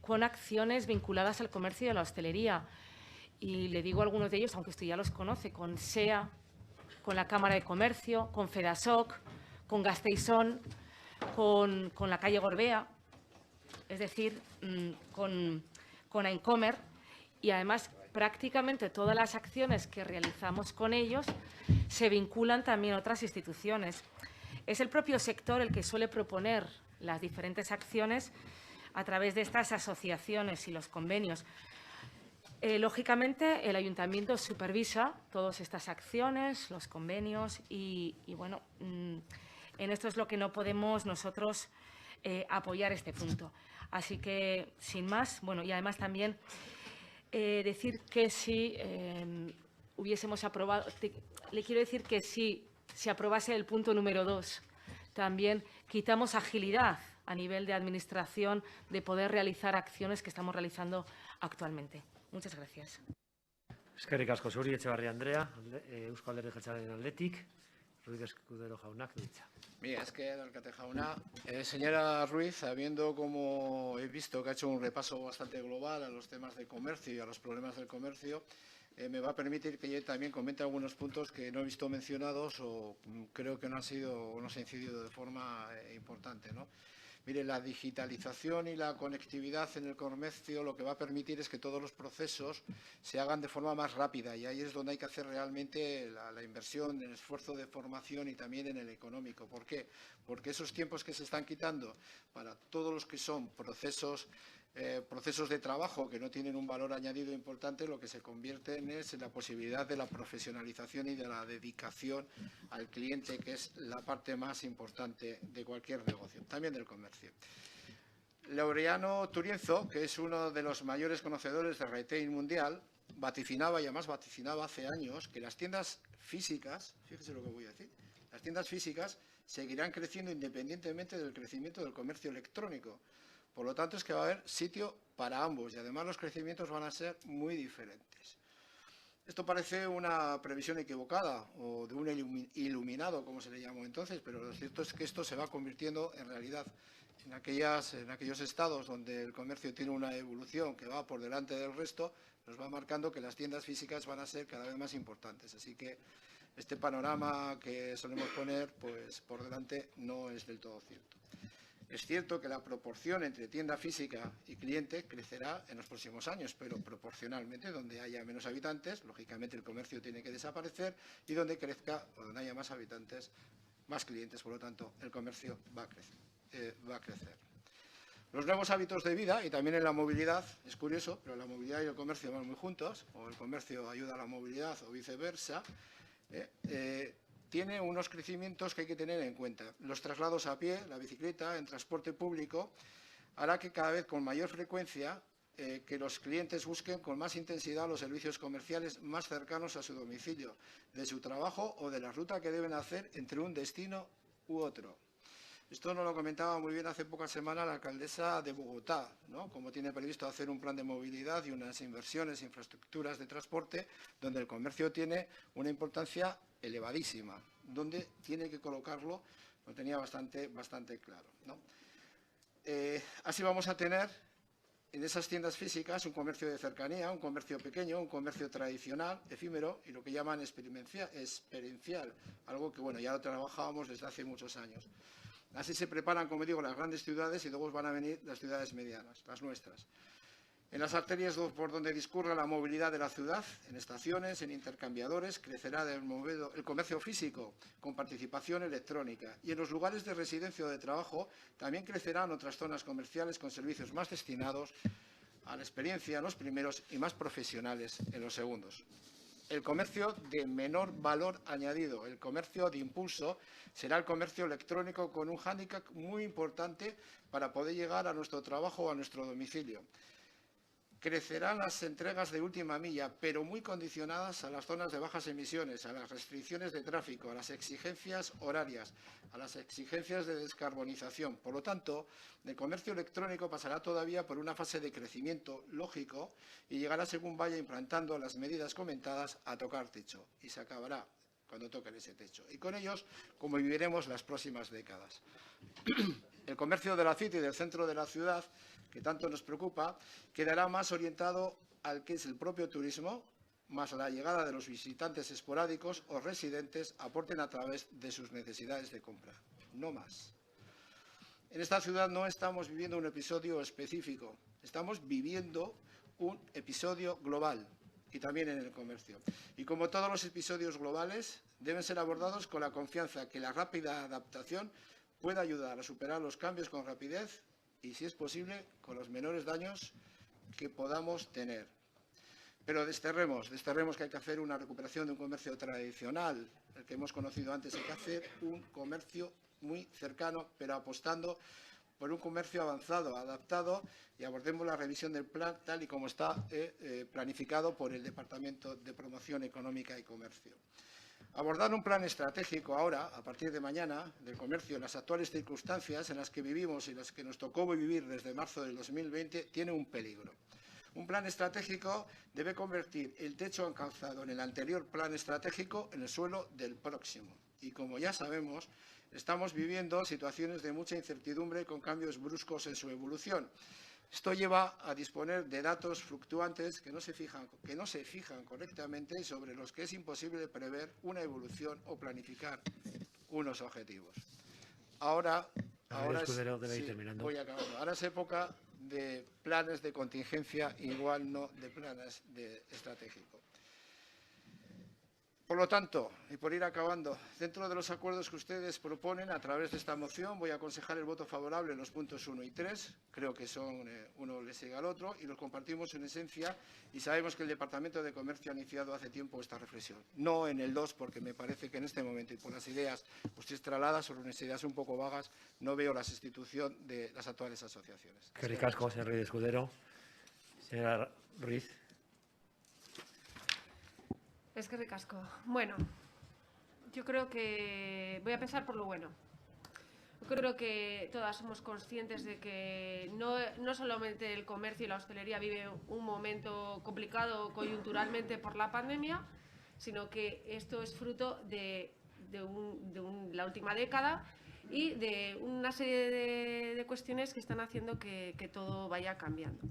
[SPEAKER 19] con acciones vinculadas al comercio y a la hostelería. Y le digo algunos de ellos, aunque usted ya los conoce, con SEA, con la Cámara de Comercio, con Fedasoc, con Gasteizón, con la calle Gorbea, es decir, con Aincomer, y además prácticamente todas las acciones que realizamos con ellos se vinculan también a otras instituciones. Es el propio sector el que suele proponer las diferentes acciones a través de estas asociaciones y los convenios. Lógicamente, el Ayuntamiento supervisa todas estas acciones, los convenios y bueno, en esto es lo que no podemos nosotros apoyar este punto. Así que, sin más, bueno, y además también decir que si hubiésemos aprobado, le quiero decir que si se aprobase el punto número 2, también quitamos agilidad a nivel de administración de poder realizar acciones que estamos realizando actualmente. Muchas gracias.
[SPEAKER 1] Eskerrik asko zuri, Etxebarria Andrea, Eusko Alderdi Jeltzalearen aldetik, Ruiz Escudero jaunak ditza.
[SPEAKER 17] Mira, es que alcate jauna. Señora Ruiz, habiendo como he visto que ha hecho un repaso bastante global a los temas de comercio y a los problemas del comercio, me va a permitir que yo también comente algunos puntos que no he visto mencionados o creo que no han sido o no se ha incidido de forma importante, ¿no? Mire, la digitalización y la conectividad en el comercio lo que va a permitir es que todos los procesos se hagan de forma más rápida y ahí es donde hay que hacer realmente la inversión, el esfuerzo de formación y también en el económico. ¿Por qué? Porque esos tiempos que se están quitando para todos los que son procesos de trabajo que no tienen un valor añadido importante, lo que se convierten es en la posibilidad de la profesionalización y de la dedicación al cliente, que es la parte más importante de cualquier negocio, también del comercio. Laureano Turienzo, que es uno de los mayores conocedores de retail mundial, vaticinaba, y además vaticinaba hace años, que las tiendas físicas, fíjese lo que voy a decir, las tiendas físicas seguirán creciendo independientemente del crecimiento del comercio electrónico. Por lo tanto, es que va a haber sitio para ambos y además los crecimientos van a ser muy diferentes. Esto parece una previsión equivocada o de un iluminado, como se le llamó entonces, pero lo cierto es que esto se va convirtiendo en realidad. En aquellos estados donde el comercio tiene una evolución que va por delante del resto, nos va marcando que las tiendas físicas van a ser cada vez más importantes. Así que este panorama que solemos poner, pues por delante no es del todo cierto. Es cierto que la proporción entre tienda física y cliente crecerá en los próximos años, pero proporcionalmente, donde haya menos habitantes, lógicamente el comercio tiene que desaparecer y donde crezca o donde haya más habitantes, más clientes, por lo tanto, el comercio va a crecer. Los nuevos hábitos de vida y también en la movilidad, es curioso, pero la movilidad y el comercio van muy juntos, o el comercio ayuda a la movilidad o viceversa, tiene unos crecimientos que hay que tener en cuenta. Los traslados a pie, la bicicleta, en transporte público, hará que cada vez con mayor frecuencia que los clientes busquen con más intensidad los servicios comerciales más cercanos a su domicilio, de su trabajo o de la ruta que deben hacer entre un destino u otro. Esto nos lo comentaba muy bien hace pocas semanas la alcaldesa de Bogotá, ¿no? Como tiene previsto hacer un plan de movilidad y unas inversiones, infraestructuras de transporte, donde el comercio tiene una importancia elevadísima, donde tiene que colocarlo, lo tenía bastante claro, ¿no? Así vamos a tener en esas tiendas físicas un comercio de cercanía, un comercio pequeño, un comercio tradicional, efímero y lo que llaman experiencial, algo que bueno, ya lo trabajábamos desde hace muchos años. Así se preparan, como digo, las grandes ciudades y luego van a venir las ciudades medianas, las nuestras. En las arterias por donde discurra la movilidad de la ciudad, en estaciones, en intercambiadores, crecerá el comercio físico con participación electrónica. Y en los lugares de residencia o de trabajo también crecerán otras zonas comerciales con servicios más destinados a la experiencia en los primeros y más profesionales en los segundos. El comercio de menor valor añadido, el comercio de impulso, será el comercio electrónico con un hándicap muy importante para poder llegar a nuestro trabajo o a nuestro domicilio. Crecerán las entregas de última milla, pero muy condicionadas a las zonas de bajas emisiones, a las restricciones de tráfico, a las exigencias horarias, a las exigencias de descarbonización. Por lo tanto, el comercio electrónico pasará todavía por una fase de crecimiento lógico y llegará, según vaya implantando las medidas comentadas, a tocar techo. Y se acabará cuando toquen ese techo. Y con ellos, como viviremos las próximas décadas. El comercio de la city y del centro de la ciudad, que tanto nos preocupa, quedará más orientado al que es el propio turismo, más la llegada de los visitantes esporádicos o residentes aporten a través de sus necesidades de compra. No más. En esta ciudad no estamos viviendo un episodio específico, estamos viviendo un episodio global y también en el comercio. Y como todos los episodios globales, deben ser abordados con la confianza que la rápida adaptación pueda ayudar a superar los cambios con rapidez y, si es posible, con los menores daños que podamos tener. Pero desterremos que hay que hacer una recuperación de un comercio tradicional, el que hemos conocido antes. Hay que hacer un comercio muy cercano, pero apostando por un comercio avanzado, adaptado, y abordemos la revisión del plan tal y como está planificado por el Departamento de Promoción Económica y Comercio. Abordar un plan estratégico ahora, a partir de mañana, del comercio en las actuales circunstancias en las que vivimos y las que nos tocó vivir desde marzo del 2020, tiene un peligro. Un plan estratégico debe convertir el techo alcanzado en el anterior plan estratégico en el suelo del próximo. Y como ya sabemos, estamos viviendo situaciones de mucha incertidumbre con cambios bruscos en su evolución. Esto lleva a disponer de datos fluctuantes que no se fijan correctamente y sobre los que es imposible prever una evolución o planificar unos objetivos. Ahora voy acabando. Ahora es época de planes de contingencia, igual no de planes de estratégico. Por lo tanto, y por ir acabando, dentro de los acuerdos que ustedes proponen a través de esta moción, voy a aconsejar el voto favorable en los puntos 1 y 3. Creo que son uno le sigue al otro y los compartimos en esencia y sabemos que el Departamento de Comercio ha iniciado hace tiempo esta reflexión. No en el 2, porque me parece que en este momento y por las ideas ustedes trasladan sobre unas ideas un poco vagas, no veo la sustitución de las actuales asociaciones.
[SPEAKER 1] Eskerrik asko, señor Ruiz Escudero. Señora Ruiz.
[SPEAKER 2] Eskerrik asko. Bueno, yo creo que voy a pensar por lo bueno. Yo creo que todas somos conscientes de que no solamente el comercio y la hostelería vive un momento complicado coyunturalmente por la pandemia, sino que esto es fruto de la última década y de una serie de cuestiones que están haciendo que todo vaya cambiando.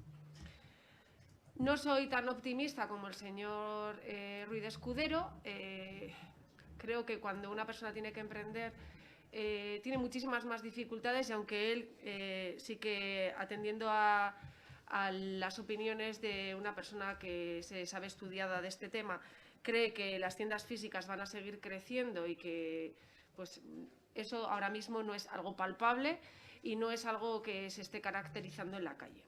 [SPEAKER 2] No soy tan optimista como el señor Ruiz Escudero. Creo que cuando una persona tiene que emprender tiene muchísimas más dificultades y aunque él sí que atendiendo a las opiniones de una persona que se sabe estudiada de este tema, cree que las tiendas físicas van a seguir creciendo y que pues, eso ahora mismo no es algo palpable y no es algo que se esté caracterizando en la calle.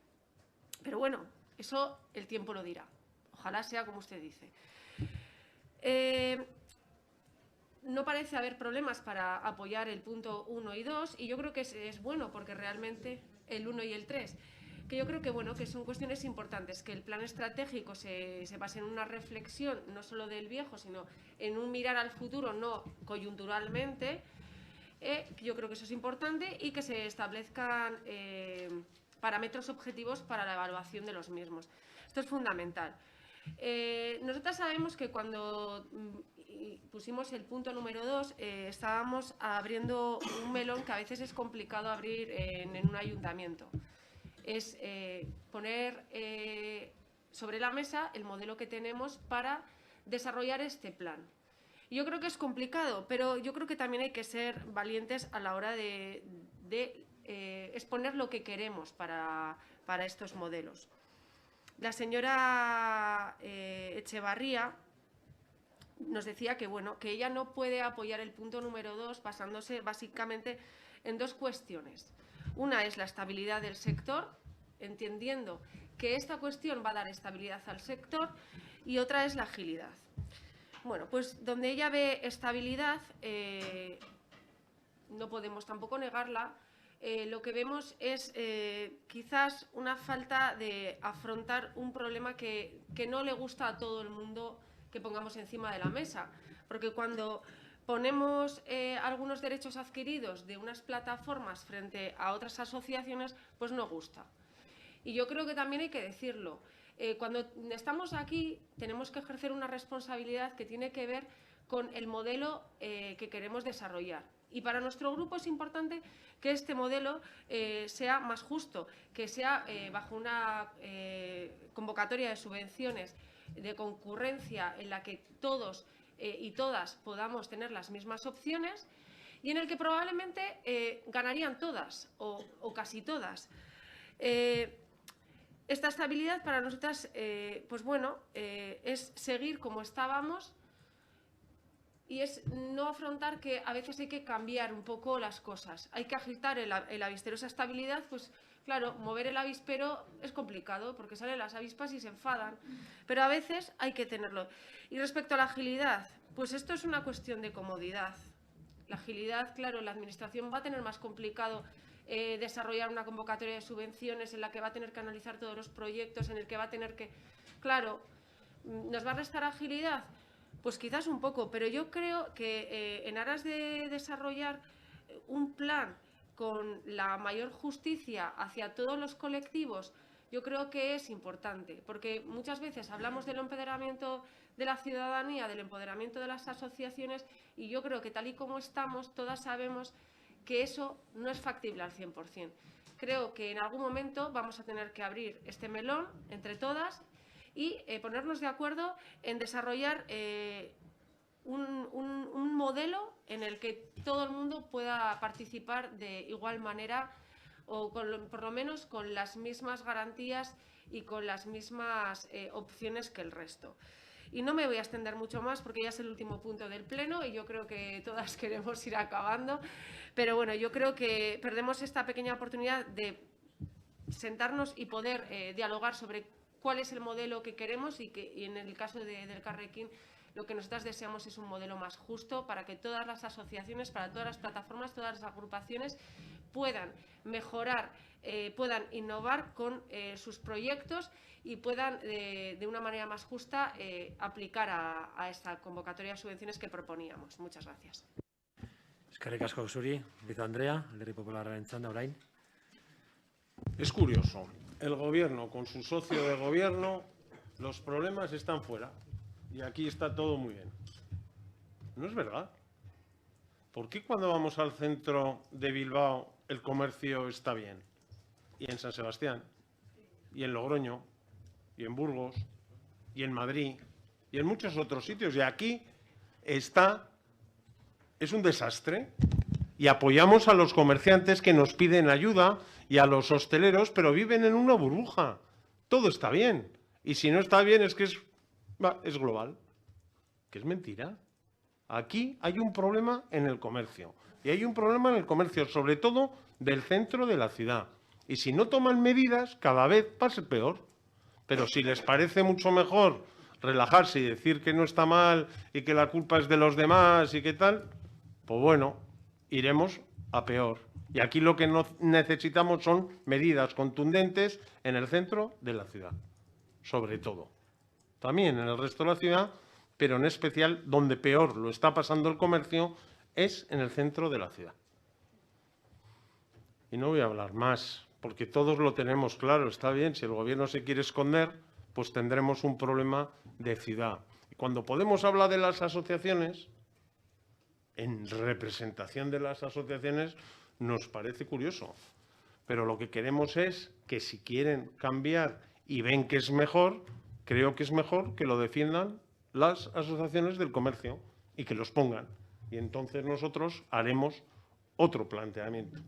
[SPEAKER 2] Pero bueno, eso el tiempo lo dirá. Ojalá sea como usted dice. No parece haber problemas para apoyar el punto 1 y 2 y yo creo que es bueno porque realmente el 1 y el 3. que yo creo que, bueno, que son cuestiones importantes, que el plan estratégico se base en una reflexión no solo del viejo, sino en un mirar al futuro, no coyunturalmente. Yo creo que eso es importante y que se establezcan parámetros objetivos para la evaluación de los mismos. Esto es fundamental. Nosotras sabemos que cuando pusimos el punto número 2, estábamos abriendo un melón que a veces es complicado abrir en un ayuntamiento. Es poner sobre la mesa el modelo que tenemos para desarrollar este plan. Yo creo que es complicado, pero yo creo que también hay que ser valientes a la hora de exponer lo que queremos para estos modelos. La señora Echevarría nos decía que, bueno, que ella no puede apoyar el punto número 2 basándose básicamente en dos cuestiones. Una es la estabilidad del sector, entendiendo que esta cuestión va a dar estabilidad al sector, y otra es la agilidad. Bueno, pues donde ella ve estabilidad, no podemos tampoco negarla. Lo que vemos es quizás una falta de afrontar un problema que no le gusta a todo el mundo que pongamos encima de la mesa. Porque cuando ponemos algunos derechos adquiridos de unas plataformas frente a otras asociaciones, pues no gusta. Y yo creo que también hay que decirlo. Cuando estamos aquí tenemos que ejercer una responsabilidad que tiene que ver con el modelo que queremos desarrollar. Y para nuestro grupo es importante que este modelo sea más justo, que sea bajo una convocatoria de subvenciones de concurrencia en la que todos y todas podamos tener las mismas opciones y en el que probablemente ganarían todas o casi todas. Esta estabilidad para nosotras, pues bueno, es seguir como estábamos y es no afrontar que a veces hay que cambiar un poco las cosas. Hay que agitar el avispero. Esa estabilidad, pues claro, mover el avispero es complicado porque salen las avispas y se enfadan, pero a veces hay que tenerlo. Y respecto a la agilidad, pues esto es una cuestión de comodidad. La agilidad, claro, la administración va a tener más complicado desarrollar una convocatoria de subvenciones en la que va a tener que analizar todos los proyectos, en el que va a tener que... Claro, ¿nos va a restar agilidad? Pues quizás un poco, pero yo creo que en aras de desarrollar un plan con la mayor justicia hacia todos los colectivos, yo creo que es importante, porque muchas veces hablamos del empoderamiento de la ciudadanía, del empoderamiento de las asociaciones, y yo creo que tal y como estamos, todas sabemos que eso no es factible al 100%. Creo que en algún momento vamos a tener que abrir este melón entre todas y ponernos de acuerdo en desarrollar un modelo en el que todo el mundo pueda participar de igual manera o por lo menos con las mismas garantías y con las mismas opciones que el resto. Y no me voy a extender mucho más porque ya es el último punto del pleno y yo creo que todas queremos ir acabando. Pero bueno, yo creo que perdemos esta pequeña oportunidad de sentarnos y poder dialogar sobre cuál es el modelo que queremos y en el caso del Elkarrekin lo que nosotras deseamos es un modelo más justo para que todas las asociaciones, para todas las plataformas, todas las agrupaciones puedan mejorar, puedan innovar con sus proyectos y puedan de una manera más justa aplicar a esta convocatoria de subvenciones que proponíamos. Muchas gracias.
[SPEAKER 1] Eskerrik asko zuri, Rizo Andrea, Alderdi Popularraren txanda orain.
[SPEAKER 4] Es curioso, el gobierno con su socio de gobierno, los problemas están fuera y aquí está todo muy bien. No es verdad. ¿Por qué cuando vamos al centro de Bilbao el comercio está bien? Y en San Sebastián, y en Logroño, y en Burgos, y en Madrid, y en muchos otros sitios. Y aquí es un desastre. Y apoyamos a los comerciantes que nos piden ayuda y a los hosteleros, pero viven en una burbuja. Todo está bien. Y si no está bien es que es global. Que es mentira. Aquí hay un problema en el comercio. Y hay un problema en el comercio, sobre todo del centro de la ciudad. Y si no toman medidas, cada vez va a ser peor. Pero si les parece mucho mejor relajarse y decir que no está mal y que la culpa es de los demás y qué tal, pues bueno, iremos a peor. Y aquí lo que necesitamos son medidas contundentes en el centro de la ciudad, sobre todo. También en el resto de la ciudad, pero en especial donde peor lo está pasando el comercio es en el centro de la ciudad. Y no voy a hablar más, porque todos lo tenemos claro, está bien, si el gobierno se quiere esconder, pues tendremos un problema de ciudad. Y cuando Podemos habla de las asociaciones, en representación de las asociaciones, nos parece curioso. Pero lo que queremos es que si quieren cambiar y ven que es mejor, creo que es mejor que lo defiendan las asociaciones del comercio y que los pongan. Y entonces nosotros haremos otro planteamiento.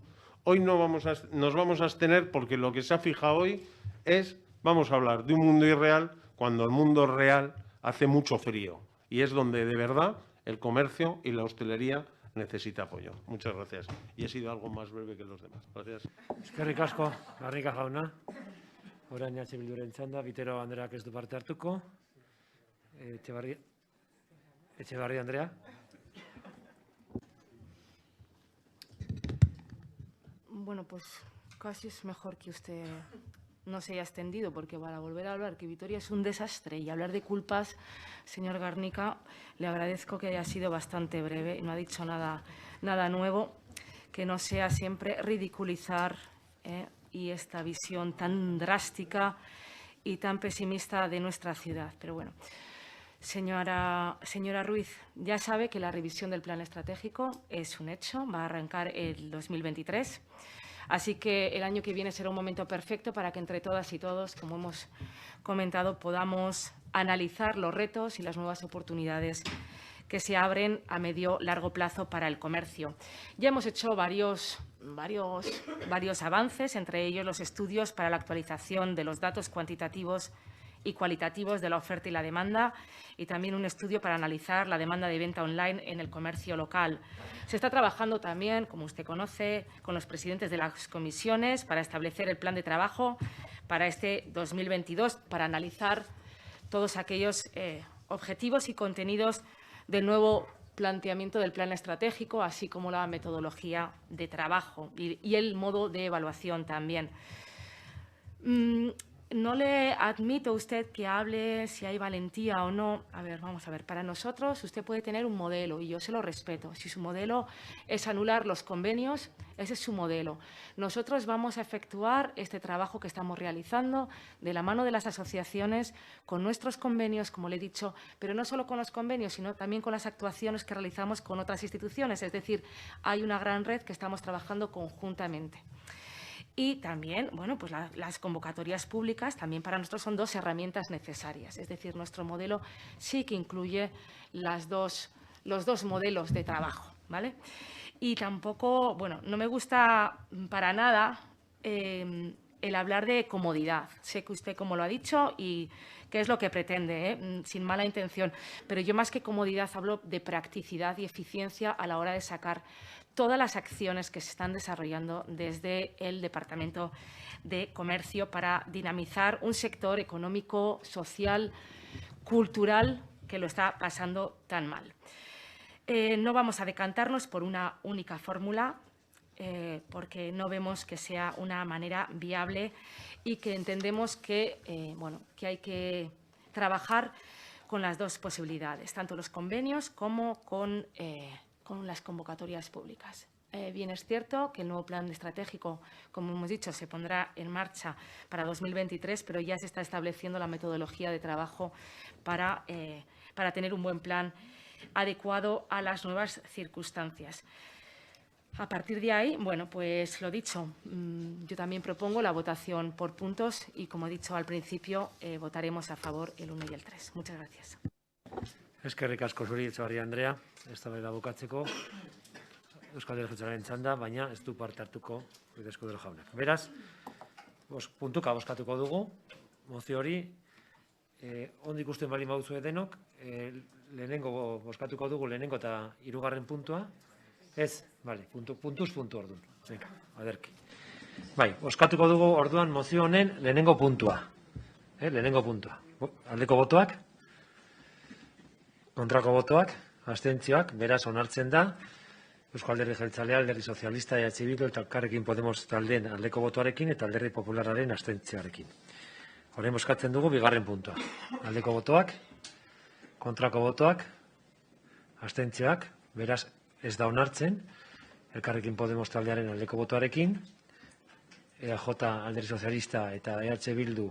[SPEAKER 4] Hoy nos vamos a abstener porque lo que se ha fijado hoy es, vamos a hablar de un mundo irreal cuando el mundo real hace mucho frío. Y es donde de verdad el comercio y la hostelería necesita apoyo. Muchas gracias. Y he sido algo más breve que los demás. Gracias.
[SPEAKER 1] Eskerrik asko, Garnika jauna. Orain EH Bilduren txanda, Bitero Andreak ez du parte hartuko. Etxebarria Andrea.
[SPEAKER 19] Bueno, pues casi es mejor que usted no se haya extendido, porque para volver a hablar que Vitoria es un desastre y hablar de culpas, señor Garnica, le agradezco que haya sido bastante breve y no ha dicho nada nuevo, que no sea siempre ridiculizar y esta visión tan drástica y tan pesimista de nuestra ciudad. Pero bueno, señora Ruiz, ya sabe que la revisión del plan estratégico es un hecho, va a arrancar el 2023. Así que el año que viene será un momento perfecto para que entre todas y todos, como hemos comentado, podamos analizar los retos y las nuevas oportunidades que se abren a medio-largo plazo para el comercio. Ya hemos hecho varios avances, entre ellos los estudios para la actualización de los datos cuantitativos y cualitativos de la oferta y la demanda, y también un estudio para analizar la demanda de venta online en el comercio local. Se está trabajando también, como usted conoce, con los presidentes de las comisiones para establecer el plan de trabajo para este 2022, para analizar todos aquellos objetivos y contenidos del nuevo planteamiento del plan estratégico, así como la metodología de trabajo y el modo de evaluación también. No le admito a usted que hable si hay valentía o no. A ver, vamos a ver. Para nosotros usted puede tener un modelo y yo se lo respeto. Si su modelo es anular los convenios, ese es su modelo. Nosotros vamos a efectuar este trabajo que estamos realizando de la mano de las asociaciones, con nuestros convenios, como le he dicho, pero no solo con los convenios, sino también con las actuaciones que realizamos con otras instituciones. Es decir, hay una gran red que estamos trabajando conjuntamente. Y también, bueno, pues las convocatorias públicas también para nosotros son dos herramientas necesarias. Es decir, nuestro modelo sí que incluye los dos modelos de trabajo, ¿vale? Y tampoco, bueno, no me gusta para nada el hablar de comodidad. Sé que usted, como lo ha dicho, y qué es lo que pretende, sin mala intención. Pero yo más que comodidad hablo de practicidad y eficiencia a la hora de sacar todas las acciones que se están desarrollando desde el Departamento de Comercio para dinamizar un sector económico, social, cultural que lo está pasando tan mal. No vamos a decantarnos por una única fórmula porque no vemos que sea una manera viable y que entendemos que, que hay que trabajar con las dos posibilidades, tanto los convenios como con las convocatorias públicas. Bien es cierto que el nuevo plan estratégico, como hemos dicho, se pondrá en marcha para 2023, pero ya se está estableciendo la metodología de trabajo para tener un buen plan adecuado a las nuevas circunstancias. A partir de ahí, bueno, pues lo dicho, yo también propongo la votación por puntos y, como he dicho al principio, votaremos a favor el 1 y el 3. Muchas gracias.
[SPEAKER 1] Eskerrik asko zuri, Etxebarria Andrea, eztabaida bukatzeko Euskal Alderdi Jeltzalearen txanda, baina ez du parte hartuko Ruiz de Escudero jaunak. Beraz, puntuka bozkatuko dugu, mozio hori, ondo ikusten baldin baduzue denok, lehenengo bozkatuko dugu lehenengo eta hirugarren puntua, ez, bale, puntuz puntu orduan, venga, aderki. Bai, bozkatuko dugu orduan mozio honen lehenengo puntua, lehenengo puntua. Aldeko botoak, kontrako botoak, abstentzioak, beraz onartzen da, Eusko Alderdi Jeltzalea, Alderdi Sozialista, EH Bildu eta Elkarrekin Podemos taldeen aldeko botoarekin eta Alderdi Popularraren abstentziarekin. Orain bozkatzen dugu bigarren puntua. Aldeko botoak, kontrako botoak, abstentzioak, beraz ez da onartzen, Elkarrekin Podemos taldearen aldeko botoarekin, EAJ Alderdi Sozialista eta EH Bildu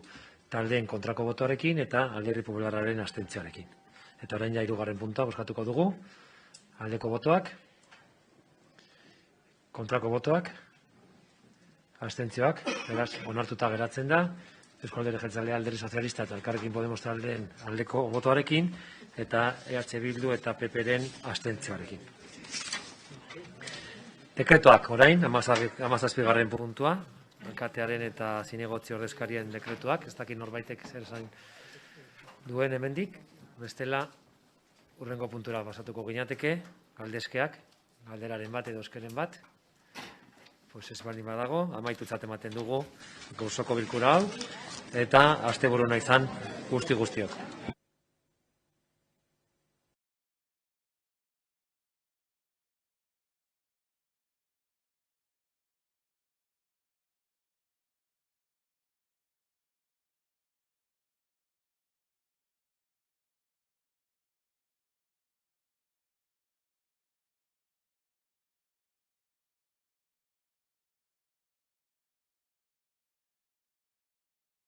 [SPEAKER 1] taldeen kontrako botoarekin eta Alderdi Popularraren abstentziarekin. Eta orain ja hirugarren puntua bozkatuko dugu, aldeko botoak, kontrako botoak, abstentzioak, beraz onartuta geratzen da, Eusko Alderdi Jeltzalea, Alderdi Sozialista eta Elkarrekin Podemos taldeen aldeko botoarekin eta EH Bildu eta PPren abstentzioarekin. Dekretoak orain, 17. puntua, alkatearen eta zinegotzi ordezkarien dekretuak, ez dakit norbaitek zer esan duen hemendik, bestela hurrengo puntura pasatuko ginateke, galdeskeak, galderaren bat edo eskeren bat, pues ez baldin badago, amaitutzat ematen dugu gaurko bilkura hau, eta asteburu izan guztiok.